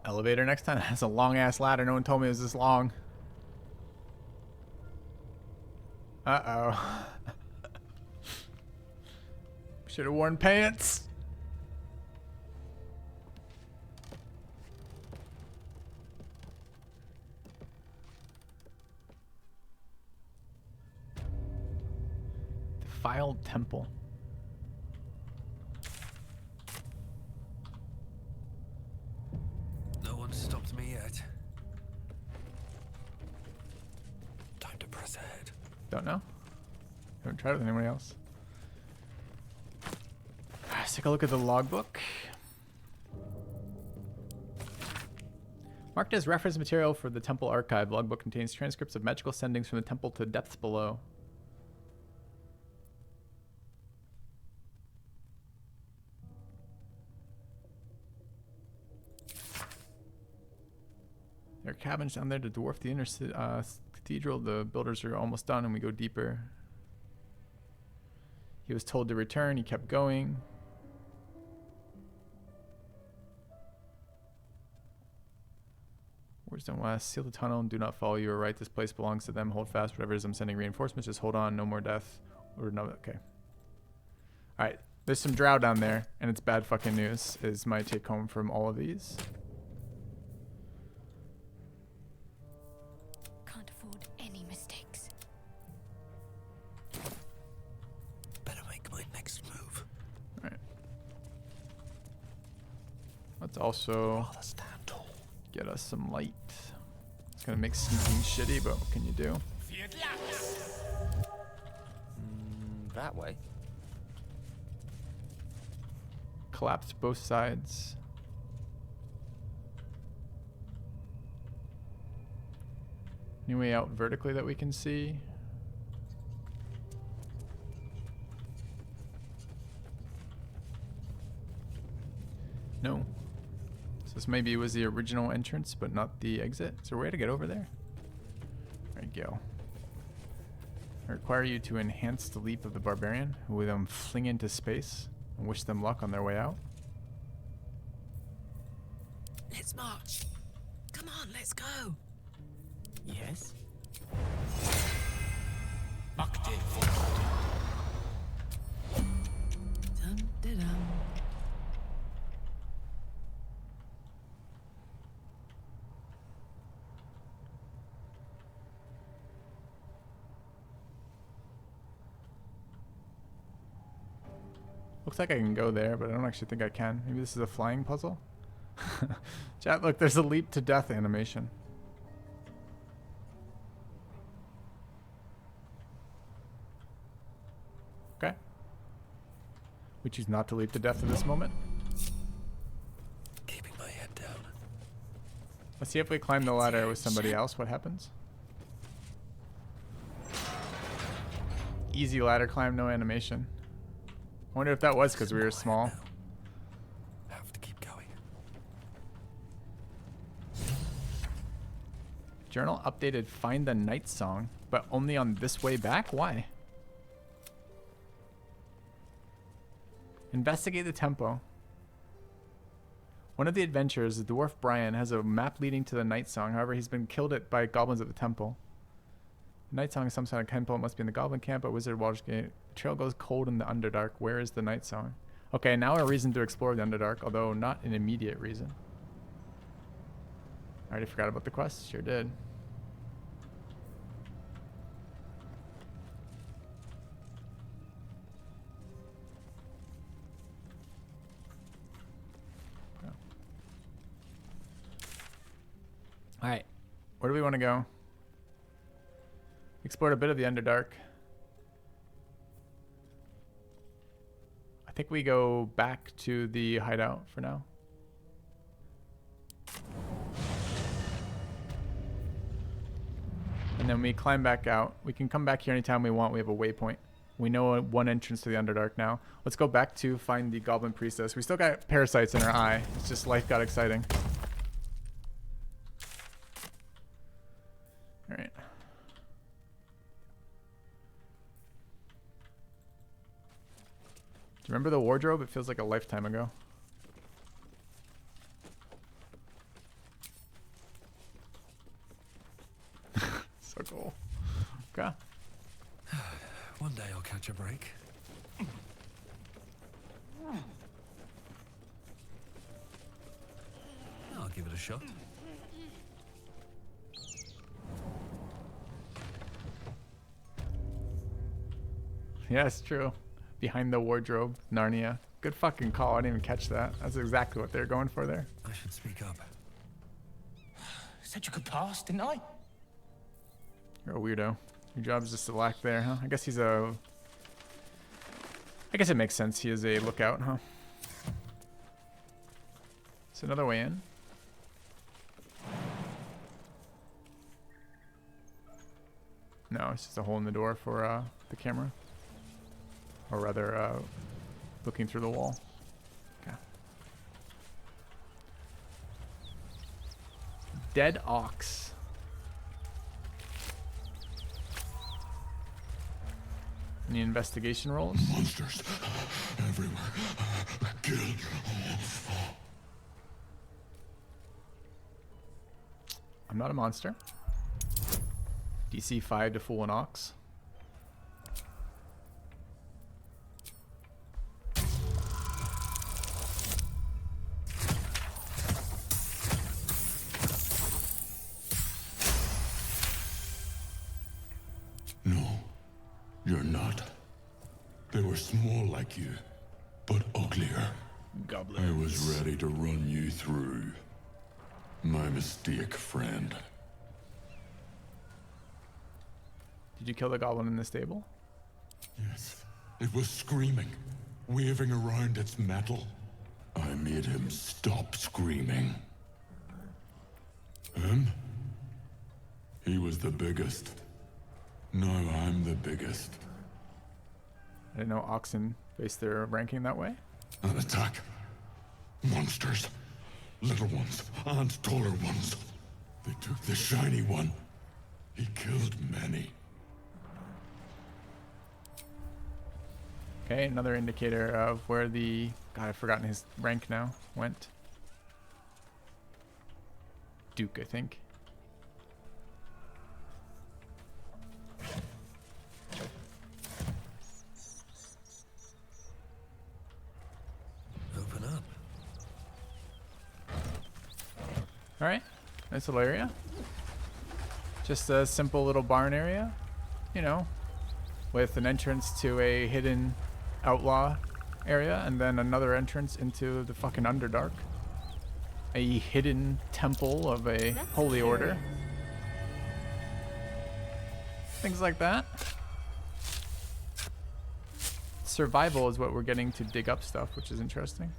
Elevator next time. That's a long-ass ladder. No one told me it was this long. Uh-oh. Should have worn pants. Defiled temple. No one stopped me yet. Time to press ahead. Don't know. Haven't tried with anyone else. Let's take a look at the logbook. Marked as reference material for the temple archive, logbook contains transcripts of magical sendings from the temple to depths below. There are cabins down there to dwarf the inner cathedral. The builders are almost done and we go deeper. He was told to return. He kept going. Wisdom West. Seal the tunnel and do not follow you or right. This place belongs to them. Hold fast. Whatever it is, I'm sending reinforcements. Just hold on. No more death. Or no. Okay. Alright. There's some drow down there. And it's bad fucking news. Is my take home from all of these. Can't afford any mistakes. Better make my next move. Alright. Let's also get us some light. It's gonna make sneaking shitty, but what can you do? That way. Collapsed both sides. Any way out vertically that we can see? No. So this maybe was the original entrance, but not the exit. Is there a way to get over there? There you go. I require you to enhance the leap of the barbarian, who will then fling into space and wish them luck on their way out. Let's march. Come on, let's go. Yes. Dum-de-dum. Looks like I can go there, but I don't actually think I can. Maybe this is a flying puzzle? Chat, look, there's a leap to death animation. Okay. We choose not to leap to death at this moment. Keeping my head down. Let's see if we climb the ladder with somebody else. What happens? Easy ladder climb, no animation. I wonder if that was because we were small. Have to keep going. Journal updated find the night song, but only on this way back? Why? Investigate the tempo. One of the adventurers, the dwarf Brian, has a map leading to the night song. However, he's been killed by goblins at the temple. The night song is some sort of temple. It must be in the goblin camp at Wizard Waller's Gate. The trail goes cold in the Underdark. Where is the night song? Okay, now a reason to explore the Underdark, although not an immediate reason. I already forgot about the quest. Sure did. Alright, where do we want to go? Explored a bit of the Underdark. I think we go back to the hideout for now. And And then we climb back out. We can come back here anytime we want. We have a waypoint. We know one entrance to the Underdark now. Let's go back to find the Goblin Priestess. We still got parasites in our eye. It's just life got exciting. Alright. Do you remember the wardrobe? It feels like a lifetime ago. So cool. Okay. One day I'll catch a break. I'll give it a shot. Yeah, it's true. Behind the wardrobe, Narnia. Good fucking call. I didn't even catch that. That's exactly what they're going for there. I should speak up. Said you could pass, didn't I? You're a weirdo. Your job is just to lack there, huh? I guess he's a... I guess it makes sense. He is a lookout, huh? It's another way in. No, it's just a hole in the door for the camera. Or rather, looking through the wall. Okay. Dead ox. Any investigation rolls? Monsters everywhere. Kill. I'm not a monster. DC 5 to fool an ox. No, you're not. They were small like you, but uglier. Goblins. I was ready to run you through. My mistake, friend. Did you kill the goblin in the stable? Yes. It was screaming, waving around its metal. I made him stop screaming. Him? He was the biggest. Now I'm the biggest. I didn't know oxen base their ranking that way. An attack. Monsters. Little ones and taller ones. They took the shiny one. He killed many. Okay, another indicator of where the... God, I've forgotten his rank now. Went. Duke, I think. Open up. Alright, nice little area. Just a simple little barn area, you know, with an entrance to a hidden outlaw area and then another entrance into the fucking Underdark. A hidden temple of a holy order. Things like that. Survival is what we're getting to dig up stuff, which is interesting.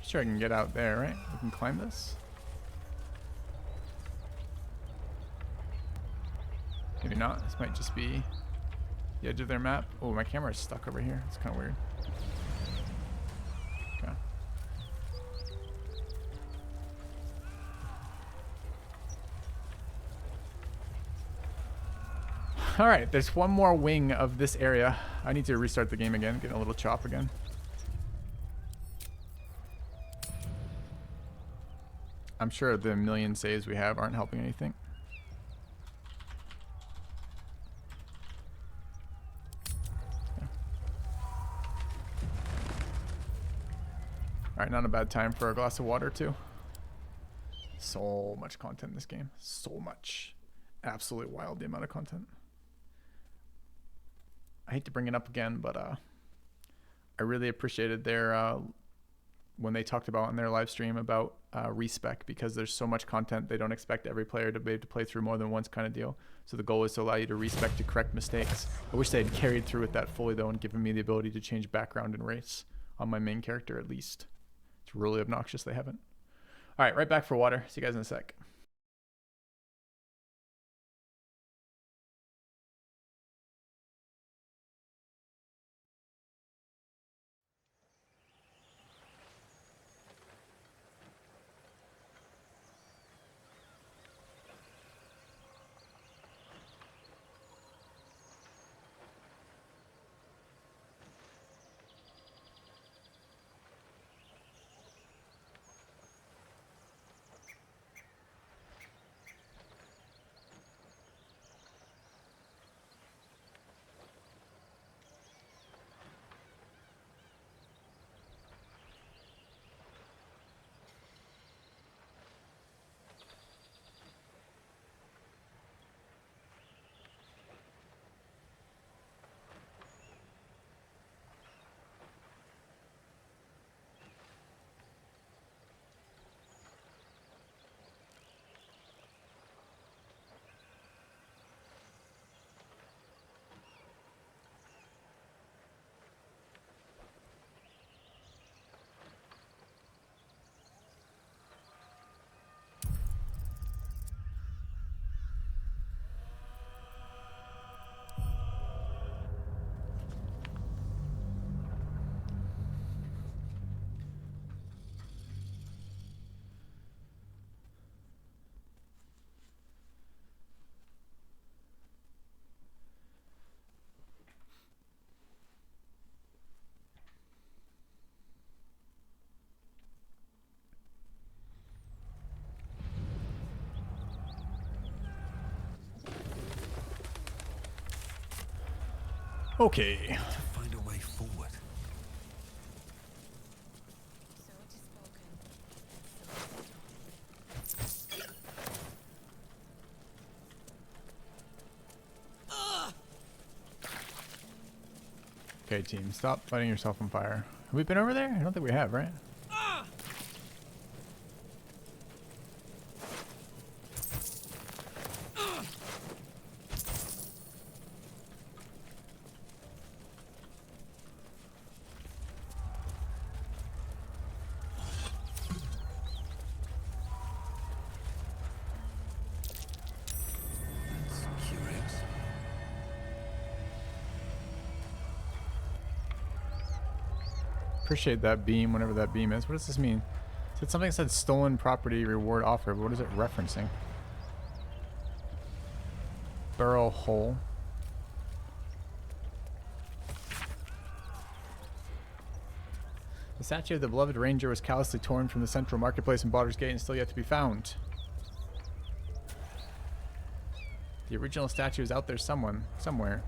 Sure, I can get out there, right? We can climb this. Maybe not. This might just be the edge of their map. Oh, my camera is stuck over here. It's kind of weird. Okay. All right, there's one more wing of this area. I need to restart the game again, get a little chop again. I'm sure the million saves we have aren't helping anything. Okay. Alright, not a bad time for a glass of water too. So much content in this game. So much. Absolutely wild, the amount of content. I hate to bring it up again, but I really appreciated their when they talked about on their live stream about respec, because there's so much content they don't expect every player to be able to play through more than once kind of deal. So the goal is to allow you to respec to correct mistakes. I wish they had carried through with that fully though and given me the ability to change background and race on my main character at least. It's really obnoxious they haven't. All right, right back for water. See you guys in a sec. Okay. To find a way forward. Okay, team, stop lighting yourself on fire. Have we been over there? I don't think we have, right? Appreciate that beam, whatever that beam is. What does this mean? It said something that said stolen property reward offered. What is it referencing? Burrow hole. The statue of the beloved ranger was callously torn from the central marketplace in Baldur's Gate and still yet to be found. The original statue is out there somewhere.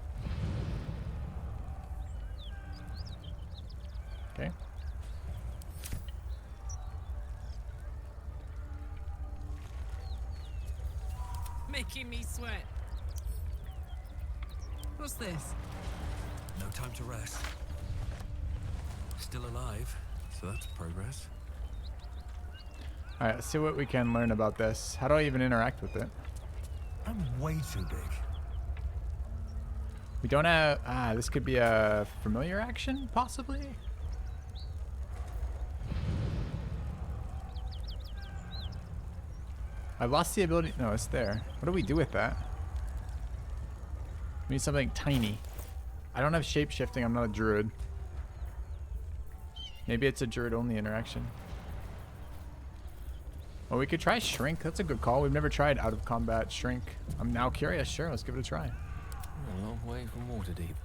Okay. Making me sweat. What's this? No time to rest. Still alive, so that's progress. Alright, let's see what we can learn about this. How do I even interact with it? I'm way too big. We don't have... this could be a familiar action, possibly? I lost the ability... No, it's there. What do we do with that? We need something tiny. I don't have shape-shifting. I'm not a druid. Maybe it's a druid-only interaction. Well, we could try shrink. That's a good call. We've never tried out-of-combat shrink. I'm now curious. Sure, let's give it a try. A long way from Waterdeep.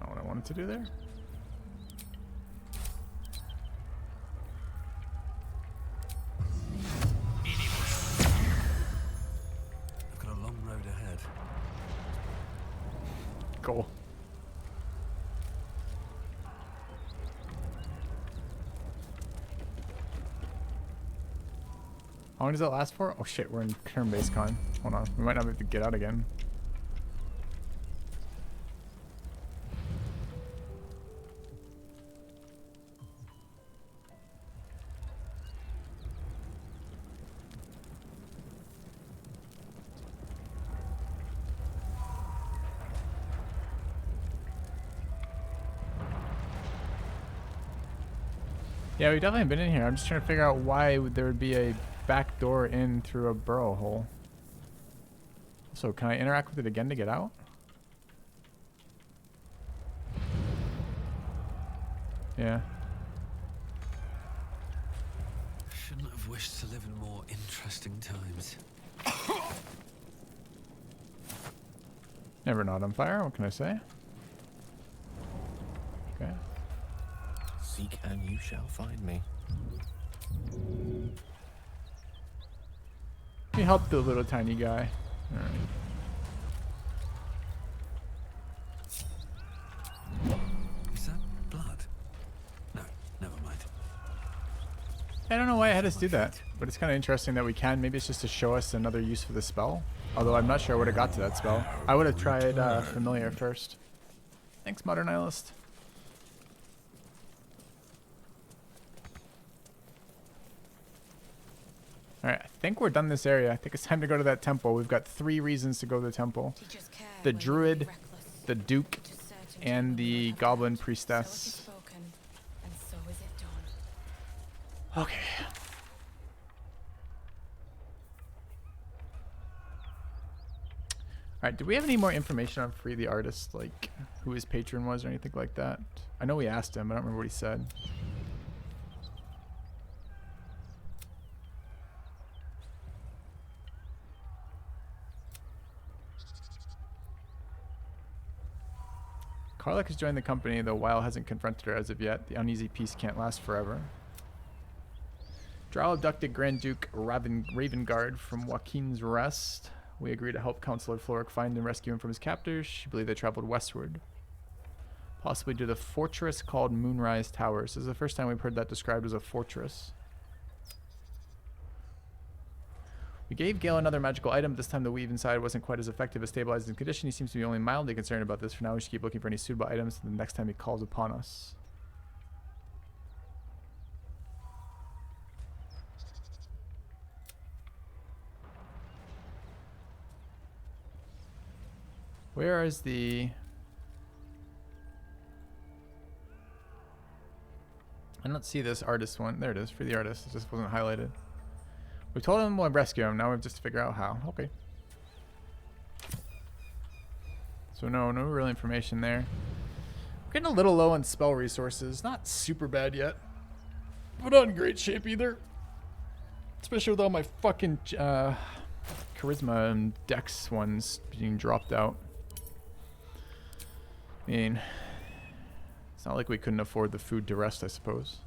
Not what I wanted to do there. I've got a long road ahead. Cool. How long does that last for? Oh shit, we're in turn-based con. Hold on, we might not be able to get out again. Yeah, we've definitely been in here. I'm just trying to figure out why there would be a back door in through a burrow hole. So can I interact with it again to get out? Yeah. Shouldn't have wished to live in more interesting times. Never not on fire. What can I say? Okay. Seek and you shall find me. Let me help the little tiny guy. Alright. Is that blood? No, never mind. I don't know why I had us do that, but it's kind of interesting that we can. Maybe it's just to show us another use for the spell. Although I'm not sure I would have got to that spell. I would have tried Familiar first. Thanks, Modern Nihilist. Alright, I think we're done this area. I think it's time to go to that temple. We've got 3 reasons to go to the temple. The druid, the duke, and the goblin priestess. Okay. Alright, do we have any more information on Free the Artist? Like, who his patron was or anything like that? I know we asked him, but I don't remember what he said. Karlach has joined the company, though Weil hasn't confronted her as of yet. The uneasy peace can't last forever. Drow abducted Grand Duke Ravengard from Joaquin's Rest. We agree to help Councillor Floric find and rescue him from his captors. She believed they traveled westward, possibly to the fortress called Moonrise Towers. This is the first time we've heard that described as a fortress. We gave Gale another magical item, but this time the weave inside wasn't quite as effective as stabilizing his condition. He seems to be only mildly concerned about this. For now, we should keep looking for any suitable items the next time he calls upon us. Where is the... I don't see this artist one. There it is, for the artist. It just wasn't highlighted. We told him we'll rescue him. Now we have just to figure out how. Okay. So no real information there. We're getting a little low on spell resources. Not super bad yet, but not in great shape either. Especially with all my fucking charisma and dex ones being dropped out. I mean, it's not like we couldn't afford the food to rest, I suppose.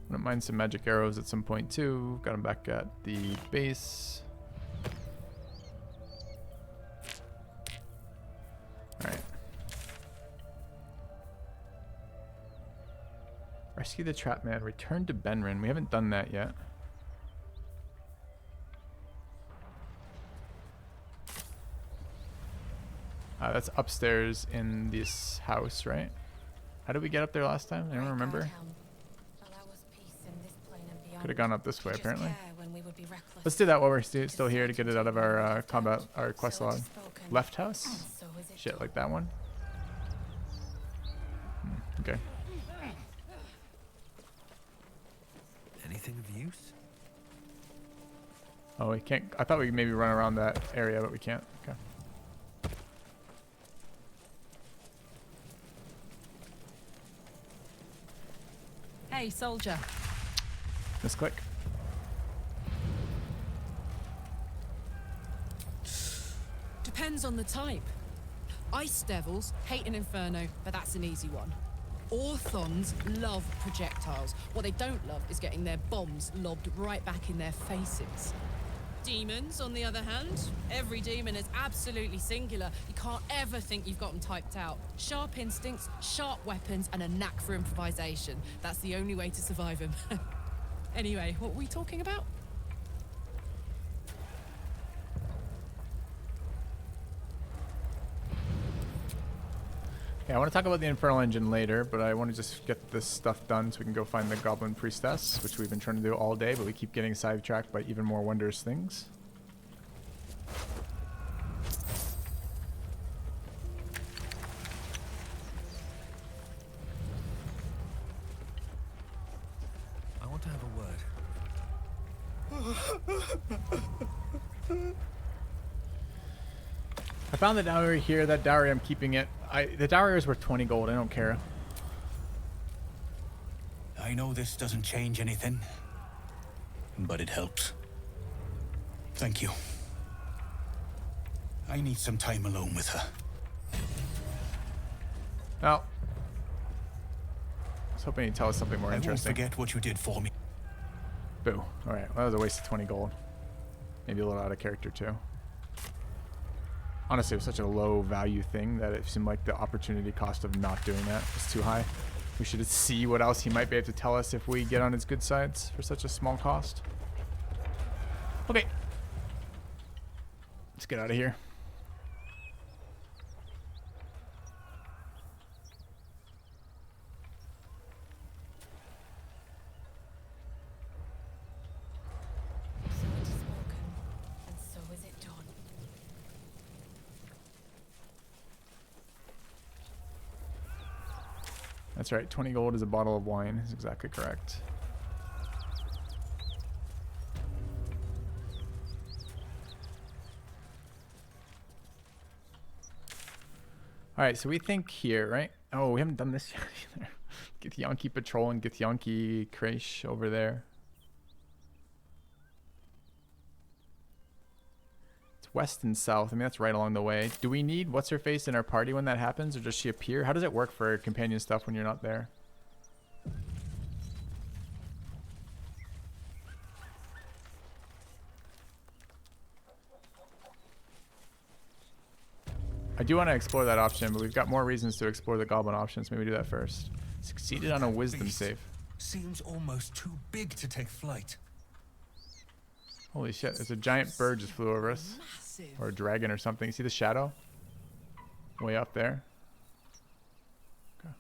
Wouldn't mind some magic arrows at some point too. Got them back at the base. Alright. Rescue the trap man. Return to Benrin. We haven't done that yet. That's upstairs in this house, right? How did we get up there last time? I don't remember. Could have gone up this way, apparently. Let's do that while we're still here to get it out of our our quest log. Left house? Shit, like that one? Okay. Anything of use? Oh, we can't. I thought we could maybe run around that area, but we can't. Okay. Hey, soldier. Misclick. Depends on the type. Ice devils hate an inferno, but that's an easy one. Orthons love projectiles. What they don't love is getting their bombs lobbed right back in their faces. Demons, on the other hand, every demon is absolutely singular. You can't ever think you've got them typed out. Sharp instincts, sharp weapons, and a knack for improvisation. That's the only way to survive them. Anyway, what were we talking about? Yeah, I want to talk about the Infernal Engine later, but I want to just get this stuff done so we can go find the Goblin Priestess, which we've been trying to do all day, but we keep getting sidetracked by even more wondrous things. I want to have a word. I found the dowry here. That dowry, I'm keeping it. The dowry is worth 20 gold. I don't care. I know this doesn't change anything, but it helps. Thank you. I need some time alone with her. Well, I was hoping you'd tell us something more interesting. I won't forget what you did for me. Boo. Alright, well, that was a waste of 20 gold. Maybe a little out of character, too. Honestly, it was such a low value thing that it seemed like the opportunity cost of not doing that was too high. We should see what else he might be able to tell us if we get on his good sides for such a small cost. Okay. Let's get out of here. That's right, 20 gold is a bottle of wine, is exactly correct. Alright, so we think here, right? Oh, we haven't done this yet either. Githyanki Patrol and Githyanki Kresh over there. West and south. I mean, that's right along the way. Do we need What's-Her-Face in our party when that happens, or does she appear? How does it work for companion stuff when you're not there? I do want to explore that option, but we've got more reasons to explore the goblin options. Maybe do that first. Succeeded on a wisdom save. Seems almost too big to take flight. Holy shit, there's a giant bird just flew over us. Massive. Or a dragon or something. You see the shadow? Way up there. Okay.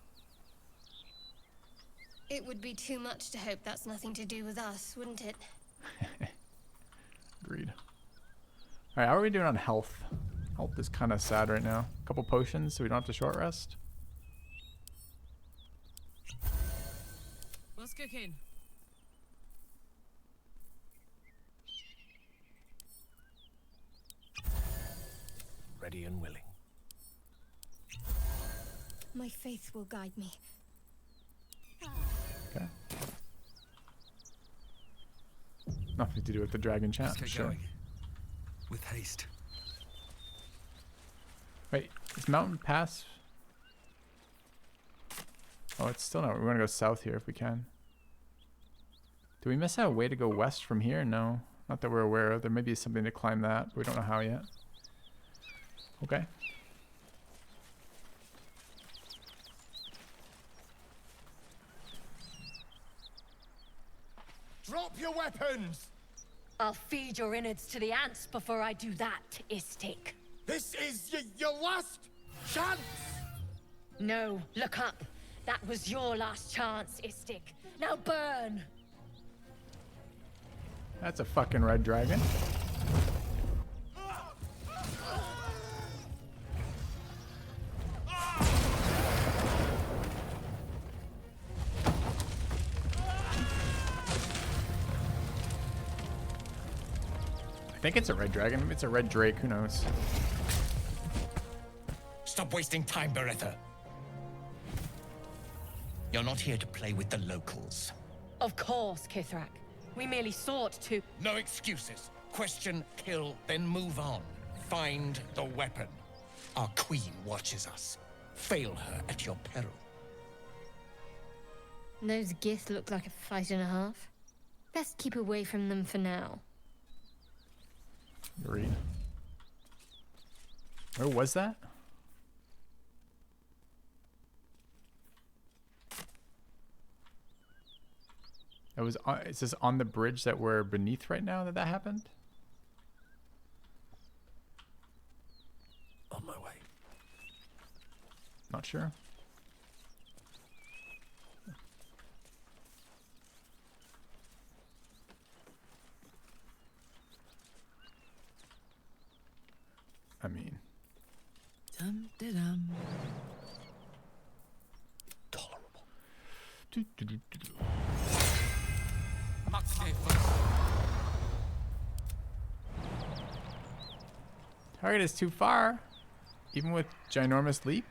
It would be too much to hope that's nothing to do with us, wouldn't it? Agreed. Alright, how are we doing on health? Health is kind of sad right now. A couple potions so we don't have to short rest. What's cooking? Ready and willing. My faith will guide me. Okay. Nothing to do with the dragon chat. Let's get Sure. going. With haste. Wait, is Mountain Pass? Oh, it's still not. We want to go south here if we can. Do we miss out a way to go west from here? No. Not that we're aware of. There may be something to climb that, but we don't know how yet. Okay. Drop your weapons! I'll feed your innards to the ants before I do that, Istik. This is your last chance! No, look up. That was your last chance, Istik. Now burn! That's a fucking red dragon. I think it's a red dragon. Maybe it's a red drake. Who knows? Stop wasting time, Beretta. You're not here to play with the locals. Of course, Kithrak. We merely sought to... No excuses. Question, kill, then move on. Find the weapon. Our queen watches us. Fail her at your peril. Those Gith look like a fight and a half. Best keep away from them for now. Read. Where was that? It was on, it says on the bridge that we're beneath right now that happened? On my way. Not sure. I mean, Dum-de-dum. tolerable. Target is too far, even with ginormous leap.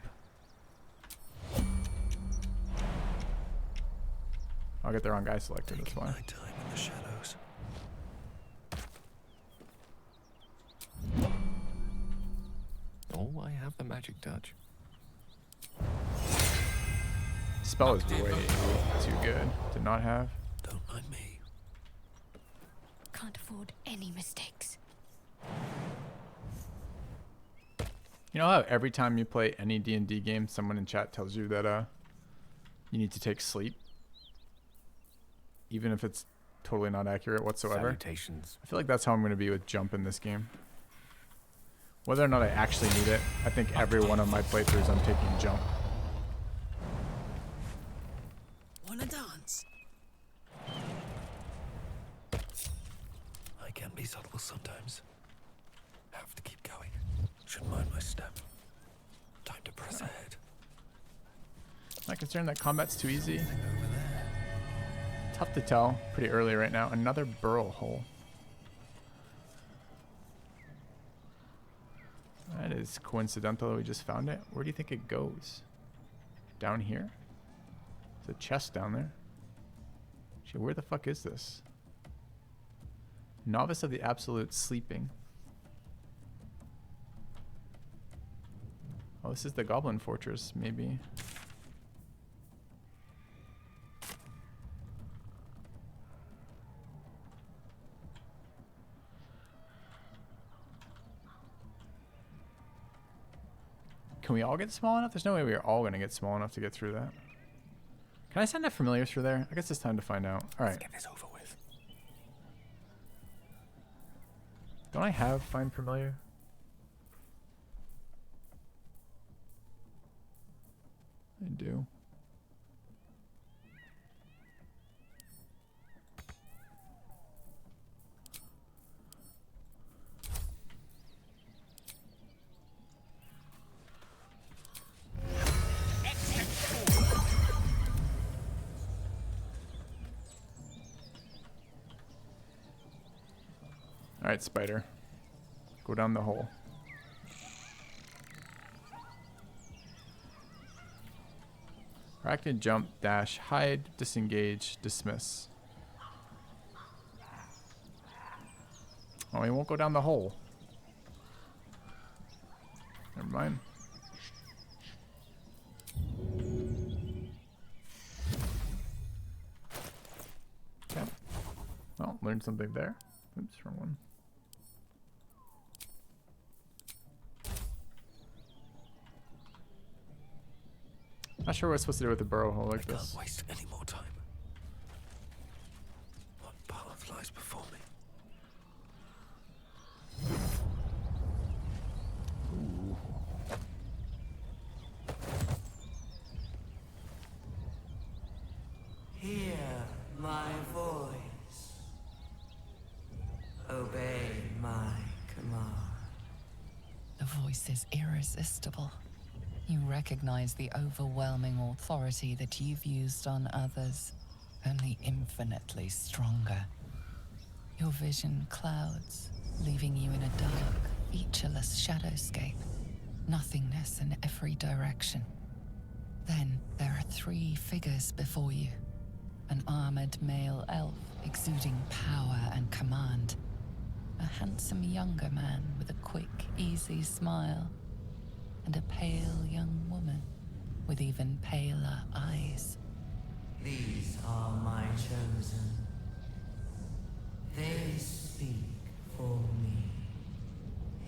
I'll get the wrong guy selected. That's why. My time in the shadows. Oh, I have the magic touch. Spell is way too good to not have. Don't mind me. Can't afford any mistakes. You know how every time you play any D&D game, someone in chat tells you that you need to take sleep, even if it's totally not accurate whatsoever. Salutations. I feel like that's how I'm going to be with jump in this game. Whether or not I actually need it, I think every one of my playthroughs I'm taking jump. Wanna dance? I can be subtle sometimes. Have to keep going. Should mind my step. Time to press ahead. Not concerned that combat's too easy. Tough to tell. Pretty early right now. Another burrow hole. That is coincidental that we just found it. Where do you think it goes? Down here? There's a chest down there. Shit, where the fuck is this? Novice of the Absolute sleeping. Oh, this is the Goblin Fortress, maybe. Can we all get small enough? There's no way we are all going to get small enough to get through that. Can I send a familiar through there? I guess it's time to find out. All right. Let's get this over with. Don't I have find familiar? I do. Alright, spider. Go down the hole. Arachnid jump, dash, hide, disengage, dismiss. Oh, he won't go down the hole. Never mind. Okay. Well, learned something there. Oops, wrong one. Not sure what I'm supposed to do with a burrow hole like this. Can't waste any more time. What path lies before me? Ooh. Hear my voice. Obey my command. The voice is irresistible. You recognize the overwhelming authority that you've used on others, only infinitely stronger. Your vision clouds, leaving you in a dark, featureless shadowscape, nothingness in every direction. Then there are 3 figures before you. An armored male elf exuding power and command. A handsome younger man with a quick, easy smile. And a pale young woman with even paler eyes. These are my chosen. They speak for me.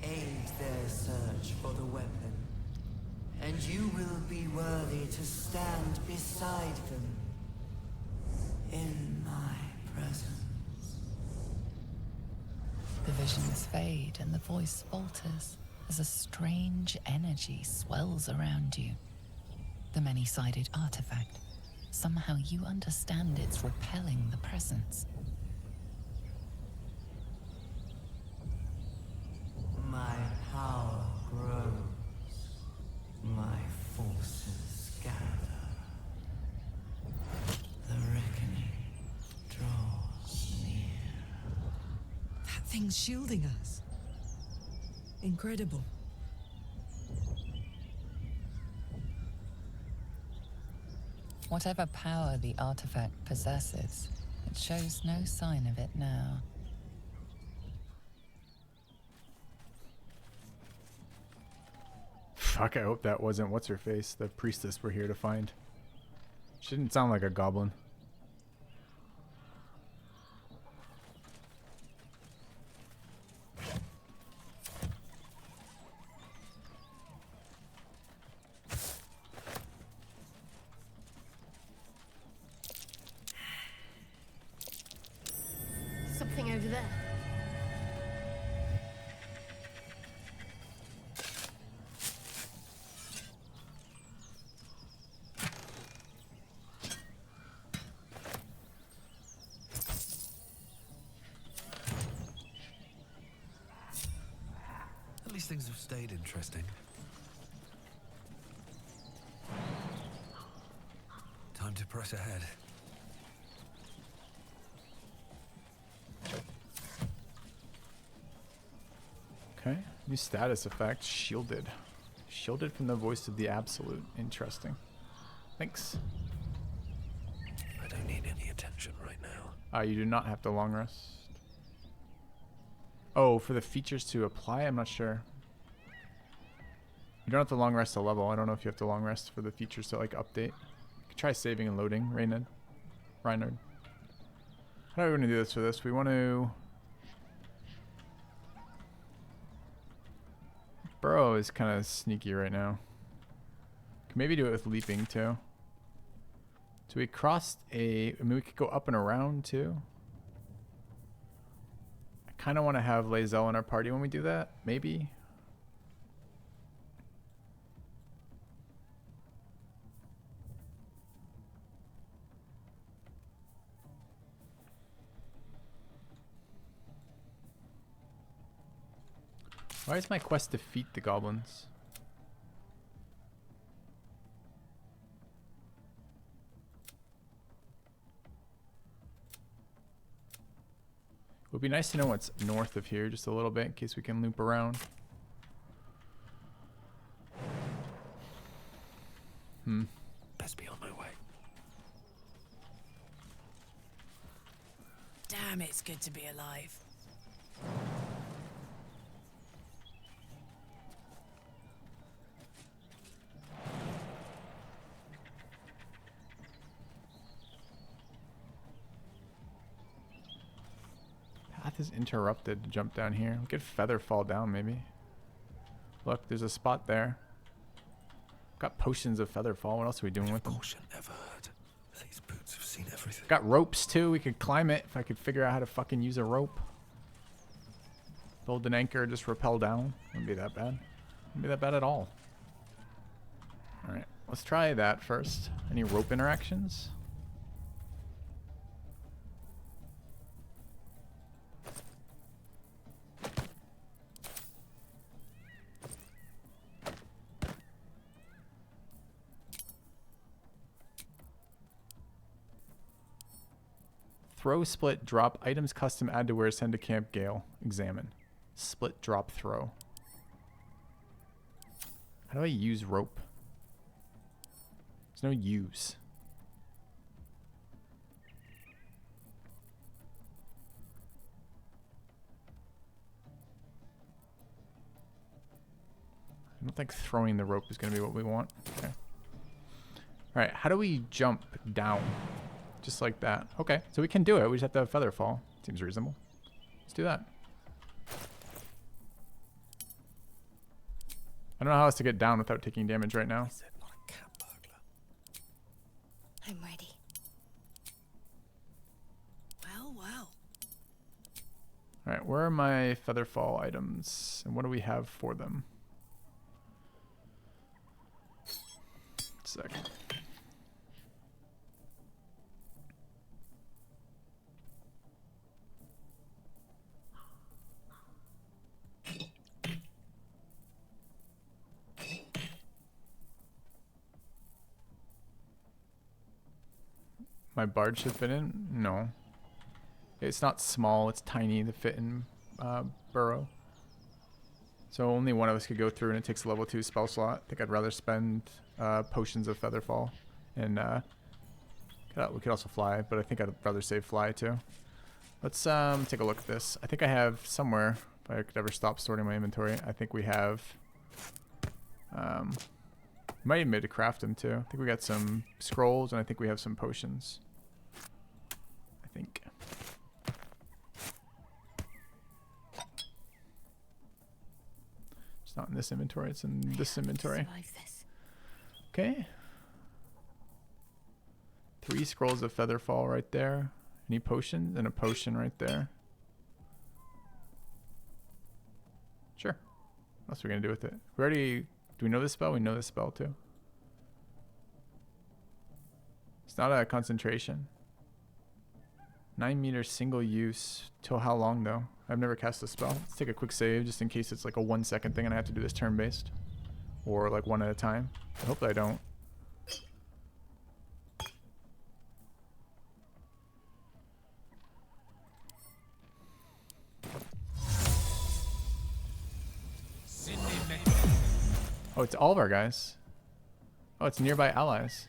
aid their search for the weapon, and you will be worthy to stand beside them in my presence. The visions fade and the voice falters as a strange energy swells around you. The many-sided artifact. Somehow you understand it's repelling the presence. My power grows. My forces gather. The reckoning draws near. That thing's shielding us. Incredible. Whatever power the artifact possesses, it shows no sign of it now. Fuck, I hope that wasn't what's-her-face, the priestess we're here to find. She didn't sound like a goblin. Something over there. At least things have stayed interesting. Time to press ahead. Okay, new status effect, shielded. Shielded from the voice of the absolute. Interesting. Thanks. I don't need any attention right now. You do not have to long rest. Oh, for the features to apply? I'm not sure. You don't have to long rest a level. I don't know if you have to long rest for the features to like update. You could try saving and loading, Reynard. How do we want to do this for this? We want to... Burrow is kind of sneaky right now. Can maybe do it with leaping too. So we crossed a... I mean, we could go up and around too. I kind of want to have Lae'zel in our party when we do that. Maybe. Why is my quest defeat the goblins? It would be nice to know what's north of here just a little bit in case we can loop around. Best be on my way. Damn, it's good to be alive. Path is interrupted to jump down here. We could feather fall down maybe. Look, there's a spot there. Got potions of feather fall. What else are we doing with them? Caution ever heard. These boots have seen everything. Got ropes too. We could climb it if I could figure out how to fucking use a rope. Build an anchor, just rappel down. Wouldn't be that bad. Wouldn't be that bad at all. Alright, let's try that first. Any rope interactions? Throw, split, drop, items custom add to wear, send to camp, Gale. Examine. Split, drop, throw. How do I use rope? There's no use. I don't think throwing the rope is going to be what we want. Okay. Alright, how do we jump down? Just like that. Okay, so we can do it. We just have to have feather fall. Seems reasonable. Let's do that. I don't know how else to get down without taking damage right now. I'm ready. Well, well. Alright, where are my Featherfall items? And what do we have for them? Second. My bard should fit in? No. It's not small, it's tiny to fit in burrow. So only one of us could go through and it takes a level 2 spell slot. I think I'd rather spend potions of Featherfall. And we could also fly, but I think I'd rather save fly too. Let's take a look at this. I think I have somewhere, if I could ever stop sorting my inventory, I think we have... might even be able to craft them too. I think we got some scrolls and I think we have some potions. I think. It's not in this inventory, it's in this inventory. Okay. 3 scrolls of Featherfall right there. Any potions? And a potion right there. Sure. What else are we gonna do with it? We already... Do we know this spell? We know this spell too. It's not a concentration. 9 meters single use. Till how long though? I've never cast this spell. Let's take a quick save just in case it's like a 1 second thing and I have to do this turn based. Or like one at a time. I hope I don't. Oh, it's all of our guys. Oh, it's nearby allies.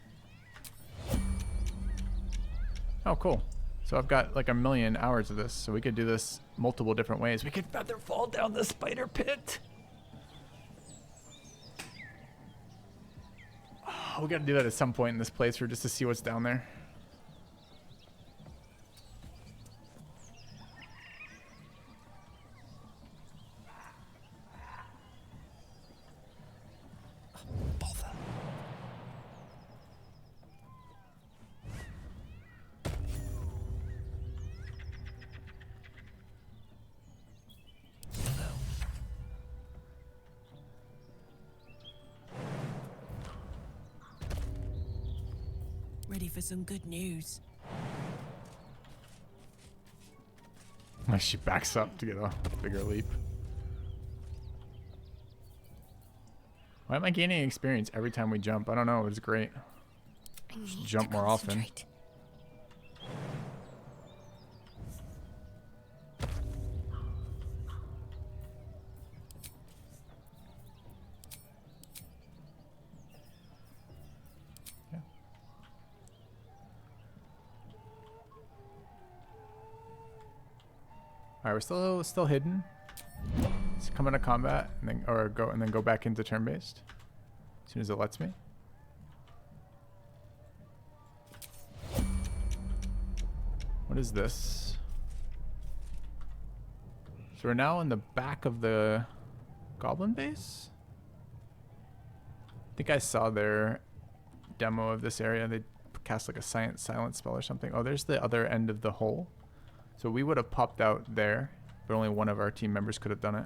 Oh, cool. So I've got like 1,000,000 hours of this, so we could do this multiple different ways. We could feather fall down the spider pit. Oh, we gotta do that at some point in this playthrough just to see what's down there. Ready for some good news. She backs up to get a bigger leap. Why am I gaining experience every time we jump? I don't know. It's great. Just jump more often. Alright, we're still hidden. Let's come into combat and then go back into turn based as soon as it lets me. What is this? So we're now in the back of the goblin base. I think I saw their demo of this area. They cast like a silent spell or something. Oh, there's the other end of the hole. So we would have popped out there, but only one of our team members could have done it.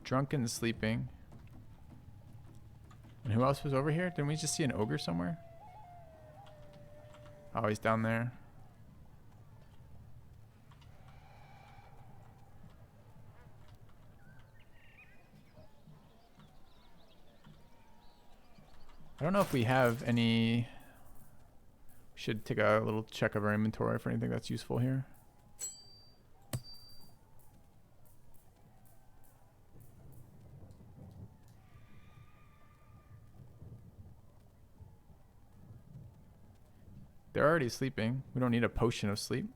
Drunk and sleeping. And who else was over here? Didn't we just see an ogre somewhere? Oh, he's down there. I don't know if we have any... We should take a little check of our inventory for anything that's useful here. They're already sleeping. We don't need a potion of sleep.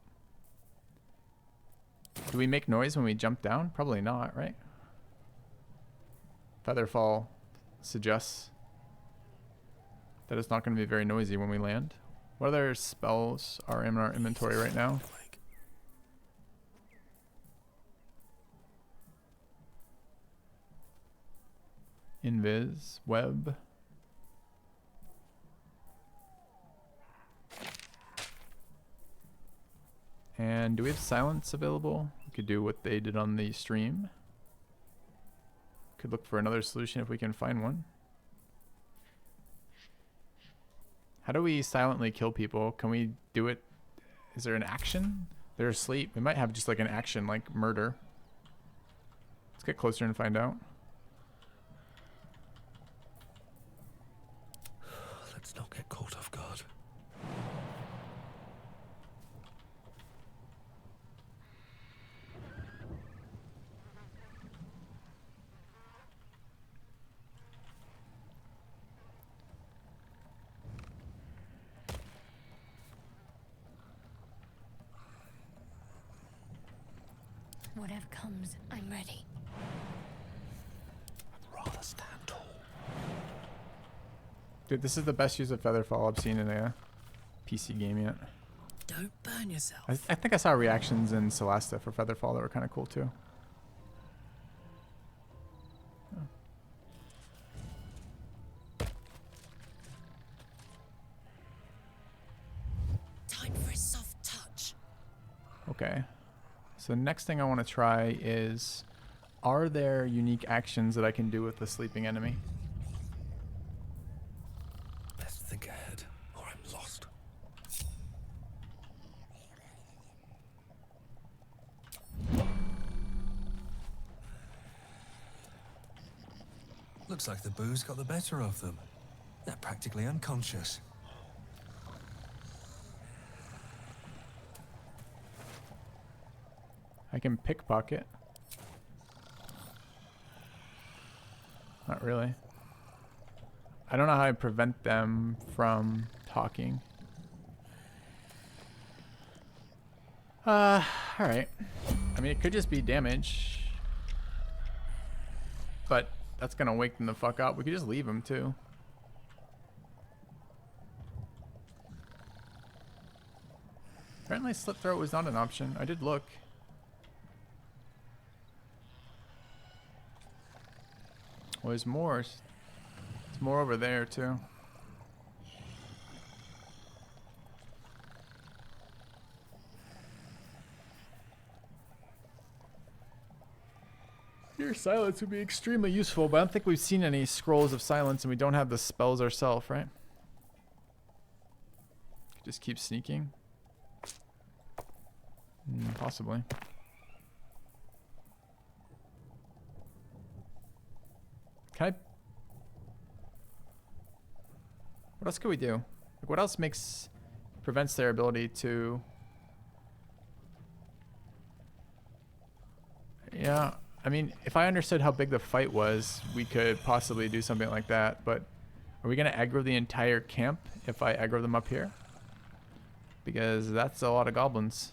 Do we make noise when we jump down? Probably not, right? Featherfall suggests that it's not going to be very noisy when we land. What other spells are in our inventory right now? Invis, web. And do we have silence available? We could do what they did on the stream. Could look for another solution if we can find one. How do we silently kill people? Can we do it? Is there an action? They're asleep. We might have just like an action like murder. Let's get closer and find out. Let's not get caught off guard. Whatever comes, I'm ready. I'd rather stand tall. Dude, this is the best use of Featherfall I've seen in a PC game yet. Don't burn yourself. I think I saw reactions in Celesta for Featherfall that were kind of cool too. Time for a soft touch. Okay. So the next thing I want to try is, are there unique actions that I can do with the sleeping enemy? Best think ahead, or I'm lost. Looks like the booze got the better of them. They're practically unconscious. I can pickpocket. Not really. I don't know how I prevent them from talking. Alright. I mean, it could just be damage. But that's gonna wake them the fuck up. We could just leave them too. Apparently slit throat was not an option. I did look. Well, there's more. There's more over there too. Your silence would be extremely useful, but I don't think we've seen any scrolls of silence, and we don't have the spells ourselves, right? Just keep sneaking. Possibly. Can I? What else could we do? Like, what else prevents their ability to? Yeah, I mean, if I understood how big the fight was, we could possibly do something like that. But are we gonna aggro the entire camp if I aggro them up here? Because that's a lot of goblins.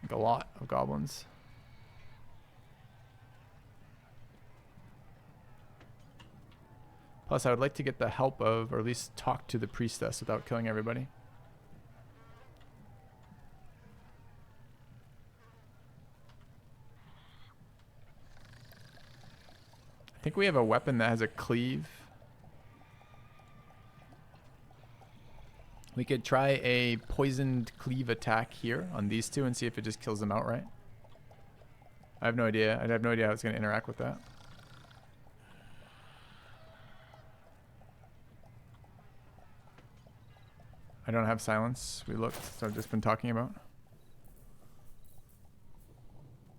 Like a lot of goblins. Plus, I would like to get the help of, or at least talk to the priestess without killing everybody. I think we have a weapon that has a cleave. We could try a poisoned cleave attack here on these two and see if it just kills them outright. I have no idea. I have no idea how it's going to interact with that. I don't have silence. We looked, so I've just been talking about.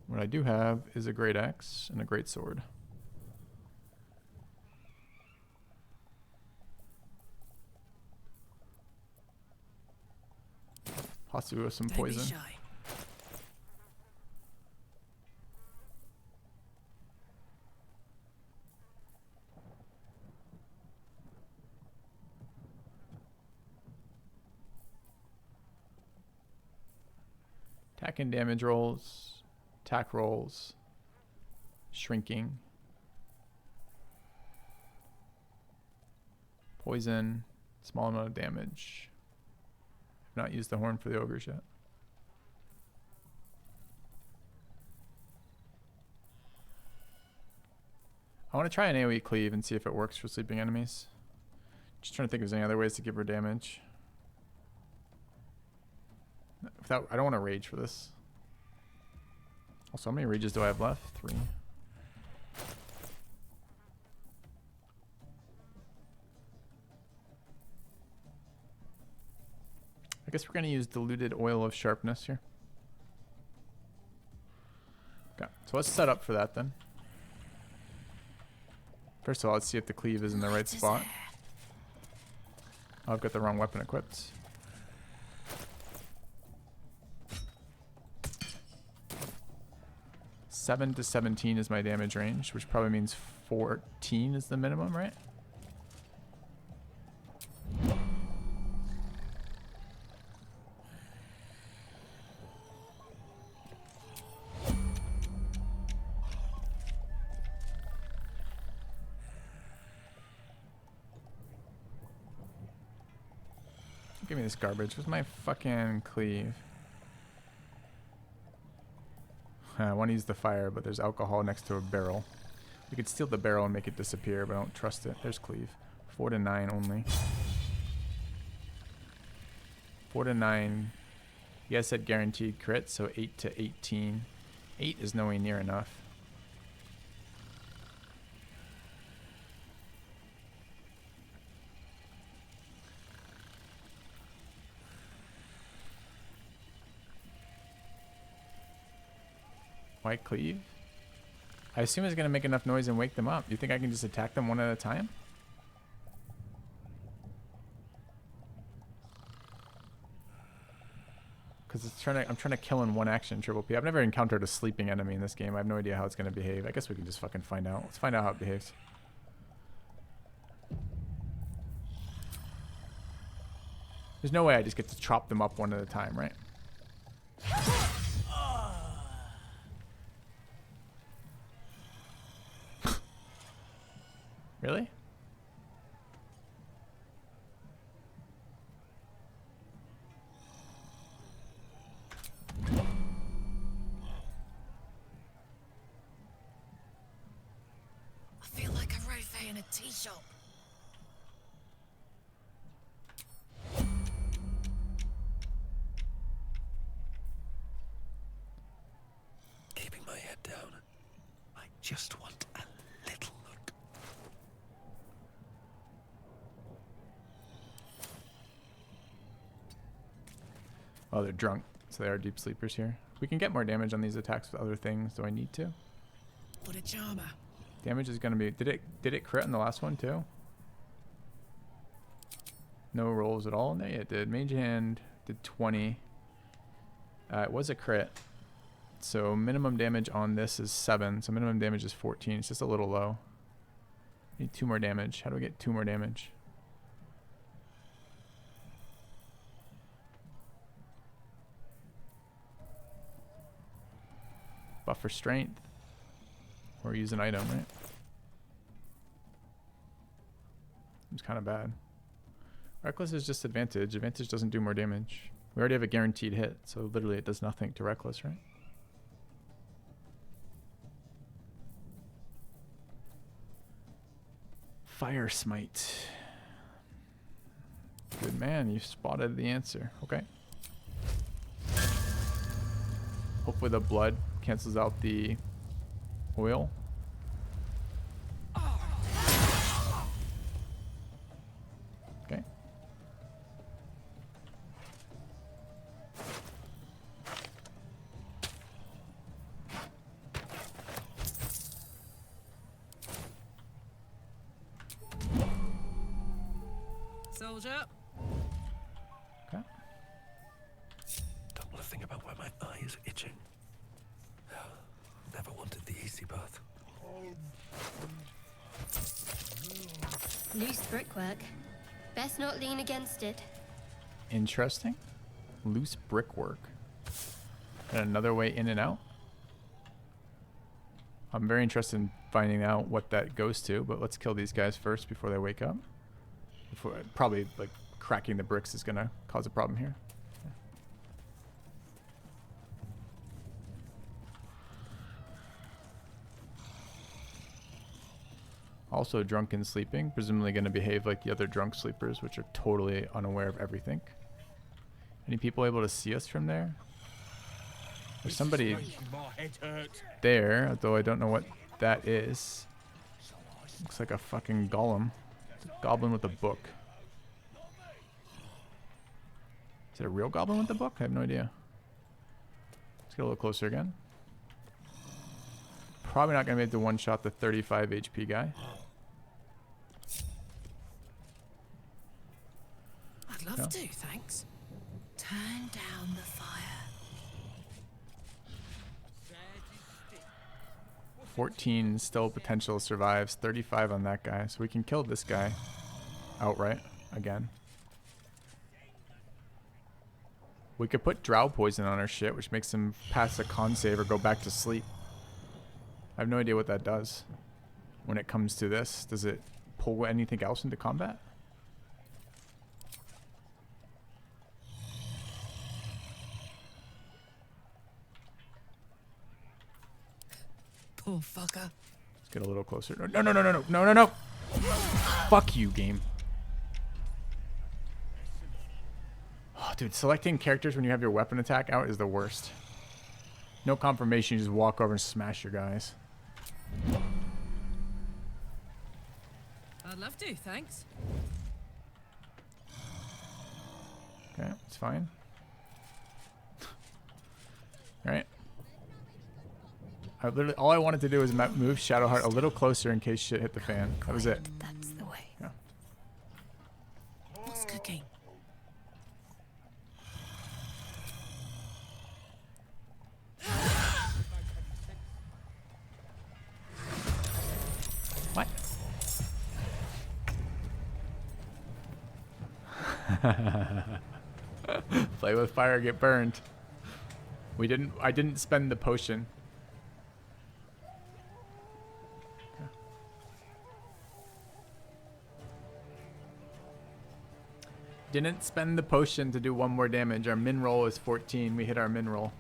What I do have is a great axe and a great sword. Possibly with some poison. Don't be shy. Attack and damage rolls, attack rolls, shrinking, poison, small amount of damage. I've not used the horn for the ogres yet. I want to try an AoE cleave and see if it works for sleeping enemies. Just trying to think if there's any other ways to give her damage. Without, I don't want to rage for this. Also, how many rages do I have left? 3. I guess we're going to use diluted oil of sharpness here. Okay, so let's set up for that then. First of all, let's see if the cleave is in the right spot. Oh, I've got the wrong weapon equipped. (7 to 17 is my damage range, which probably means 14 is the minimum, right? Give me this garbage. Where's my fucking cleave? I want to use the fire, but there's alcohol next to a barrel. We could steal the barrel and make it disappear, but I don't trust it. There's cleave. 4 to 9 only. 4 to 9. You guys said guaranteed crit, so 8 to 18. 8 is nowhere near enough. Why cleave? I assume it's going to make enough noise and wake them up. You think I can just attack them one at a time? Because I'm trying to kill in one action triple P. I've never encountered a sleeping enemy in this game. I have no idea how it's going to behave. I guess we can just fucking find out. Let's find out how it behaves. There's no way I just get to chop them up one at a time, right? Really? I feel like a rofé in a tea shop. Keeping my head down. I just want a little look. Oh, they're drunk, so they are deep sleepers here. We can get more damage on these attacks with other things. Do I need to? What a charmer. Damage is going to be... Did it crit in the last one too? No rolls at all in there? Yeah, it did. Mage Hand did 20. It was a crit. So minimum damage on this is 7. So minimum damage is 14. It's just a little low. Need 2 more damage. How do we get 2 more damage? Buff for strength. Or use an item, right? It's kind of bad. Reckless is just advantage. Advantage doesn't do more damage. We already have a guaranteed hit, so literally it does nothing to Reckless, right? Fire Smite. Good man, you spotted the answer. Okay. Hopefully the blood cancels out the oil. Okay. Soldier. Okay. Don't want to think about where my eye is itching. Never wanted the easy path. Loose brickwork. Best not lean against it. Interesting. Loose brickwork. And another way in and out. I'm very interested in finding out what that goes to, but let's kill these guys first before they wake up. Probably like cracking the bricks is gonna cause a problem here. Also drunk and sleeping, presumably going to behave like the other drunk sleepers, which are totally unaware of everything. Any people able to see us from there? There's somebody there, though I don't know what that is. Looks like a fucking golem. Goblin with a book. Is it a real goblin with a book? I have no idea. Let's get a little closer again. Probably not going to be able to one-shot the 35 HP guy. I'd love to, thanks. Turn down the fire. 14 still potential survives. 35 on that guy. So we can kill this guy outright again. We could put drow poison on our shit, which makes him pass a con save or go back to sleep. I have no idea what that does when it comes to this. Does it pull anything else into combat? Poor fucker. Let's get a little closer. No, no, no, no, no, no, no, no. Fuck you, game. Oh, dude, selecting characters when you have your weapon attack out is the worst. No confirmation, you just walk over and smash your guys. I'd love to, thanks. Okay, it's fine. Alright. All I wanted to do was move Shadowheart a little closer in case shit hit the fan. That was it. That's the way. Yeah. What's cooking? What? Play with fire, get burned. I didn't spend the potion. Didn't spend the potion to do 1 more damage. Our min roll is 14. We hit our min roll.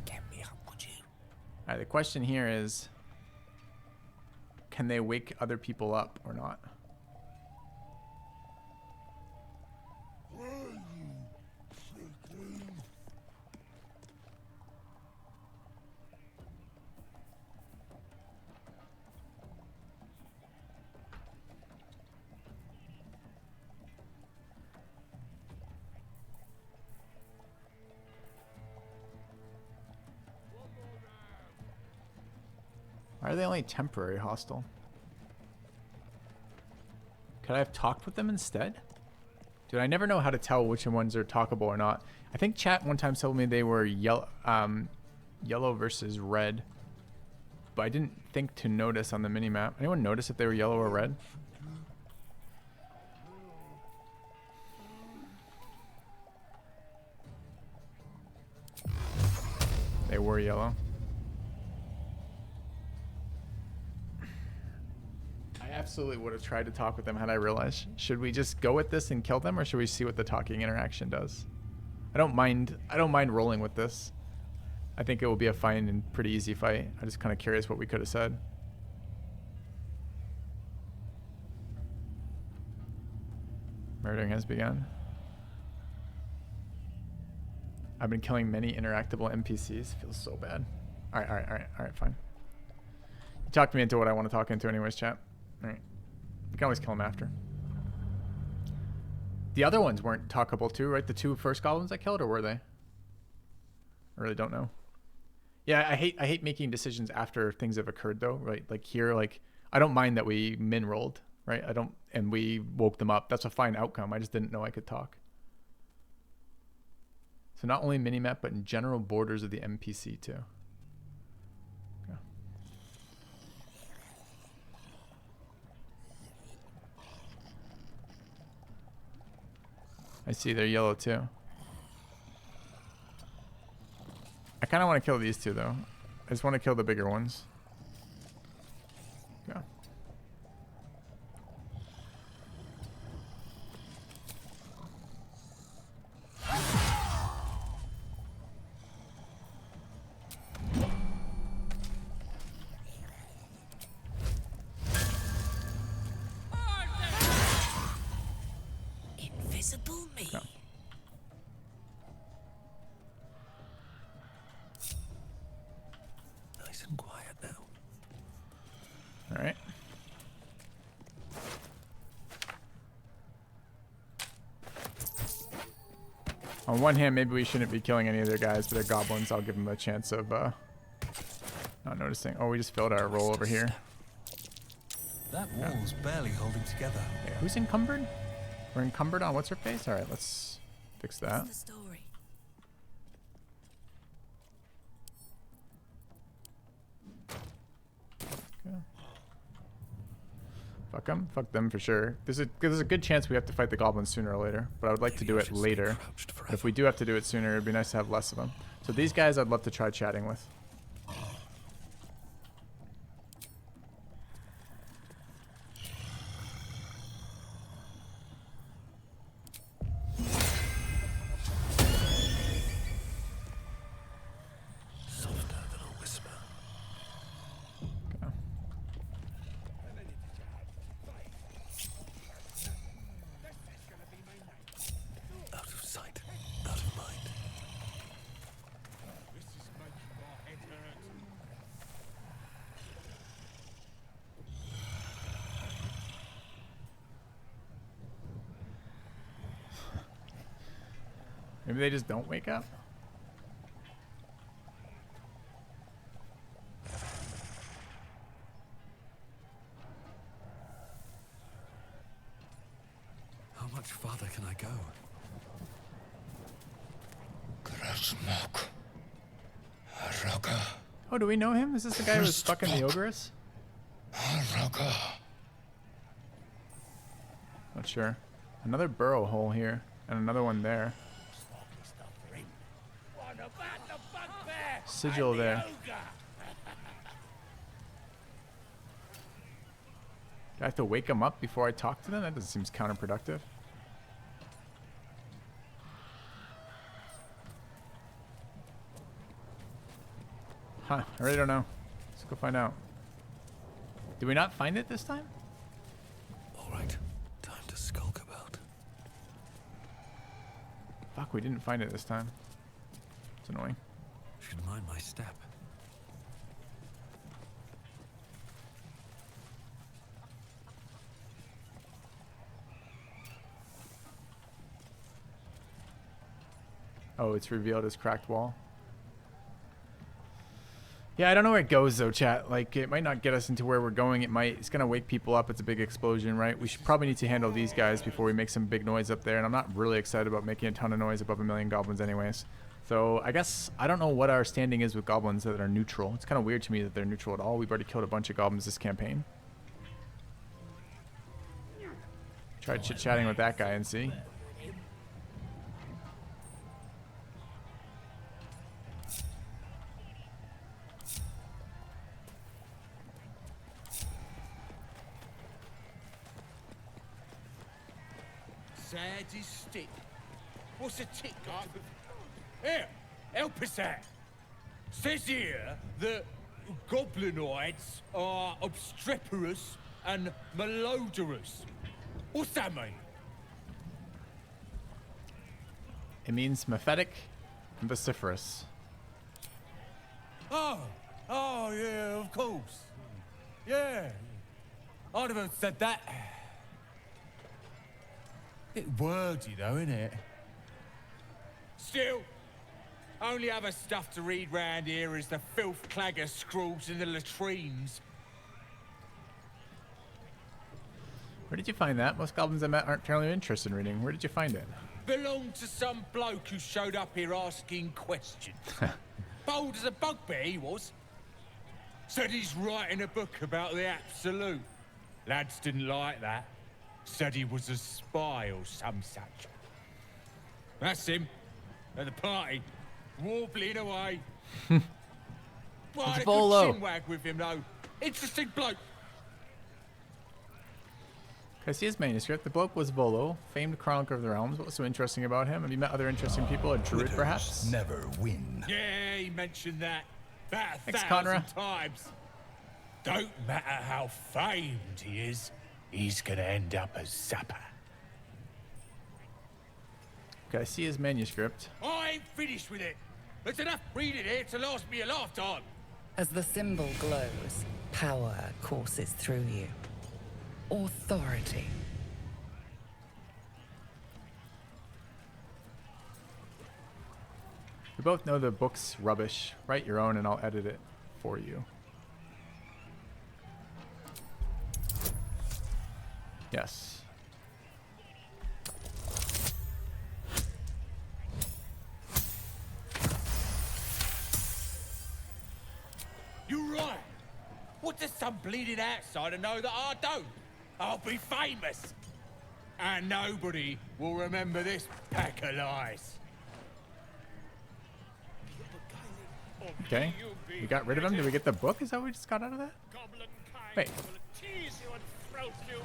Get me up, would you? Alright, the question here is, can they wake other people up or not? Why are they only temporary hostile? Could I have talked with them instead? Dude, I never know how to tell which ones are talkable or not. I think chat one time told me they were yellow versus red. But I didn't think to notice on the minimap. Anyone notice if they were yellow or red? They were yellow. I absolutely would have tried to talk with them had I realized. Should we just go with this and kill them, or should we see what the talking interaction does? I don't mind rolling with this. I think it will be a fine and pretty easy fight. I'm just kind of curious what we could have said. Murdering has begun. I've been killing many interactable NPCs. Feels so bad. Alright, fine. You talked me into what I want to talk into anyways, chat. Alright. You can always kill them after. The other ones weren't talkable too, right? The 2 first goblins I killed, or were they? I really don't know. Yeah, I hate making decisions after things have occurred though, right? Like here, like I don't mind that we min rolled, right? And we woke them up. That's a fine outcome. I just didn't know I could talk. So not only minimap, but in general borders of the NPC too. Okay. I see they're yellow too. I kind of want to kill these 2 though. I just want to kill the bigger ones. Yeah. Invisible me. No. Nice and quiet now. All right. On one hand, maybe we shouldn't be killing any of their guys, but they're goblins. I'll give them a chance of not noticing. Oh, we just filled our roll over here. That wall's barely holding together. Okay, who's encumbered? We're encumbered on what's her face? All right, let's fix that. What's the story? Okay. Fuck them. Fuck them for sure. There's a good chance we have to fight the goblins sooner or later, but I would like to do it later. But if we do have to do it sooner, it'd be nice to have less of them. So these guys I'd love to try chatting with. Softer than a whisper. Okay. Out of sight, out of mind. This is making my head hurt. Maybe they just don't wake up. How much farther can I go? Oh, do we know him? Is this the guy who was fucking the ogress? Not sure. Another burrow hole here, and another one there. Sigil there. Do I have to wake them up before I talk to them? That doesn't seem counterproductive. Huh, I really don't know. Let's go find out. Did we not find it this time? Alright, time to skulk about. Fuck, we didn't find it this time. It's annoying. Should mind my step. Oh, it's revealed as cracked wall. Yeah, I don't know where it goes though, chat. Like, it might not get us into where we're going. It's gonna wake people up. It's a big explosion, right? We should probably need to handle these guys before we make some big noise up there. And I'm not really excited about making a ton of noise above 1 million goblins anyways. So I guess, I don't know what our standing is with goblins that are neutral. It's kind of weird to me that they're neutral at all. We've already killed a bunch of goblins this campaign. Try chit-chatting with that guy and see. Sad is stick. What's a tick got? Here, help us out. Says here that goblinoids are obstreperous and malodorous. What's that mean? It means mephitic and vociferous. Oh, yeah, of course. Yeah. I'd have said that. Bit wordy though, innit? Still, only other stuff to read round here is the filth clagger scrawls in the latrines. Where did you find that? Most goblins I met aren't terribly interested in reading. Where did you find it? Belonged to some bloke who showed up here asking questions. Bold as a bugbear he was. Said he's writing a book about the Absolute. Lads didn't like that. Said he was a spy or some such. That's him, at the party, warbling away. Well, I had a good chinwag with him, though. Interesting bloke. Can I see his manuscript? The bloke was Volo, famed chronicler of the realms. What was so interesting about him? Have you met other interesting people? A druid, perhaps? Never win. Yeah, he mentioned that about Thanks, 1,000 times. Don't matter how famed he is, he's gonna end up as supper. Okay, I see his manuscript. I ain't finished with it. There's enough reading here to last me a lifetime. As the symbol glows, power courses through you. Authority. We both know the book's rubbish. Write your own and I'll edit it for you. Yes. You're right. What does some bleeding outsider know that I don't? I'll be famous. And nobody will remember this pack of lies. Okay. We got rid of him. Did we get the book? Is that what we just got out of that? Wait.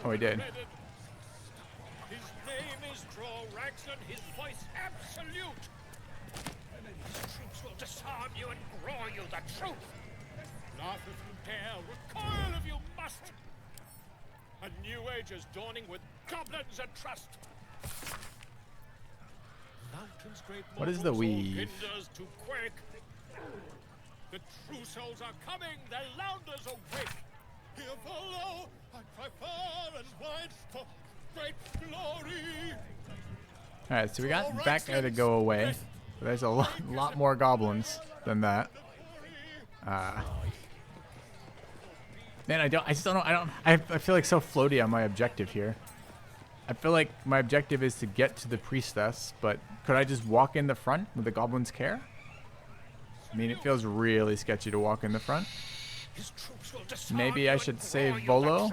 Oh, we did. His name is Drorax and his voice absolute. And then his troops will disarm you and grow you the truth. Laugh if you dare, recoil if you must. A new age is dawning with goblins and trust. Mountains great What is the weave? hinders to quake. The true souls are coming, their lounders awake. Here follow, I cry far and wide for great glory. Alright, so we got that guy to go away. But there's a lot more goblins than that. Man, I still don't, I feel like so floaty on my objective here. I feel like my objective is to get to the priestess, but could I just walk in the front with the goblins' care? I mean, it feels really sketchy to walk in the front. Maybe I should save Volo,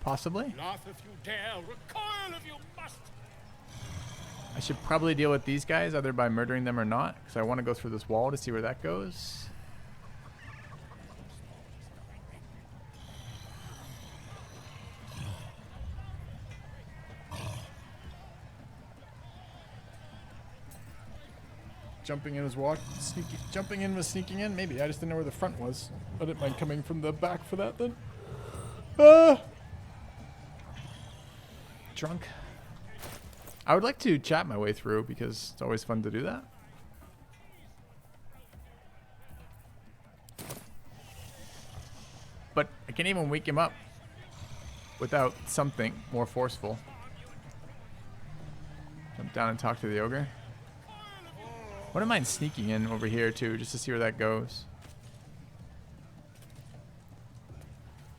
possibly. Laugh if you dare, recoil if you must. I should probably deal with these guys, either by murdering them or not, because I want to go through this wall to see where that goes. Jumping in was jumping in was sneaking in. Maybe I just didn't know where the front was. I didn't mind coming from the back for that then. Drunk. I would like to chat my way through because it's always fun to do that. But I can't even wake him up without something more forceful. Jump down and talk to the ogre. Wouldn't mind sneaking in over here too, just to see where that goes.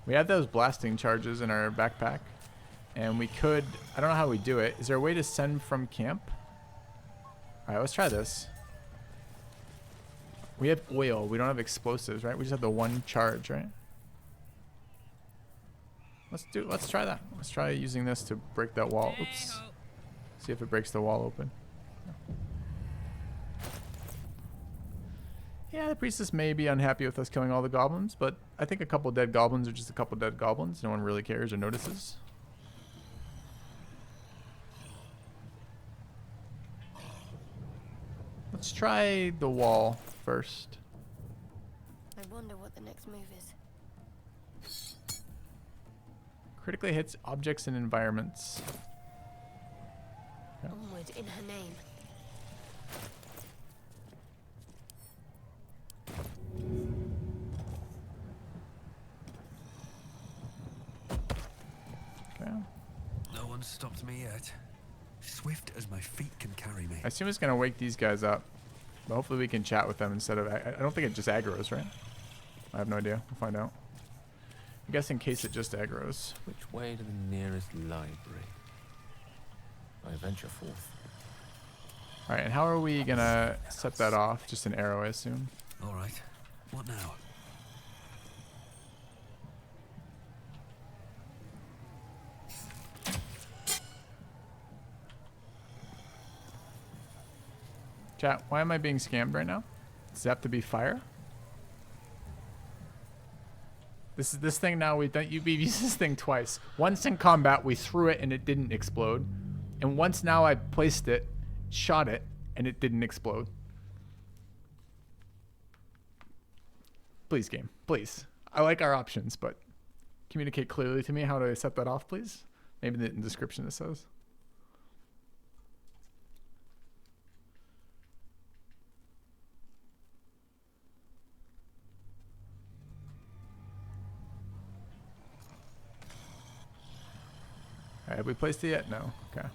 We have those blasting charges in our backpack. And we could, I don't know how we do it. Is there a way to send from camp? Alright, let's try this. We have oil, we don't have explosives, right? We just have the one charge, right? Let's try that. Let's try using this to break that wall. Oops. See if it breaks the wall open. Yeah, the priestess may be unhappy with us killing all the goblins, but I think a couple dead goblins are just a couple dead goblins. No one really cares or notices. Let's try the wall first. I wonder what the next move is. Critically hits objects and environments. Yep. Onward in her name. Okay. No one stopped me yet. Swift as my feet can carry me. I assume it's gonna wake these guys up, but hopefully we can chat with them instead of. I don't think it just aggroes, right? I have no idea. We'll find out. I guess in case it just aggroes. Which way to the nearest library? I venture forth. All right, and how are we gonna set that off? Just an arrow, I assume. All right. What now? Chat, why am I being scammed right now? Does it have to be fire? This thing now, we've used this thing twice. Once in combat, we threw it and it didn't explode. And once now I placed it, shot it, and it didn't explode. Please, game. Please. I like our options, but communicate clearly to me how to set that off, please. Maybe in the description it says. Alright, have we placed it yet? No. Okay.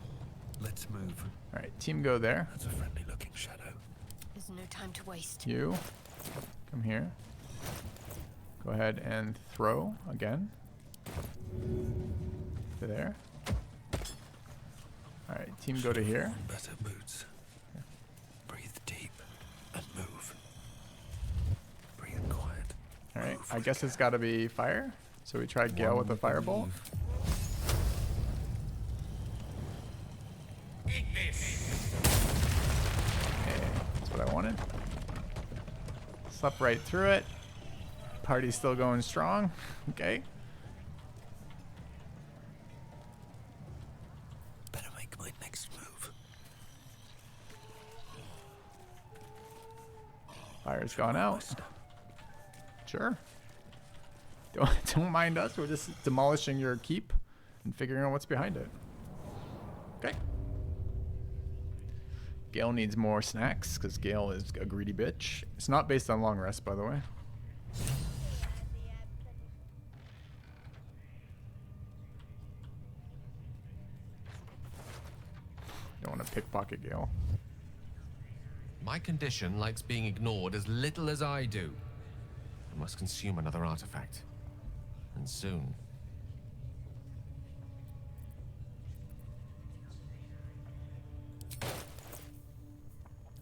Let's move. Alright, team go there. That's a friendly looking shadow. There's no time to waste. You. Come here. Go ahead and throw again. To there. Alright, team go to here. Better boots. Breathe deep and move. Breathe quiet. Alright, I guess it's gotta be fire. So we tried Gale with a firebolt. Eat this. Okay, that's what I wanted. Slept right through it. Party's still going strong. Okay. Better make my next move. Fire's gone out. Sure. Don't mind us. We're just demolishing your keep and figuring out what's behind it. Okay. Gale needs more snacks because Gale is a greedy bitch. It's not based on long rest, by the way. Don't want to pickpocket Gale. My condition likes being ignored as little as I do. I must consume another artifact. And soon.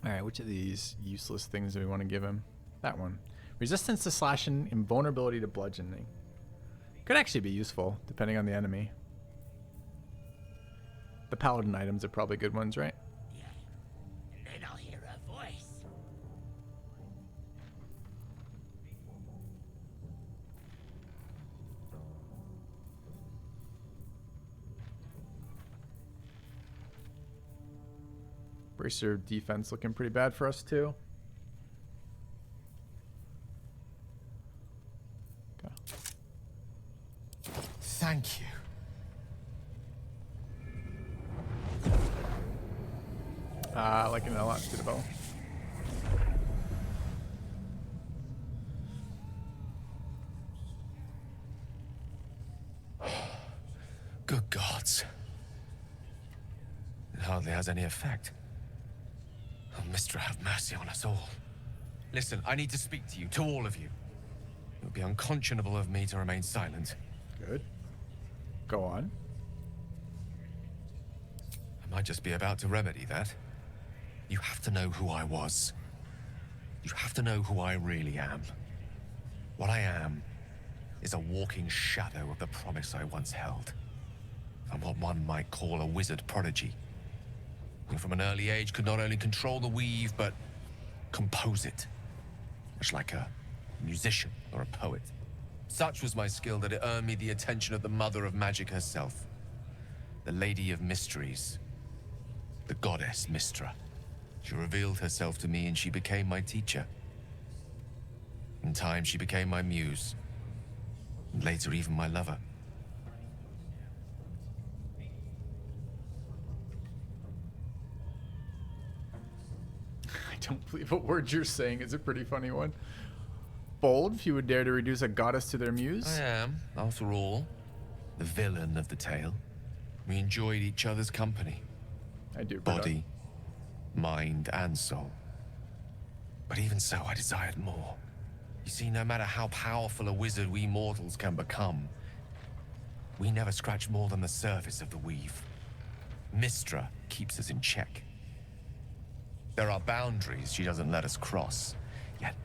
Alright, which of these useless things do we want to give him? That one. Resistance to slashing, invulnerability to bludgeoning. Could actually be useful, depending on the enemy. The paladin items are probably good ones, right? And then I'll hear her voice. Bracer defense looking pretty bad for us too. Okay. Thank you. Like an lot to the bow. Good gods. It hardly has any effect. Oh, Mistra, have mercy on us all. Listen, I need to speak to you, to all of you. It would be unconscionable of me to remain silent. Good. Go on. I might just be about to remedy that. You have to know who I was. You have to know who I really am. What I am is a walking shadow of the promise I once held. I'm what one might call a wizard prodigy. Who from an early age could not only control the weave, but compose it. Much like a musician or a poet. Such was my skill that it earned me the attention of the mother of magic herself. The Lady of Mysteries. The goddess Mistra. She revealed herself to me and she became my teacher. In time, she became my muse. And later, even my lover. I don't believe a word you're saying. It's a pretty funny one. Bold, if you would dare to reduce a goddess to their muse. I am, after all, the villain of the tale. We enjoyed each other's company. I do. Body, mind, and soul. But even so, I desired more. You see, no matter how powerful a wizard we mortals can become, we never scratch more than the surface of the weave. Mistra keeps us in check. There are boundaries she doesn't let us cross. Yet,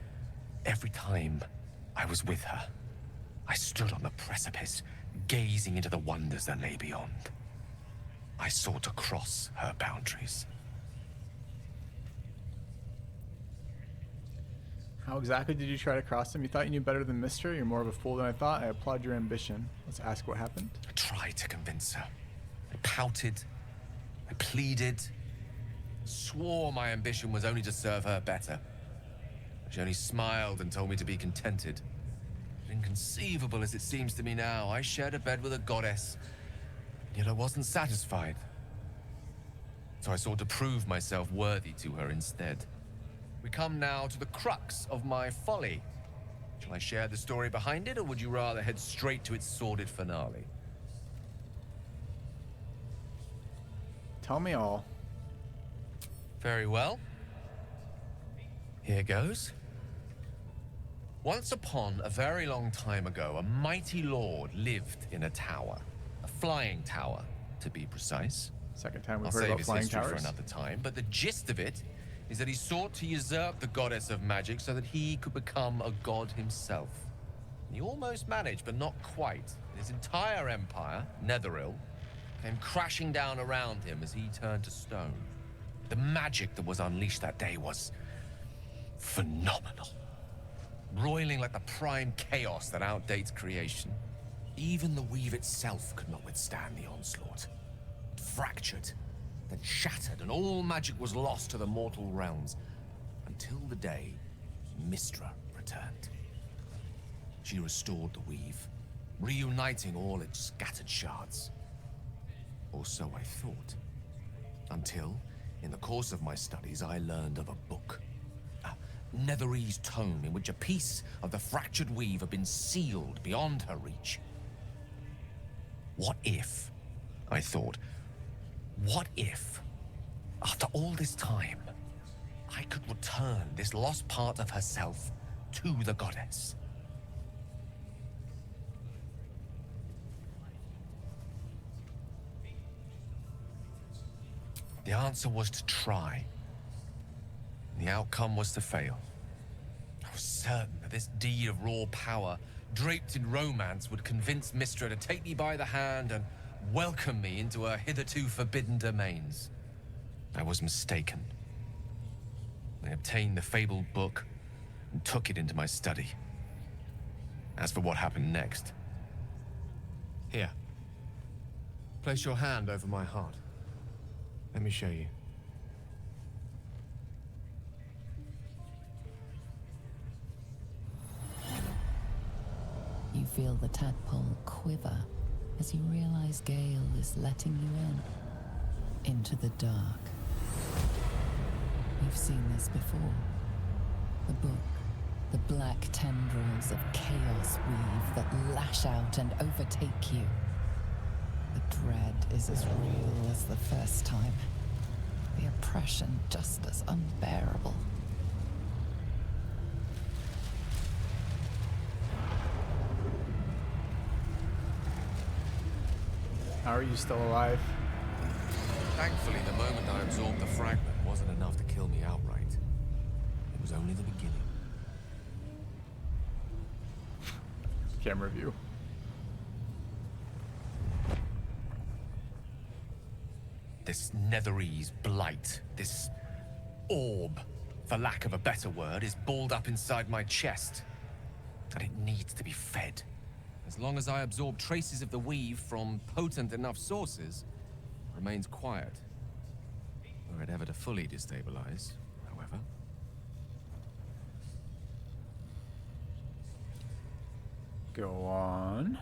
every time I was with her, I stood on the precipice, gazing into the wonders that lay beyond. I sought to cross her boundaries. How exactly did you try to cross them? You thought you knew better than Mistra? You're more of a fool than I thought. I applaud your ambition. Let's ask what happened. I tried to convince her. I pouted. I pleaded. Swore my ambition was only to serve her better. She only smiled and told me to be contented. Inconceivable as it seems to me now, I shared a bed with a goddess, yet I wasn't satisfied. So I sought to prove myself worthy to her instead. We come now to the crux of my folly. Shall I share the story behind it, or would you rather head straight to its sordid finale? Tell me all. Very well. Here goes. Once upon a very long time ago, a mighty lord lived in a tower. A flying tower, to be precise. Second time we've I'll heard save about his flying history towers. for another time, but the gist of it is that he sought to usurp the goddess of magic so that he could become a god himself. He almost managed, but not quite. His entire empire, Netheril, came crashing down around him as he turned to stone. The magic that was unleashed that day was phenomenal. Roiling like the prime chaos that outdates creation. Even the weave itself could not withstand the onslaught. It fractured, then shattered, and all magic was lost to the mortal realms, until the day Mystra returned. She restored the weave, reuniting all its scattered shards. Or so I thought. Until, in the course of my studies, I learned of a book. A Netherese tome in which a piece of the fractured weave had been sealed beyond her reach. What if, I thought, what if, after all this time, I could return this lost part of herself to the goddess? The answer was to try. The outcome was to fail. I was certain that this deed of raw power, draped in romance, would convince Mystra to take me by the hand and welcome me into her hitherto forbidden domains. I was mistaken. I obtained the fabled book and took it into my study. As for what happened next... Here. Place your hand over my heart. Let me show you. You feel the tadpole quiver as you realize Gale is letting you into the dark. You've seen this before. The book, the black tendrils of chaos weave that lash out and overtake you. The dread is as real as the first time. The oppression just as unbearable. How are you still alive? Thankfully, the moment I absorbed the fragment wasn't enough to kill me outright. It was only the beginning. Camera view. This Netherese blight, this orb, for lack of a better word, is balled up inside my chest. And it needs to be fed. As long as I absorb traces of the weave from potent enough sources, it remains quiet. Were it ever to fully destabilize, however. Go on.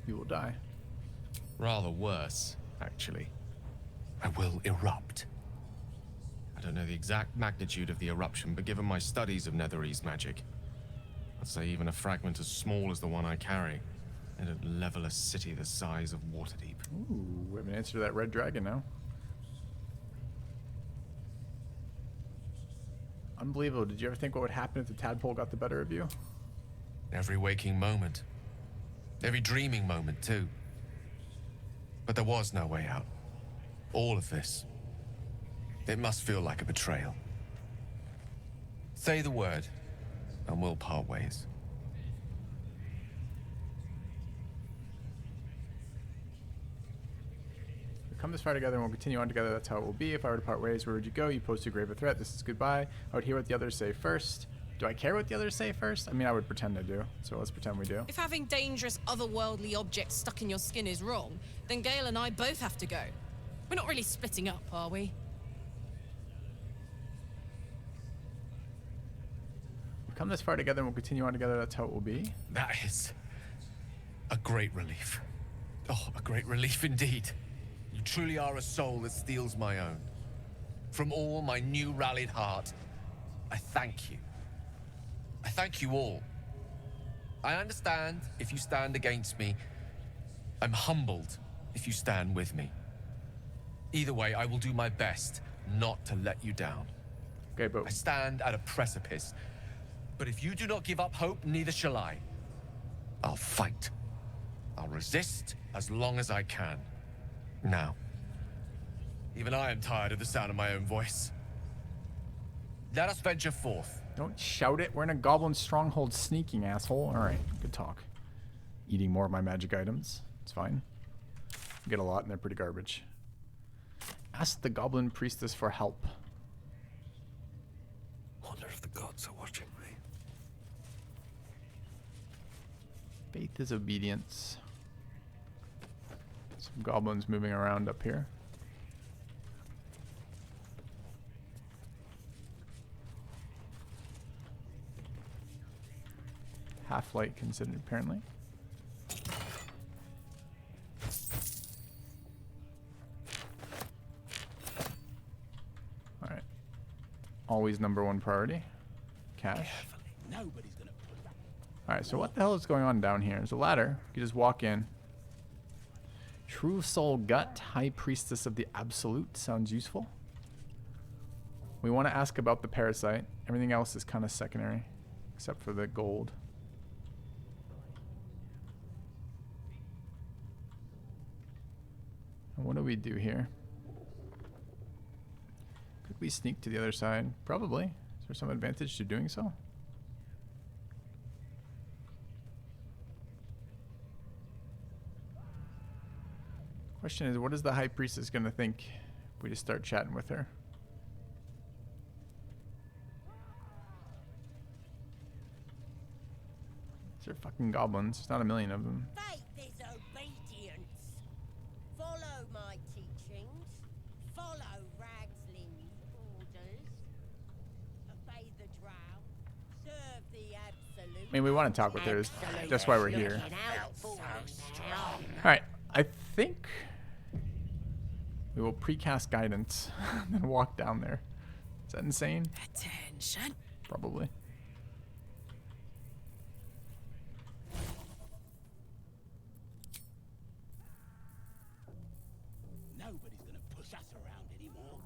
You will die. Rather worse, actually. I will erupt. I don't know the exact magnitude of the eruption, but given my studies of Netherese magic, I'd say even a fragment as small as the one I carry, it'd level a city the size of Waterdeep. Ooh, we have an answer to that red dragon now. Unbelievable. Did you ever think what would happen if the tadpole got the better of you? Every waking moment. Every dreaming moment, too. But there was no way out. All of this. It must feel like a betrayal. Say the word, and we'll part ways. We come this far together and we'll continue on together. That's how it will be. If I were to part ways, where would you go? You pose too grave a threat. This is goodbye. I would hear what the others say first. Do I care what the others say first? I mean, I would pretend I do. So let's pretend we do. If having dangerous otherworldly objects stuck in your skin is wrong, then Gale and I both have to go. We're not really splitting up, are we? We've come this far together and we'll continue on together. That's how it will be. That is a great relief. Oh, a great relief indeed. You truly are a soul that steals my own. From all my new rallied heart, I thank you. I thank you all. I understand if you stand against me. I'm humbled if you stand with me. Either way, I will do my best not to let you down. Okay, but I stand at a precipice. But if you do not give up hope, neither shall I. I'll fight. I'll resist as long as I can. Now, even I am tired of the sound of my own voice. Let us venture forth. Don't shout it. We're in a goblin stronghold sneaking, asshole. Alright, good talk. Eating more of my magic items. It's fine. I get a lot and they're pretty garbage. Ask the goblin priestess for help. Wonder if the gods are watching me. Faith is obedience. Some goblins moving around up here. Half-light considered, apparently. Alright. Always #1 priority. Cash. Alright, so what the hell is going on down here? There's a ladder. You just walk in. True Soul Gut, High Priestess of the Absolute. Sounds useful. We want to ask about the parasite. Everything else is kind of secondary, except for the gold. And what do we do here? Could we sneak to the other side? Probably. Is there some advantage to doing so? Question is, what is the High Priestess gonna think if we just start chatting with her? These are fucking goblins. There's not a million of them. Faith is obedience. Follow my teachings. Follow Ragslin's orders. Obey the drow. Serve the absolute. I mean, we want to talk with her. That's why we're here. Alright, I think we will precast guidance and then walk down there. Is that insane? Attention. Probably. Nobody's gonna push us around anymore.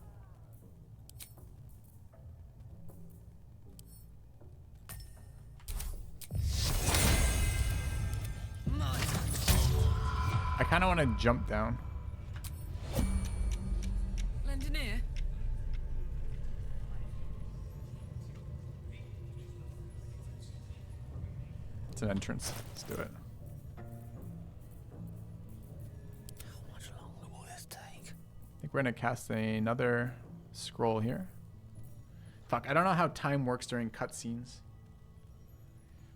I kind of want to jump down. Lend an ear. It's an entrance. Let's do it. How much longer will this take? I think we're going to cast another scroll here. Fuck, I don't know how time works during cutscenes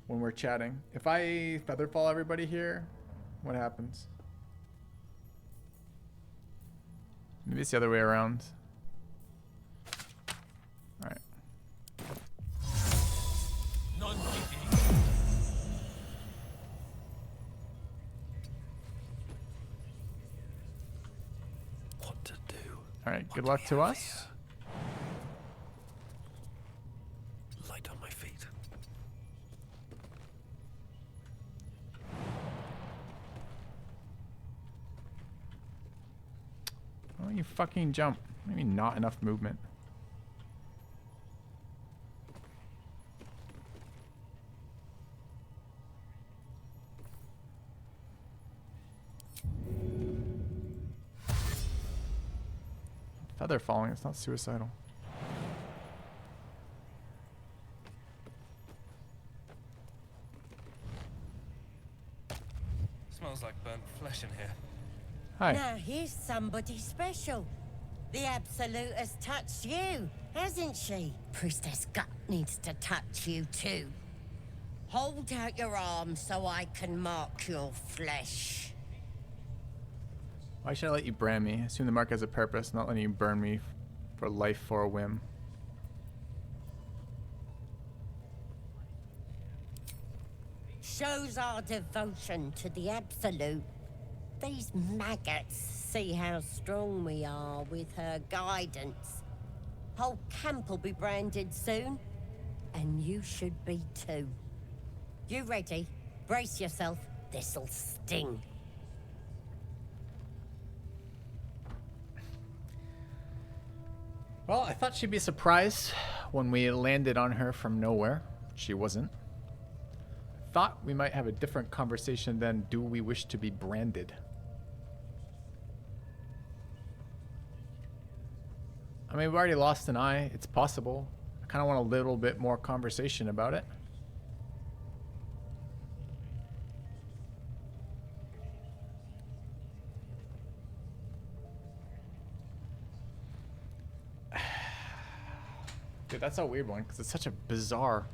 when we're chatting. If I featherfall everybody here, what happens? Maybe it's the other way around. Alright. What to do? Alright, good luck to us. Light on my feet. Why don't you fucking jump? Maybe not enough movement. Feather falling, it's not suicidal. Smells like burnt flesh in here. Hi. Now here's somebody special. The Absolute has touched you, hasn't she? Priestess Gut needs to touch you too. Hold out your arm so I can mark your flesh. Why should I let you brand me? Assume the mark has a purpose, not letting you burn me for life for a whim. Shows our devotion to the Absolute. These maggots see how strong we are with her guidance. Whole camp will be branded soon, and you should be too. You ready? Brace yourself. This'll sting. Well, I thought she'd be surprised when we landed on her from nowhere. She wasn't. Thought we might have a different conversation than do we wish to be branded. I mean, we've already lost an eye. It's possible. I kind of want a little bit more conversation about it. Dude, that's a weird one because it's such a bizarre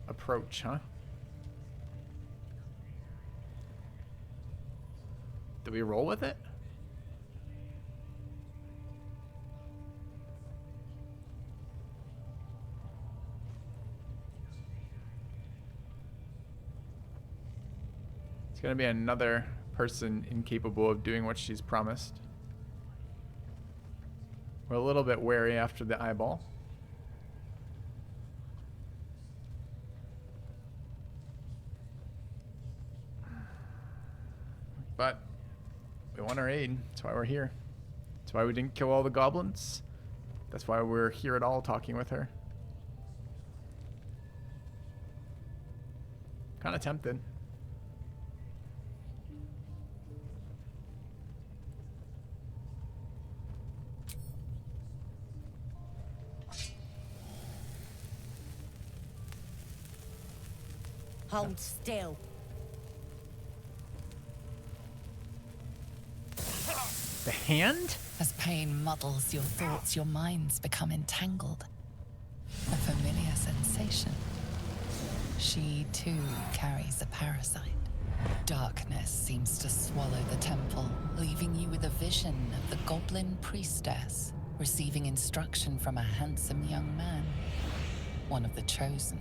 approach, huh? Do we roll with it? It's gonna be another person incapable of doing what she's promised. We're a little bit wary after the eyeball. But we want her aid. That's why we're here. That's why we didn't kill all the goblins. That's why we're here at all talking with her. Kind of tempted. Hold still. The hand? As pain muddles your thoughts, your minds become entangled. A familiar sensation. She too carries a parasite. Darkness seems to swallow the temple, leaving you with a vision of the goblin priestess receiving instruction from a handsome young man, one of the chosen.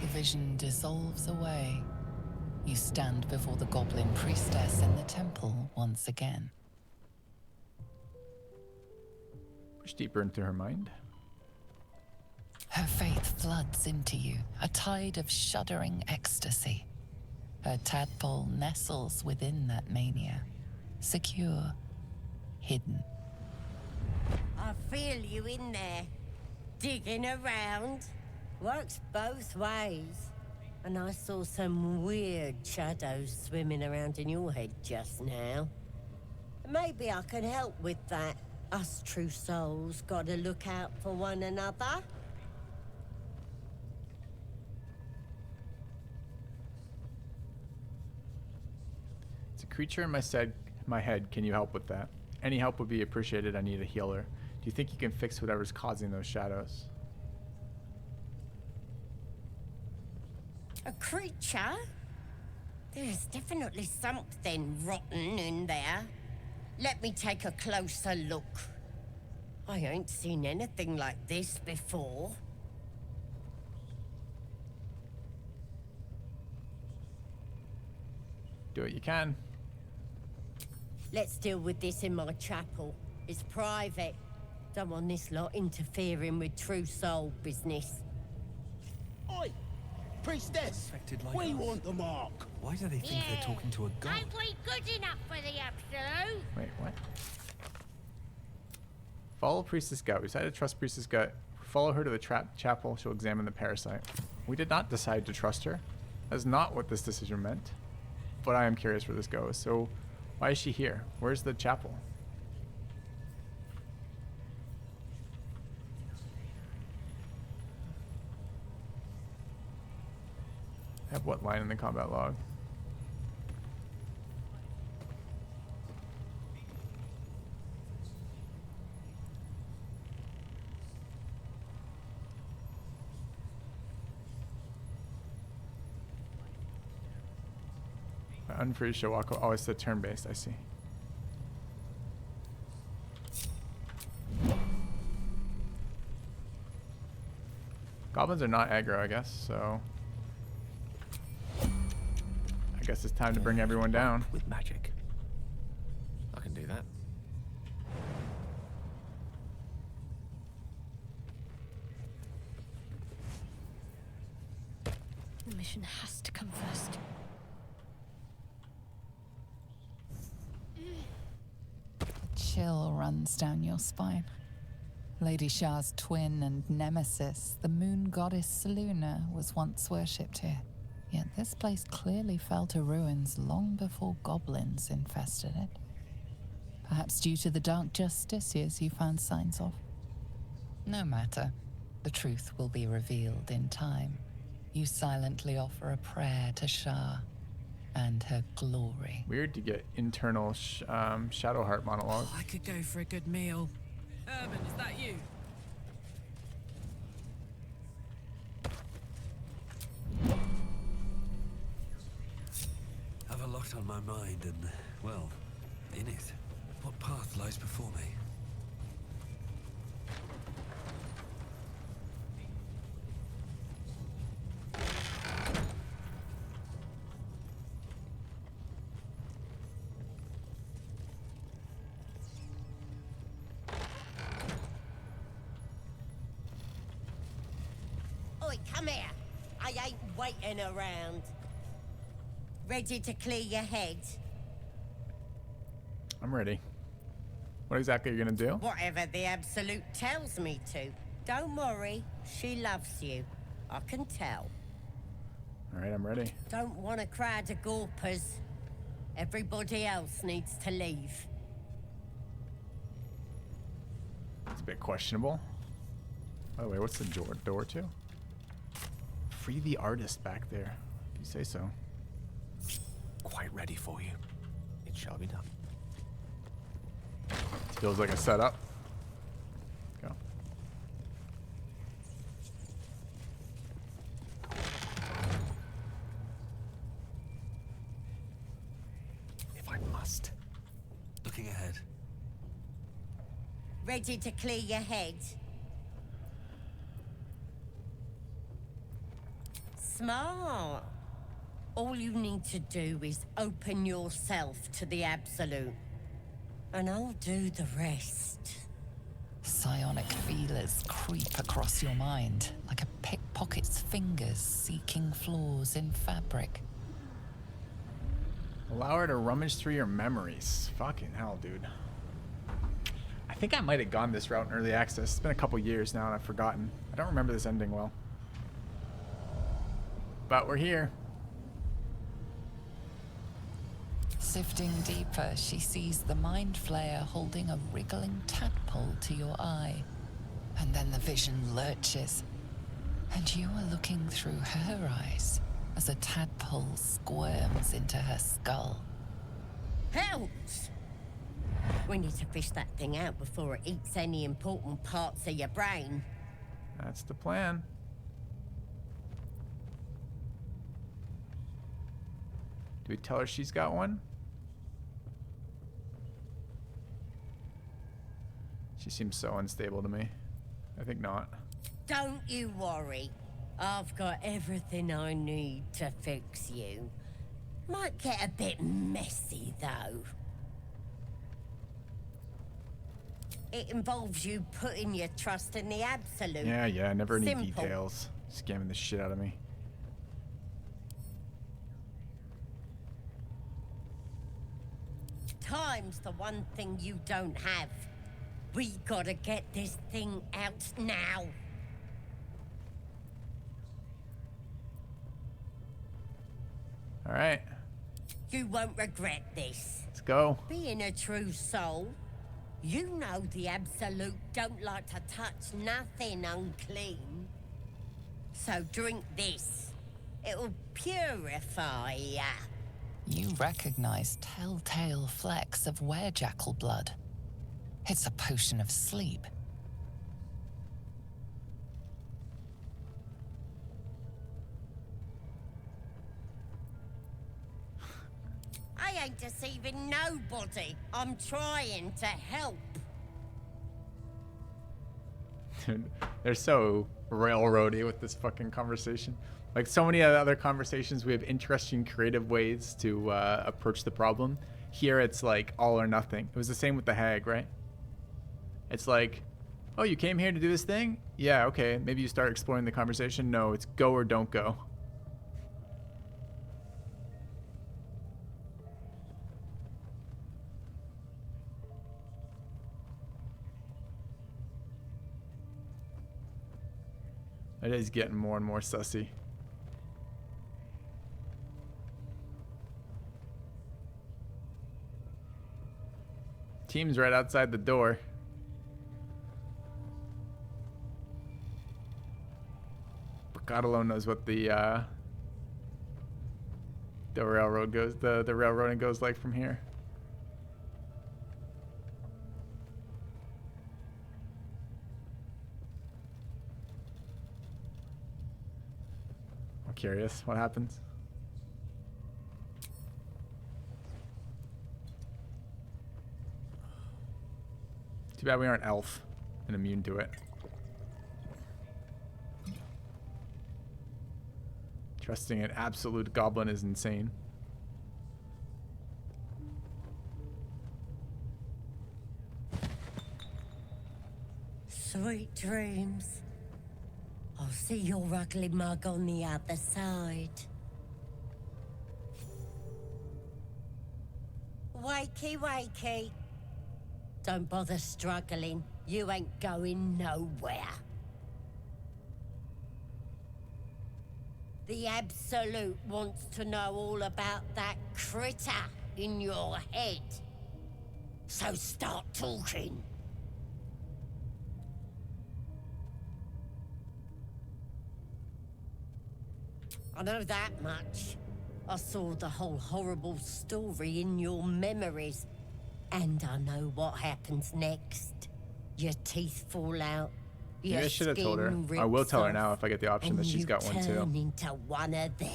The vision dissolves away. You stand before the goblin priestess in the temple once again. Push deeper into her mind. Her faith floods into you, a tide of shuddering ecstasy. Her tadpole nestles within that mania, secure, hidden. I feel you in there, digging around. Works both ways. And I saw some weird shadows swimming around in your head just now. Maybe I can help with that. Us true souls gotta look out for one another. It's a creature in my head. Can you help with that? Any help would be appreciated. I need a healer. Do you think you can fix whatever's causing those shadows? A creature? There's definitely something rotten in there. Let me take a closer look. I ain't seen anything like this before. Do what you can. Let's deal with this in my chapel. It's private. Don't want this lot interfering with true soul business. Oi! Priestess! We want the mark! Why do they think they're talking to a god? Ain't we good enough for the Absolute? Wait, what? Follow Priestess Gut. We decided to trust Priestess Gut. Follow her to the chapel. She'll examine the parasite. We did not decide to trust her. That's not what this decision meant. But I am curious where this goes. So, why is she here? Where's the chapel? I have what line in the combat log? Unfreeze Shawako. Oh, it's the turn-based, I see. Goblins are not aggro, I guess, so... I guess it's time to bring everyone down. With magic. I can do that. The mission has to come first. A chill chill runs down your spine. Lady Shah's twin and nemesis, the moon goddess Selûne, was once worshipped here. Yet this place clearly fell to ruins long before goblins infested it. Perhaps due to the dark justiciars you found signs of. No matter. The truth will be revealed in time. You silently offer a prayer to Shah and her glory. Weird to get internal Shadowheart monologue. I could go for a good meal. Herman, is that you? I've a lot on my mind and, well, in it. What path lies before me? Oi, come here. I ain't waiting around. Ready to clear your head? I'm ready. What exactly are you gonna do? Whatever the Absolute tells me to. Don't worry, she loves you. I can tell. All right, I'm ready. Don't want a crowd of gawpers. Everybody else needs to leave. It's a bit questionable. By the way, what's the door to? Free the artist back there. If you say so. Quite ready for you. It shall be done. Feels like a setup. Go. If I must. Looking ahead. Ready to clear your head? Smart. All you need to do is open yourself to the Absolute. And I'll do the rest. Psionic feelers creep across your mind, like a pickpocket's fingers seeking flaws in fabric. Allow her to rummage through your memories. Fucking hell, dude. I think I might have gone this route in early access. It's been a couple years now and I've forgotten. I don't remember this ending well. But we're here. Sifting deeper, she sees the mind flayer holding a wriggling tadpole to your eye. And then the vision lurches. And you are looking through her eyes as a tadpole squirms into her skull. Helps! We need to fish that thing out before it eats any important parts of your brain. That's the plan. Do we tell her she's got one? She seems so unstable to me. I think not. Don't you worry. I've got everything I need to fix you. Might get a bit messy, though. It involves you putting your trust in the Absolute. Yeah, never any Simple. details. Scamming the shit out of me. Time's the one thing you don't have. We gotta get this thing out now. All right, You won't regret this. let's go. Being a true soul, you know the Absolute don't like to touch nothing unclean. So drink this. It'll purify ya. You recognize telltale flecks of werejackal blood. It's a potion of sleep. I ain't deceiving nobody. I'm trying to help. Dude, they're so railroady with this fucking conversation. Like so many other conversations, we have interesting, creative ways to approach the problem. Here, it's like all or nothing. It was the same with the hag, right? It's like, oh, you came here to do this thing? Yeah, okay. Maybe you start exploring the conversation. No, it's go or don't go. It is getting more and more sussy. Team's right outside the door. But God alone knows what the railroad goes, the railroading goes like from here. I'm curious what happens. Too bad we aren't elf and immune to it. Trusting an absolute goblin is insane. Sweet dreams. I'll see your ugly mug on the other side. Wakey, wakey. Don't bother struggling. You ain't going nowhere. The Absolute wants to know all about that critter in your head. So start talking. I know that much. I saw the whole horrible story in your memories. And I know what happens next. Your teeth fall out. Maybe I should have told her. I will tell her now if I get the option that she's got one too. Turn into one of them.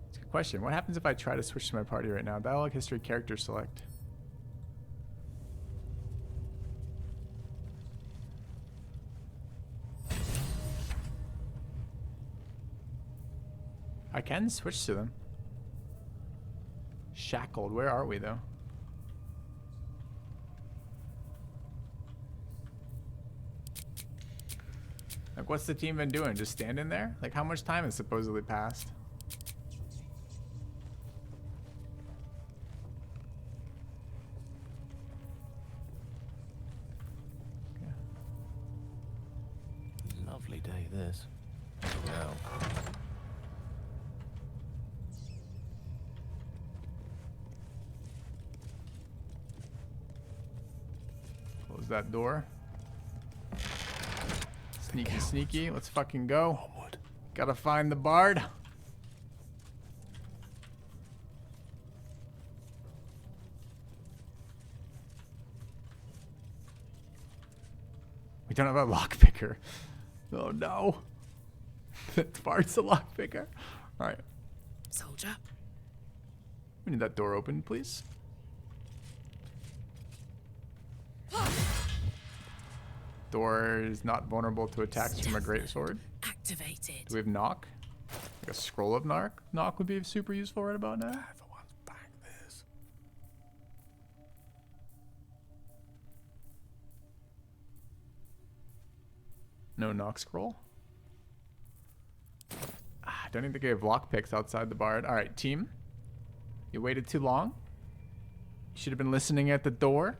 It's a good question. What happens if I try to switch to my party right now? Dialogue history, character select. I can switch to them. Shackled. Where are we though? Like, what's the team been doing? Just standing there? Like, how much time has supposedly passed? Okay. Lovely day, this. Now. Close that door. Sneaky, sneaky. Let's fucking go. Gotta find the bard. We don't have a lockpicker. Oh no. The bard's a lockpicker. Alright. Soldier. We need that door open, please. Door is not vulnerable to attacks from a greatsword. Activated. Do we have knock? Like a scroll of knock? Knock would be super useful right about now. No knock scroll. I don't even think I have lockpicks outside the bard. Alright, team. You waited too long. You should have been listening at the door.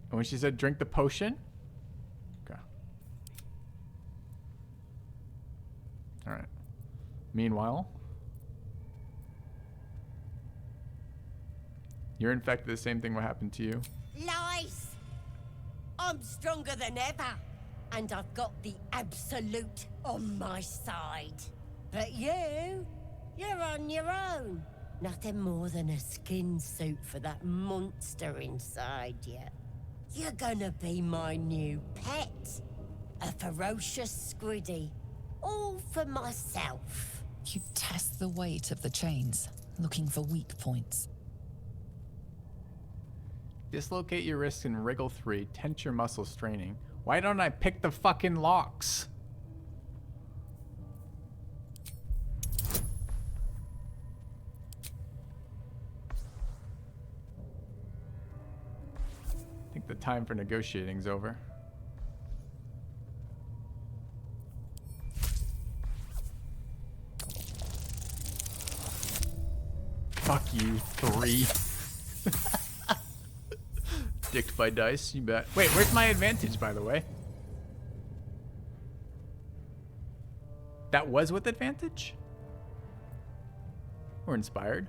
And when she said drink the potion. Okay. Alright. Meanwhile. You're infected. The same thing will happen to you. Lies! I'm stronger than ever. And I've got the Absolute on my side. But you're on your own. Nothing more than a skin suit for that monster inside you. You're gonna be my new pet. A ferocious squiddy. All for myself. You test the weight of the chains, looking for weak points. Dislocate your wrists and wriggle 3. Tense your muscles straining. Why don't I pick the fucking locks? I think the time for negotiating's over. Fuck you, 3. Dicked by dice, you bet. Wait, where's my advantage, by the way? That was with advantage? Or inspired?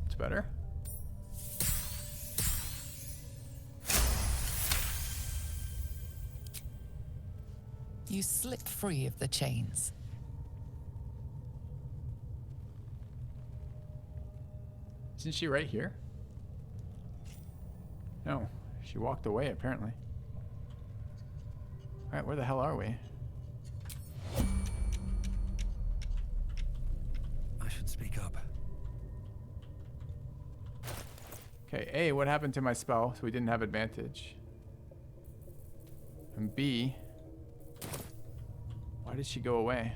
It's better. You slip free of the chains. Isn't she right here? No, she walked away apparently. Alright, where the hell are we? I should speak up. Okay, A, what happened to my spell so we didn't have advantage? And B, why did she go away?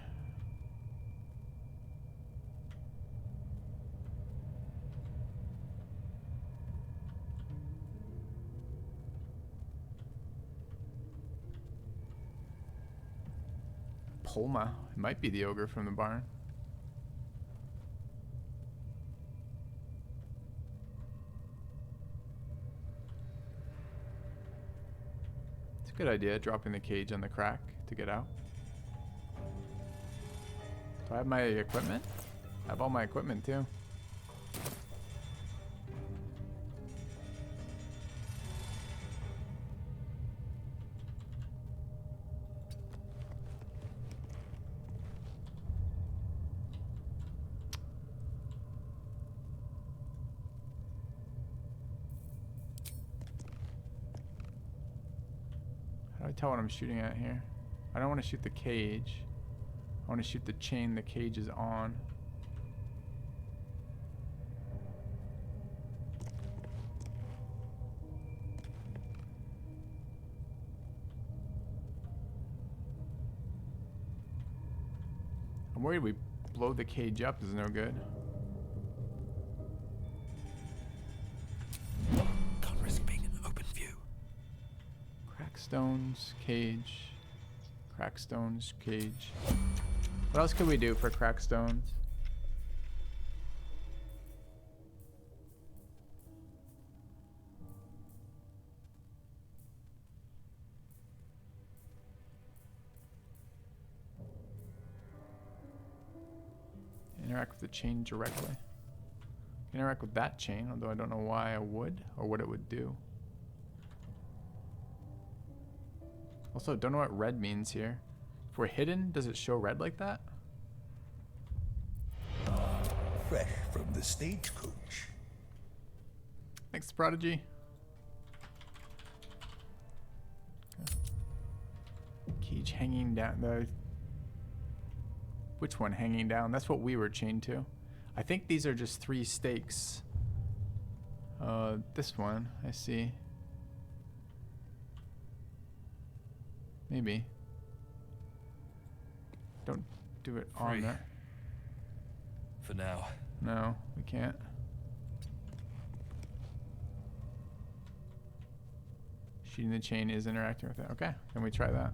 Polma. It might be the ogre from the barn. It's a good idea, dropping the cage on the crack to get out. Do I have my equipment? I have all my equipment too. How do I tell what I'm shooting at here? I don't want to shoot the cage. I want to shoot the chain the cage is on. I'm worried we blow the cage up is no good. Can't risk being in open view. Crack stones, cage. Crack stones, cage. What else could we do for crack stones? Interact with the chain directly. Interact with that chain, although I don't know why I would or what it would do. Also, don't know what red means here. If we're hidden, does it show red like that? Fresh from the stagecoach. Thanks, Prodigy. Okay. Cage hanging down. Which one hanging down? That's what we were chained to. I think these are just 3 stakes. This one, I see. Maybe. Don't do it on there. For now. No, we can't. Shooting the chain is interacting with it. Okay, then we try that.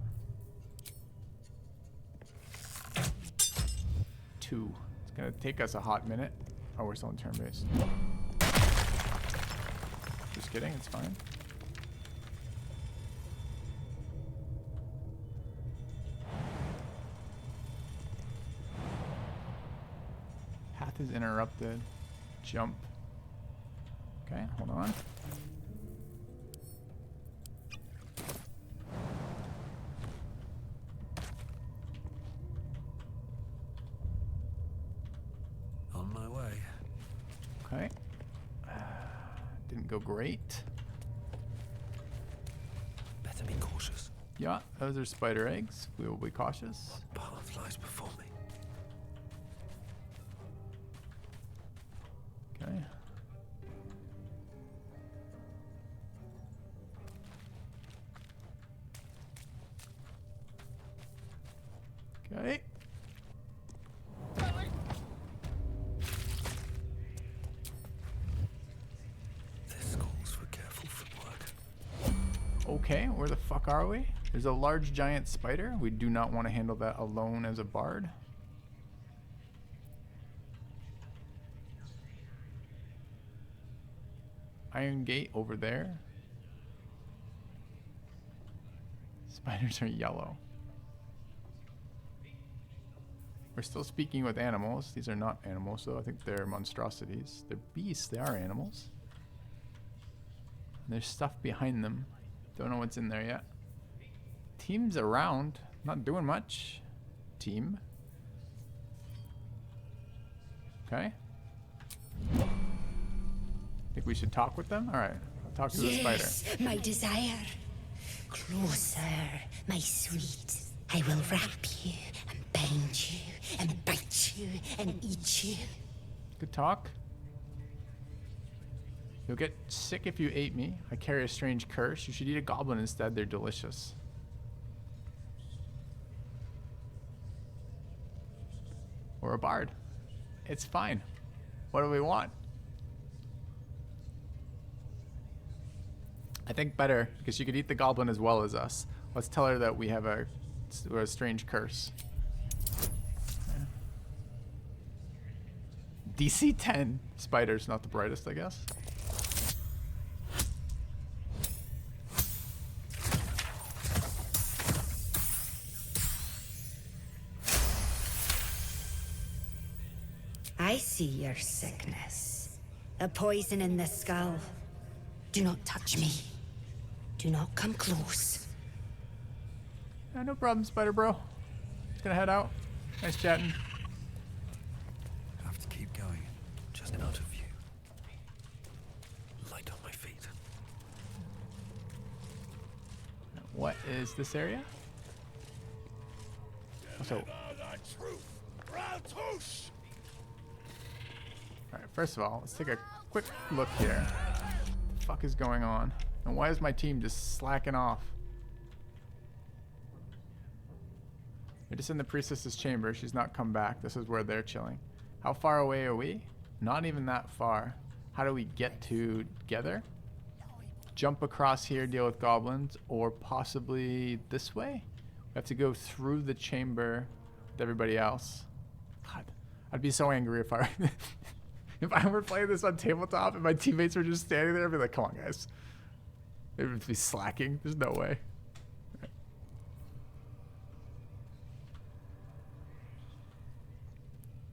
2. It's gonna take us a hot minute. Oh, we're still in turn based. Just kidding, it's fine. Path is interrupted. Jump. Okay, hold on. On my way. Okay. Didn't go great. Better be cautious. Yeah, those are spider eggs. We will be cautious. Path lies before me. Okay. Okay. This calls for careful footwork. Okay, where the fuck are we? There's a large giant spider. We do not want to handle that alone as a bard. I iron gate over there. Spiders are yellow. We're still speaking with animals. These are not animals, though. I think they're monstrosities. They're beasts. They are animals. And there's stuff behind them. Don't know what's in there yet. Team's around. Not doing much. Team. Okay. Think we should talk with them? Alright. I'll talk to the spider. Yes, my desire. Closer, my sweet. I will wrap you and bind you and bite you and eat you. Good talk. You'll get sick if you ate me. I carry a strange curse. You should eat a goblin instead. They're delicious. Or a bard. It's fine. What do we want? I think better, because she could eat the goblin as well as us. Let's tell her that we have a strange curse. DC 10. Spider's not the brightest, I guess. I see your sickness. A poison in the skull. Do not touch me. Do not come close. No problem, Spider Bro. Just gonna head out. Nice chatting. Have to keep going. Just out of view. Light on my feet. What is this area? So, alright, first of all, let's take a quick look here. What the fuck is going on? And why is my team just slacking off? We're just in the priestess's chamber. She's not come back. This is where they're chilling. How far away are we? Not even that far. How do we get together? Jump across here, deal with goblins, or possibly this way? We have to go through the chamber with everybody else. God, I'd be so angry if I if I were playing this on tabletop and my teammates were just standing there. I'd be like, come on, guys. They would be slacking. There's no way. Right.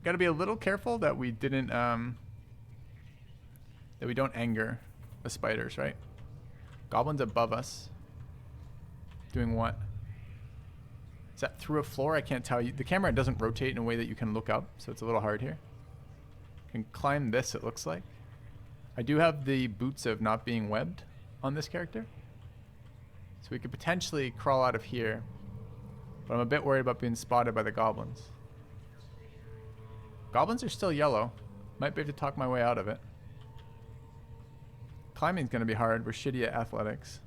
Got to be a little careful that we didn't that we don't anger the spiders, right? Goblins above us. Doing what? Is that through a floor? I can't tell you. The camera doesn't rotate in a way that you can look up, so it's a little hard here. Can climb this, it looks like. I do have the boots of not being webbed on this character. So we could potentially crawl out of here. But I'm a bit worried about being spotted by the goblins. Goblins are still yellow. Might be able to talk my way out of it. Climbing's gonna be hard. We're shitty at athletics.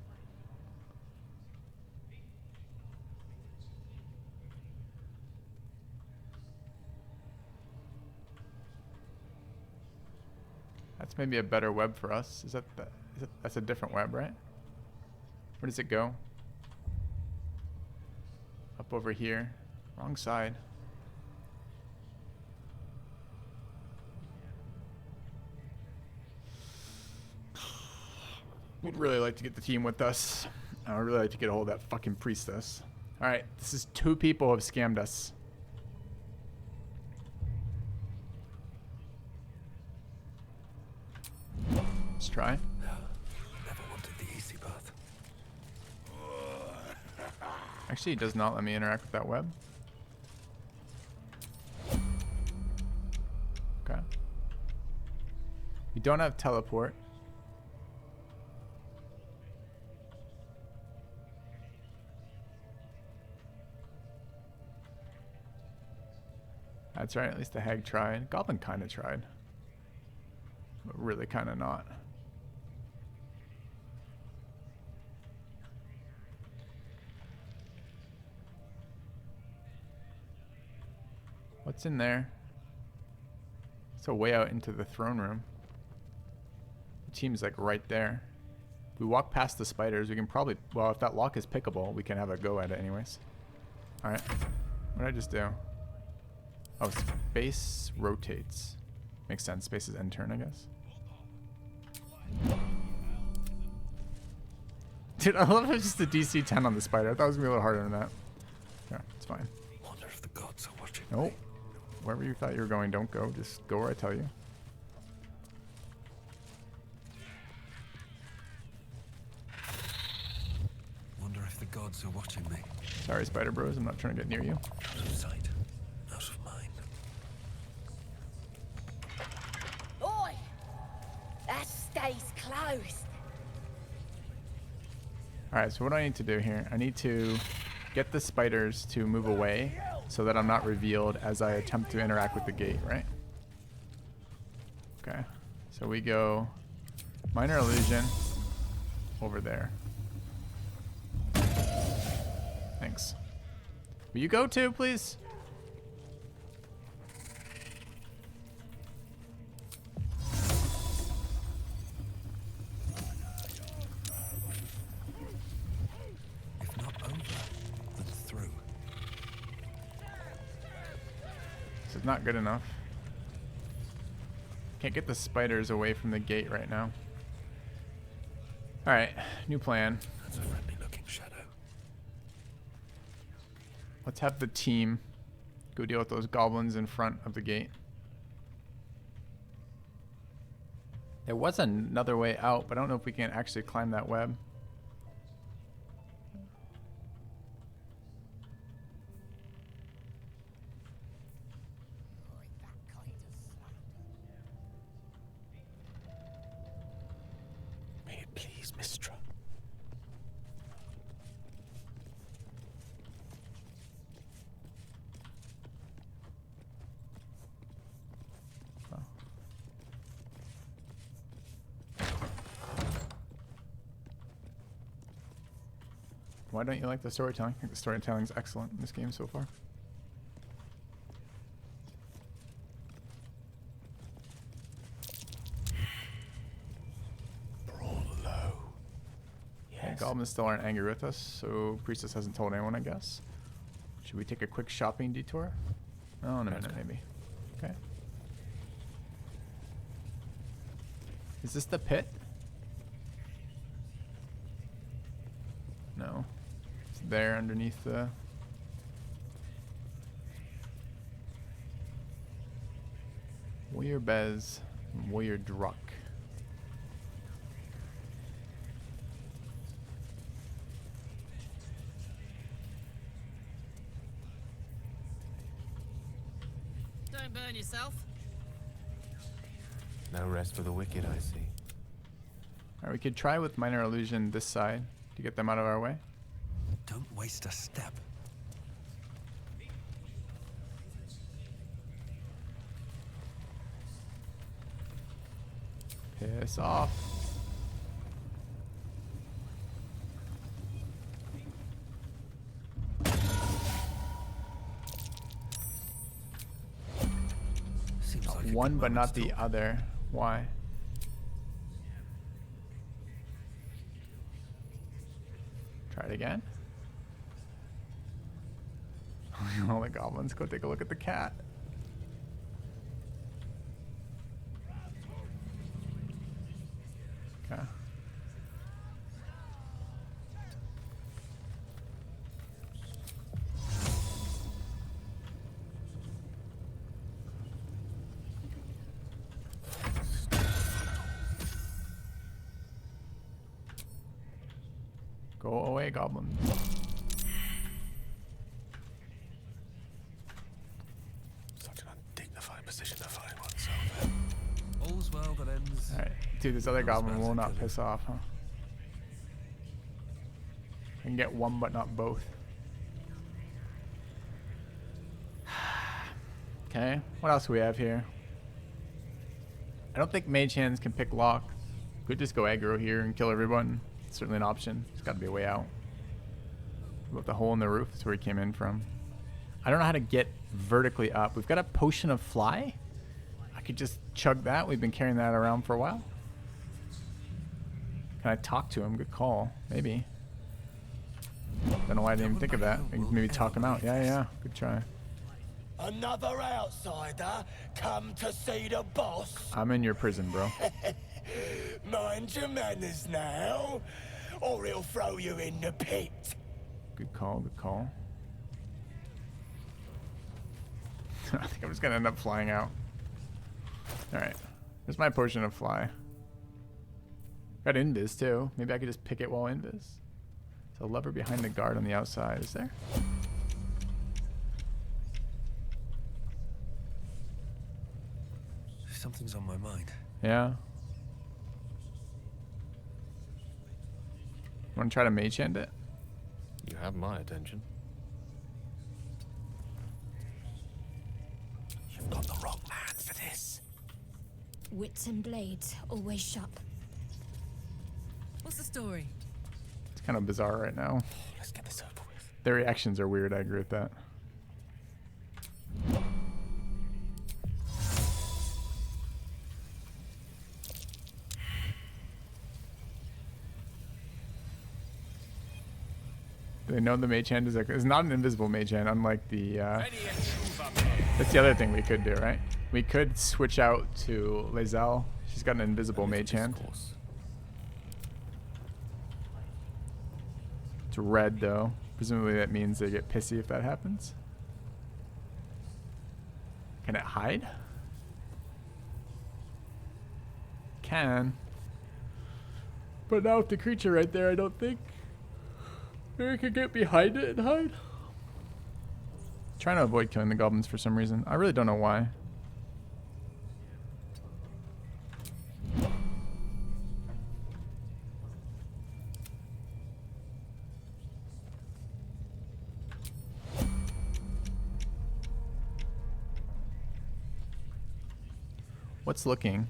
That's maybe a better web for us. That's a different web, right? Where does it go? Up over here. Wrong side. We'd really like to get the team with us. I would really like to get a hold of that fucking priestess. Alright, this is 2 people who have scammed us. Let's try. Never wanted the easy path. Actually, it does not let me interact with that web. Okay. We don't have teleport. That's right, at least the hag tried. Goblin kind of tried. But really kind of not. What's in there? It's a way out into the throne room. The team's like right there. If we walk past the spiders, we can probably... Well, if that lock is pickable, we can have a go at it anyways. Alright. What did I just do? Oh, space rotates. Makes sense. Space is end turn, I guess. Dude, I love it's just a DC 10 on the spider. I thought it was gonna be a little harder than that. Yeah, it's fine. Wonder if the gods are watching. Nope. Wherever you thought you were going, don't go. Just go where I tell you. Wonder if the gods are watching me. Sorry, Spider Bros. I'm not trying to get near you. Out of sight, out of mind. Oi! That stays closed. Alright, so what do I need to do here? I need to get the spiders to move away so that I'm not revealed as I attempt to interact with the gate, right? Okay. So we go minor illusion over there. Thanks. Will you go too, please? If not over, then through. This is not good enough. Can't get the spiders away from the gate right now. Alright, new plan. That's a friendly looking shadow. Let's have the team go deal with those goblins in front of the gate. There was another way out, but I don't know if we can actually climb that web. May it please, Mistra. Why don't you like the storytelling? I think the storytelling's excellent in this game so far. Brawl low. Okay, goblins still aren't angry with us, so Priestess hasn't told anyone, I guess. Should we take a quick shopping detour? Oh, in a minute, maybe. Okay. Is this the pit? No. It's there underneath the... Warrior Bez, and Warrior Druck. Don't burn yourself. No rest for the wicked, I see. Alright, we could try with minor illusion this side to get them out of our way. Don't waste a step. Piss off. Seems like One but not the other. Why? Try it again. All the goblins, go take a look at the cat. Okay. Go away, goblin. Such an undignified position to find oneself in. All's well that ends. Alright, dude, this other goblin will not piss off, huh? I can get one but not both. Okay, what else do we have here? I don't think mage hands can pick lock. Could just go aggro here and kill everyone. It's certainly an option. There's got to be a way out. What about the hole in the roof? That's where he came in from. I don't know how to get vertically up. We've got a potion of fly. I could just chug that. We've been carrying that around for a while. Can I talk to him? Good call. Maybe. Don't know why I didn't even think of that. We can maybe talk him out. Yeah. Good try. Another outsider come to see the boss? I'm in your prison, bro. Mind your manners now, or he'll throw you in the pit. Good call, good call. I think I'm just gonna end up flying out. Alright. There's my potion of fly. Got invis too. Maybe I could just pick it while invis. There's a lever behind the guard on the outside. Is there? Something's on my mind. Yeah. Want to try to mage hand it? You have my attention. You've got the wrong man for this. Wits and blades, always sharp. What's the story? It's kind of bizarre right now. Let's get this over with. Their reactions are weird, I agree with that. They know the mage hand is not an invisible mage hand, unlike the that's the other thing we could do, right? We could switch out to Lae'zel. She's got an invisible mage hand. It's red though. Presumably that means they get pissy if that happens. Can it hide? Can. But now with the creature right there, I don't think. Maybe we could get behind it and hide. Trying to avoid killing the goblins for some reason. I really don't know why. What's looking?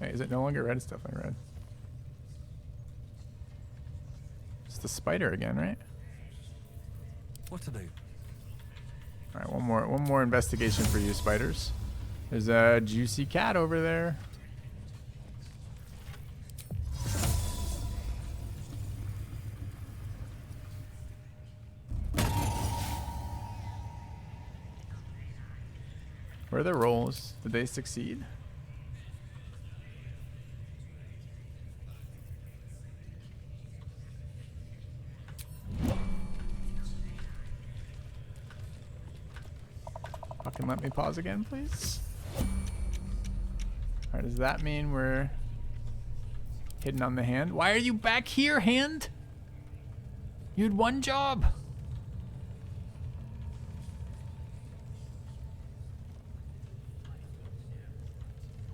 Wait, is it no longer red? It's definitely red. It's the spider again, right? What to do? All right, one more investigation for you, spiders. There's a juicy cat over there. Where are the rolls? Did they succeed? Fucking let me pause again, please. Alright, does that mean we're hidden on the hand? Why are you back here, hand? You had one job.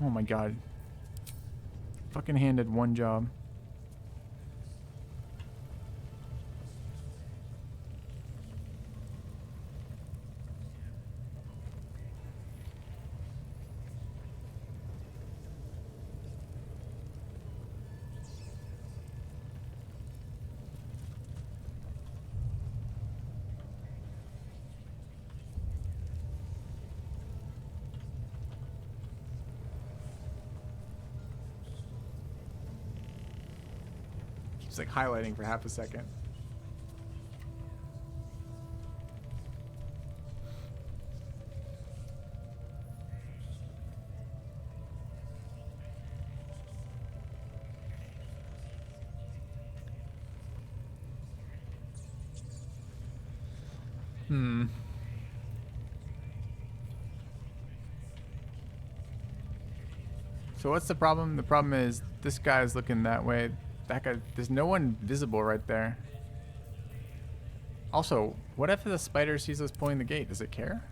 Oh my god. Fucking hand had one job. It's like highlighting for half a second. So what's the problem? The problem is this guy's looking that way. That guy, there's no one visible right there. Also, what if the spider sees us pulling the gate? Does it care?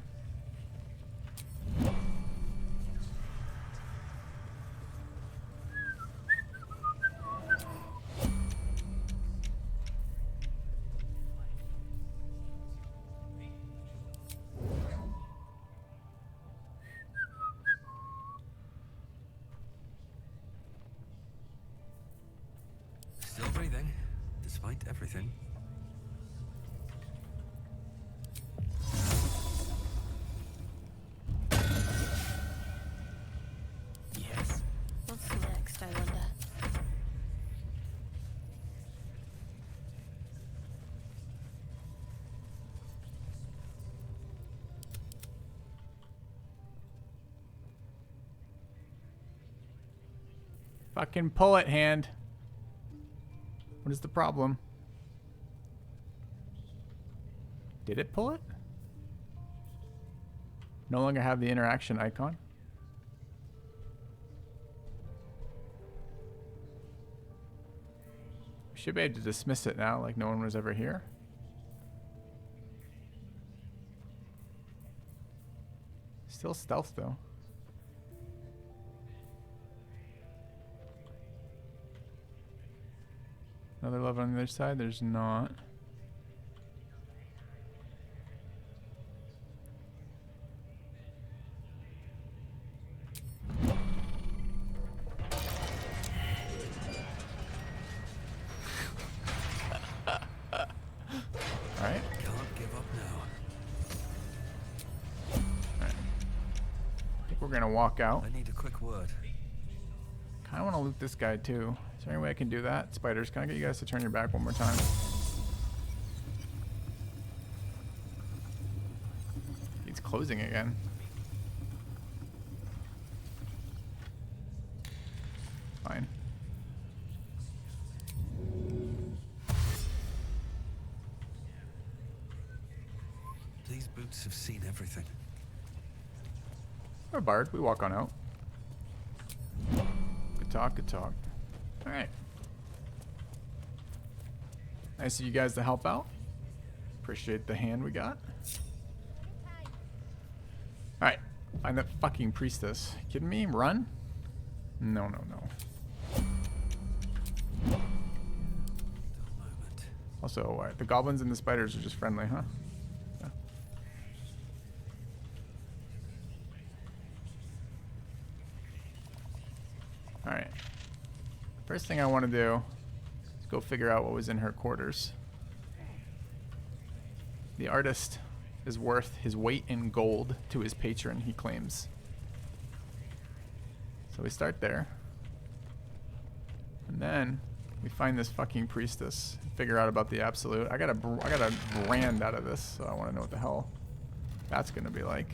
Still breathing, despite everything. Yes. What's next, I wonder? Fucking pull it, hand. What is the problem? Did it pull it? No longer have the interaction icon. We should be able to dismiss it now, like no one was ever here. Still stealth though. Another level on the other side? There's not. Alright. Can't give up now. Alright. I think we're gonna walk out. I need a quick word. Kinda wanna loot this guy too. Is there any way I can do that? Spiders, can I get you guys to turn your back one more time? It's closing again. Fine. These boots have seen everything. We're Bard, we walk on out. Good talk, good talk. Alright. Nice of you guys to help out. Appreciate the hand we got. Alright. Find that fucking priestess. Kidding me? Run? No, no, no. Also, the goblins and the spiders are just friendly, huh? Yeah. Alright. First thing I want to do is go figure out what was in her quarters. The artist is worth his weight in gold to his patron, he claims. So we start there. And then we find this fucking priestess. Figure out about the absolute. I got a brand out of this, so I want to know what the hell that's going to be like.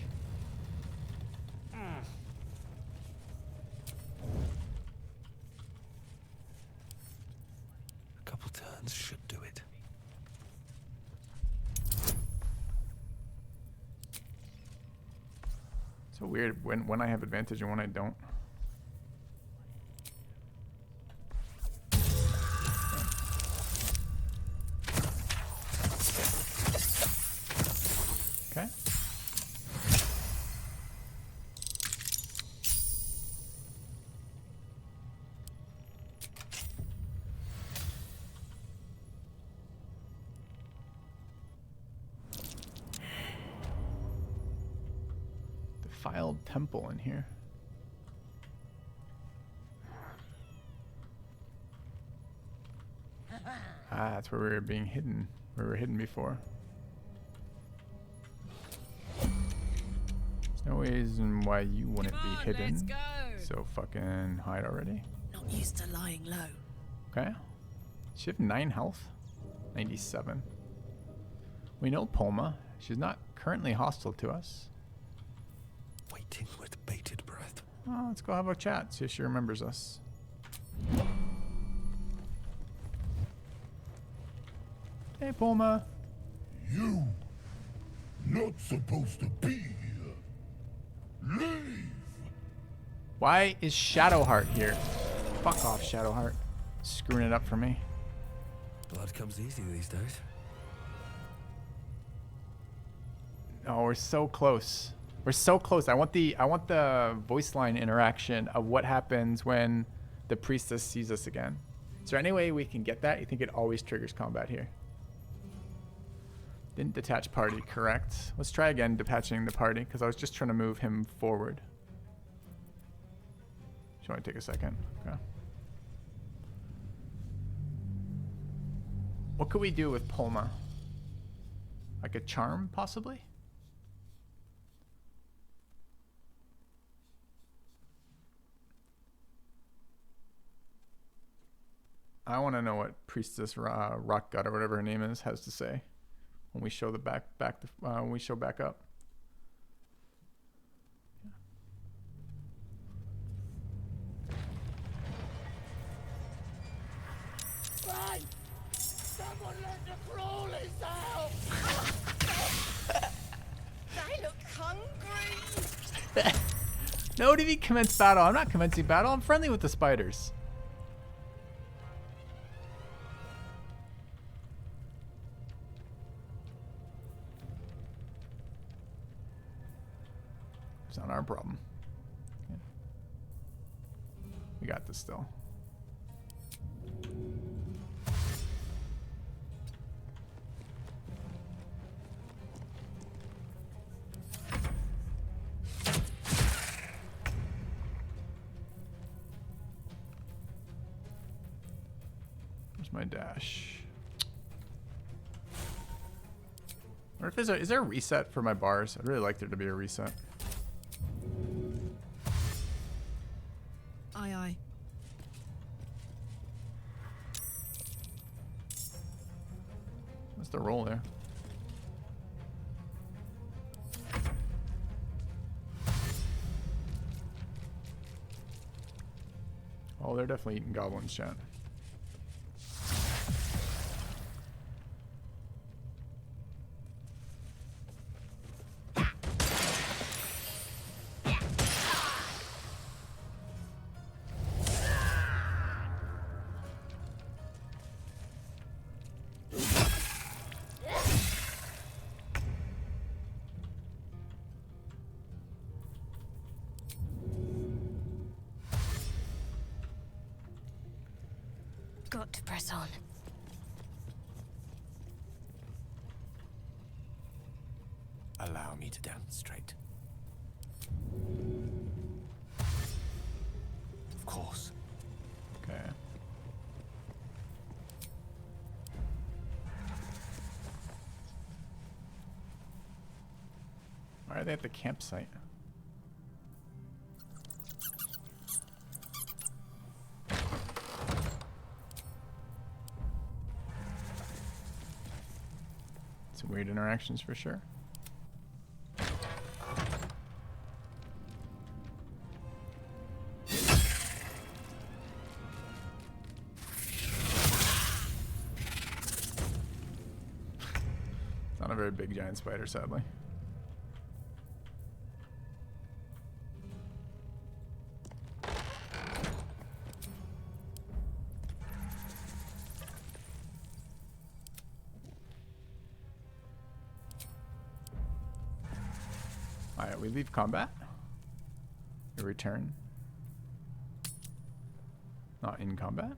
A couple turns should do it. So weird when I have advantage and when I don't. Okay. Defiled temple in here. Ah, that's where we were being hidden. We were hidden before. There's no reason why you wouldn't be hidden. let's go. So fucking hide already. Not used to lying low. Okay. She have 9 health. 97. We know Polma. She's not currently hostile to us. Waiting with bated breath. Oh, let's go have a chat. See if she remembers us. Hey, Polma. You not supposed to be here. Leave. Why is Shadowheart here? Fuck off, Shadowheart. Screwing it up for me. Blood comes easy these days. Oh, we're so close. We're so close. I want the voice line interaction of what happens when the priestess sees us again. Is there any way we can get that? You think it always triggers combat here? Didn't detach party, correct. Let's try again detaching the party, because I was just trying to move him forward. Should only take a second. Okay. What could we do with Polma? Like a charm, possibly? I want to know what Priestess Rock God or whatever her name is has to say when we show the when we show back up. No, did he commence battle? I'm not commencing battle. I'm friendly with the spiders. It's not our problem. Yeah. We got this still. Where's my dash? Or if is there a reset for my bars? I'd really like there to be a reset. Aye, aye. What's the roll there? Oh, they're definitely eating goblins, chat. Got to press on. Allow me to demonstrate. Of course. Okay. Why are they at the campsite? Some weird interactions for sure. Not a very big giant spider, sadly. Alright, we leave combat. We return. Not in combat.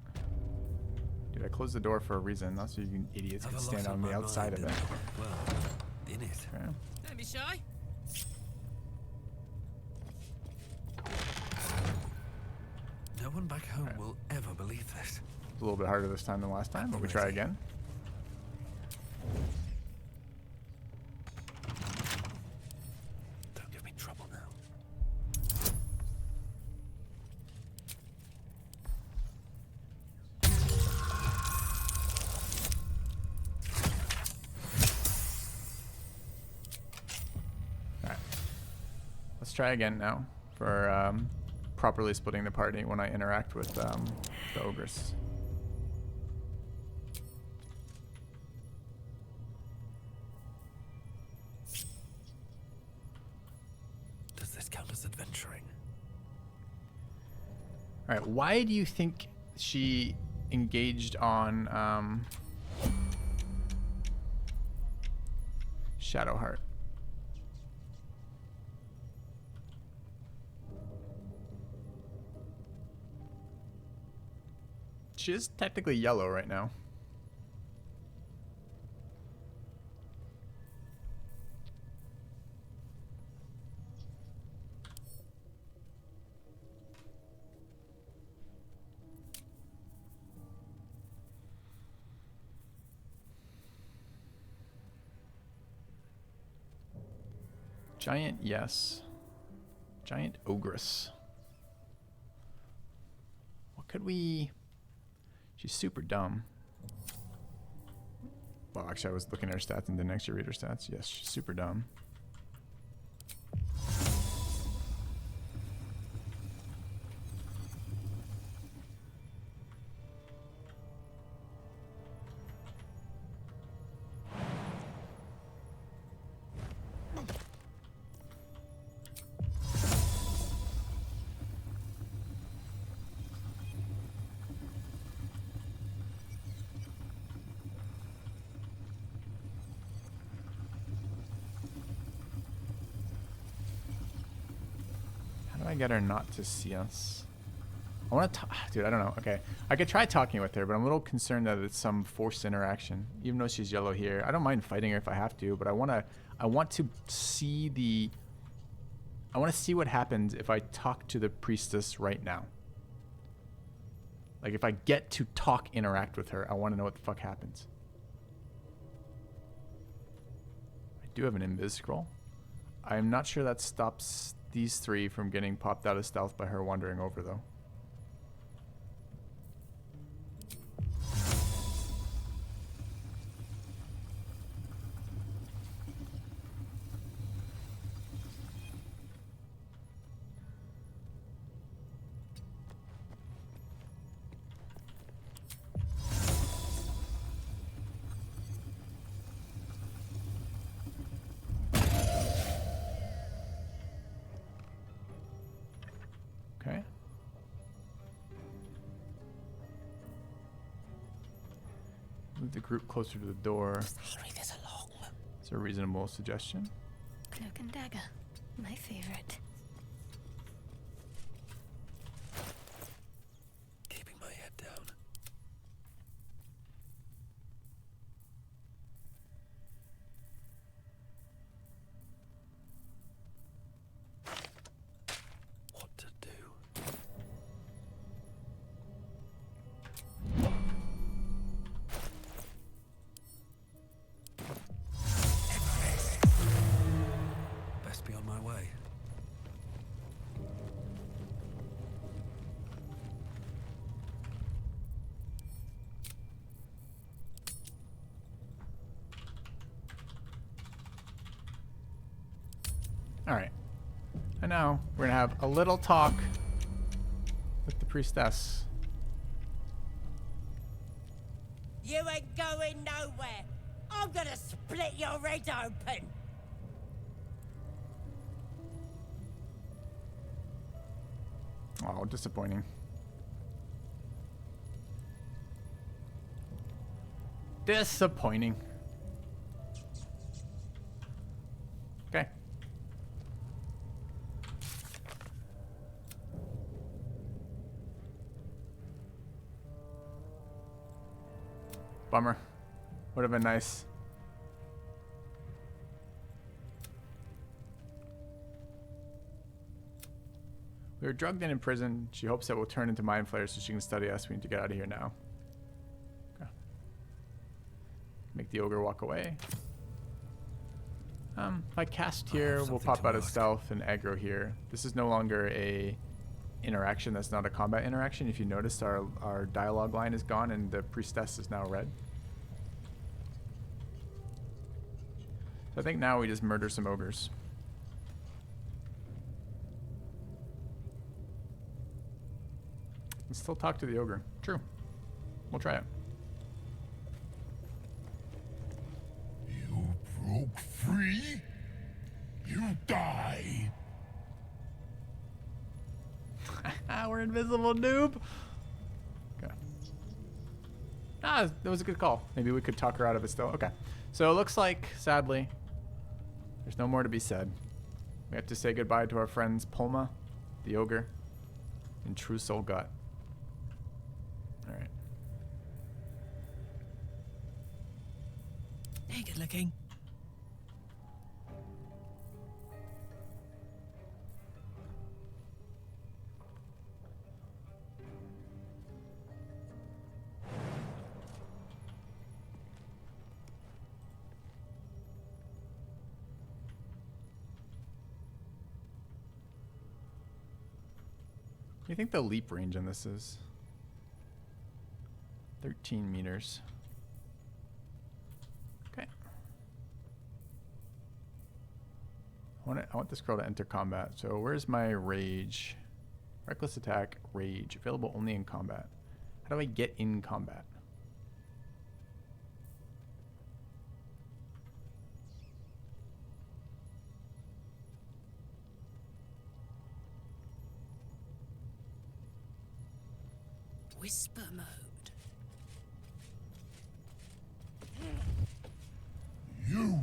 Dude, I closed the door for a reason. Not so you idiots can stand on the outside of it. Well, in it. Okay. Don't be shy. No one back home will ever believe this. It's a little bit harder this time than last time, but we try again. Don't give me trouble now. Alright. Let's try again now for properly splitting the party when I interact with the ogres. Does this count as adventuring? Alright, why do you think she engaged on Shadowheart? She is technically yellow right now. Giant, yes. Giant ogress. What could we... She's super dumb. Well, actually, I was looking at her stats and didn't actually read her stats. Yes, she's super dumb. How do I get her not to see us? I want to dude, I don't know. Okay. I could try talking with her, but I'm a little concerned that it's some forced interaction. Even though she's yellow here. I don't mind fighting her if I have to, but I want to see what happens if I talk to the priestess right now. Like, if I get to interact with her, I want to know what the fuck happens. I do have an invis scroll. I'm not sure that stops these three from getting popped out of stealth by her wandering over, though. Okay. Move the group closer to the door. Hurry this along. It's a reasonable suggestion. Cloak and dagger, my favorite. Keeping my head down. What to do? Best be on my way. All right. And now we're gonna have a little talk with the priestess. You ain't going nowhere. I'm gonna split your head open. Oh, disappointing. Disappointing. Okay. Bummer. Would have been nice. We were drugged in prison. She hopes that we'll turn into mind flayers so she can study us. We need to get out of here now. Okay. Make the ogre walk away. If I cast here, we'll pop out of stealth and aggro here. This is no longer a interaction that's not a combat interaction. If you noticed, our dialogue line is gone and the priestess is now red. So I think now we just murder some ogres. And still talk to the ogre. True. We'll try it. You broke free? You die. We're invisible, noob. Okay. Ah, that was a good call. Maybe we could talk her out of it still. Okay. So it looks like, sadly, there's no more to be said. We have to say goodbye to our friends Pulma, the ogre, and True Soul Gut. All right. Hey, good looking. What do you think the leap range on this is? 13 meters. Okay. I want this girl to enter combat. So where's my rage? Reckless attack, rage. Available only in combat. How do I get in combat? Whisper mode. You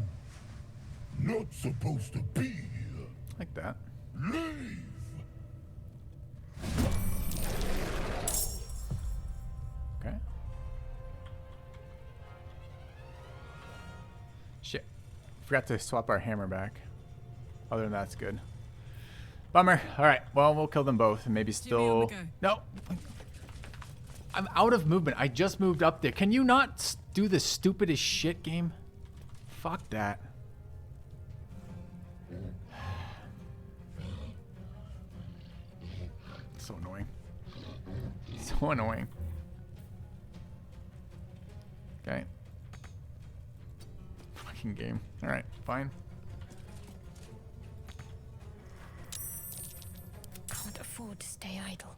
not supposed to be here. Like that. Leave Forgot to swap our hammer back. Other than that, it's good. Bummer. All right. Well, we'll kill them both and maybe still. No. I'm out of movement. I just moved up there. Can you not do the stupidest shit game? Fuck that. So annoying. So annoying. Okay. Fucking game. All right. Fine. Can't afford to stay idle.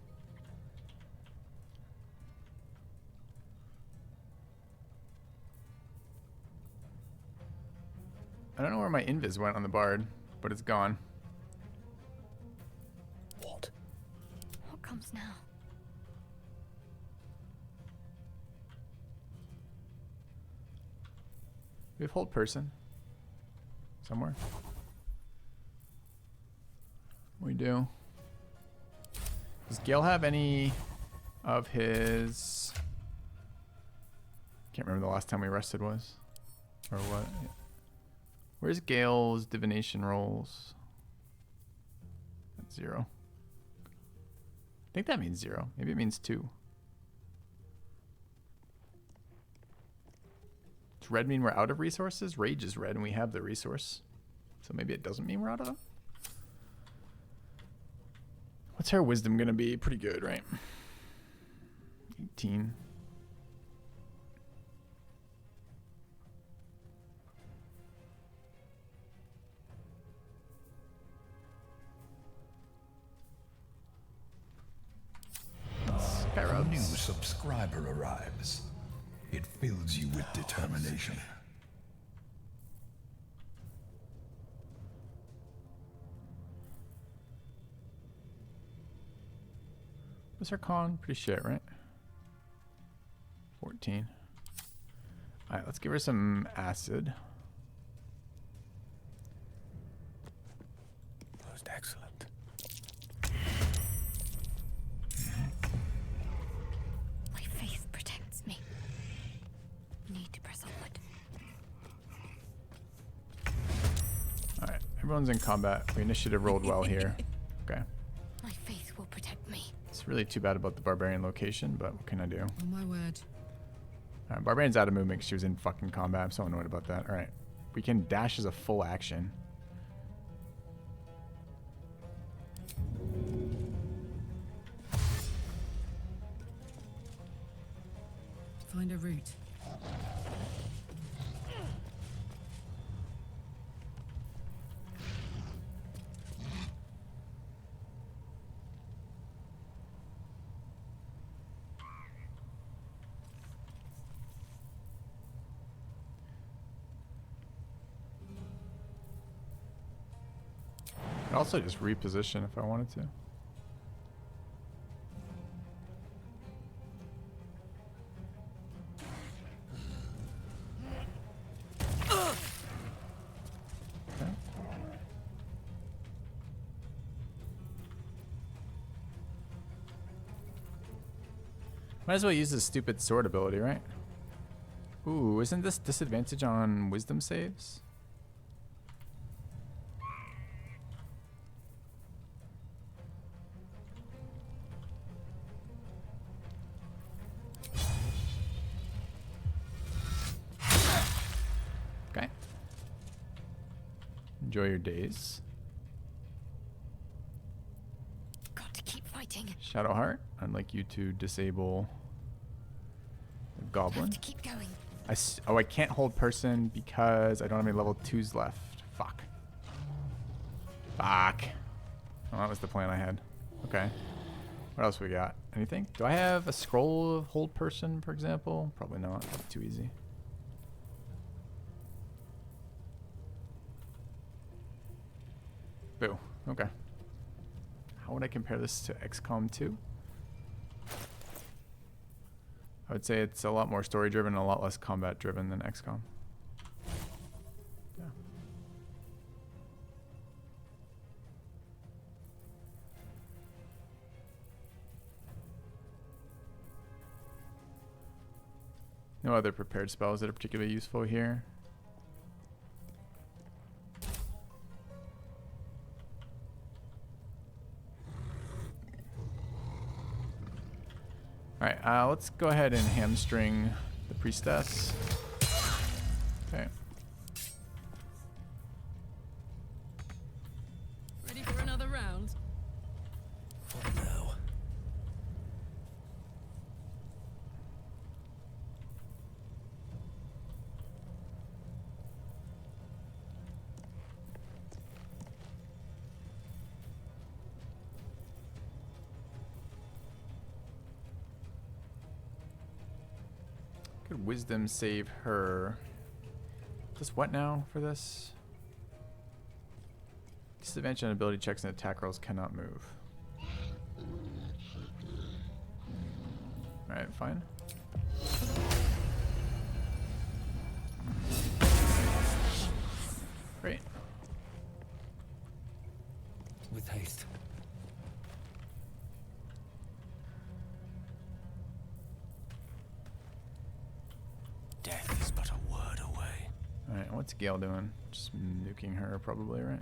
I don't know where my invis went on the bard, but it's gone. What? What comes now? We have hold person somewhere. We do. Does Gale have any of his? Can't remember the last time we rested was, or what. Where's Gale's divination rolls? That's 0. I think that means 0. Maybe it means 2. Does red mean we're out of resources? Rage is red and we have the resource. So maybe it doesn't mean we're out of them? What's her wisdom gonna be? Pretty good, right? 18. A new subscriber arrives. It fills you with determination. What's her con? Pretty shit, right? 14. Alright, let's give her some acid. Most excellent. My faith protects me. Need to press onward. Alright, everyone's in combat. We initiative rolled well here. Okay. My faith will protect me. It's really too bad about the barbarian location, but what can I do? Oh my word. Alright, barbarian's out of movement 'cause she was in fucking combat. I'm so annoyed about that. Alright. We can dash as a full action. Find a route. I could also just reposition if I wanted to. Okay. Might as well use this stupid sword ability, right? Ooh, isn't this disadvantage on wisdom saves? Okay. Enjoy your days. Got to keep fighting. Shadowheart, I'd like you to disable the goblin. Have to keep going. I can't hold person because I don't have any level 2s left. Fuck. Fuck. Oh, that was the plan I had. Okay. What else we got? Anything? Do I have a scroll of hold person, for example? Probably not. That'd be too easy. Boo. Okay. How would I compare this to XCOM 2? I would say it's a lot more story driven and a lot less combat driven than XCOM. Yeah. No other prepared spells that are particularly useful here. Alright, let's go ahead and hamstring the priestess. Okay. Ready for another round? For now. Could wisdom save her. Does what now for this? Disadvantage on ability checks and attack rolls cannot move. Alright, fine. Great. With haste. Death is but a word away. Alright, what's Gale doing? Just nuking her, probably, right?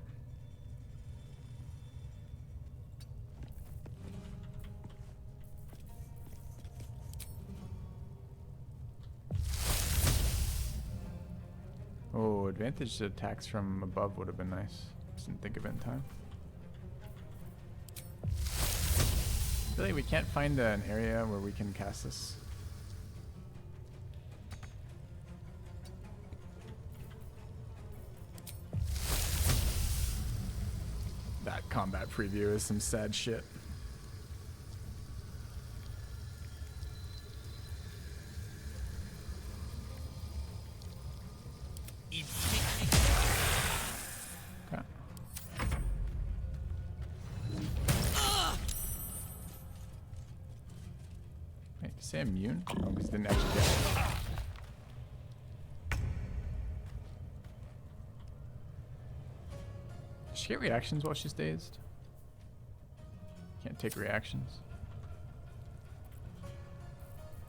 Oh, advantage attacks from above would have been nice. Just didn't think of it in time. Really, we can't find an area where we can cast this. That combat preview is some sad shit. Okay. Wait, is he immune? Oh, because he didn't actually get it. Does she get reactions while she's dazed? Can't take reactions.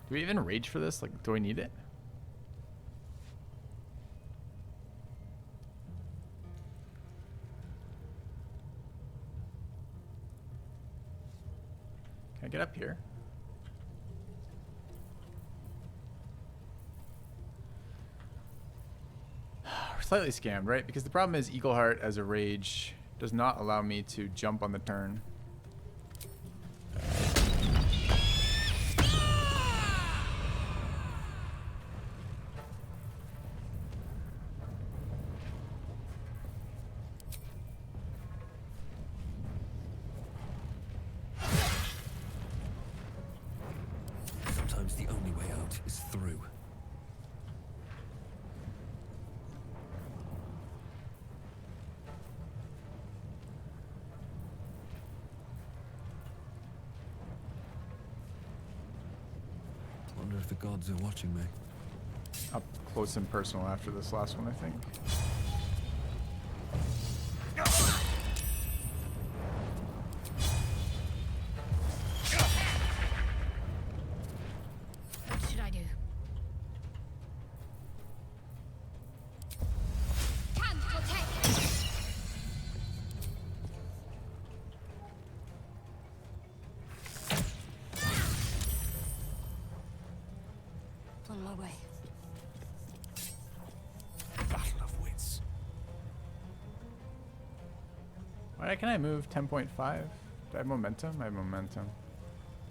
Do we even rage for this? Like, do I need it? Can I get up here? We're slightly scammed, right? Because the problem is Eagleheart as a rage does not allow me to jump on the turn. Sometimes the only way out is through. Wonder if the gods are watching me. Up close and personal after this last one, I think. What should I do? Can protect. On my way. Battle of wits. Why can I move 10.5? Do I have momentum? I have momentum.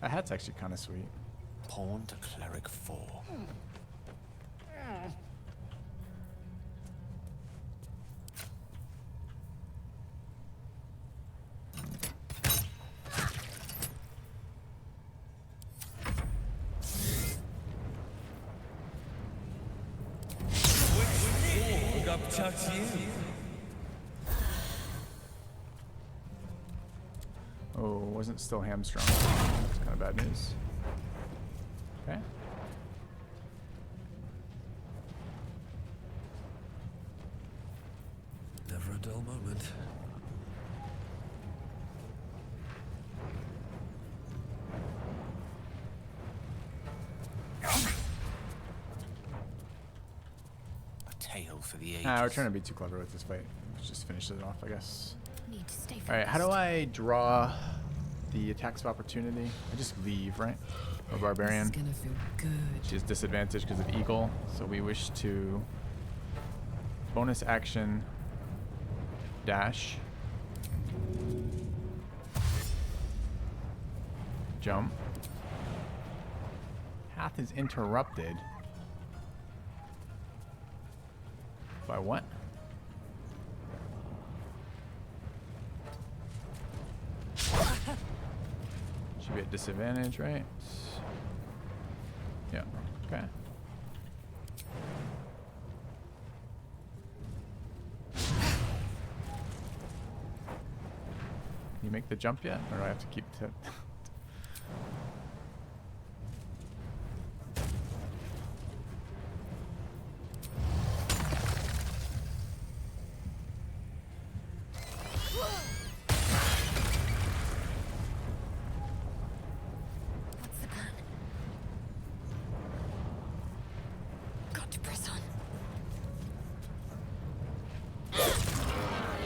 That hat's actually kind of sweet. Pawn to cleric 4. Oh, wasn't still hamstrung. That's kind of bad news. Okay. Never a dull moment. A tale for the ages. We're trying to be too clever with this fight. Let's just finish it off, I guess. Need to stay Alright, how do focused. I draw the attacks of opportunity. I just leave, right? A barbarian. This is gonna feel good. She has disadvantage because of eagle, so we wish to bonus action dash, jump. Path is interrupted by what? Should be at disadvantage, right? Yeah, okay. Can you make the jump yet? Or do I have to keep to What's the plan? Got to press on.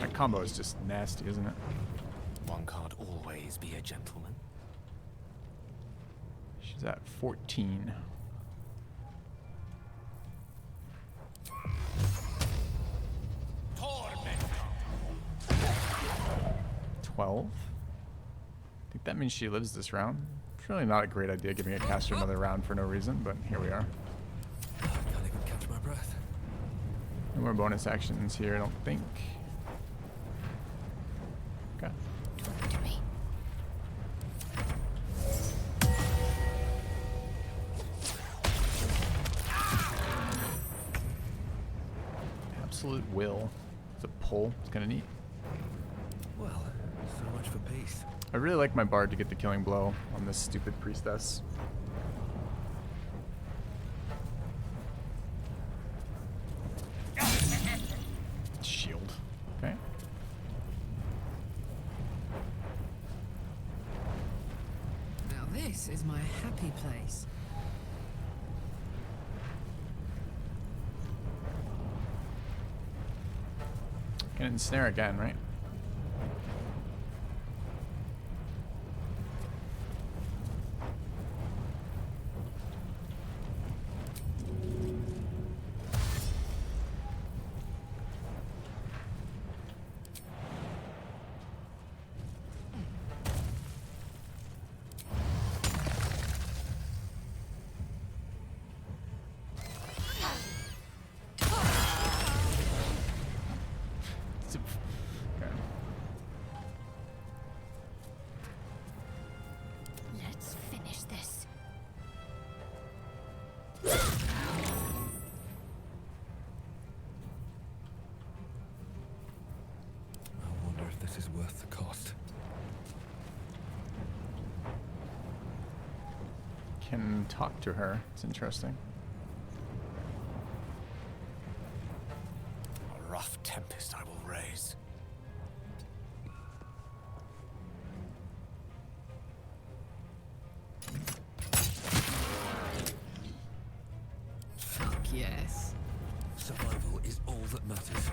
That combo is just nasty, isn't it? One can't always be a gentleman. She's at 14. 12. I think that means she lives this round. It's really not a great idea giving a caster another round for no reason, but here we are. Can't even catch my breath. No more bonus actions here, I don't think. Okay. Absolute will. It's a pull. It's kind of neat. Well, so much for peace. I really like my bard to get the killing blow on this stupid priestess. Shield. Okay. Now this is my happy place. Can ensnare again, right? Let's finish this. I wonder if this is worth the cost. Can talk to her. It's interesting. A rough tempest I will raise. Fuck yes. Survival is all that matters.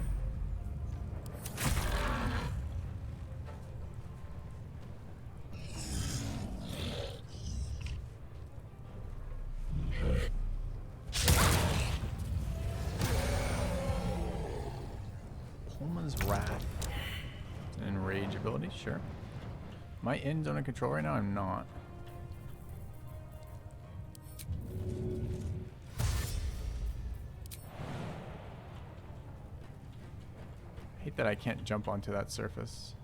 Pullman's Wrath. It's an enrage ability, sure. Am I in zone of control right now? I'm not. I hate that I can't jump onto that surface.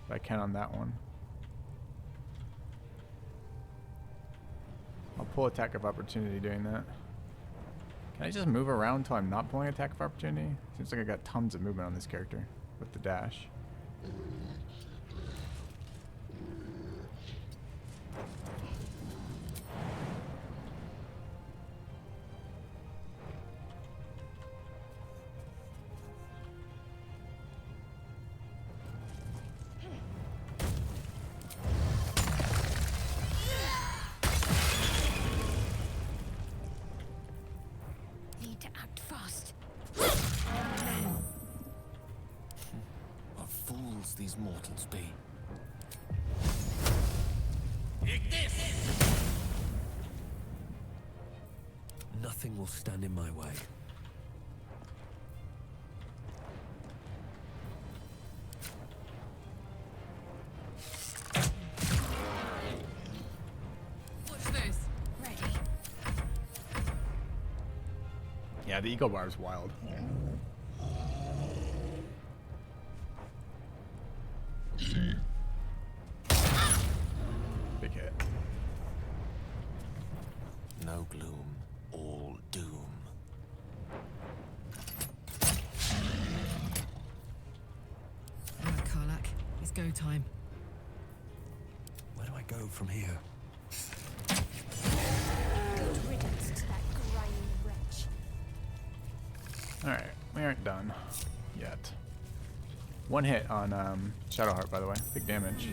But I can on that one. I'll pull attack of opportunity doing that. Can I just move around until I'm not pulling attack of opportunity? Seems like I got tons of movement on this character with the dash. Need to act fast. What fools these mortals be. Nothing will stand in my way. Watch this. Ready. Yeah, the eco bar is wild. Big hit. No gloom, all doom. Alright, Karlak. It's go time. Where do I go from here? Good riddance to that grimy wretch. Alright, we aren't done yet. One hit on Shadowheart, by the way. Big damage.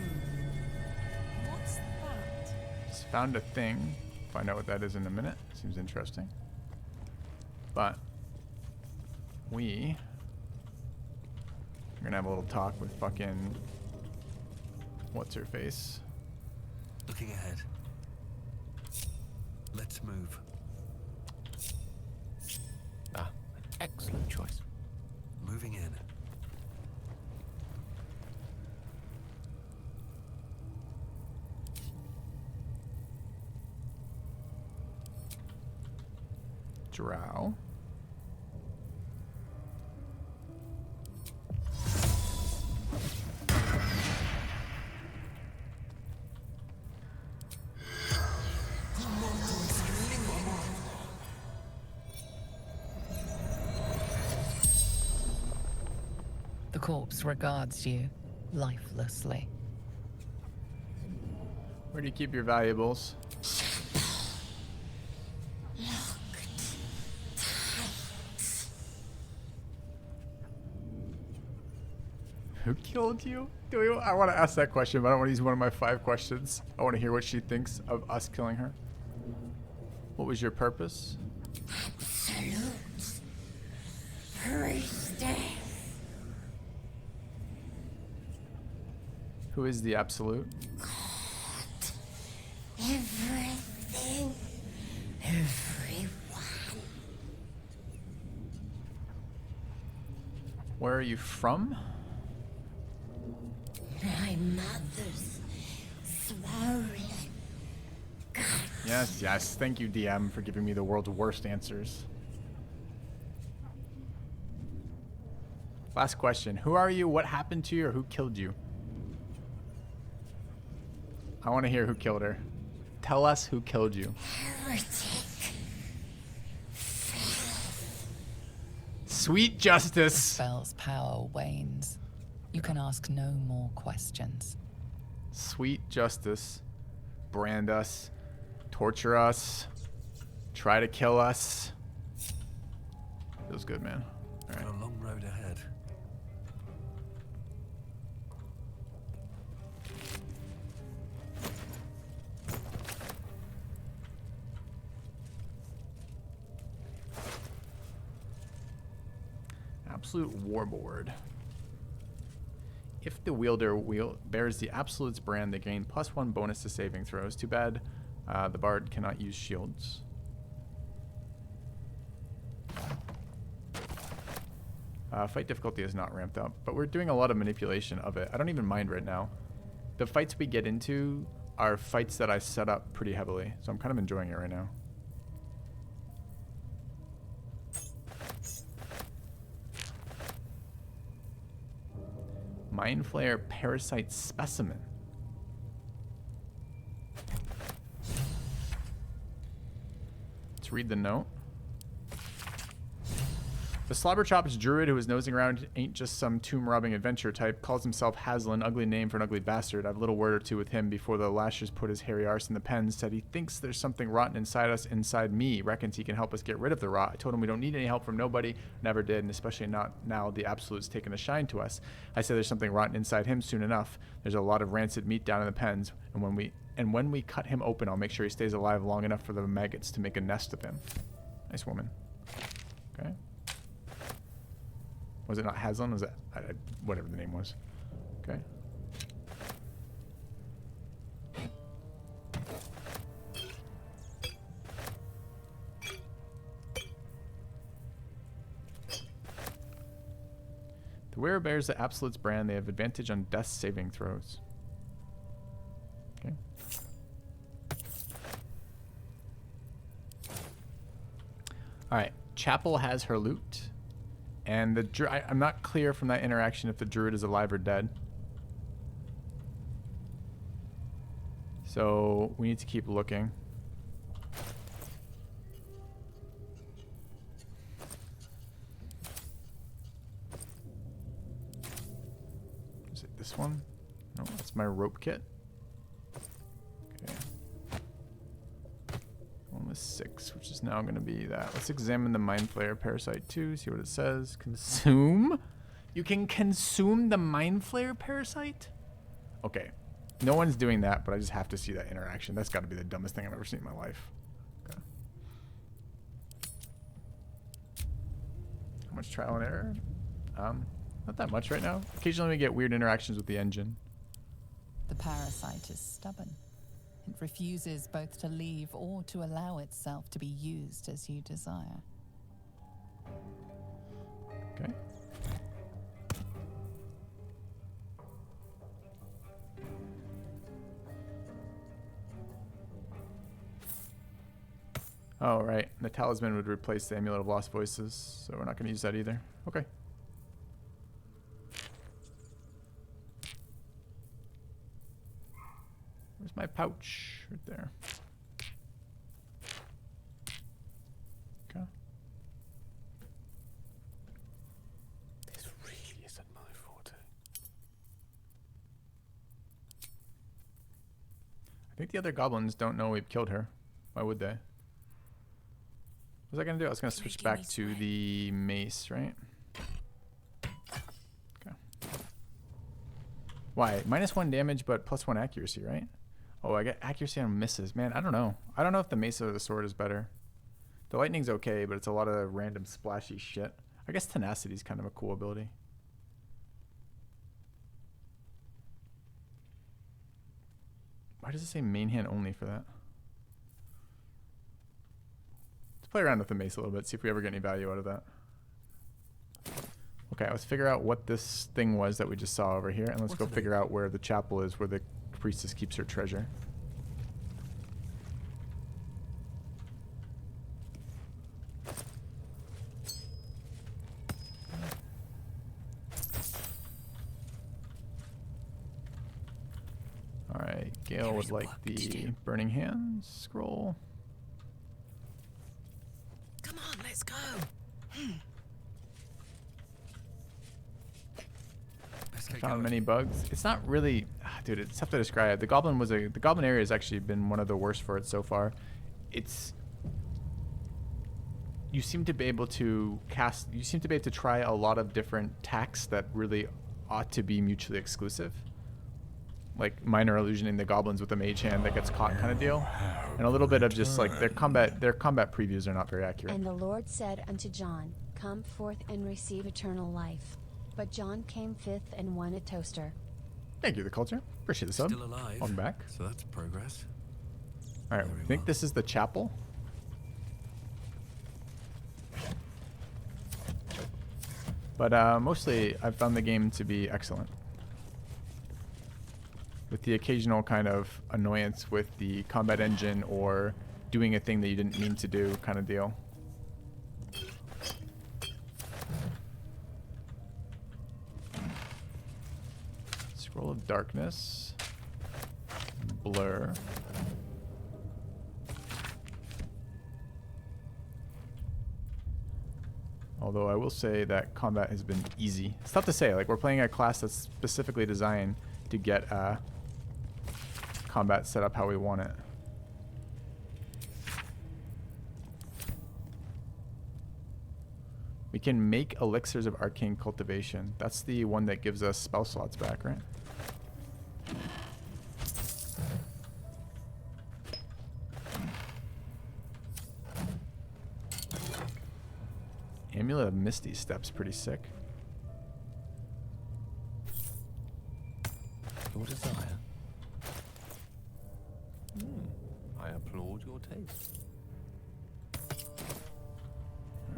What's that? Just found a thing. Find out what that is in a minute. Seems interesting. But we are gonna have a little talk with fucking what's her face. Looking ahead. Let's move. Ah, an excellent choice. Moving in. Drow. The corpse regards you lifelessly. Where do you keep your valuables? Who killed you? I want to ask that question, but I don't want to use one of my 5 questions. I want to hear what she thinks of us killing her. What was your purpose? Absolute. First death. Who is the absolute? Everything. Everyone. Where are you from? My mother's slowly. Yes, yes. Thank you, DM, for giving me the world's worst answers. Last question. Who are you? What happened to you? Or who killed you? I want to hear who killed her. Tell us who killed you. Heretic. Sweet justice. The spell's power wanes. You can ask no more questions. Sweet justice. Brand us. Torture us. Try to kill us. Feels good, man. All right. A long road ahead. Absolute warboard. If the wielder bears the Absolute's brand, they gain +1 bonus to saving throws. Too bad the bard cannot use shields. Fight difficulty is not ramped up, but we're doing a lot of manipulation of it. I don't even mind right now. The fights we get into are fights that I set up pretty heavily, so I'm kind of enjoying it right now. Mind Flayer Parasite Specimen. Let's read the note. The Slobberchop's druid who is nosing around ain't just some tomb-robbing adventure type. Calls himself Haslin, ugly name for an ugly bastard. I've a little word or two with him before the lashers put his hairy arse in the pen. Said he thinks there's something rotten inside us, inside me. Reckons he can help us get rid of the rot. I told him we don't need any help from nobody. Never did, and especially not now the Absolute's taken a shine to us. I said there's something rotten inside him soon enough. There's a lot of rancid meat down in the pens, and when we cut him open, I'll make sure he stays alive long enough for the maggots to make a nest of him. Nice woman. Okay. Was it not Haslin? Was it whatever the name was? Okay. The wearer bears the Absolute's brand. They have advantage on death saving throws. Okay. All right. Chapel has her loot. And the I'm not clear from that interaction if the druid is alive or dead. So we need to keep looking. Is it this one? No, that's my rope kit. Okay. One was 6, which is now going to be that. Let's examine the Mind Flayer Parasite 2, see what it says. Consume? You can consume the Mind Flayer Parasite? Okay. No one's doing that, but I just have to see that interaction. That's got to be the dumbest thing I've ever seen in my life. Okay. How much trial and error? Not that much right now. Occasionally we get weird interactions with the engine. The parasite is stubborn. It refuses both to leave or to allow itself to be used as you desire. Okay. Oh, right. The talisman would replace the Amulet of Lost Voices, so we're not going to use that either. Okay. Where's my pouch? Right there. Okay. This really isn't my forte. I think the other goblins don't know we've killed her. Why would they? What was I going to do? I was going to switch back to the mace, right? Okay. Why? -1 damage, but +1 accuracy, right? Oh, I get accuracy on misses. Man, I don't know. I don't know if the mace or the sword is better. The lightning's okay, but it's a lot of random splashy shit. I guess tenacity is kind of a cool ability. Why does it say main hand only for that? Play around with the mace a little bit, see if we ever get any value out of that. Okay, let's figure out what this thing was that we just saw over here, and let's go figure out where the chapel is, where the priestess keeps her treasure. Alright, Gale would like the Burning Hands scroll. Come on, let's go. Found many bugs. It's not really, dude. It's tough to describe. The goblin area has actually been one of the worst for it so far. You seem to be able to try a lot of different tacks that really ought to be mutually exclusive. Like minor illusioning the goblins with a mage hand that gets caught kind of deal. And a little bit of just like their combat previews are not very accurate. And the Lord said unto John, Come forth and receive eternal life. But John came fifth and won a toaster. Thank you, the culture. Appreciate the sub. Still alive. Welcome back. So that's progress. Alright, I think this is the chapel. But mostly I've found the game to be excellent. With the occasional kind of annoyance with the combat engine or doing a thing that you didn't mean to do kind of deal. Scroll of Darkness. Blur. Although I will say that combat has been easy. It's tough to say. Like, we're playing a class that's specifically designed to get combat set up how we want it. We can make elixirs of arcane cultivation. That's the one that gives us spell slots back, right? Amulet of Misty Step's pretty sick. Your desire. I applaud your taste.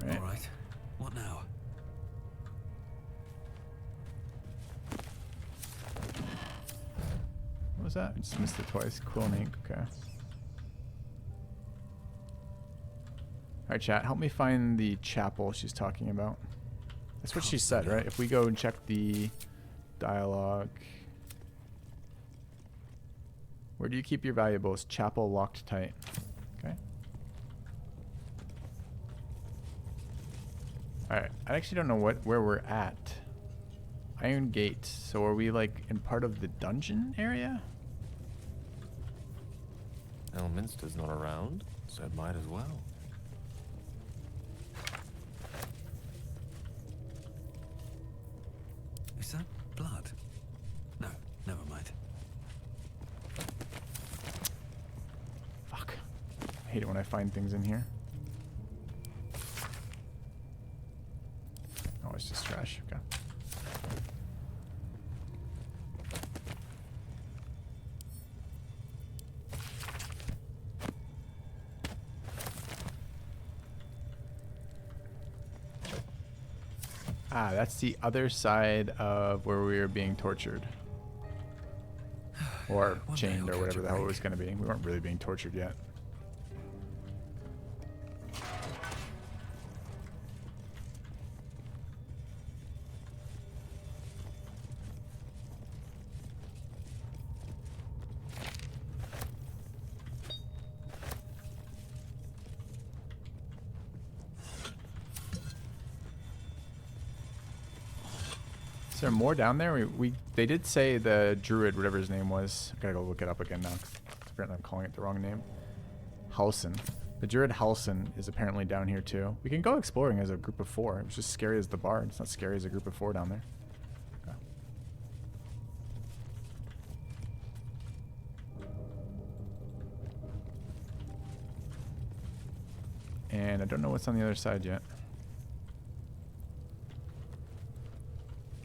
All right. All right. What now? was that? I just missed it twice. Quill and ink. Okay. Alright, chat. Help me find the chapel she's talking about. That's what she said, right? If we go and check the dialogue. Where do you keep your valuables? Chapel locked tight. Okay. Alright. I actually don't know where we're at. Iron Gate. So are we like in part of the dungeon area? Elminster's not around, so it might as well. Is that blood? No, never mind. Fuck. I hate it when I find things in here. Oh, it's just trash. Okay. Ah, that's the other side of where we were being tortured. Or chained or whatever the hell it was going to be. We weren't really being tortured yet. Is there more down there? They did say the druid, whatever his name was. I gotta go look it up again now. Apparently I'm calling it the wrong name. Halsin. The druid Halsin is apparently down here too. We can go exploring as a group of 4. It was just scary as the bard. It's not scary as a group of 4 down there. Okay. And I don't know what's on the other side yet.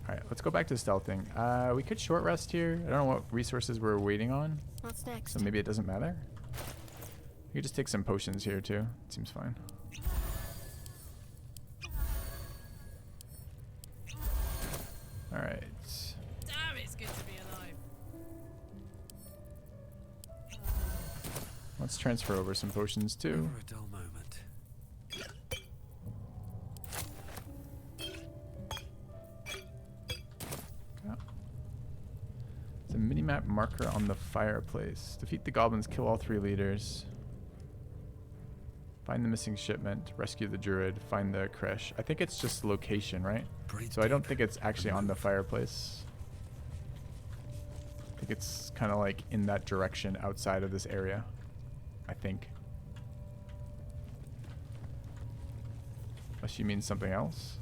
Alright, let's go back to the stealth thing. We could short rest here. I don't know what resources we're waiting on. What's next? So maybe it doesn't matter. We could just take some potions here too. It seems fine. Alright. Damn, it's good to be alive. Let's transfer over some potions too. Never a dull moment. It's a minimap marker on the fireplace. Defeat the goblins, kill all 3 leaders. Find the missing shipment, rescue the druid, find the creche. I think it's just location, right? So I don't think it's actually on the fireplace. I think it's kind of like in that direction outside of this area. I think. Unless she means something else.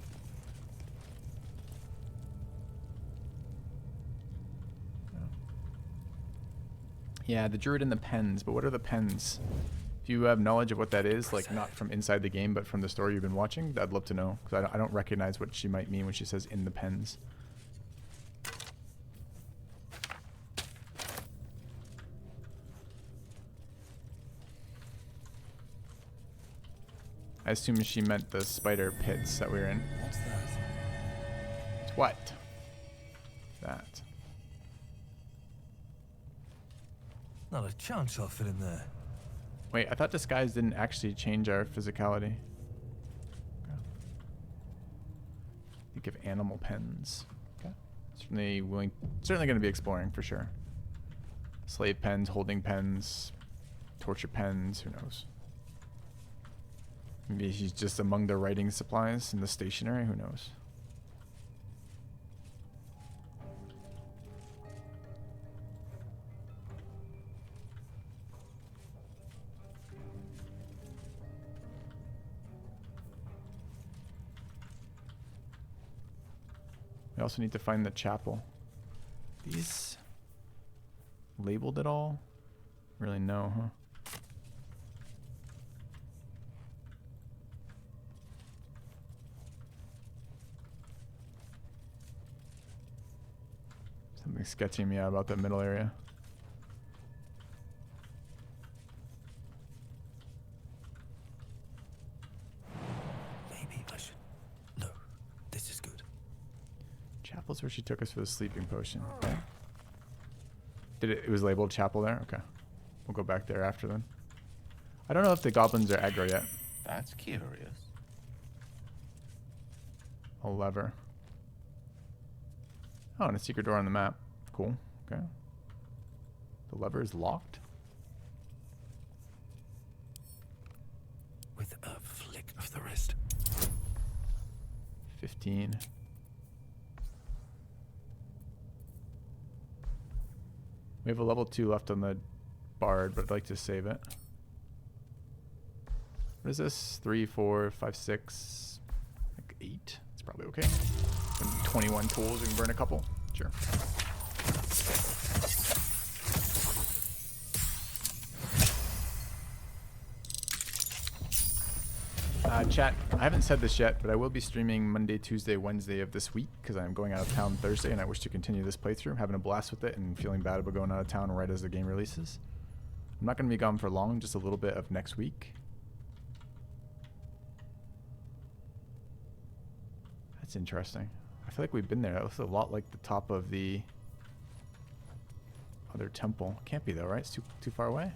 Yeah, the druid and the pens, but what are the pens? If you have knowledge of what that is, like not from inside the game, but from the story you've been watching, I'd love to know, because I don't recognize what she might mean when she says in the pens. I assume she meant the spider pits that we were in. What's that? What? That. Not a chance I'll fit in there. Wait, I thought disguise didn't actually change our physicality. Okay. Think of animal pens. Okay. Certainly going to be exploring for sure. Slave pens, holding pens, torture pens, who knows? Maybe he's just among the writing supplies and the stationery, who knows? We also need to find the chapel. These labeled at all? Really no, huh? Something sketching me out about that middle area. Maybe I should... No, this is good. Chapel's where she took us for the sleeping potion. Okay. It was labeled chapel there? Okay. We'll go back there after then. I don't know if the goblins are aggro yet. That's curious. A lever. Oh, and a secret door on the map. Cool. Okay. The lever is locked. With a flick of the wrist. 15. We have a level 2 left on the bard, but I'd like to save it. What is this? 3, 4, 5, 6, like 8. It's probably okay. And 21 tools, we can burn a couple. Sure. Chat, I haven't said this yet, but I will be streaming Monday, Tuesday, Wednesday of this week because I'm going out of town Thursday and I wish to continue this playthrough, having a blast with it and feeling bad about going out of town right as the game releases. I'm not going to be gone for long, just a little bit of next week. That's interesting. I feel like we've been there. That looks a lot like the top of the other temple. Can't be though, right? It's too far away.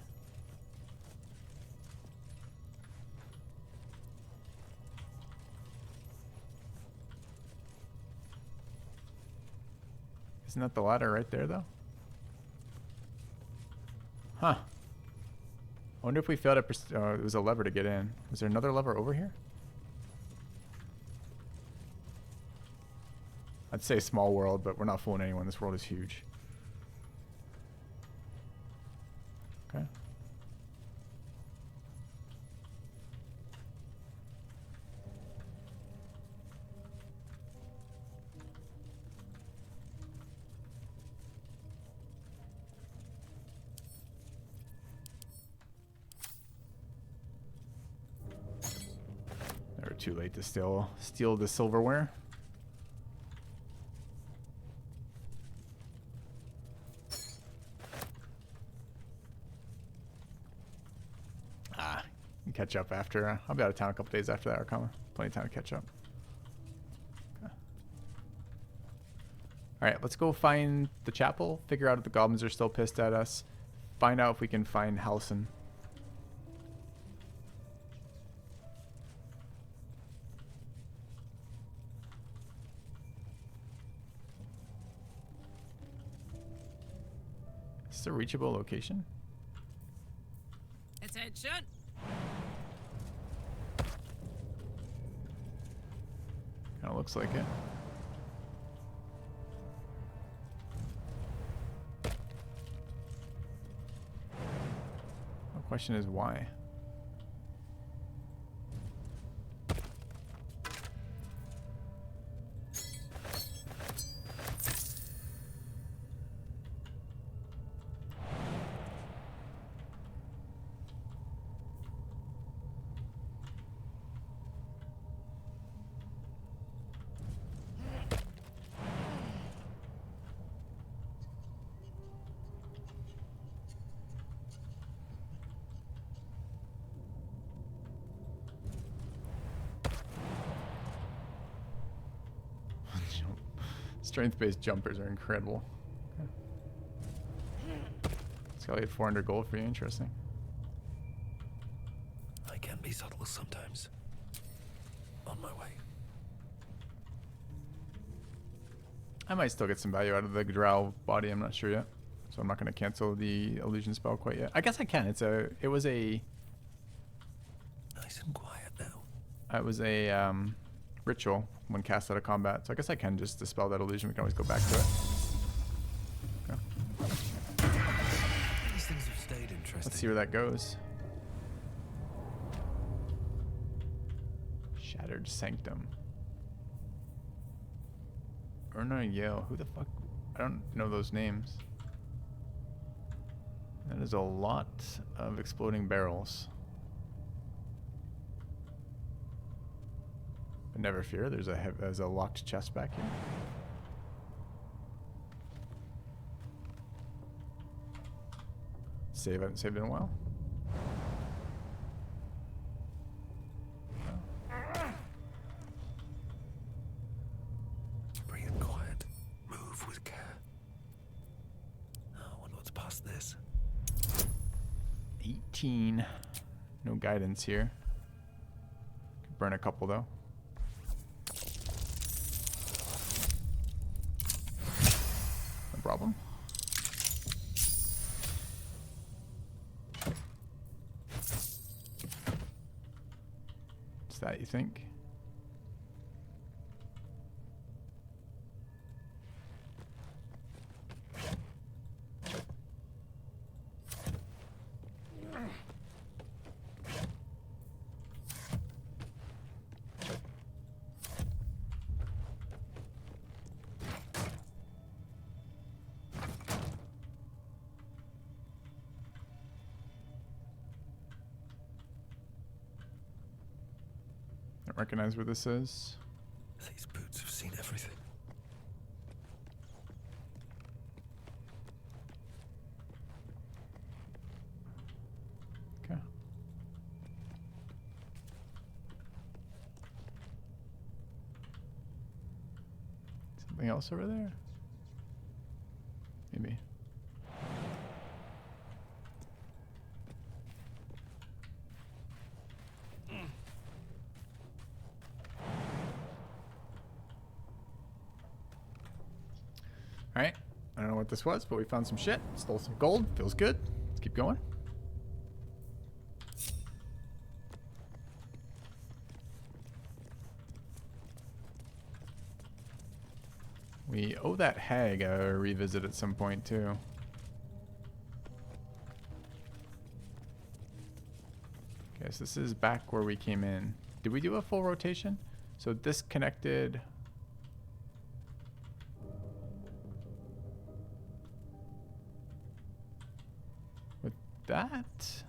Isn't that the ladder right there, though? Huh. I wonder if we failed at... it was a lever to get in. Was there another lever over here? I'd say small world, but we're not fooling anyone. This world is huge. Okay. Never too late to steal the silverware. Catch up after. I'll be out of town a couple days after that, Arcama. Plenty of time to catch up. Okay. Alright, let's go find the chapel, figure out if the goblins are still pissed at us, find out if we can find Halsin. Is this a reachable location? Attention! Kind of looks like it. The question is why? Strength-based jumpers are incredible. Okay. It's got like 400 gold for you. Interesting. I can be subtle sometimes. On my way. I might still get some value out of the drow body. I'm not sure yet, so I'm not going to cancel the illusion spell quite yet. I guess I can. It was a nice and quiet now. It was a ritual when cast out of combat, so I guess I can just dispel that illusion. We can always go back to it. Okay. These things have stayed interesting. Let's see where that goes. Shattered Sanctum. Urna Yale. Who the fuck? I don't know those names. That is a lot of exploding barrels. But never fear, there's a locked chest back here. Save, I haven't saved in a while. Breathe quiet. Move with care. Oh, I wonder what's 18. No guidance here. Could burn a couple though. No problem. Is that, you think? Don't recognize where this is. These boots have seen everything. Okay. Something else over there? Maybe. Alright, I don't know what this was, but we found some shit. Stole some gold. Feels good. Let's keep going. We owe that hag a revisit at some point, too. Okay, so this is back where we came in. Did we do a full rotation? So disconnected... that?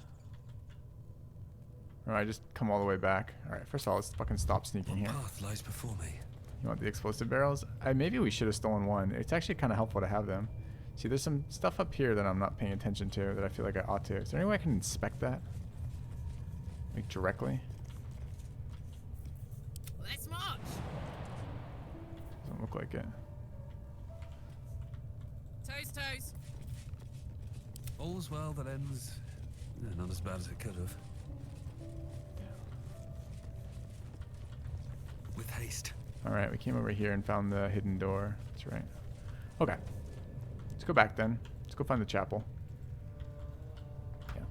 Or I just come all the way back. Alright, first of all, let's fucking stop sneaking here. Path lies before me. You want the explosive barrels? Maybe we should have stolen one. It's actually kind of helpful to have them. See, there's some stuff up here that I'm not paying attention to that I feel like I ought to. Is there any way I can inspect that? Like directly? Let's march. Doesn't look like it. Toes, toes. All's well that ends. Not as bad as it could have. With haste. Alright, we came over here and found the hidden door. That's right. Okay. Let's go back then. Let's go find the chapel. Yeah.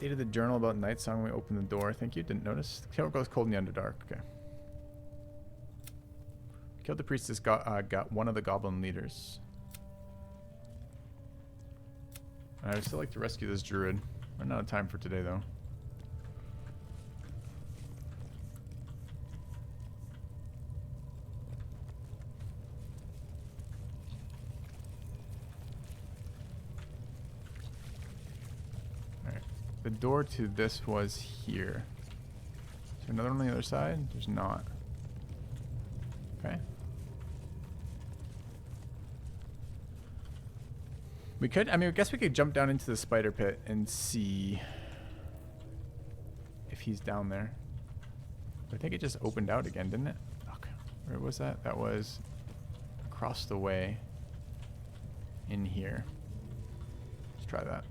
Dated the journal about night song when we opened the door. Thank you. Didn't notice. The killer goes cold in the Underdark. Okay. Killed the priestess. Got one of the goblin leaders. I would still like to rescue this druid. Running out of time for today, though. Alright. The door to this was here. Is there another one on the other side? There's not. Okay. We could, I mean, I guess we could jump down into the spider pit and see if he's down there. But I think it just opened out again, didn't it? Okay. Where was that? That was across the way in here. Let's try that.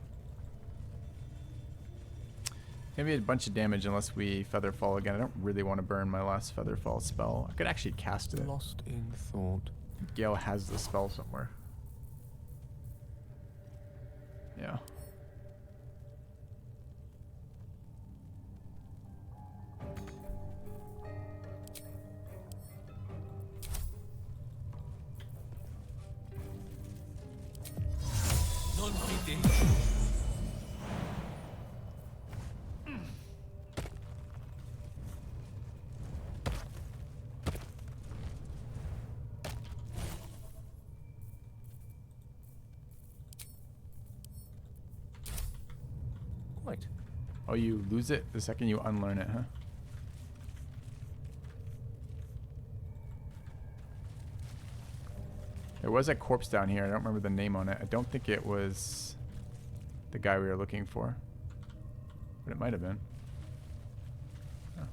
Maybe a bunch of damage unless we Featherfall again. I don't really want to burn my last Featherfall spell. I could actually cast it. Lost in thought. Gale has the spell somewhere. Yeah. Oh, you lose it the second you unlearn it, huh? There was a corpse down here. I don't remember the name on it. I don't think it was the guy we were looking for. But it might have been. Oh.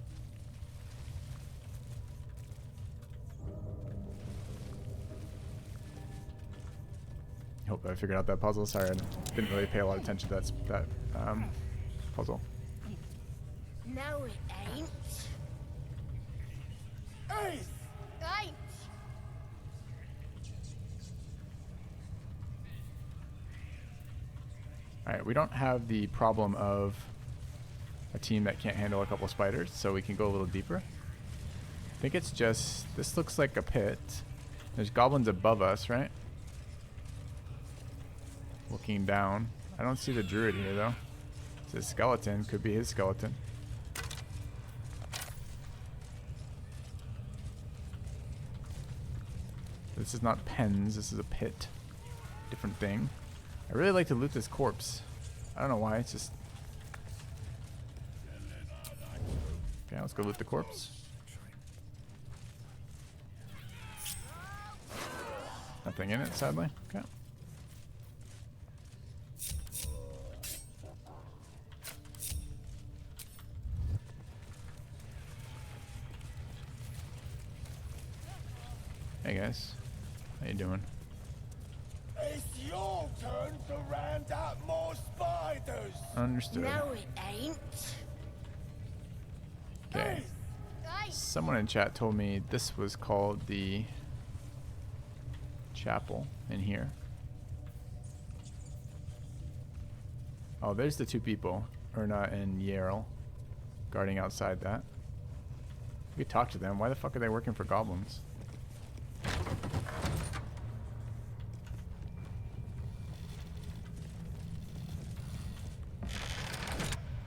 Hope I figured out that puzzle. Sorry, I didn't really pay a lot of attention to that puzzle. No, it ain't. Hey! Hey! Alright, we don't have the problem of a team that can't handle a couple spiders, so we can go a little deeper. I think it's just... This looks like a pit. There's goblins above us, right? Looking down. I don't see the druid here, though. It's a skeleton. Could be his skeleton. This is not pens. This is a pit. Different thing. I really like to loot this corpse. I don't know why. It's just... Okay, let's go loot the corpse. Nothing in it, sadly. Okay. Hey guys, how you doing? It's your turn to round up more spiders. Understood. No, it ain't. Okay. Someone in chat told me this was called the chapel in here. Oh, there's the two people, Erna and Yarl, guarding outside that. We could talk to them. Why the fuck are they working for goblins?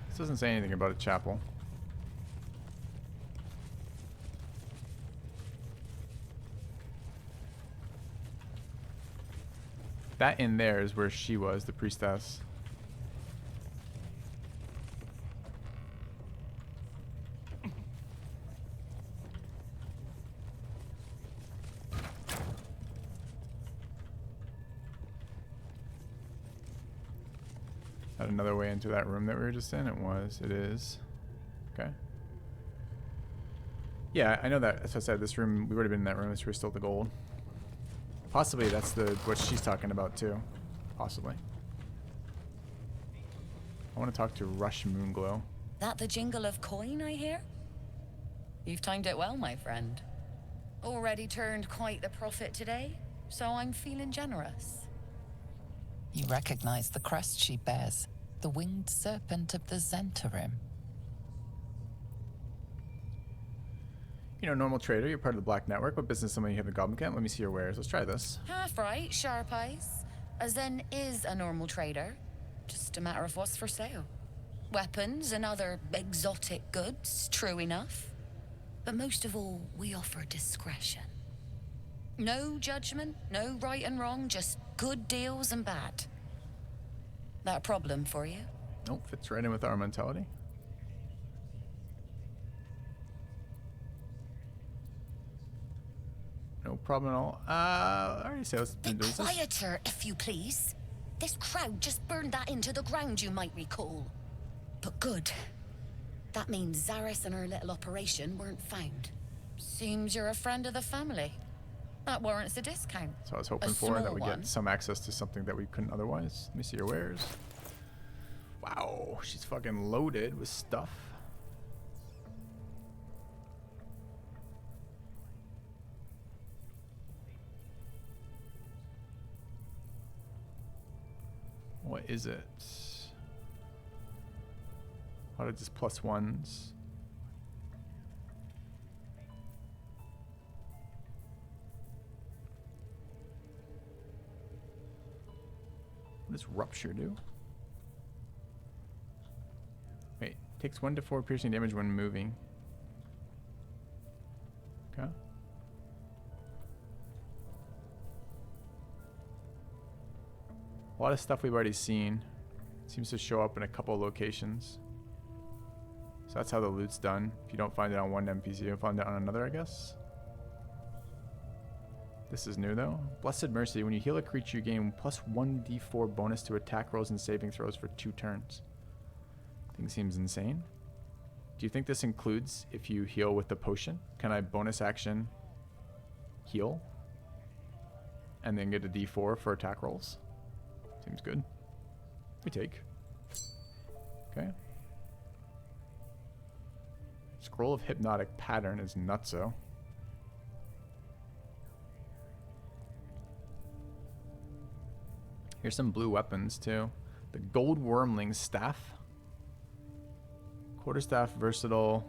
This doesn't say anything about a chapel. That in there is where she was, the priestess. That another way into that room that we were just in? It was. It is. Okay. Yeah, I know that. As I said, this room, we would have been in that room. That's where we stole the gold. Possibly that's what she's talking about too. Possibly. I want to talk to Rush Moonglow. That the jingle of coin I hear? You've timed it well, my friend. Already turned quite the profit today, so I'm feeling generous. You recognize the crest she bears, the winged serpent of the Zentarim. You know, normal trader, you're part of the Black Network. What business somebody you have a goblin camp? Let me see your wares. Let's try this. Half right, sharp eyes. A Zen is a normal trader. Just a matter of what's for sale. Weapons and other exotic goods, true enough. But most of all, we offer discretion. No judgment, no right and wrong, just good deals and bad. That a problem for you? Nope, fits right in with our mentality. No problem at all. I already said let's do this. Quieter, if you please. This crowd just burned that into the ground, you might recall. But good. That means Zaris and her little operation weren't found. Seems you're a friend of the family. That warrants a discount. So I was hoping for that we get some access to something that we couldn't otherwise. Let me see your wares. Wow, she's fucking loaded with stuff. What is it? What are these plus ones? What does rupture do? Wait, takes 1 to 4 piercing damage when moving. Okay. A lot of stuff we've already seen. Seems to show up in a couple of locations. So that's how the loot's done. If you don't find it on one NPC, you'll find it on another, I guess. This is new though. Blessed Mercy. When you heal a creature, you gain plus 1d4 bonus to attack rolls and saving throws for 2 turns. Thing seems insane. Do you think this includes if you heal with the potion? Can I bonus action heal? And then get a d4 for attack rolls? Seems good. We take. Okay. Scroll of Hypnotic Pattern is nutso. Here's some blue weapons too. The Gold Wormling Staff. Quarterstaff versatile.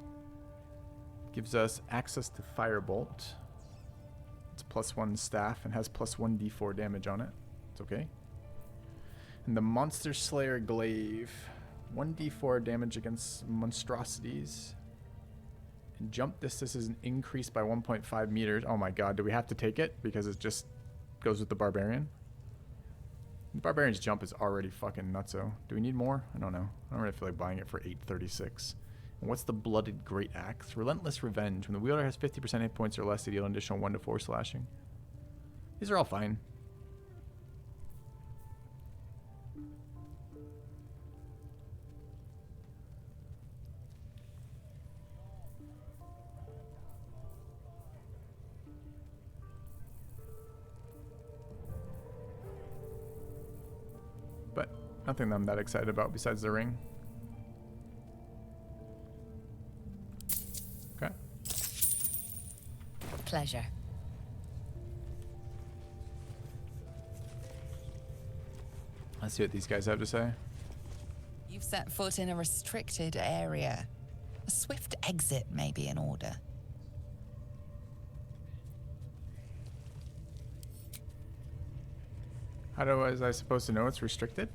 Gives us access to Firebolt. It's +1 staff and has +1 d4 damage on it. It's okay. And the Monster Slayer Glaive. 1d4 damage against monstrosities. And jump distance is increased by 1.5 meters. Oh my god, do we have to take it? Because it just goes with the Barbarian. The Barbarian's jump is already fucking nutso. Do we need more? I don't know. I don't really feel like buying it for 836. And what's the Blooded Great Axe? Relentless Revenge. When the wielder has 50% hit points or less, they deal an additional 1 to 4 slashing. These are all fine. But nothing I'm that excited about besides the ring. Okay. Pleasure. Let's see what these guys have to say. You've set foot in a restricted area. A swift exit may be in order. How was I supposed to know it's restricted?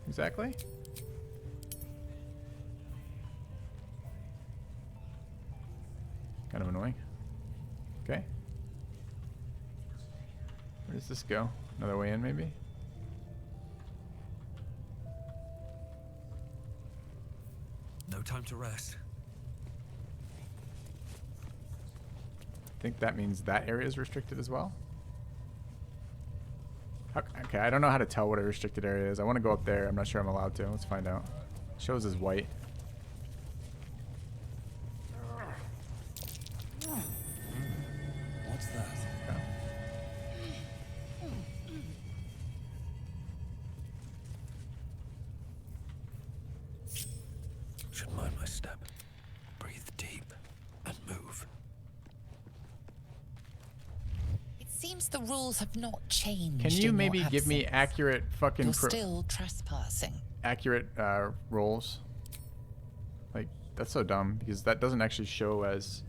Exactly. Kind of annoying. Okay. Where does this go? Another way in, maybe? No time to rest. I think that means that area is restricted as well. Okay, I don't know how to tell what a restricted area is. I want to go up there. I'm not sure I'm allowed to. Let's find out. Shows as white. What's that? Should mind my step. Breathe deep and move. It seems the rules have not changed. Can you maybe give me accurate fucking... You're still trespassing. Accurate rolls? Like, that's so dumb because that doesn't actually show as...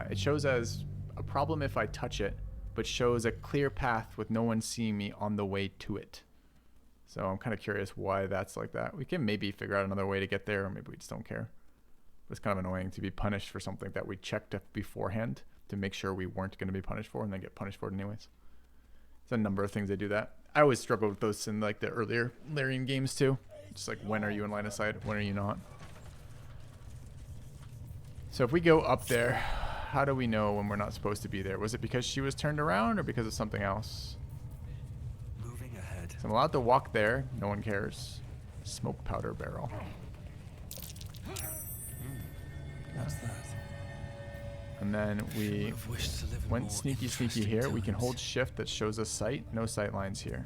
it shows as a problem if I touch it, but shows a clear path with no one seeing me on the way to it. So I'm kind of curious why that's like that. We can maybe figure out another way to get there, or maybe we just don't care. But it's kind of annoying to be punished for something that we checked beforehand to make sure we weren't going to be punished for, and then get punished for it anyways. There's a number of things they do that. I always struggled with those in like the earlier Larian games too. Just like, when are you in line of sight? When are you not? So if we go up there, how do we know when we're not supposed to be there? Was it because she was turned around or because of something else? Moving ahead. So I'm allowed to walk there. No one cares. Smoke powder barrel. What's that? And then we went sneaky here. We can hold shift that shows us sight. No sight lines here.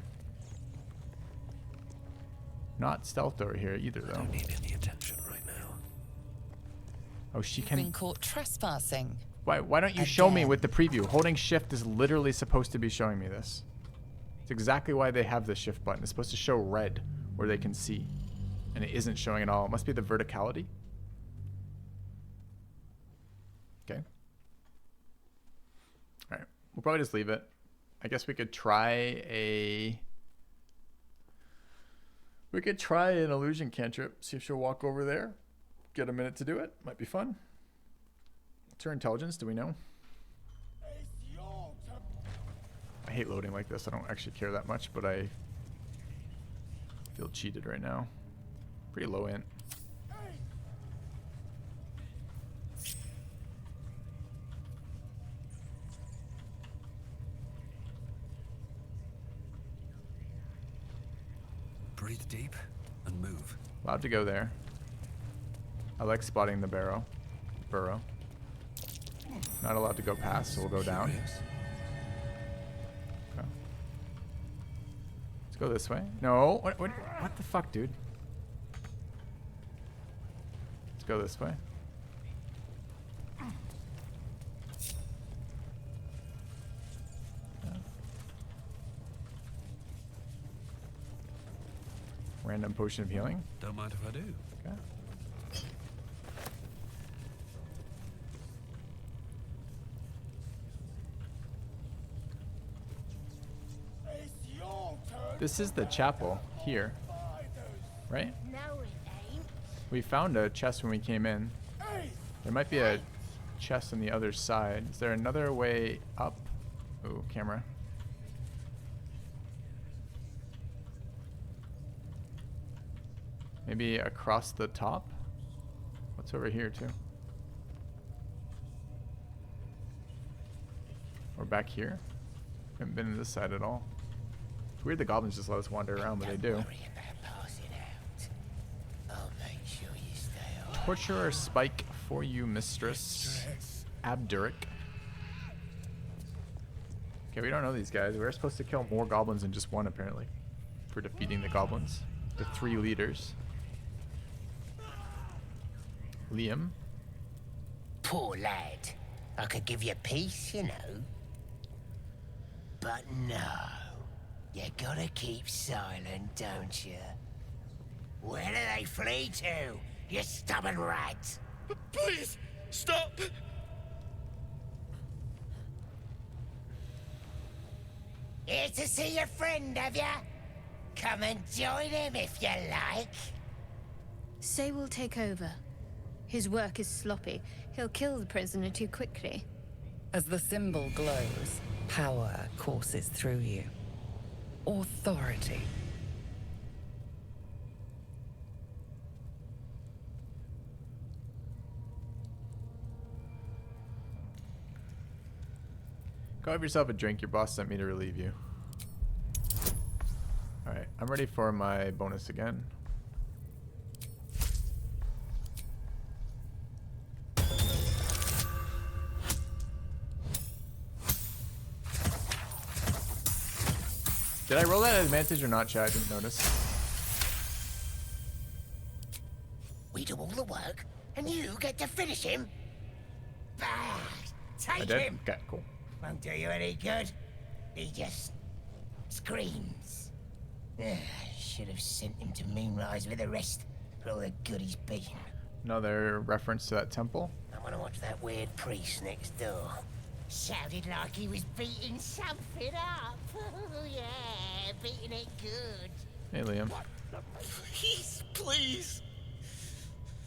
Not stealth over here either though. I don't need any attention right now. Oh, she You've can... been caught trespassing. Why don't you show me with the preview? Holding shift is literally supposed to be showing me this. It's exactly why they have the shift button. It's supposed to show red where they can see. And it isn't showing at all. It must be the verticality. Okay. Alright. We'll probably just leave it. I guess we could try a... We could try an illusion cantrip. See if she'll walk over there. Get a minute to do it. Might be fun. What's her intelligence? Do we know? I hate loading like this. I don't actually care that much, but I feel cheated right now. Pretty low int. Breathe deep and move. Allowed to go there. I like spotting the burrow. Not allowed to go past, so we'll go down. Let's go this way. No, what the fuck, dude? Let's go this way. Random potion of healing. Don't mind if I do. Okay. This is the chapel here, right? No, it ain't. We found a chest when we came in. There might be a chest on the other side. Is there another way up? Ooh, camera. Maybe across the top? What's over here too? Or back here? Haven't been to this side at all. It's weird the goblins just let us wander around, but they do. Torturer Spike for you, Mistress. Abduric. Okay, we don't know these guys. We're supposed to kill more goblins than just one, apparently, for defeating the goblins. The 3 leaders. Liam. Poor lad. I could give you peace, you know. But no. You gotta keep silent, don't you? Where do they flee to, you stubborn rat? Please, stop! Here to see your friend, have ya? Come and join him if you like. Say we'll take over. His work is sloppy. He'll kill the prisoner too quickly. As the symbol glows, power courses through you. Authority. Go have yourself a drink. Your boss sent me to relieve you. Alright, I'm ready for my bonus again. Did I roll that at advantage or not, chat? I didn't notice. We do all the work, and you get to finish him? Bah! I Take did? him! Okay, cool. Won't do you any good. He just screams. Should have sent him to Moonrise with the rest for all the good he's been. Another reference to that temple. I want to watch that weird priest next door. Sounded like he was beating something up. Yeah, beating it good. Hey, Liam. Please.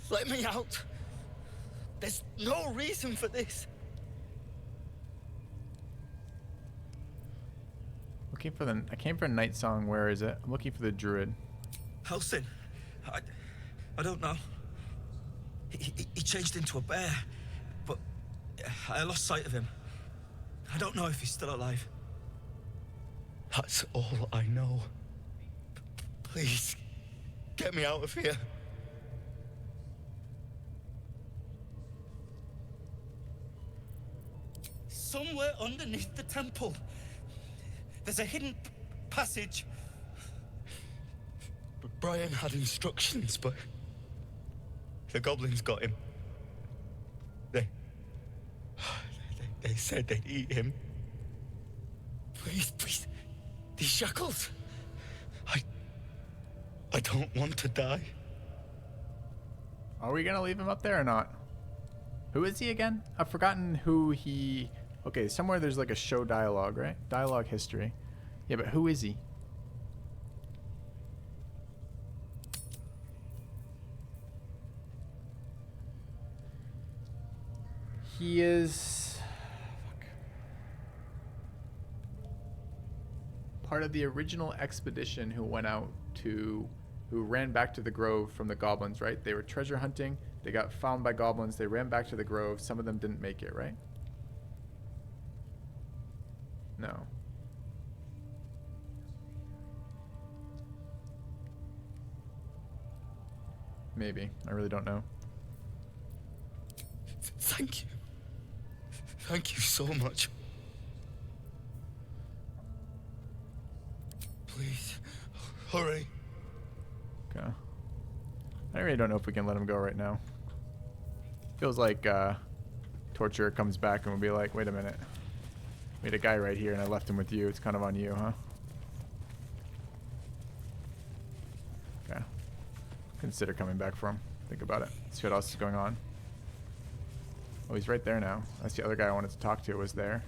Let me out. There's no reason for this. Looking for I came for a night song. Where is it? I'm looking for the druid. Halsin. I don't know. He changed into a bear, but I lost sight of him. I don't know if he's still alive. That's all I know. Please, get me out of here. Somewhere underneath the temple, there's a hidden passage. Brian had instructions, but the goblins got him. They said they'd eat him. Please, these shackles. I don't want to die. Are we gonna leave him up there or not? Who is he again? I've forgotten who he... Okay, somewhere there's like a show dialogue, right? Dialogue history. Yeah, but who is he? He is... Fuck. Part of the original expedition who went out to... Who ran back to the grove from the goblins, right? They were treasure hunting. They got found by goblins. They ran back to the grove. Some of them didn't make it, right? No. Maybe. I really don't know. Thank you. Thank you so much. Please, Hurry. Okay. I really don't know if we can let him go right now. Feels like Torturer comes back and we'll be like, wait a minute. We had a guy right here and I left him with you. It's kind of on you, huh? Okay. Consider coming back for him. Think about it. See what else is going on. Oh, he's right there now. That's the other guy I wanted to talk to was there.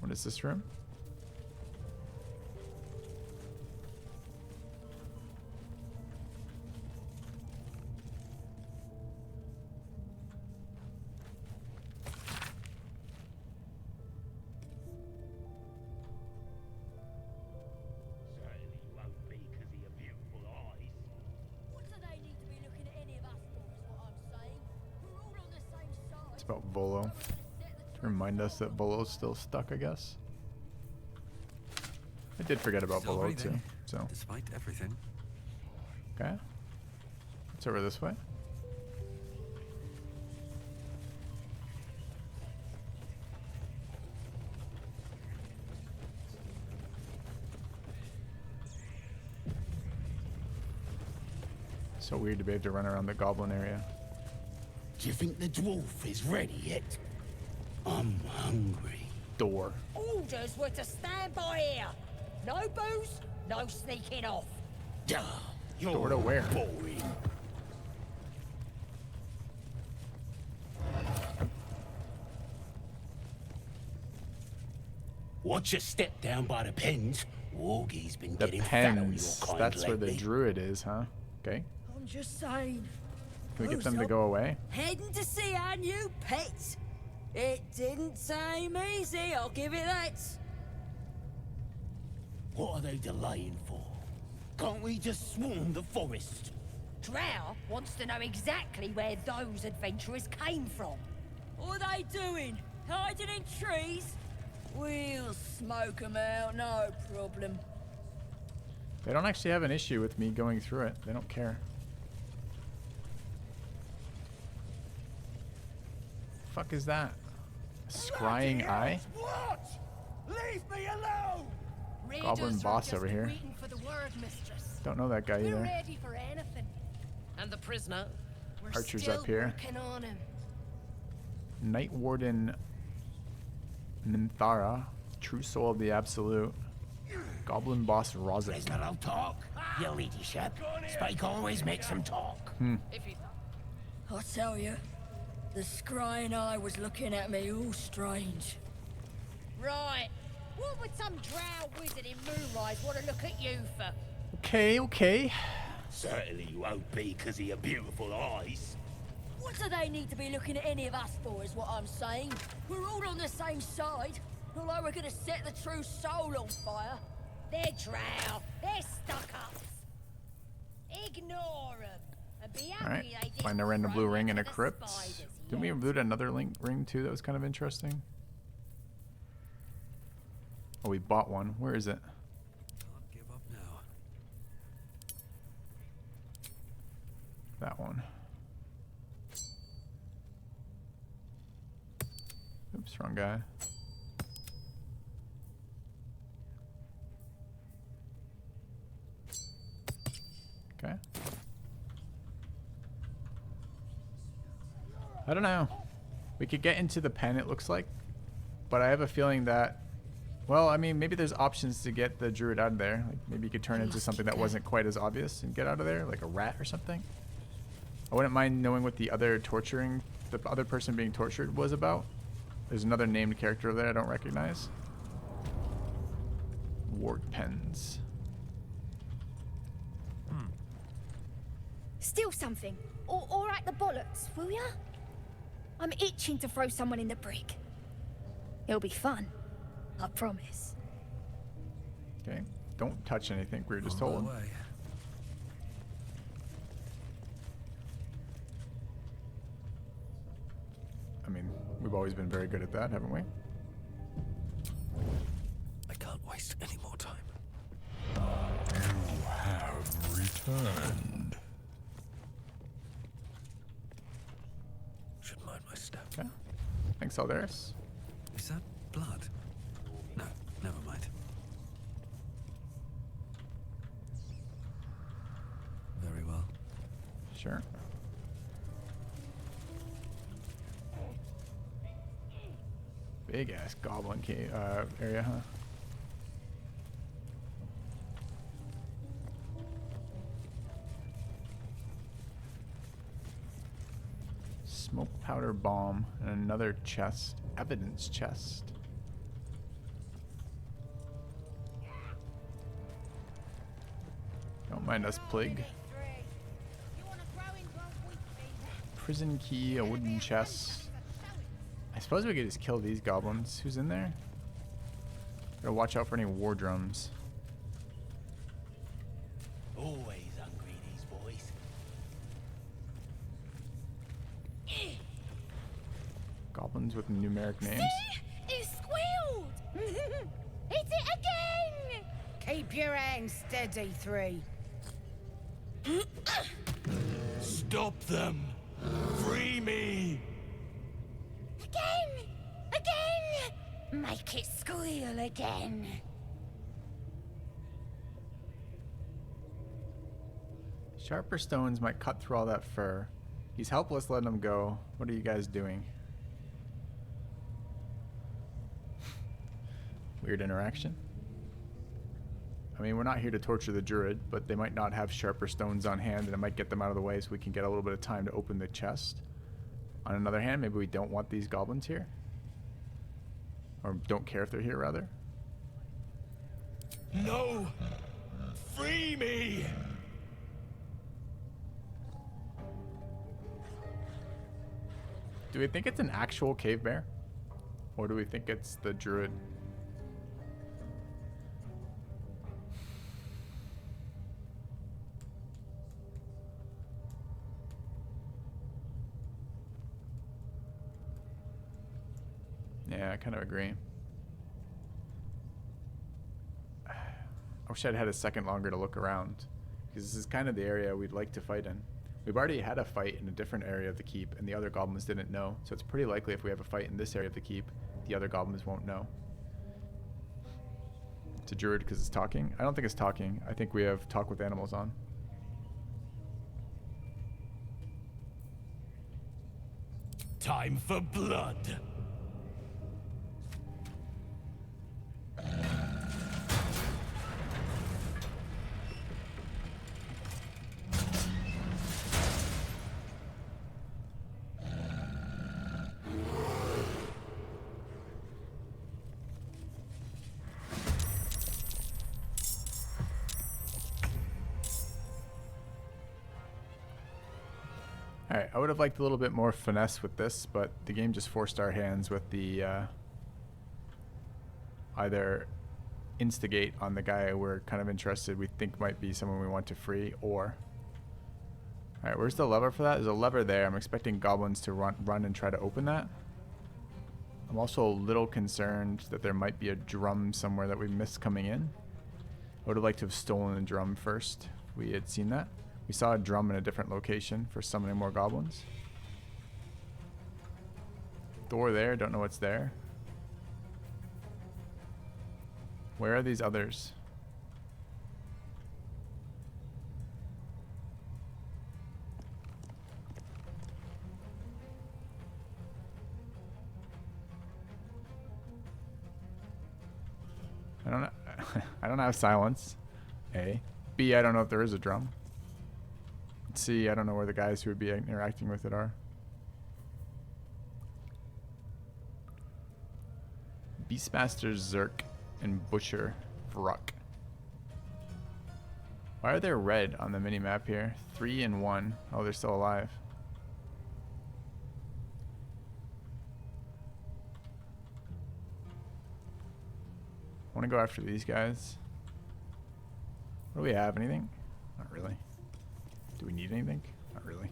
What is this room? It's about Volo. To remind us that Volo's still stuck, I guess. I did forget about Still Volo breathing, too. So. Despite everything. Okay. It's over this way. So weird to be able to run around the goblin area. Do you think the dwarf is ready yet? I'm hungry. Door. Orders were to stand by here. No booze, no sneaking off. Duh. You're Door to where? boring. Watch your step down by the pens. Wargie's been The getting fat on your pens. kind That's where the lately. druid is, huh? Okay. I'm just saying. Can we get them to go away? Heading to see our new pet. It didn't seem easy, I'll give it that. What are they delaying for? Can't we just swarm the forest? Drow wants to know exactly where those adventurers came from. What are they doing? Hiding in trees? We'll smoke 'em out, no problem. They don't actually have an issue with me going through it. They don't care. Fuck is that? A scrying eye? What? Leave me alone! Goblin boss over here. Waiting for the word, mistress. Don't know that guy We're either. ready for anything. And the prisoner? We're Archer's still up here. working on him. Night Warden Minthara, True Soul of the Absolute. Goblin boss Rozek. There's no talk. You ladyship. Spike always makes them talk. I'll tell you, the scrying eye was looking at me all strange. Right. What would some drow wizard in Moonrise want to look at you for? Okay. Certainly you won't be because of your beautiful eyes. What do they need to be looking at any of us for, is what I'm saying. We're all on the same side. Not like we're gonna set the true soul on fire. They're drow. They're stuck-ups. Ignore them. And be happy Alright. they didn't Find a random throw blue ring you in a to the crypt. spiders Didn't we yet. loot another ring too? That was kind of interesting. Oh, we bought one. Where is it? Can't give up now. That one. Oops, wrong guy. Okay. I don't know. We could get into the pen, it looks like. But I have a feeling that, well, I mean, maybe there's options to get the druid out of there. Like maybe you could turn into something that wasn't quite as obvious and get out of there, like a rat or something. I wouldn't mind knowing what the other person being tortured was about. There's another named character over there I don't recognize. Wart pens. Steal something. Or at the bollocks, will ya? I'm itching to throw someone in the brig. It'll be fun. I promise. Okay. Don't touch anything, we were just On my told. way. I mean, we've always been very good at that, haven't we? I can't waste any more time. You have returned. Should Thanks, Aldaris. Is that blood? No, never mind. Very well. Sure. Big ass goblin cave area, huh? Smoke powder bomb and another chest. Evidence chest. Don't mind us, Plague. Prison key, a wooden chest. I suppose we could just kill these goblins. Who's in there? Gotta watch out for any war drums. Always hungry, these boys. Goblins with numeric names. It squealed! Hit it again! Keep your hands steady, 3. Stop them! Free me! Again! Again! Make it squeal again. Sharper stones might cut through all that fur. He's helpless, letting him go. What are you guys doing? Weird interaction. I mean, we're not here to torture the druid, but they might not have sharper stones on hand, and it might get them out of the way so we can get a little bit of time to open the chest. On another hand, maybe we don't want these goblins here. Or don't care if they're here, rather. No! Free me! Do we think it's an actual cave bear? Or do we think it's the druid? Yeah, I kind of agree. I wish I'd had a second longer to look around, because this is kind of the area we'd like to fight in. We've already had a fight in a different area of the keep, and the other goblins didn't know, so it's pretty likely if we have a fight in this area of the keep, the other goblins won't know. It's a druid because it's talking? I don't think it's talking. I think we have talk with animals on. Time for blood! Alright, I would have liked a little bit more finesse with this, but the game just forced our hands with the either instigate on the guy we're kind of interested, we think might be someone we want to free, or... Alright, where's the lever for that? There's a lever there. I'm expecting goblins to run and try to open that. I'm also a little concerned that there might be a drum somewhere that we missed coming in. I would have liked to have stolen the drum first if we had seen that. We saw a drum in a different location for summoning more goblins. Door there, don't know what's there. Where are these others? I don't know. I don't have silence. A. B, I don't know if there is a drum. C, I don't know where the guys who would be interacting with it are. Beastmaster Zerk and Butcher Vruck. Why are they red on the mini-map here? 3 and 1. Oh, they're still alive. I want to go after these guys. What do we have? Anything? Not really. Do we need anything? Not really.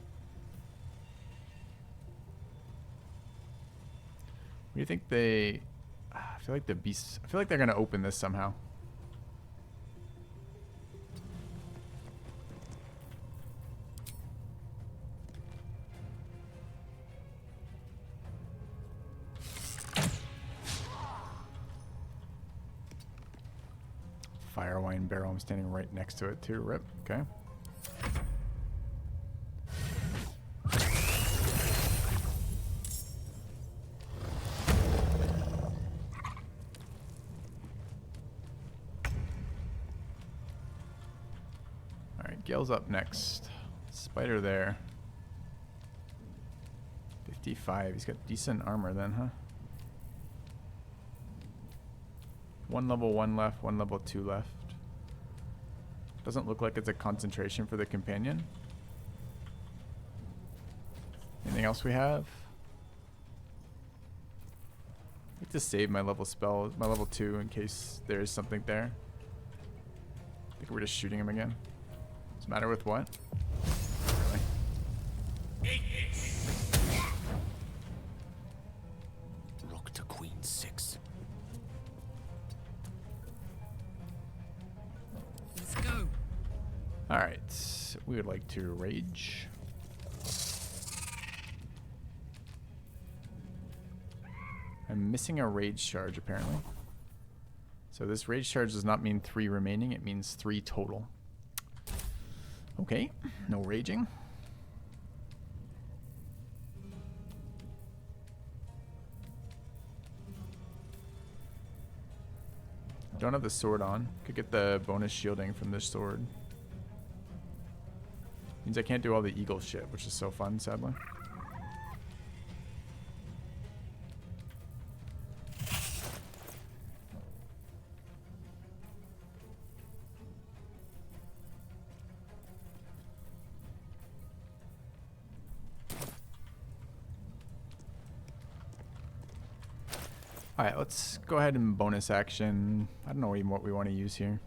What do you think they... I feel like the beasts... I feel like they're going to open this somehow. fire wine barrel. I'm standing right next to it too. Rip. Okay. Alright, Gale's up next. Spider there. 55. He's got decent armor then, huh? One level 1 left, one level 2 left. Doesn't look like it's a concentration for the companion. Anything else we have? I need to save my level spell, my level 2, in case there is something there. I think we're just shooting him again. What's the matter with what? Really? Rook to Queen 6. Let's go. Alright, we would like to rage. I'm missing a rage charge apparently. So this rage charge does not mean 3 remaining, it means 3 total. Okay, no raging. Don't have the sword on. Could get the bonus shielding from this sword. Means I can't do all the eagle shit, which is so fun, sadly. Alright, let's go ahead and bonus action. I don't know even what we want to use here.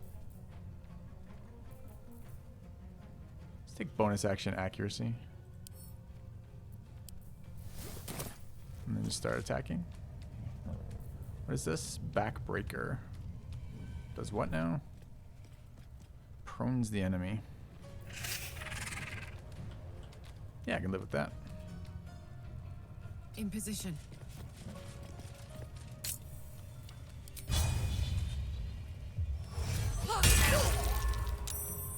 Let's take bonus action accuracy. And then just start attacking. What is this? Backbreaker. Does what now? Prones the enemy. Yeah, I can live with that. In position.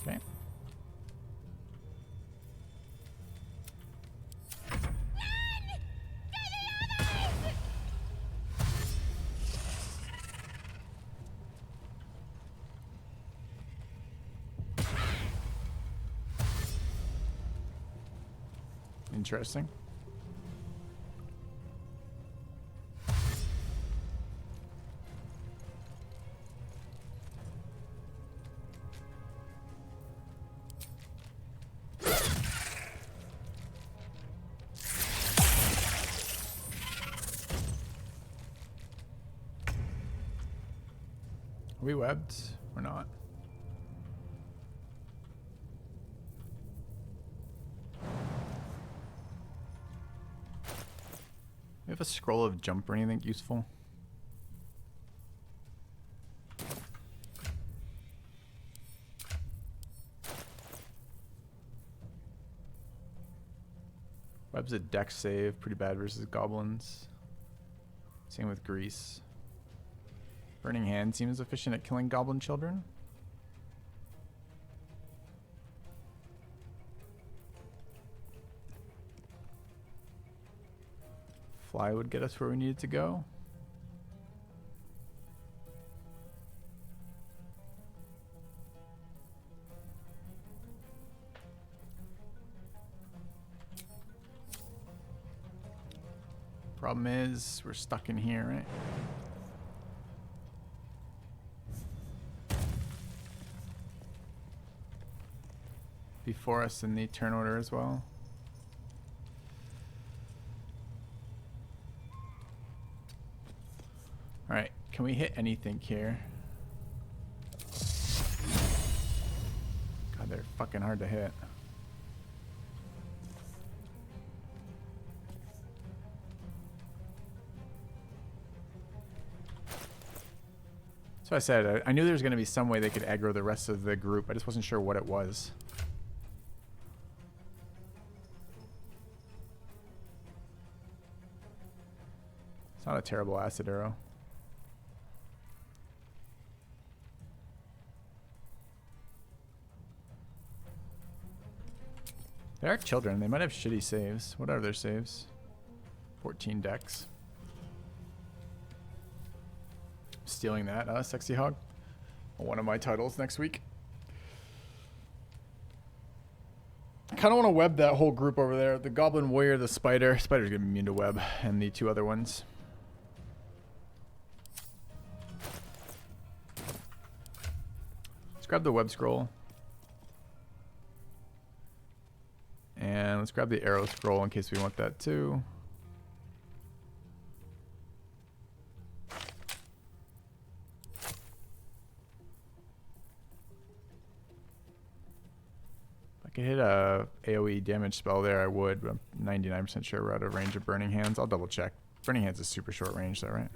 Okay. Interesting. Are we webbed or not? We have a scroll of jump or anything useful? Webb's a dex save, pretty bad versus goblins. Same with grease. Burning Hand seems efficient at killing goblin children. Fly would get us where we needed to go. Problem is, we're stuck in here, right? Before us in the turn order as well. Alright, can we hit anything here? God, they're fucking hard to hit. So I said, I knew there was going to be some way they could aggro the rest of the group. I just wasn't sure what it was. It's not a terrible acid arrow. They are children. They might have shitty saves. What are their saves? 14 decks. Stealing that, Sexy Hog. One of my titles next week. I kind of want to web that whole group over there. The Goblin Warrior, the Spider. Spider's going to be immune to web. And the two other ones. Let's grab the web scroll. And let's grab the arrow scroll in case we want that too. If I could hit a AoE damage spell there, I would, but I'm 99% sure we're out of range of Burning Hands. I'll double check. Burning Hands is super short range though, right?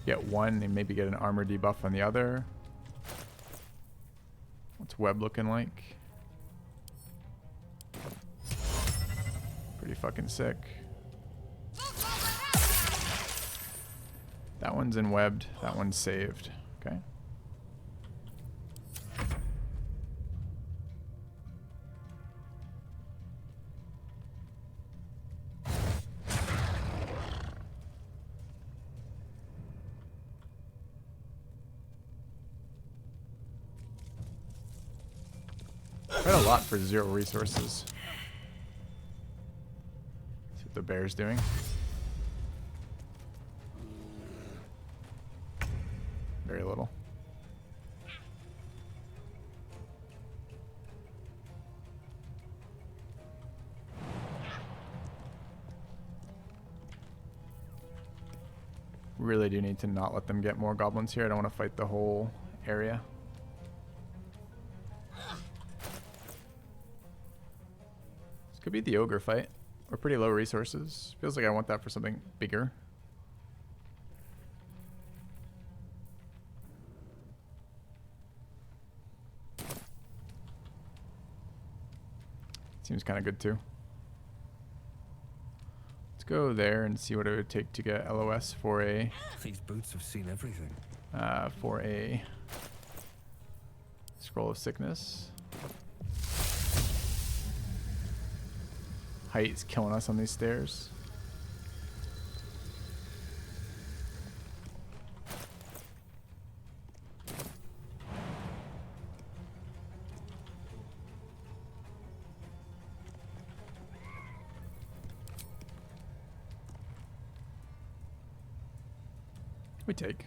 Get one and maybe get an armor debuff on the other. What's web looking like? Pretty fucking sick. That one's in webbed. That one's saved. Okay. Quite a lot for 0 resources. See what the bear's doing. Very little. Really do need to not let them get more goblins here. I don't want to fight the whole area. Could be the ogre fight. We're pretty low resources. Feels like I want that for something bigger. Seems kind of good too. Let's go there and see what it would take to get LOS for a... These boots have seen everything. For a Scroll of Sickness. Height is killing us on these stairs. We take.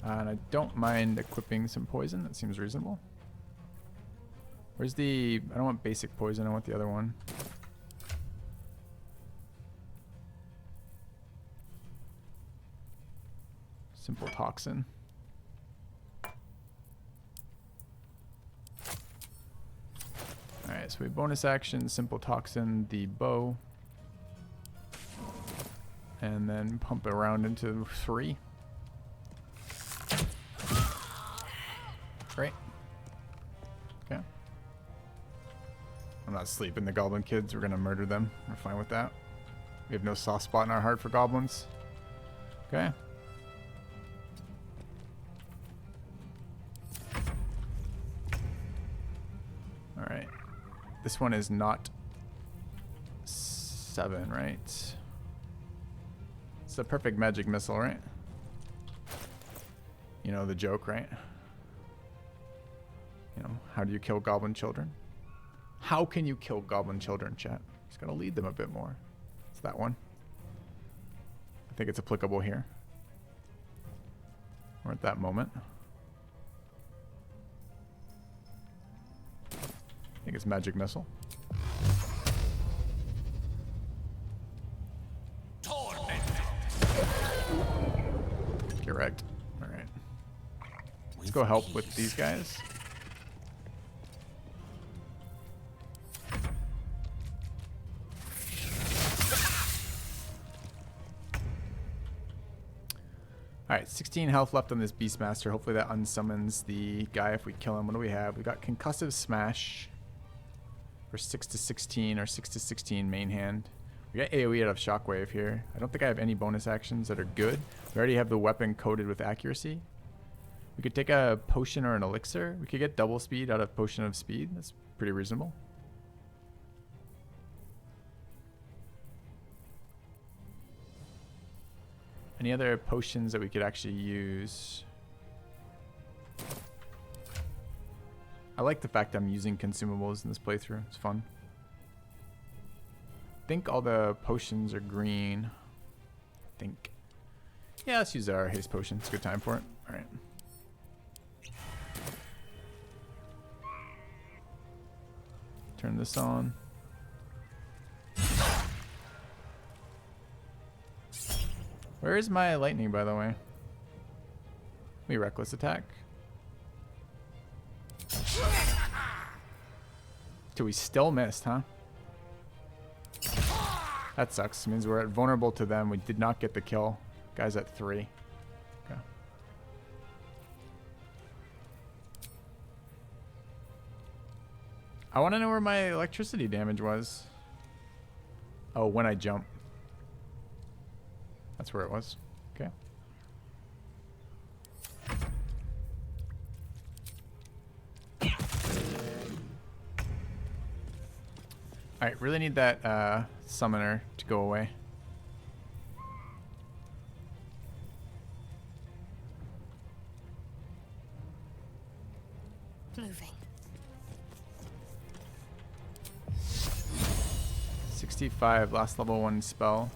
And I don't mind equipping some poison. That seems reasonable. Where's the... I don't want basic poison. I want the other one. Simple toxin. Alright, so we bonus action, simple toxin, the bow. And then pump it around into 3. Great. Okay. I'm not sleeping the goblin kids. We're gonna murder them. We're fine with that. We have no soft spot in our heart for goblins. Okay. Alright. This one is not 7, right? It's the perfect magic missile, right? You know the joke, right? You know, how do you kill goblin children? How can you kill goblin children, chat? Just gotta lead them a bit more. It's that one. I think it's applicable here. We're at that moment. I think it's magic missile. Correct. Alright. Let's go help with these guys. Alright, 16 health left on this Beastmaster. Hopefully that unsummons the guy if we kill him. What do we have? We got Concussive Smash for 6 to 16 or 6 to 16 main hand. We got AoE out of Shockwave here. I don't think I have any bonus actions that are good. We already have the weapon coated with accuracy. We could take a potion or an elixir. We could get double speed out of potion of speed. That's pretty reasonable. Any other potions that we could actually use? I like the fact I'm using consumables in this playthrough. It's fun. I think all the potions are green. I think. Yeah, let's use our haste potion. It's a good time for it. All right. Turn this on. Where is my lightning, by the way? We reckless attack. So we still missed, huh? That sucks. It means we're vulnerable to them. We did not get the kill. Guy's at 3. Okay. I want to know where my electricity damage was. Oh, when I jump. That's where it was. Okay. Alright, really need that summoner to go away. Moving. 65, last level 1 spell.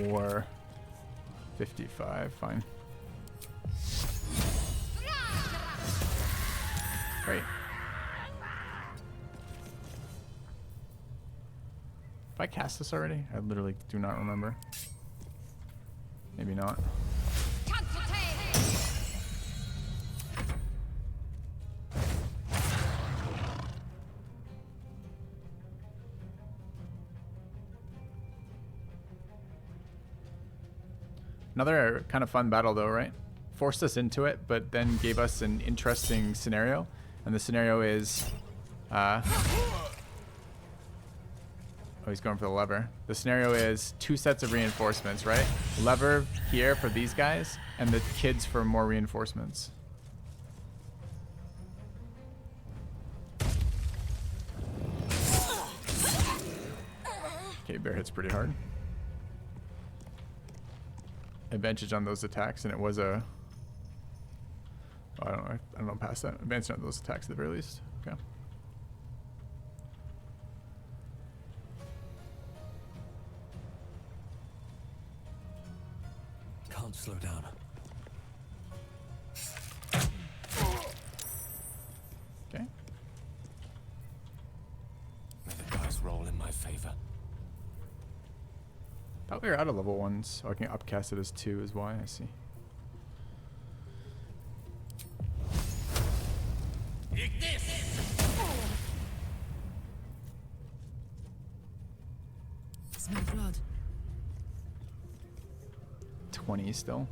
Or 55, fine. Great. If I cast this already? I literally do not remember. Maybe not. Another kind of fun battle though, right? Forced us into it, but then gave us an interesting scenario. And the scenario is... oh, he's going for the lever. The scenario is 2 sets of reinforcements, right? Lever here for these guys, and the kids for more reinforcements. Okay, bear hits pretty hard. Advantage on those attacks, and it was a... oh, I don't know past that. Advantage on those attacks at the very least. Okay. Can't slow down. Okay. May the dice roll in my favor. Thought we were out of level 1s, so I can upcast it as 2 is why. I see. Smell blood. 20 still.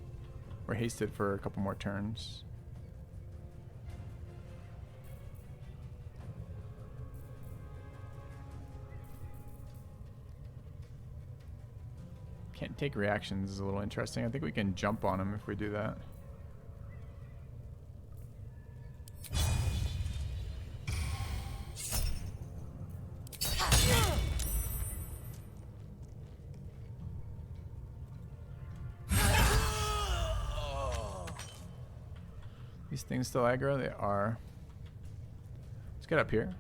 We're hasted for a couple more turns. Can't take reactions is a little interesting. I think we can jump on them if we do that. These things still aggro? They are. Let's get up here.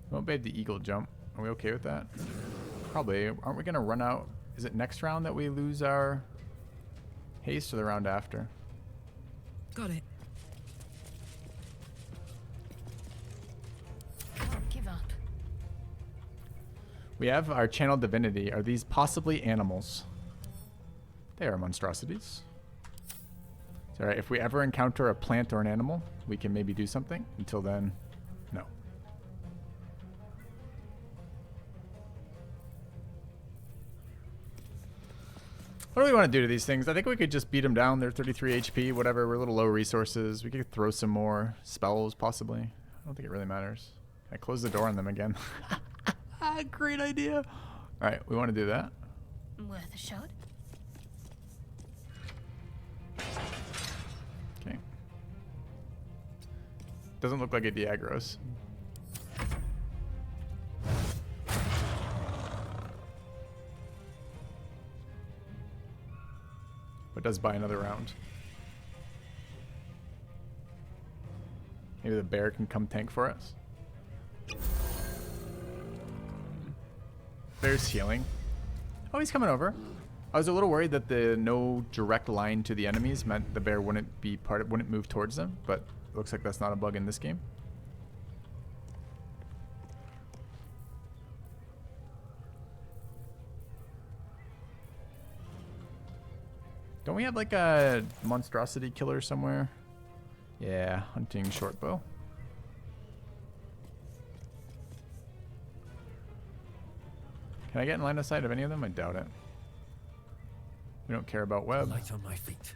We won't be able to eagle jump. Are we okay with that? Probably. Aren't we going to run out? Is it next round that we lose our haste or the round after? Got it. Can't give up. We have our channel divinity. Are these possibly animals? They are monstrosities. It's alright. If we ever encounter a plant or an animal, we can maybe do something. Until then, no. What do we want to do to these things? I think we could just beat them down. They're 33 HP, whatever. We're a little low resources. We could throw some more spells, possibly. I don't think it really matters. I close the door on them again. Great idea. All right, we want to do that. Worth a shot. Okay. Doesn't look like it de-aggroes. But does buy another round. Maybe the bear can come tank for us. Bear's healing. Oh, he's coming over. I was a little worried that the no direct line to the enemies meant the bear wouldn't move towards them, but it looks like that's not a bug in this game. Don't we have like a monstrosity killer somewhere? Yeah, hunting short bow. Can I get in line of sight of any of them? I doubt it. We don't care about web. Light on my feet.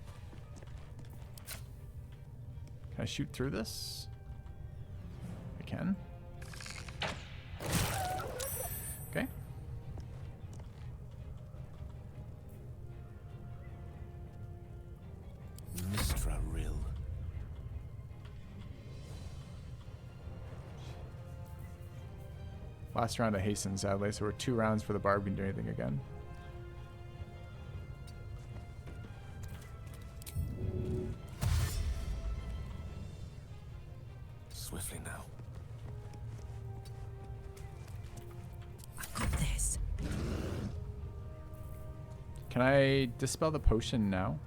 Can I shoot through this? I can. Okay. Mistra Rill. Last round I hastened, sadly, so we're 2 rounds for the barb can do anything again. Swiftly now. I've got this. Can I dispel the potion now?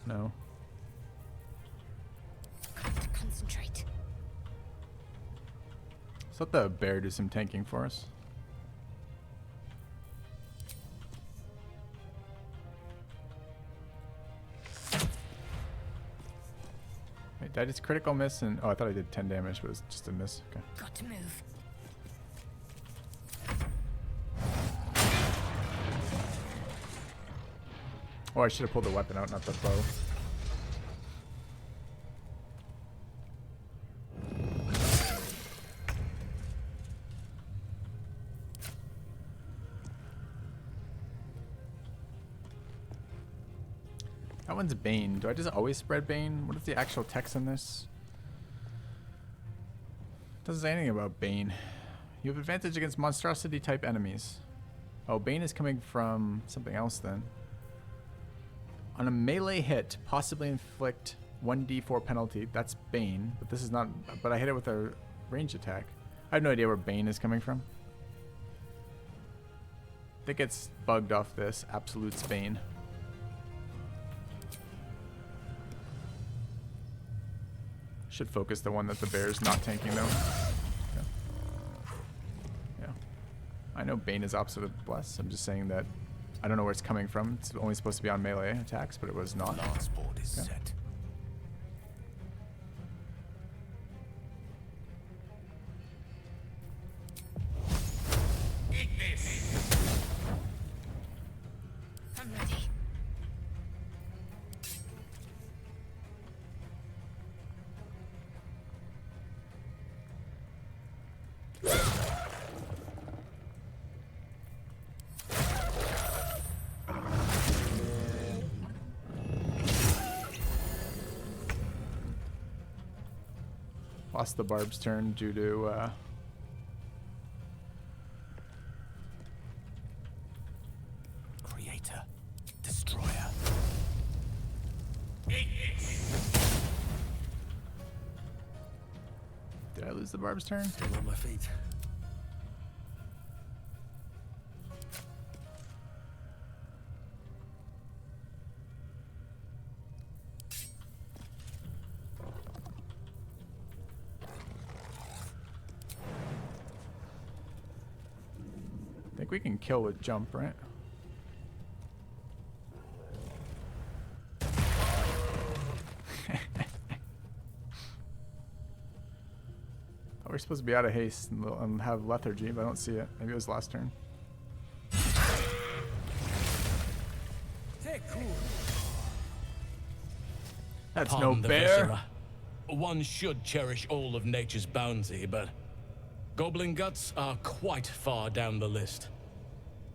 No. Concentrate. Let's let the bear do some tanking for us. Wait, did I just critical miss? And oh, I thought I did 10 damage, but it was just a miss. Okay. Got to move. Oh, I should have pulled the weapon out, not the bow. That one's Bane. Do I just always spread Bane? What is the actual text in this? Doesn't say anything about Bane. You have advantage against monstrosity type enemies. Oh, Bane is coming from something else then. On a melee hit, possibly inflict 1d4 penalty. That's Bane, but this is not. But I hit it with a range attack. I have no idea where Bane is coming from. I think it's bugged off this Absolute Bane. Should focus the one that the bear's not tanking though. Yeah. I know Bane is opposite of Bless. I'm just saying that I don't know where it's coming from. It's only supposed to be on melee attacks, but it was not. Lance board is set. Eat this. I'm ready. Lost the barb's turn due to Creator. Destroyer. did I lose the barb's turn? Still on my feet. I think we can kill with jump, right? We're supposed to be out of haste and have lethargy, but I don't see it. Maybe it was last turn. That's Pardon no the bear. viscera. One should cherish all of nature's bounty, but goblin guts are quite far down the list.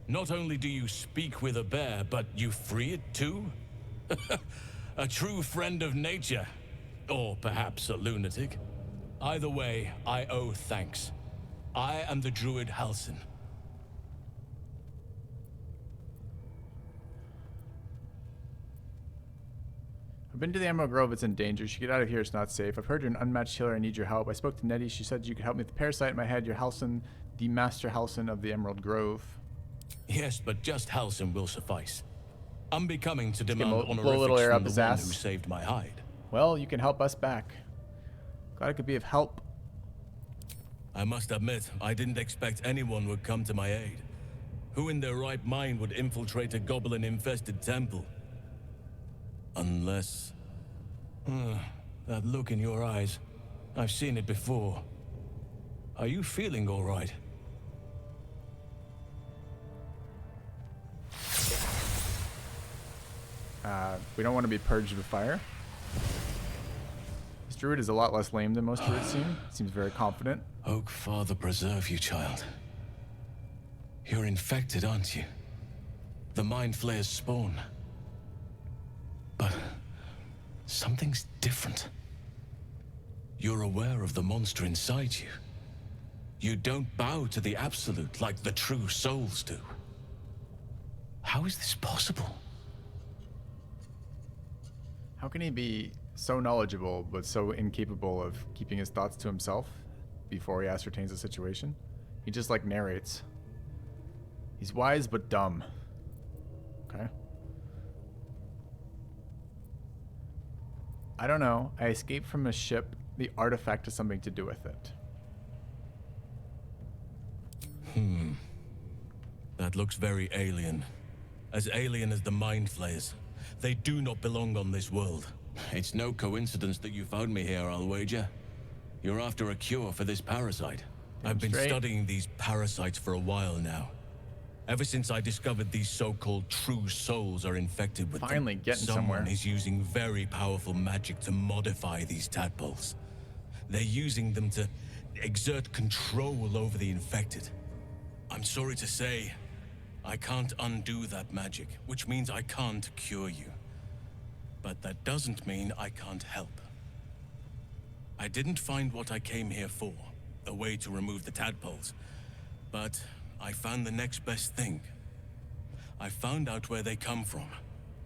Not only do you speak with a bear, but you free it too? A true friend of nature. Or perhaps a lunatic. Either way, I owe thanks. I am the druid Halsin. I've been to the Emerald Grove. It's in danger. You should get out of here. It's not safe. I've heard you're an unmatched healer. I need your help. I spoke to Nettie. She said you could help me with the parasite in my head. You're Halsin, the Master Halsin of the Emerald Grove. Yes, but just Halsin will suffice. Unbecoming to demand blow a little honorifics air from up the his one ass. who saved my hide. Well, you can help us back. Glad I could be of help. I must admit, I didn't expect anyone would come to my aid. Who in their right mind would infiltrate a goblin-infested temple? Unless... that look in your eyes. I've seen it before. Are you feeling all right? We don't want to be purged with fire. This druid is a lot less lame than most druids seem. Seems very confident. Oak Father preserve you, child. You're infected, aren't you? The Mind Flayer's spawn. But something's different. You're aware of the monster inside you. You don't bow to the Absolute like the true souls do. How is this possible? How can he be so knowledgeable but so incapable of keeping his thoughts to himself before he ascertains the situation? He just like narrates. He's wise but dumb. Okay. I don't know. I escaped from a ship. The artifact has something to do with it. That looks very alien. As alien as the Mind Flayers. They do not belong on this world. It's no coincidence that you found me here, I'll wager. You're after a cure for this parasite. I've been studying these parasites for a while now. Ever since I discovered these so-called true souls are infected with Finally them, getting someone somewhere. is using very powerful magic to modify these tadpoles. They're using them to exert control over the infected. I'm sorry to say, I can't undo that magic, which means I can't cure you. But that doesn't mean I can't help. I didn't find what I came here for, a way to remove the tadpoles, but I found the next best thing. I found out where they come from.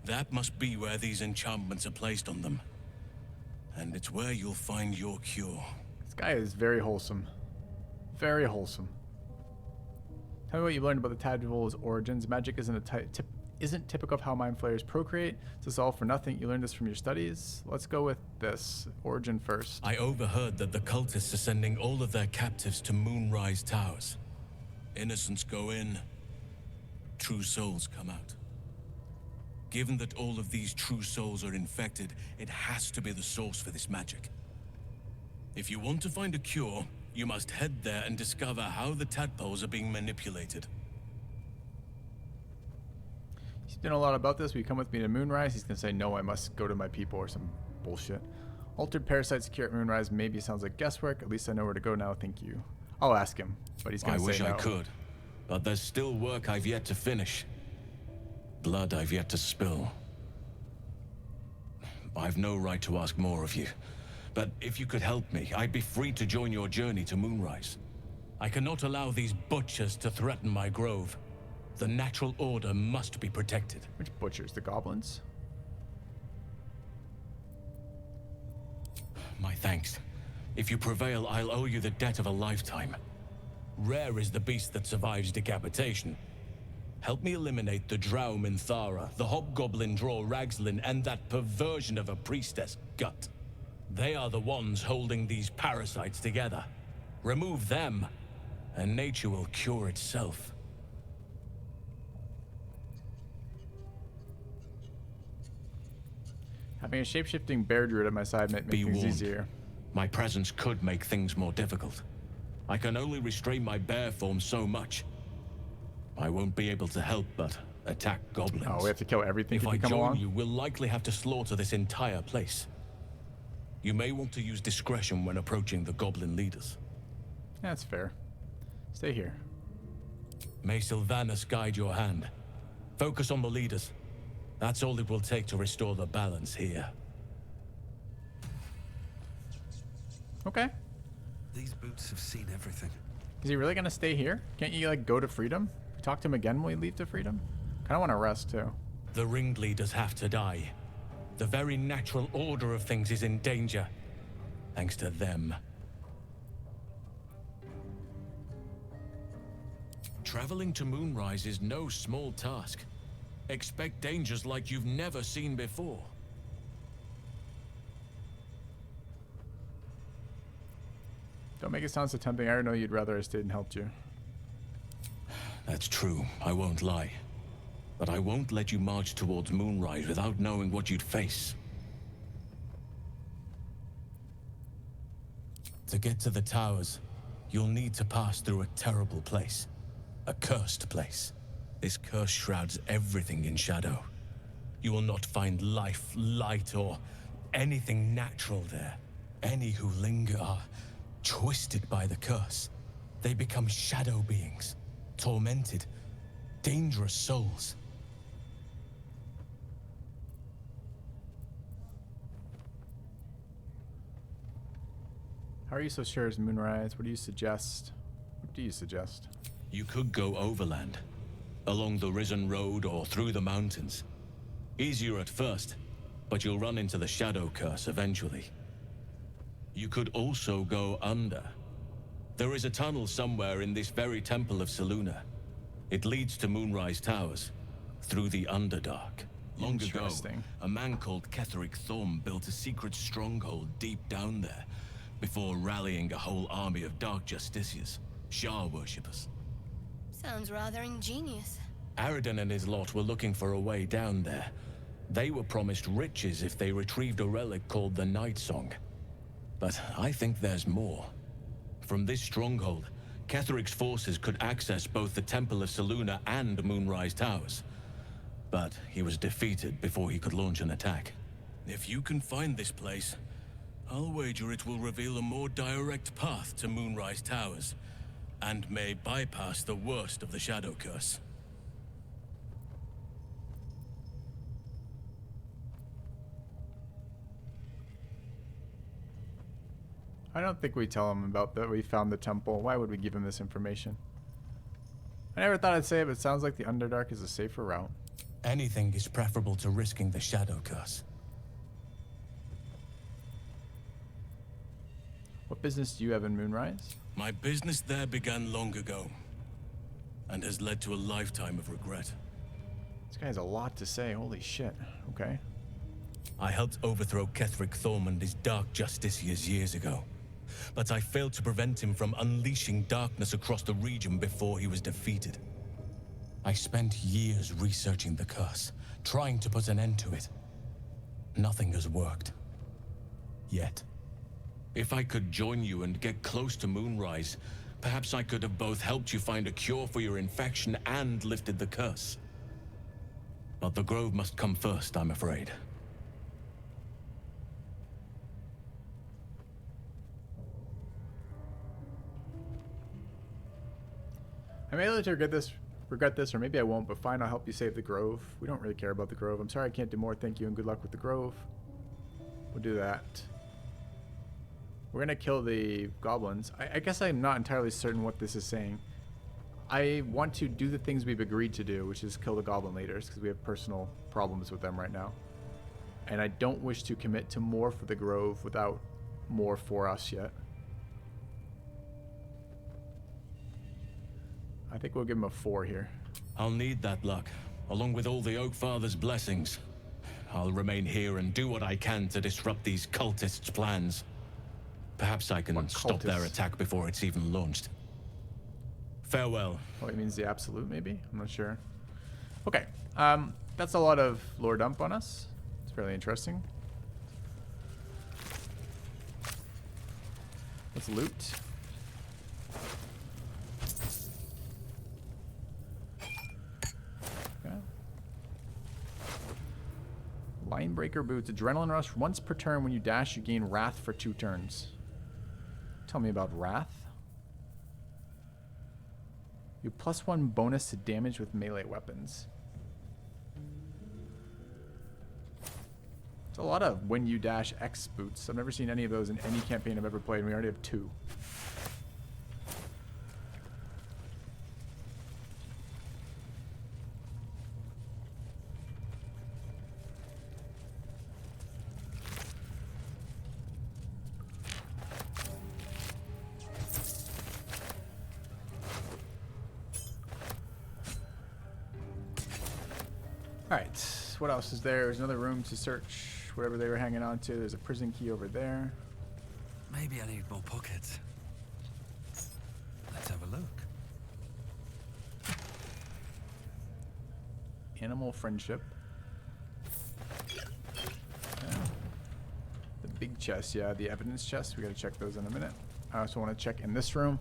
That must be where these enchantments are placed on them. And it's where you'll find your cure. This guy is very wholesome. Very wholesome. Tell me what you learned about the tadpole's origins. Magic isn't typical of how mind flayers procreate. This is all for nothing. You learned this from your studies. Let's go with this. Origin first. I overheard that the cultists are sending all of their captives to Moonrise Towers. Innocents go in, true souls come out. Given that all of these true souls are infected, it has to be the source for this magic. If you want to find a cure, you must head there and discover how the tadpoles are being manipulated. He's doing a lot about this. Will you come with me to Moonrise? He's going to say, no, I must go to my people or some bullshit. Altered parasites cure at Moonrise. Maybe it sounds like guesswork. At least I know where to go now. Thank you. I'll ask him, but he's going to say no. I wish I could, but there's still work I've yet to finish. Blood I've yet to spill. I've no right to ask more of you, but if you could help me, I'd be free to join your journey to Moonrise. I cannot allow these butchers to threaten my grove. The natural order must be protected. Which butchers? The goblins? My thanks. If you prevail, I'll owe you the debt of a lifetime. Rare is the beast that survives decapitation. Help me eliminate the Drow Minthara, the Hobgoblin Draw Ragslin, and that perversion of a priestess, Gut. They are the ones holding these parasites together. Remove them, and nature will cure itself. Having a shape-shifting bear druid at my side might make Be things warned. easier. My presence could make things more difficult. I can only restrain my bear form so much. I won't be able to help but attack goblins. Oh, we have to kill everything If if I you come join along? you, we'll likely have to slaughter this entire place. You may want to use discretion when approaching the goblin leaders. That's fair. Stay here. May Sylvanus guide your hand. Focus on the leaders. That's all it will take to restore the balance here. Okay. These boots have seen everything. Is he really gonna stay here? Can't you like go to freedom? Talk to him again when we leave to freedom? Kinda wanna rest too. The ringleaders have to die. The very natural order of things is in danger. Thanks to them. Traveling to Moonrise is no small task. Expect dangers like you've never seen before. Don't make it sound so tempting. I already know you'd rather I stayed and helped you. That's true, I won't lie. But I won't let you march towards Moonrise without knowing what you'd face. To get to the towers, you'll need to pass through a terrible place. A cursed place. This curse shrouds everything in shadow. You will not find life, light, or anything natural there. Any who linger are twisted by the curse. They become shadow beings, tormented, dangerous souls. How are you so sure it's Moonrise? What do you suggest? What do you suggest? You could go overland, along the Risen Road or through the mountains. Easier at first, but you'll run into the shadow curse eventually. You could also go under. There is a tunnel somewhere in this very temple of Selûne. It leads to Moonrise Towers, through the Underdark. Long ago, a man called Ketheric Thorm built a secret stronghold deep down there, before rallying a whole army of Dark Justiciars, Shah worshippers. Sounds rather ingenious. Aridon and his lot were looking for a way down there. They were promised riches if they retrieved a relic called the Night Song. But I think there's more. From this stronghold, Ketheric's forces could access both the Temple of Selûne and Moonrise Towers. But he was defeated before he could launch an attack. If you can find this place, I'll wager it will reveal a more direct path to Moonrise Towers, and may bypass the worst of the Shadow Curse. I don't think we tell him about that we found the temple. Why would we give him this information? I never thought I'd say it, but it sounds like the Underdark is a safer route. Anything is preferable to risking the Shadow Curse. What business do you have in Moonrise? My business there began long ago, and has led to a lifetime of regret. This guy has a lot to say. Holy shit. Okay. I helped overthrow Ketheric Thorm and his Dark Justiciars years ago, but I failed to prevent him from unleashing darkness across the region before he was defeated. I spent years researching the curse, trying to put an end to it. Nothing has worked. Yet. If I could join you and get close to Moonrise, perhaps I could have both helped you find a cure for your infection and lifted the curse. But the Grove must come first, I'm afraid. I may later regret this, or maybe I won't, but fine, I'll help you save the Grove. We don't really care about the Grove. I'm sorry I can't do more. Thank you and good luck with the Grove. We'll do that. We're gonna kill the goblins. I guess I'm not entirely certain what this is saying. I want to do the things we've agreed to do, which is kill the goblin leaders, because we have personal problems with them right now. And I don't wish to commit to more for the Grove without more for us yet. I think we'll give him a 4 here. I'll need that luck, along with all the Oak Father's blessings. I'll remain here and do what I can to disrupt these cultists' plans. Perhaps I can stop their attack before it's even launched. Farewell. Oh, it means the absolute, maybe? I'm not sure. Okay. That's a lot of lore dump on us. It's fairly interesting. Let's loot. Okay. Line break. Windbreaker boots. Adrenaline rush. Once per turn when you dash, you gain wrath for 2 turns. Tell me about wrath. You +1 bonus to damage with melee weapons. It's a lot of when you dash X boots. I've never seen any of those in any campaign I've ever played, and we already have 2. Alright, what else is there? There's another room to search whatever they were hanging on to. There's a prison key over there. Maybe I need more pockets. Let's have a look. Animal friendship. Yeah. The big chest, yeah, the evidence chest. We gotta check those in a minute. I also want to check in this room.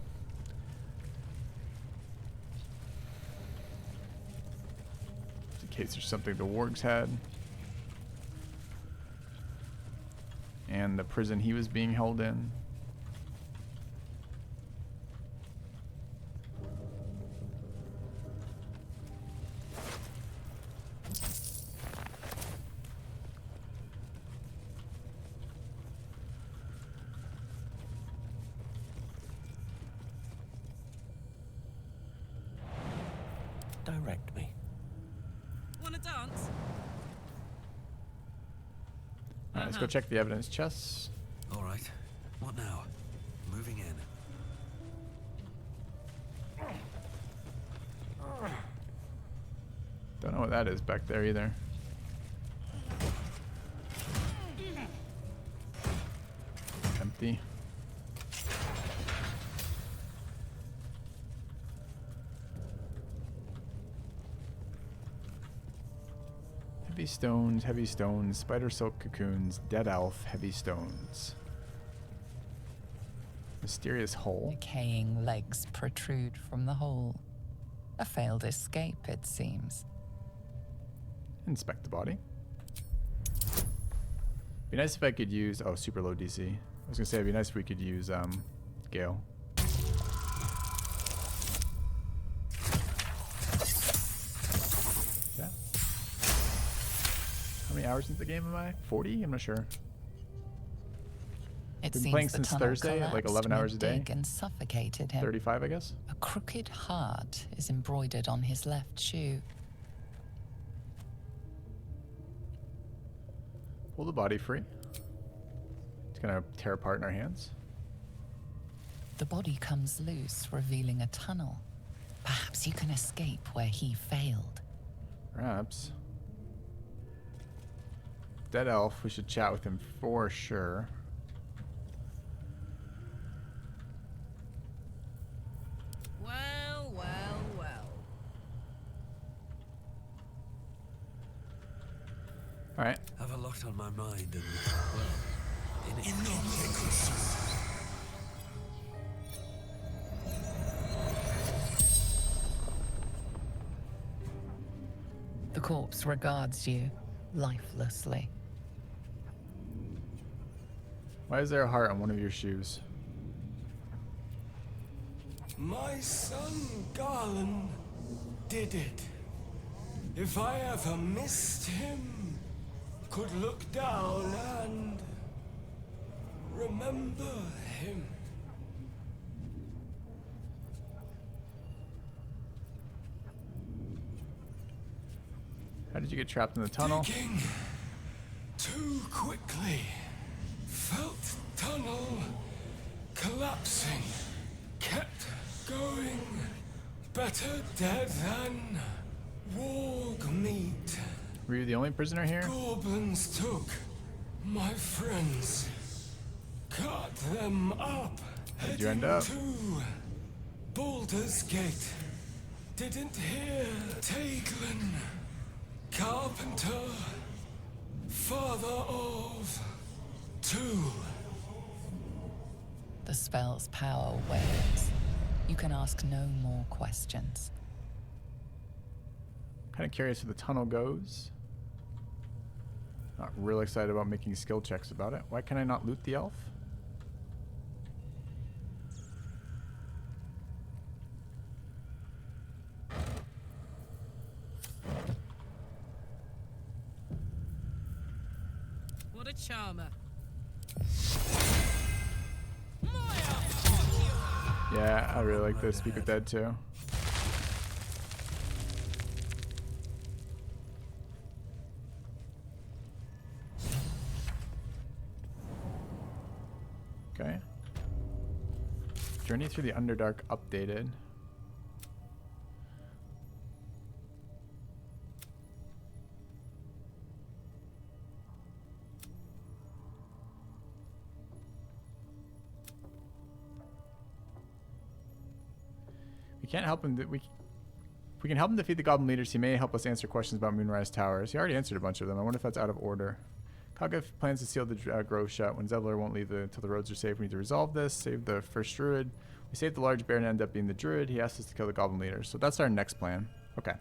In case there's something the wargs had. And the prison he was being held in. Direct me. Wanna dance? Alright, let's go check the evidence chests. All right. What now? Moving in. Don't know what that is back there either. Empty. Heavy stones, spider silk cocoons, dead elf, heavy stones. Mysterious hole. Decaying legs protrude from the hole. A failed escape, it seems. Inspect the body. Be nice if I could use... Oh, super low DC. I was gonna say it'd be nice if we could use Gale. Yeah. How many hours into the game am I? 40? I'm not sure. It Been seems playing the since tunnel Thursday, at like collapsed 11 hours a day. mid-dig and suffocated him. 35, I guess. A crooked heart is embroidered on his left shoe. Pull the body free. It's gonna tear apart in our hands. The body comes loose, revealing a tunnel. Perhaps you can escape where he failed. Perhaps. Dead elf, we should chat with him for sure. Well, well, well. Alright. Have a lot on my mind and, well, in it. The corpse regards you lifelessly. Why is there a heart on one of your shoes? My son Garland did it. If I ever missed him, could look down and remember him. How did you get trapped in the tunnel? Digging too quickly. Felt tunnel collapsing. Kept going. Better dead than warg meat. Were you the only prisoner here? Goblins took my friends. Cut them up. How'd you end up? To Baldur's Gate. Didn't hear Taglin. Carpenter. Father of 2. The spell's power wanes. You can ask no more questions. Kind of curious where the tunnel goes. Not real excited about making skill checks about it. Why can I not loot the elf? What a charmer. Yeah, I really like the Speak with Dead too. Okay. Journey through the Underdark updated. We can't help him. We can help him defeat the goblin leaders. He may help us answer questions about Moonrise Towers. He already answered a bunch of them. I wonder if that's out of order. Kaga plans to seal the grove shut. When Zevlor won't leave until the roads are safe, we need to resolve this. Save the first druid. We saved the large bear and end up being the druid. He asked us to kill the goblin leaders. So that's our next plan. Okay.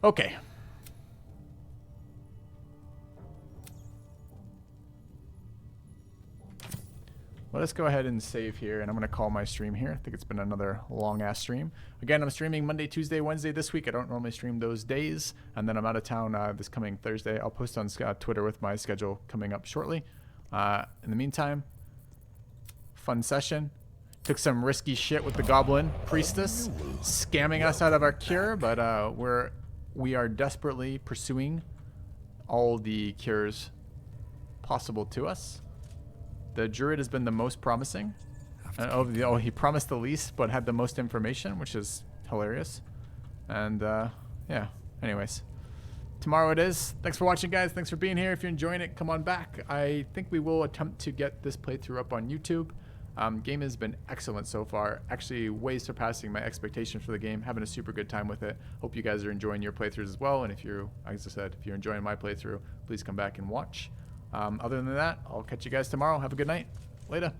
Okay. Let us go ahead and save here, and I'm going to call my stream here. I think it's been another long-ass stream. Again, I'm streaming Monday, Tuesday, Wednesday this week. I don't normally stream those days, and then I'm out of town this coming Thursday. I'll post on Twitter with my schedule coming up shortly. In the meantime, fun session. Took some risky shit with the goblin priestess, scamming us out of our cure, but we are desperately pursuing all the cures possible to us. The druid has been the most promising. He promised the least, but had the most information, which is hilarious. And yeah, anyways. Tomorrow it is. Thanks for watching, guys. Thanks for being here. If you're enjoying it, come on back. I think we will attempt to get this playthrough up on YouTube. Game has been excellent so far. Actually, way surpassing my expectations for the game. Having a super good time with it. Hope you guys are enjoying your playthroughs as well. And if you're, as I said, if you're enjoying my playthrough, please come back and watch. Other than that, I'll catch you guys tomorrow. Have a good night. Later.